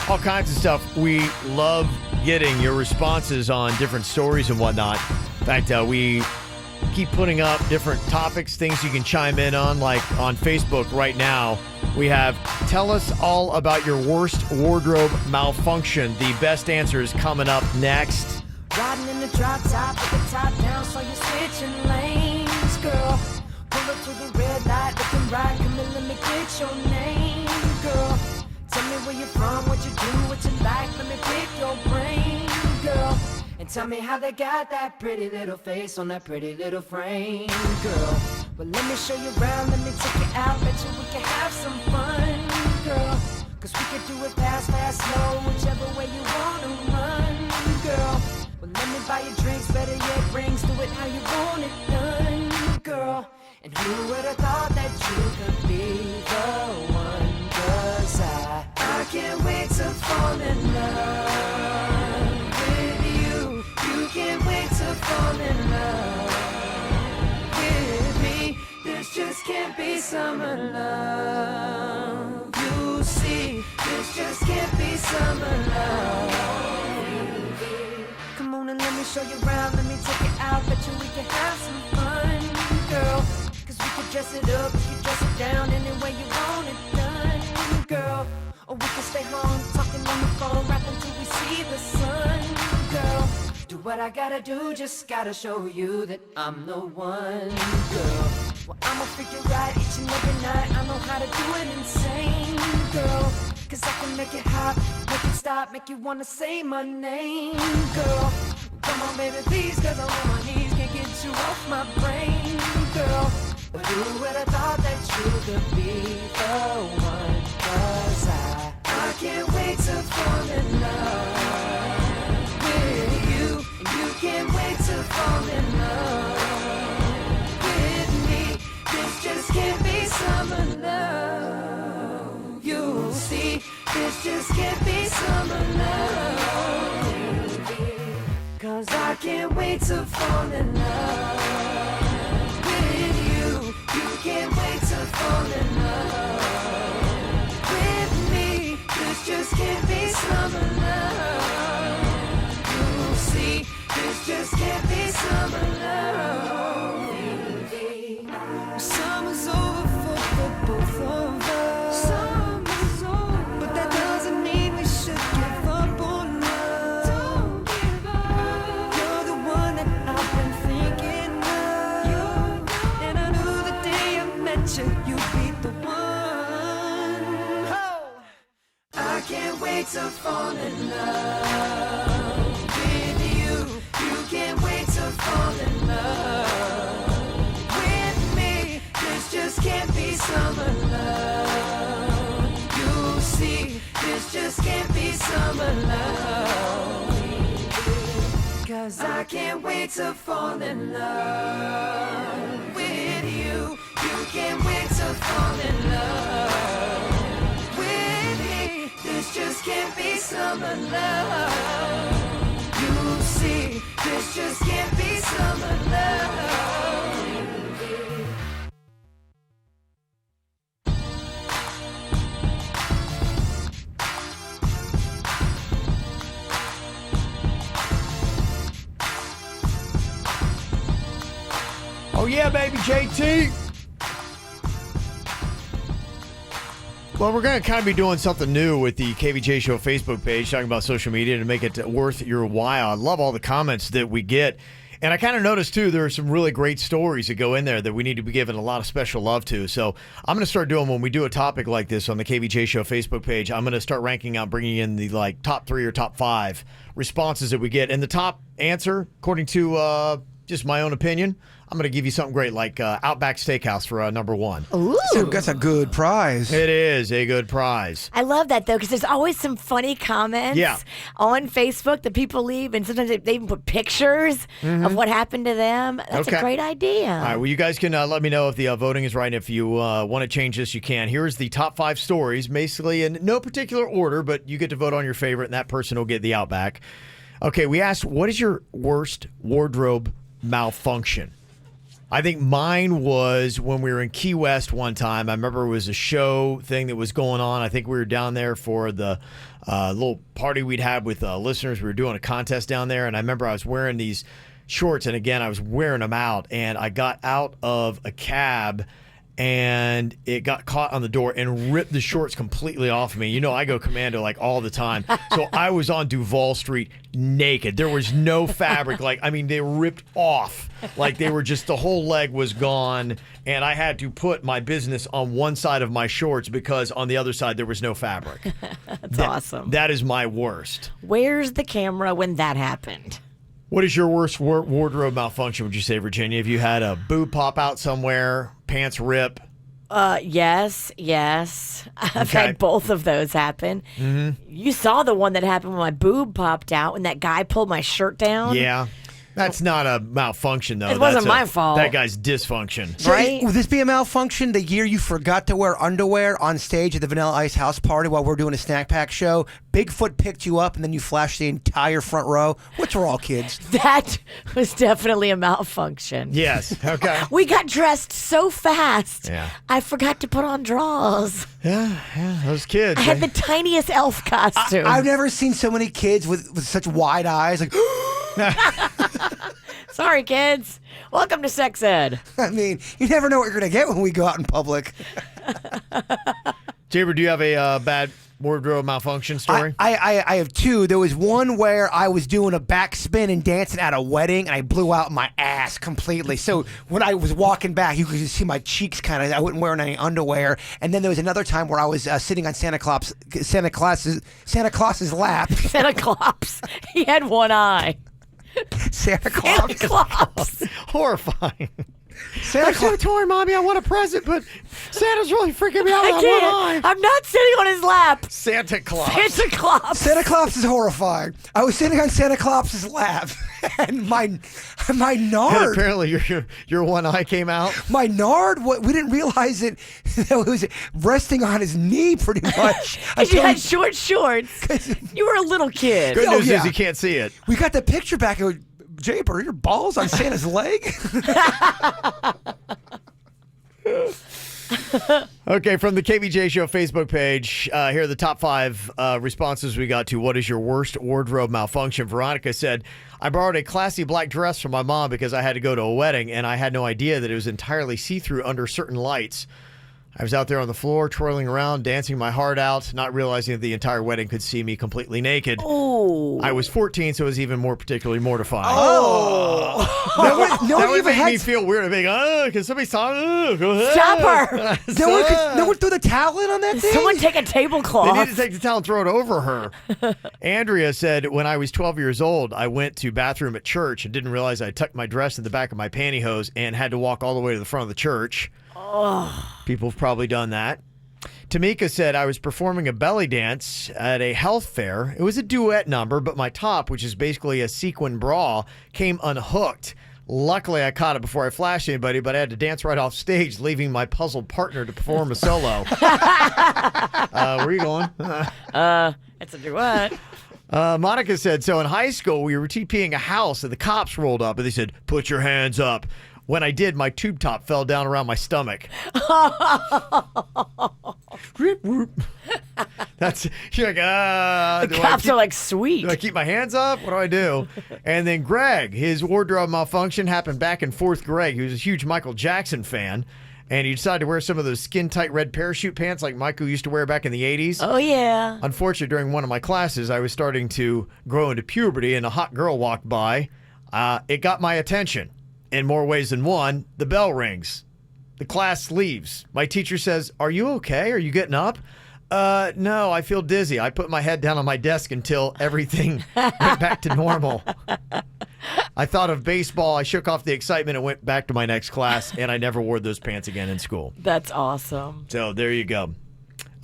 all kinds of stuff. We love getting your responses on different stories and whatnot. In fact, we keep putting up different topics, things you can chime in on, like on Facebook right now. We have Tell Us All About Your Worst Wardrobe Malfunction. The best answer is coming up next. Riding in the drop top with the top down, so you're switching lanes. girl. Pull up to the red light, looking right, come and let me get your name, girl. Tell me where you're from, what you do, what you like, let me pick your brain, girl. And tell me how they got that pretty little face on that pretty little frame, girl. Well, let me show you around, let me take you out, bet you we can have some fun, girl. Cause we can do it fast, fast, slow, whichever way you wanna run, girl. Well, let me buy you drinks, better yet rings, do it how you want it done, girl. And who would have thought that you could be the one? Cause I can't wait to fall in love with you. You can't wait to fall in love with me. This just can't be summer love. You see, this just can't be summer love. Come on and let me show you around, let me take it out, bet you we can have some fun, girl. Cause we could dress it up, we could dress it down any way you want it done, girl. Or we can stay home, talking on the phone, right until we see the sun, girl. Do what I gotta do, just gotta show you that I'm the one, girl. Well, I'ma figure right each and every night, I know how to do it insane, girl. Cause I can make it hot, make it stop, make you wanna say my name, girl. Come on baby please, cause I'm on my knees, can't get you off my brain, girl. But who would have thought that you could be the one? Cause I can't wait to fall in love with you. And you can't wait to fall in love with me. This just can't be summer love. You'll see, this just can't be summer love. Cause I can't wait to fall in love with you. You can't wait to fall in love with me. This just can't be summer love. You'll see, this just can't be summer love. Summer's over for both of us. Summer's over, but that doesn't mean we should give up on love. Don't give up. You're the one that I've been thinking of. And I knew the day I met you, you'd be the one. Oh. I can't wait to fall in love with you. You can't wait to fall in love with me. This just can't be summer love. You'll see, this just can't be summer love. Cause I can't wait to fall in love with you. You can't wait to fall in love with me. This just can't be summer love. You'll see, this just can't be summer love. Oh, yeah, baby, JT. Well, we're going to kind of be doing something new with the KVJ Show Facebook page, talking about social media to make it worth your while. I love all the comments that we get. And I kind of noticed, too, there are some really great stories that go in there that we need to be giving a lot of special love to. So I'm going to start doing, when we do a topic like this on the KVJ Show Facebook page, I'm going to start ranking out, bringing in the top 3 or top 5 responses that we get. And the top answer, according to just my own opinion, I'm going to give you something great like Outback Steakhouse for number 1. Ooh. That's a good prize. It is a good prize. I love that, though, because there's always some funny comments on Facebook that people leave, and sometimes they even put pictures of what happened to them. That's a great idea. All right, well, you guys can let me know if the voting is right. And if you want to change this, you can. Here's the top 5 stories, basically in no particular order, but you get to vote on your favorite, and that person will get the Outback. Okay, we asked, what is your worst wardrobe malfunction? I think mine was when we were in Key West one time. I remember it was a show thing that was going on. I think we were down there for the little party we'd had with listeners. We were doing a contest down there, and I remember I was wearing these shorts, and again, I was wearing them out, and I got out of a cab, and it got caught on the door and ripped the shorts completely off me. You know, I go commando like all the time. So I was on Duval Street naked. There was no fabric. They ripped off. Like they were just, the whole leg was gone. And I had to put my business on one side of my shorts because on the other side there was no fabric. That's awesome. That is my worst. Where's the camera when that happened? What is your worst wardrobe malfunction, would you say, Virginia? Have you had a boob pop out somewhere, pants rip? Yes. I've had both of those happen. Mm-hmm. You saw the one that happened when my boob popped out when that guy pulled my shirt down. Yeah. That's not a malfunction, though. It wasn't my fault. That guy's dysfunction. So right? Would this be a malfunction the year you forgot to wear underwear on stage at the Vanilla Ice house party while we're doing a snack pack show? Bigfoot picked you up and then you flashed the entire front row, which were all kids. That was definitely a malfunction. Yes. Okay. We got dressed so fast. Yeah. I forgot to put on drawers. Yeah, those kids. I had the tiniest elf costume. I've never seen so many kids with such wide eyes. Like, sorry, kids. Welcome to sex ed. I mean, you never know what you're going to get when we go out in public. Jaber, do you have a bad wardrobe malfunction story? I have two. There was one where I was doing a backspin and dancing at a wedding, and I blew out my ass completely. So when I was walking back, you could just see my cheeks kind of. I wasn't wearing any underwear. And then there was another time where I was sitting on Santa Claus's lap. Santa Claus. He had one eye. Santa Claus. Horrifying. Santa I'm so torn, Mommy. I want a present, but Santa's really freaking me out. I can't. I'm not sitting on his lap. Santa Claus. Santa Claus. Santa Claus is horrifying. I was sitting on Santa Claus's lap, and my nard. And apparently, your one eye came out. My nard. We didn't realize it. It was resting on his knee, pretty much. You had short shorts. You were a little kid. Good news is you can't see it. We got the picture back. It was, Jaber, your balls on Santa's leg? Okay, from the KVJ Show Facebook page, here are the top 5 responses we got to what is your worst wardrobe malfunction. Veronica said, I borrowed a classy black dress from my mom because I had to go to a wedding, and I had no idea that it was entirely see-through under certain lights. I was out there on the floor, twirling around, dancing my heart out, not realizing that the entire wedding could see me completely naked. Oh. I was 14, so it was even more particularly mortifying. Oh. That would make me feel weird. I'd be like, can somebody stop? Go ahead. Stop her. No one threw the towel in on that thing? Someone take a tablecloth. They need to take the towel and throw it over her. Andrea said, when I was 12 years old, I went to bathroom at church and didn't realize I tucked my dress in the back of my pantyhose and had to walk all the way to the front of the church. Oh. People have probably done that. Tamika said, I was performing a belly dance at a health fair. It was a duet number, but my top, which is basically a sequin bra, came unhooked. Luckily, I caught it before I flashed anybody, but I had to dance right off stage, leaving my puzzled partner to perform a solo. Where are you going? It's a duet. Monica said, so in high school, we were TPing a house, and the cops rolled up, and they said, put your hands up. When I did, my tube top fell down around my stomach. That's, you're like, the cops are like, sweet. Do I keep my hands up? What do I do? And then Greg, his wardrobe malfunction happened back in 4th grade. He was a huge Michael Jackson fan, and he decided to wear some of those skin-tight red parachute pants like Michael used to wear back in the 80s. Oh, yeah. Unfortunately, during one of my classes, I was starting to grow into puberty, and a hot girl walked by. It got my attention. In more ways than one, the bell rings. The class leaves. My teacher says, are you okay? Are you getting up? No, I feel dizzy. I put my head down on my desk until everything went back to normal. I thought of baseball. I shook off the excitement and went back to my next class, and I never wore those pants again in school. That's awesome. So there you go.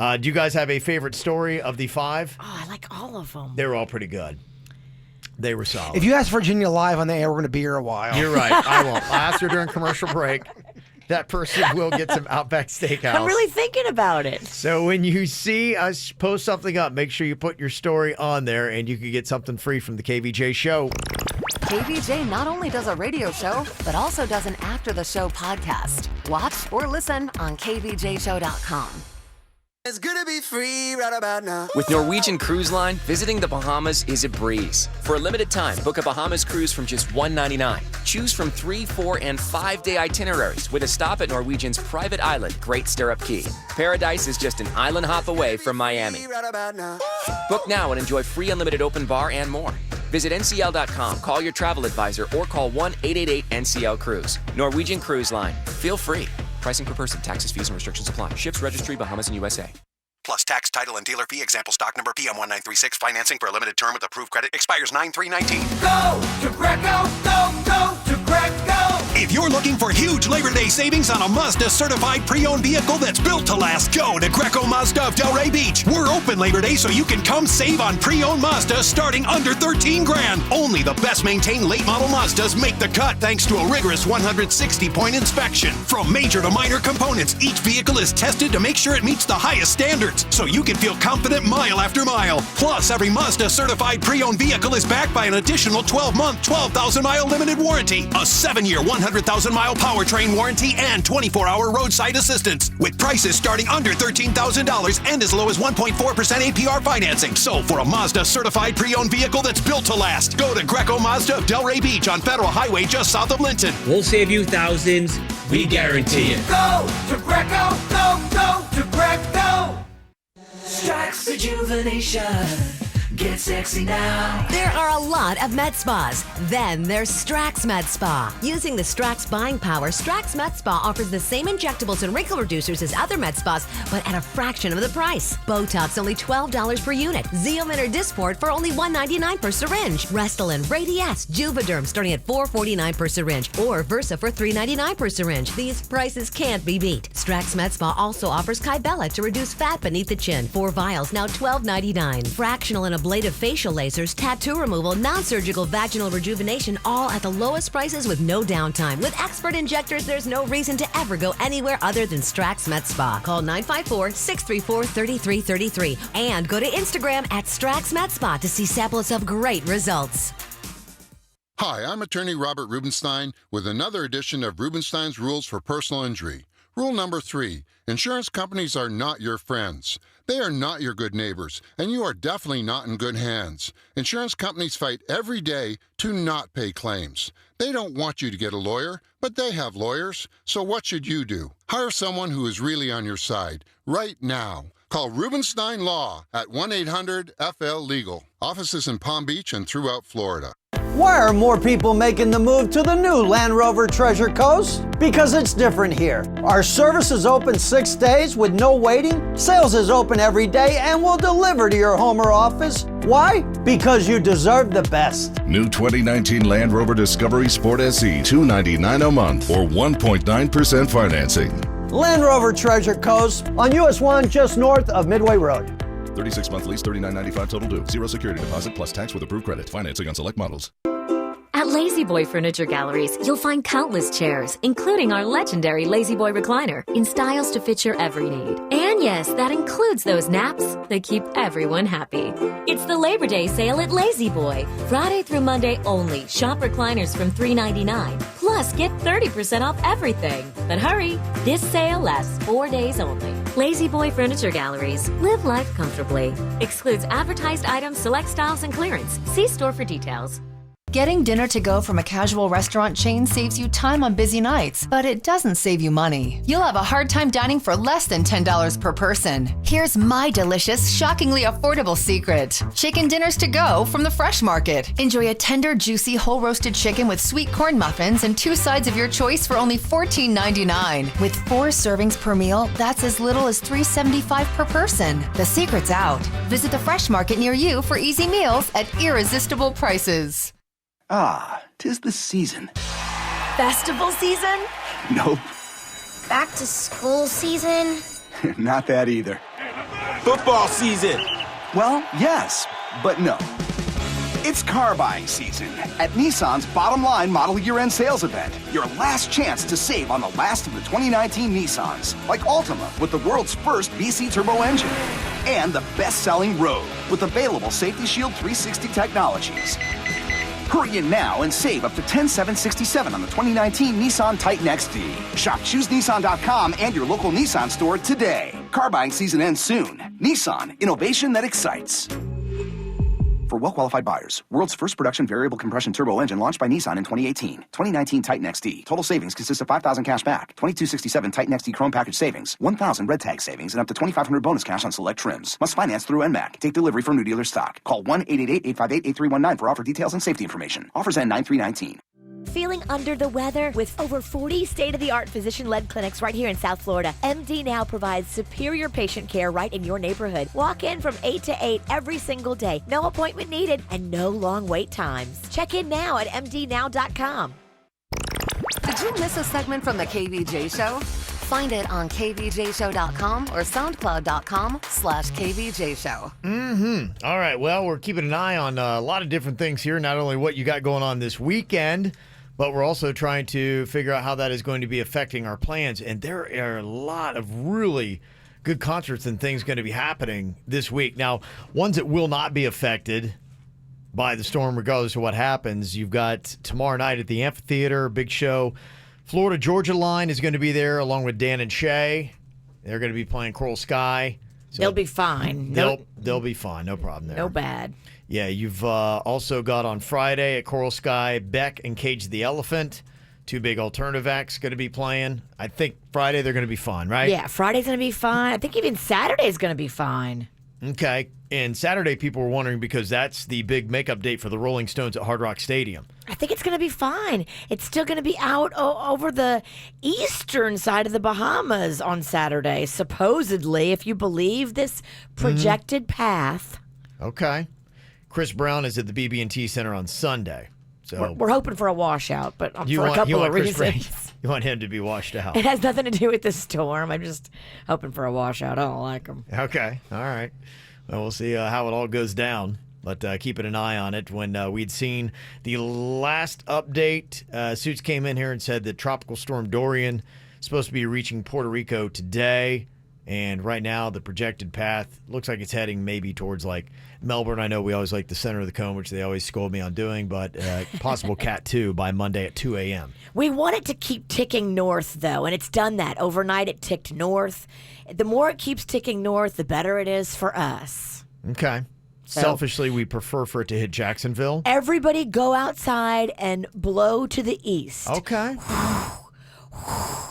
Do you guys have a favorite story of the 5? Oh, I like all of them. They were all pretty good. They were solid. If you ask Virginia live on the air, we're going to be here a while. You're right. I won't. I'll ask her during commercial break. That person will get some Outback Steakhouse. I'm really thinking about it. So when you see us post something up, make sure you put your story on there, and you can get something free from the KVJ Show. KVJ not only does a radio show, but also does an after-the-show podcast. Watch or listen on kvjshow.com. It's gonna be free right about now. With Norwegian Cruise Line, visiting the Bahamas is a breeze. For a limited time, book a Bahamas cruise from just $199. Choose from 3, 4, and 5-day itineraries with a stop at Norwegian's private island, Great Stirrup Key. Paradise is just an island hop away from Miami. Book now and enjoy free unlimited open bar and more. Visit ncl.com, call your travel advisor, or call 1-888-NCL-CRUISE. Norwegian Cruise Line. Feel free. Pricing per person. Taxes, fees, and restrictions apply. Ships registry, Bahamas and USA. Plus tax, title, and dealer fee. Example stock number PM1936. Financing for a limited term with approved credit. Expires 9/3/19. Go to Greco. Go to Greco. If you're looking for huge Labor Day savings on a Mazda certified pre-owned vehicle that's built to last, go to Greco Mazda of Delray Beach. We're open Labor Day so you can come save on pre-owned Mazda starting under $13,000. Only the best maintained late model Mazdas make the cut thanks to a rigorous 160-point inspection. From major to minor components, each vehicle is tested to make sure it meets the highest standards so you can feel confident mile after mile. Plus, every Mazda certified pre-owned vehicle is backed by an additional 12-month, 12,000-mile limited warranty, a 7-year, 100,000-mile powertrain warranty, and 24-hour roadside assistance, with prices starting under $13,000 and as low as 1.4% APR financing. So for a Mazda certified pre-owned vehicle that's built to last, go to Greco Mazda of Delray Beach on Federal Highway just south of Linton. We'll save you thousands. We guarantee it. Go to Greco. Go to Greco. Strax Rejuvenation. Get sexy now. There are a lot of med spas. Then there's Strax Med Spa. Using the Strax buying power, Strax Med Spa offers the same injectables and wrinkle reducers as other med spas, but at a fraction of the price. Botox only $12 per unit. Xeomin or Dysport for only $1.99 per syringe. Restylane, Radiesse, Juvederm starting at $4.49 per syringe, or Versa for $3.99 per syringe. These prices can't be beat. Strax Med Spa also offers Kybella to reduce fat beneath the chin. 4 vials, now $12.99. Fractional and ablative facial lasers, tattoo removal, non-surgical vaginal rejuvenation, all at the lowest prices with no downtime. With expert injectors, there's no reason to ever go anywhere other than Strax Med Spa. Call 954-634-3333 and go to Instagram at Strax Med Spa to see samples of great results. Hi, I'm attorney Robert Rubenstein with another edition of Rubenstein's Rules for Personal Injury. Rule number 3, insurance companies are not your friends. They are not your good neighbors, and you are definitely not in good hands. Insurance companies fight every day to not pay claims. They don't want you to get a lawyer, but they have lawyers. So what should you do? Hire someone who is really on your side right now. Call Rubenstein Law at 1-800-FL-LEGAL. Offices in Palm Beach and throughout Florida. Why are more people making the move to the new Land Rover Treasure Coast? Because it's different here. Our service is open 6 days with no waiting. Sales is open every day and will deliver to your home or office. Why? Because you deserve the best. New 2019 Land Rover Discovery Sport SE, $299 a month or 1.9% financing. Land Rover Treasure Coast on US 1 just north of Midway Road. 36-month lease, $39.95 total due. 0 security deposit plus tax with approved credit. Financing on select models. At Lazy Boy Furniture Galleries, you'll find countless chairs, including our legendary Lazy Boy recliner, in styles to fit your every need. And yes, that includes those naps that keep everyone happy. It's the Labor Day sale at Lazy Boy. Friday through Monday only. Shop recliners from $3.99. Plus, get 30% off everything. But hurry, this sale lasts 4 days only. Lazy Boy Furniture Galleries. Live life comfortably. Excludes advertised items, select styles, and clearance. See store for details. Getting dinner to go from a casual restaurant chain saves you time on busy nights, but it doesn't save you money. You'll have a hard time dining for less than $10 per person. Here's my delicious, shockingly affordable secret. Chicken dinners to go from the Fresh Market. Enjoy a tender, juicy, whole roasted chicken with sweet corn muffins and 2 sides of your choice for only $14.99. With 4 servings per meal, that's as little as $3.75 per person. The secret's out. Visit the Fresh Market near you for easy meals at irresistible prices. Ah, 'tis the season. Festival season? Nope, Back to school season? not that either. Football season. Well, yes, but no. It's car buying season at Nissan's Bottom Line Model Year-End Sales Event. Your last chance to save on the last of the 2019 Nissans, like Altima with the world's first VC turbo engine, and the best-selling Rogue with available Safety Shield 360 technologies. Hurry in now and save up to $10,767 on the 2019 Nissan Titan XD. Shop ChooseNissan.com and your local Nissan store today. Car buying season ends soon. Nissan, innovation that excites. For well-qualified buyers, world's first production variable compression turbo engine launched by Nissan in 2018. 2019 Titan XD. Total savings consists of $5,000 cash back, $2,267 Titan XD Chrome package savings, $1,000 red tag savings, and up to $2,500 bonus cash on select trims. Must finance through NMAC. Take delivery from new dealer stock. Call 1-888-858-8319 for offer details and safety information. Offers end 9/3/19. Feeling under the weather? With over 40 state-of-the-art physician-led clinics right here in South Florida, MD Now provides superior patient care right in your neighborhood. Walk in from 8 to 8 every single day. No appointment needed and no long wait times. Check in now at mdnow.com. Did you miss a segment from the KVJ Show? Find it on kvjshow.com or soundcloud.com/KVJ Show. All right. Well, we're keeping an eye on a lot of different things here. Not only what you got going on this weekend, but we're also trying to figure out how that is going to be affecting our plans. And there are a lot of really good concerts and things going to be happening this week. Now, ones that will not be affected by the storm, regardless of what happens. You've got tomorrow night at the amphitheater, big show. Florida Georgia Line is going to be there along with Dan and Shay. They're going to be playing Coral Sky. So They'll be fine. They'll be fine. No problem there. No bad. Yeah, you've also got on Friday at Coral Sky, Beck and Cage the Elephant. Two big alternative acts going to be playing. I think Friday they're going to be fine, right? Yeah, Friday's going to be fine. I think even Saturday's going to be fine. Okay. And Saturday, people were wondering because that's the big makeup date for the Rolling Stones at Hard Rock Stadium. I think it's going to be fine. It's still going to be out over the eastern side of the Bahamas on Saturday, supposedly, if you believe this projected path. Okay. Chris Brown is at the BB&T Center on Sunday. So we're hoping for a washout, but for a couple of reasons. You want him to be washed out. It has nothing to do with the storm. I'm just hoping for a washout. I don't like him. Okay. All right. Well, we'll see how it all goes down, but keeping an eye on it. When we'd seen the last update, Suits came in here and said that Tropical Storm Dorian is supposed to be reaching Puerto Rico today, and right now the projected path looks like it's heading maybe towards like Melbourne. I know we always like the center of the cone, which they always scold me on doing, but possible Cat 2 by Monday at 2 a.m. We want it to keep ticking north, though, and it's done that. Overnight, it ticked north. The more it keeps ticking north, the better it is for us. Okay. So, selfishly, we prefer for it to hit Jacksonville. Everybody go outside and blow to the east. Okay.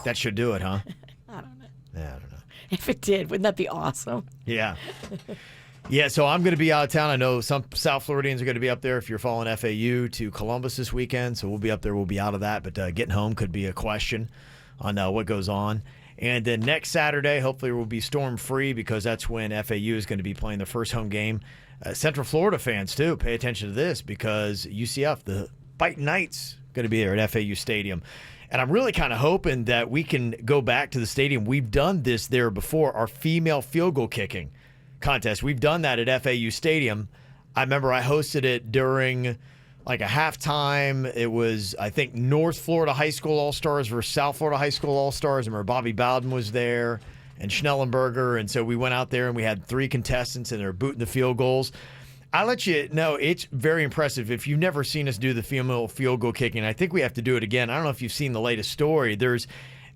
That should do it, huh? I don't know. Yeah, I don't know. If it did, wouldn't that be awesome? Yeah. Yeah, so I'm going to be out of town. I know some South Floridians are going to be up there if you're following FAU to Columbus this weekend. So we'll be up there. We'll be out of that. But getting home could be a question on what goes on. And then next Saturday, hopefully we'll be storm-free because that's when FAU is going to be playing their first home game. Central Florida fans, too, pay attention to this because UCF, the Fighting Knights, going to be there at FAU Stadium. And I'm really kind of hoping that we can go back to the stadium. We've done this there before, our female field goal kicking contest. We've done that at FAU Stadium. I remember I hosted it during like a halftime. It was, I think, North Florida High School All-Stars versus South Florida High School All-Stars. I remember Bobby Bowden was there and Schnellenberger. And so we went out there and we had 3 contestants and they're booting the field goals. I'll let you know, it's very impressive. If you've never seen us do the female field goal kicking, I think we have to do it again. I don't know if you've seen the latest story. There's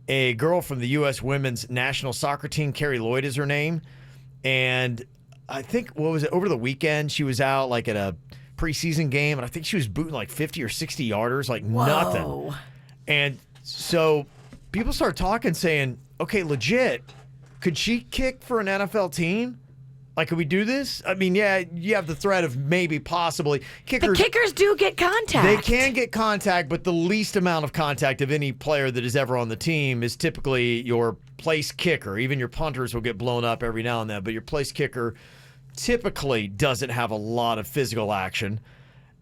a girl from the U.S. women's national soccer team, Carrie Lloyd is her name. And I think, what was it, over the weekend, she was out like at a preseason game, and I think she was booting like 50 or 60 yarders, like nothing. And so people start talking, saying, okay, legit, could she kick for an NFL team? Like, could we do this? I mean, yeah, you have the threat of maybe, possibly. The kickers do get contact. They can get contact, but the least amount of contact of any player that is ever on the team is typically your place kicker. Even your punters will get blown up every now and then, but your place kicker typically doesn't have a lot of physical action.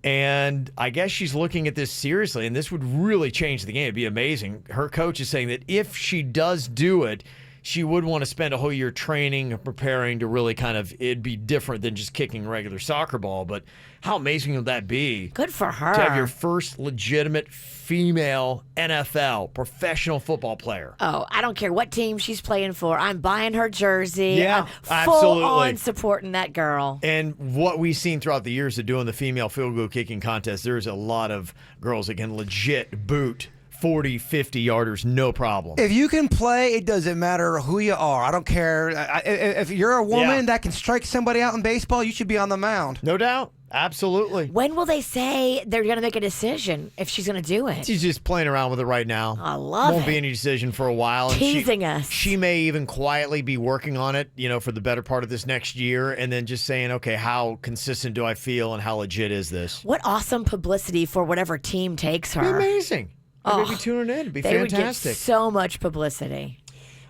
And I guess she's looking at this seriously, and this would really change the game. It'd be amazing. Her coach is saying that if she does do it, she would want to spend a whole year training and preparing to really kind of, it'd be different than just kicking regular soccer ball. But how amazing would that be? Good for her. To have your first legitimate female NFL professional football player. Oh, I don't care what team she's playing for. I'm buying her jersey. Yeah, I'm full on supporting that girl. And what we've seen throughout the years of doing the female field goal kicking contest, there's a lot of girls that can legit boot 40, 50 yarders, no problem. If you can play, it doesn't matter who you are. I don't care. If you're a woman that can strike somebody out in baseball, you should be on the mound. No doubt. Absolutely. When will they say they're going to make a decision if she's going to do it? She's just playing around with it right now. I love Won't it. be any decision for a while. And Teasing us. She may even quietly be working on it, for the better part of this next year, and then just saying, okay, how consistent do I feel and how legit is this? What awesome publicity for whatever team takes her. It'd be amazing. Everybody be tuning in. It'd be fantastic. They would get so much publicity.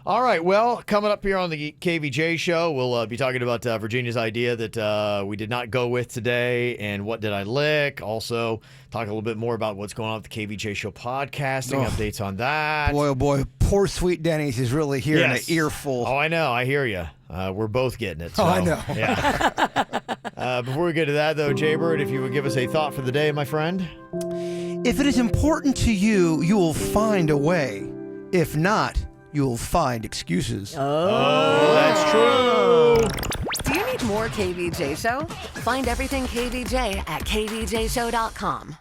All right, well, coming up here on the KVJ show, we'll be talking about Virginia's idea that we did not go with today and what did I lick. Also, talk a little bit more about what's going on with the KVJ show podcasting, updates on that. Boy, oh boy, poor sweet Denny's is really here in an earful. Oh, I know. I hear you. We're both getting it. So, I know. Yeah. Before we get to that, though, Jaybird, if you would give us a thought for the day, my friend. If it is important to you, you will find a way. If not, you'll find excuses. Oh, that's true. Do you need more KVJ Show? Find everything KVJ at kvjshow.com.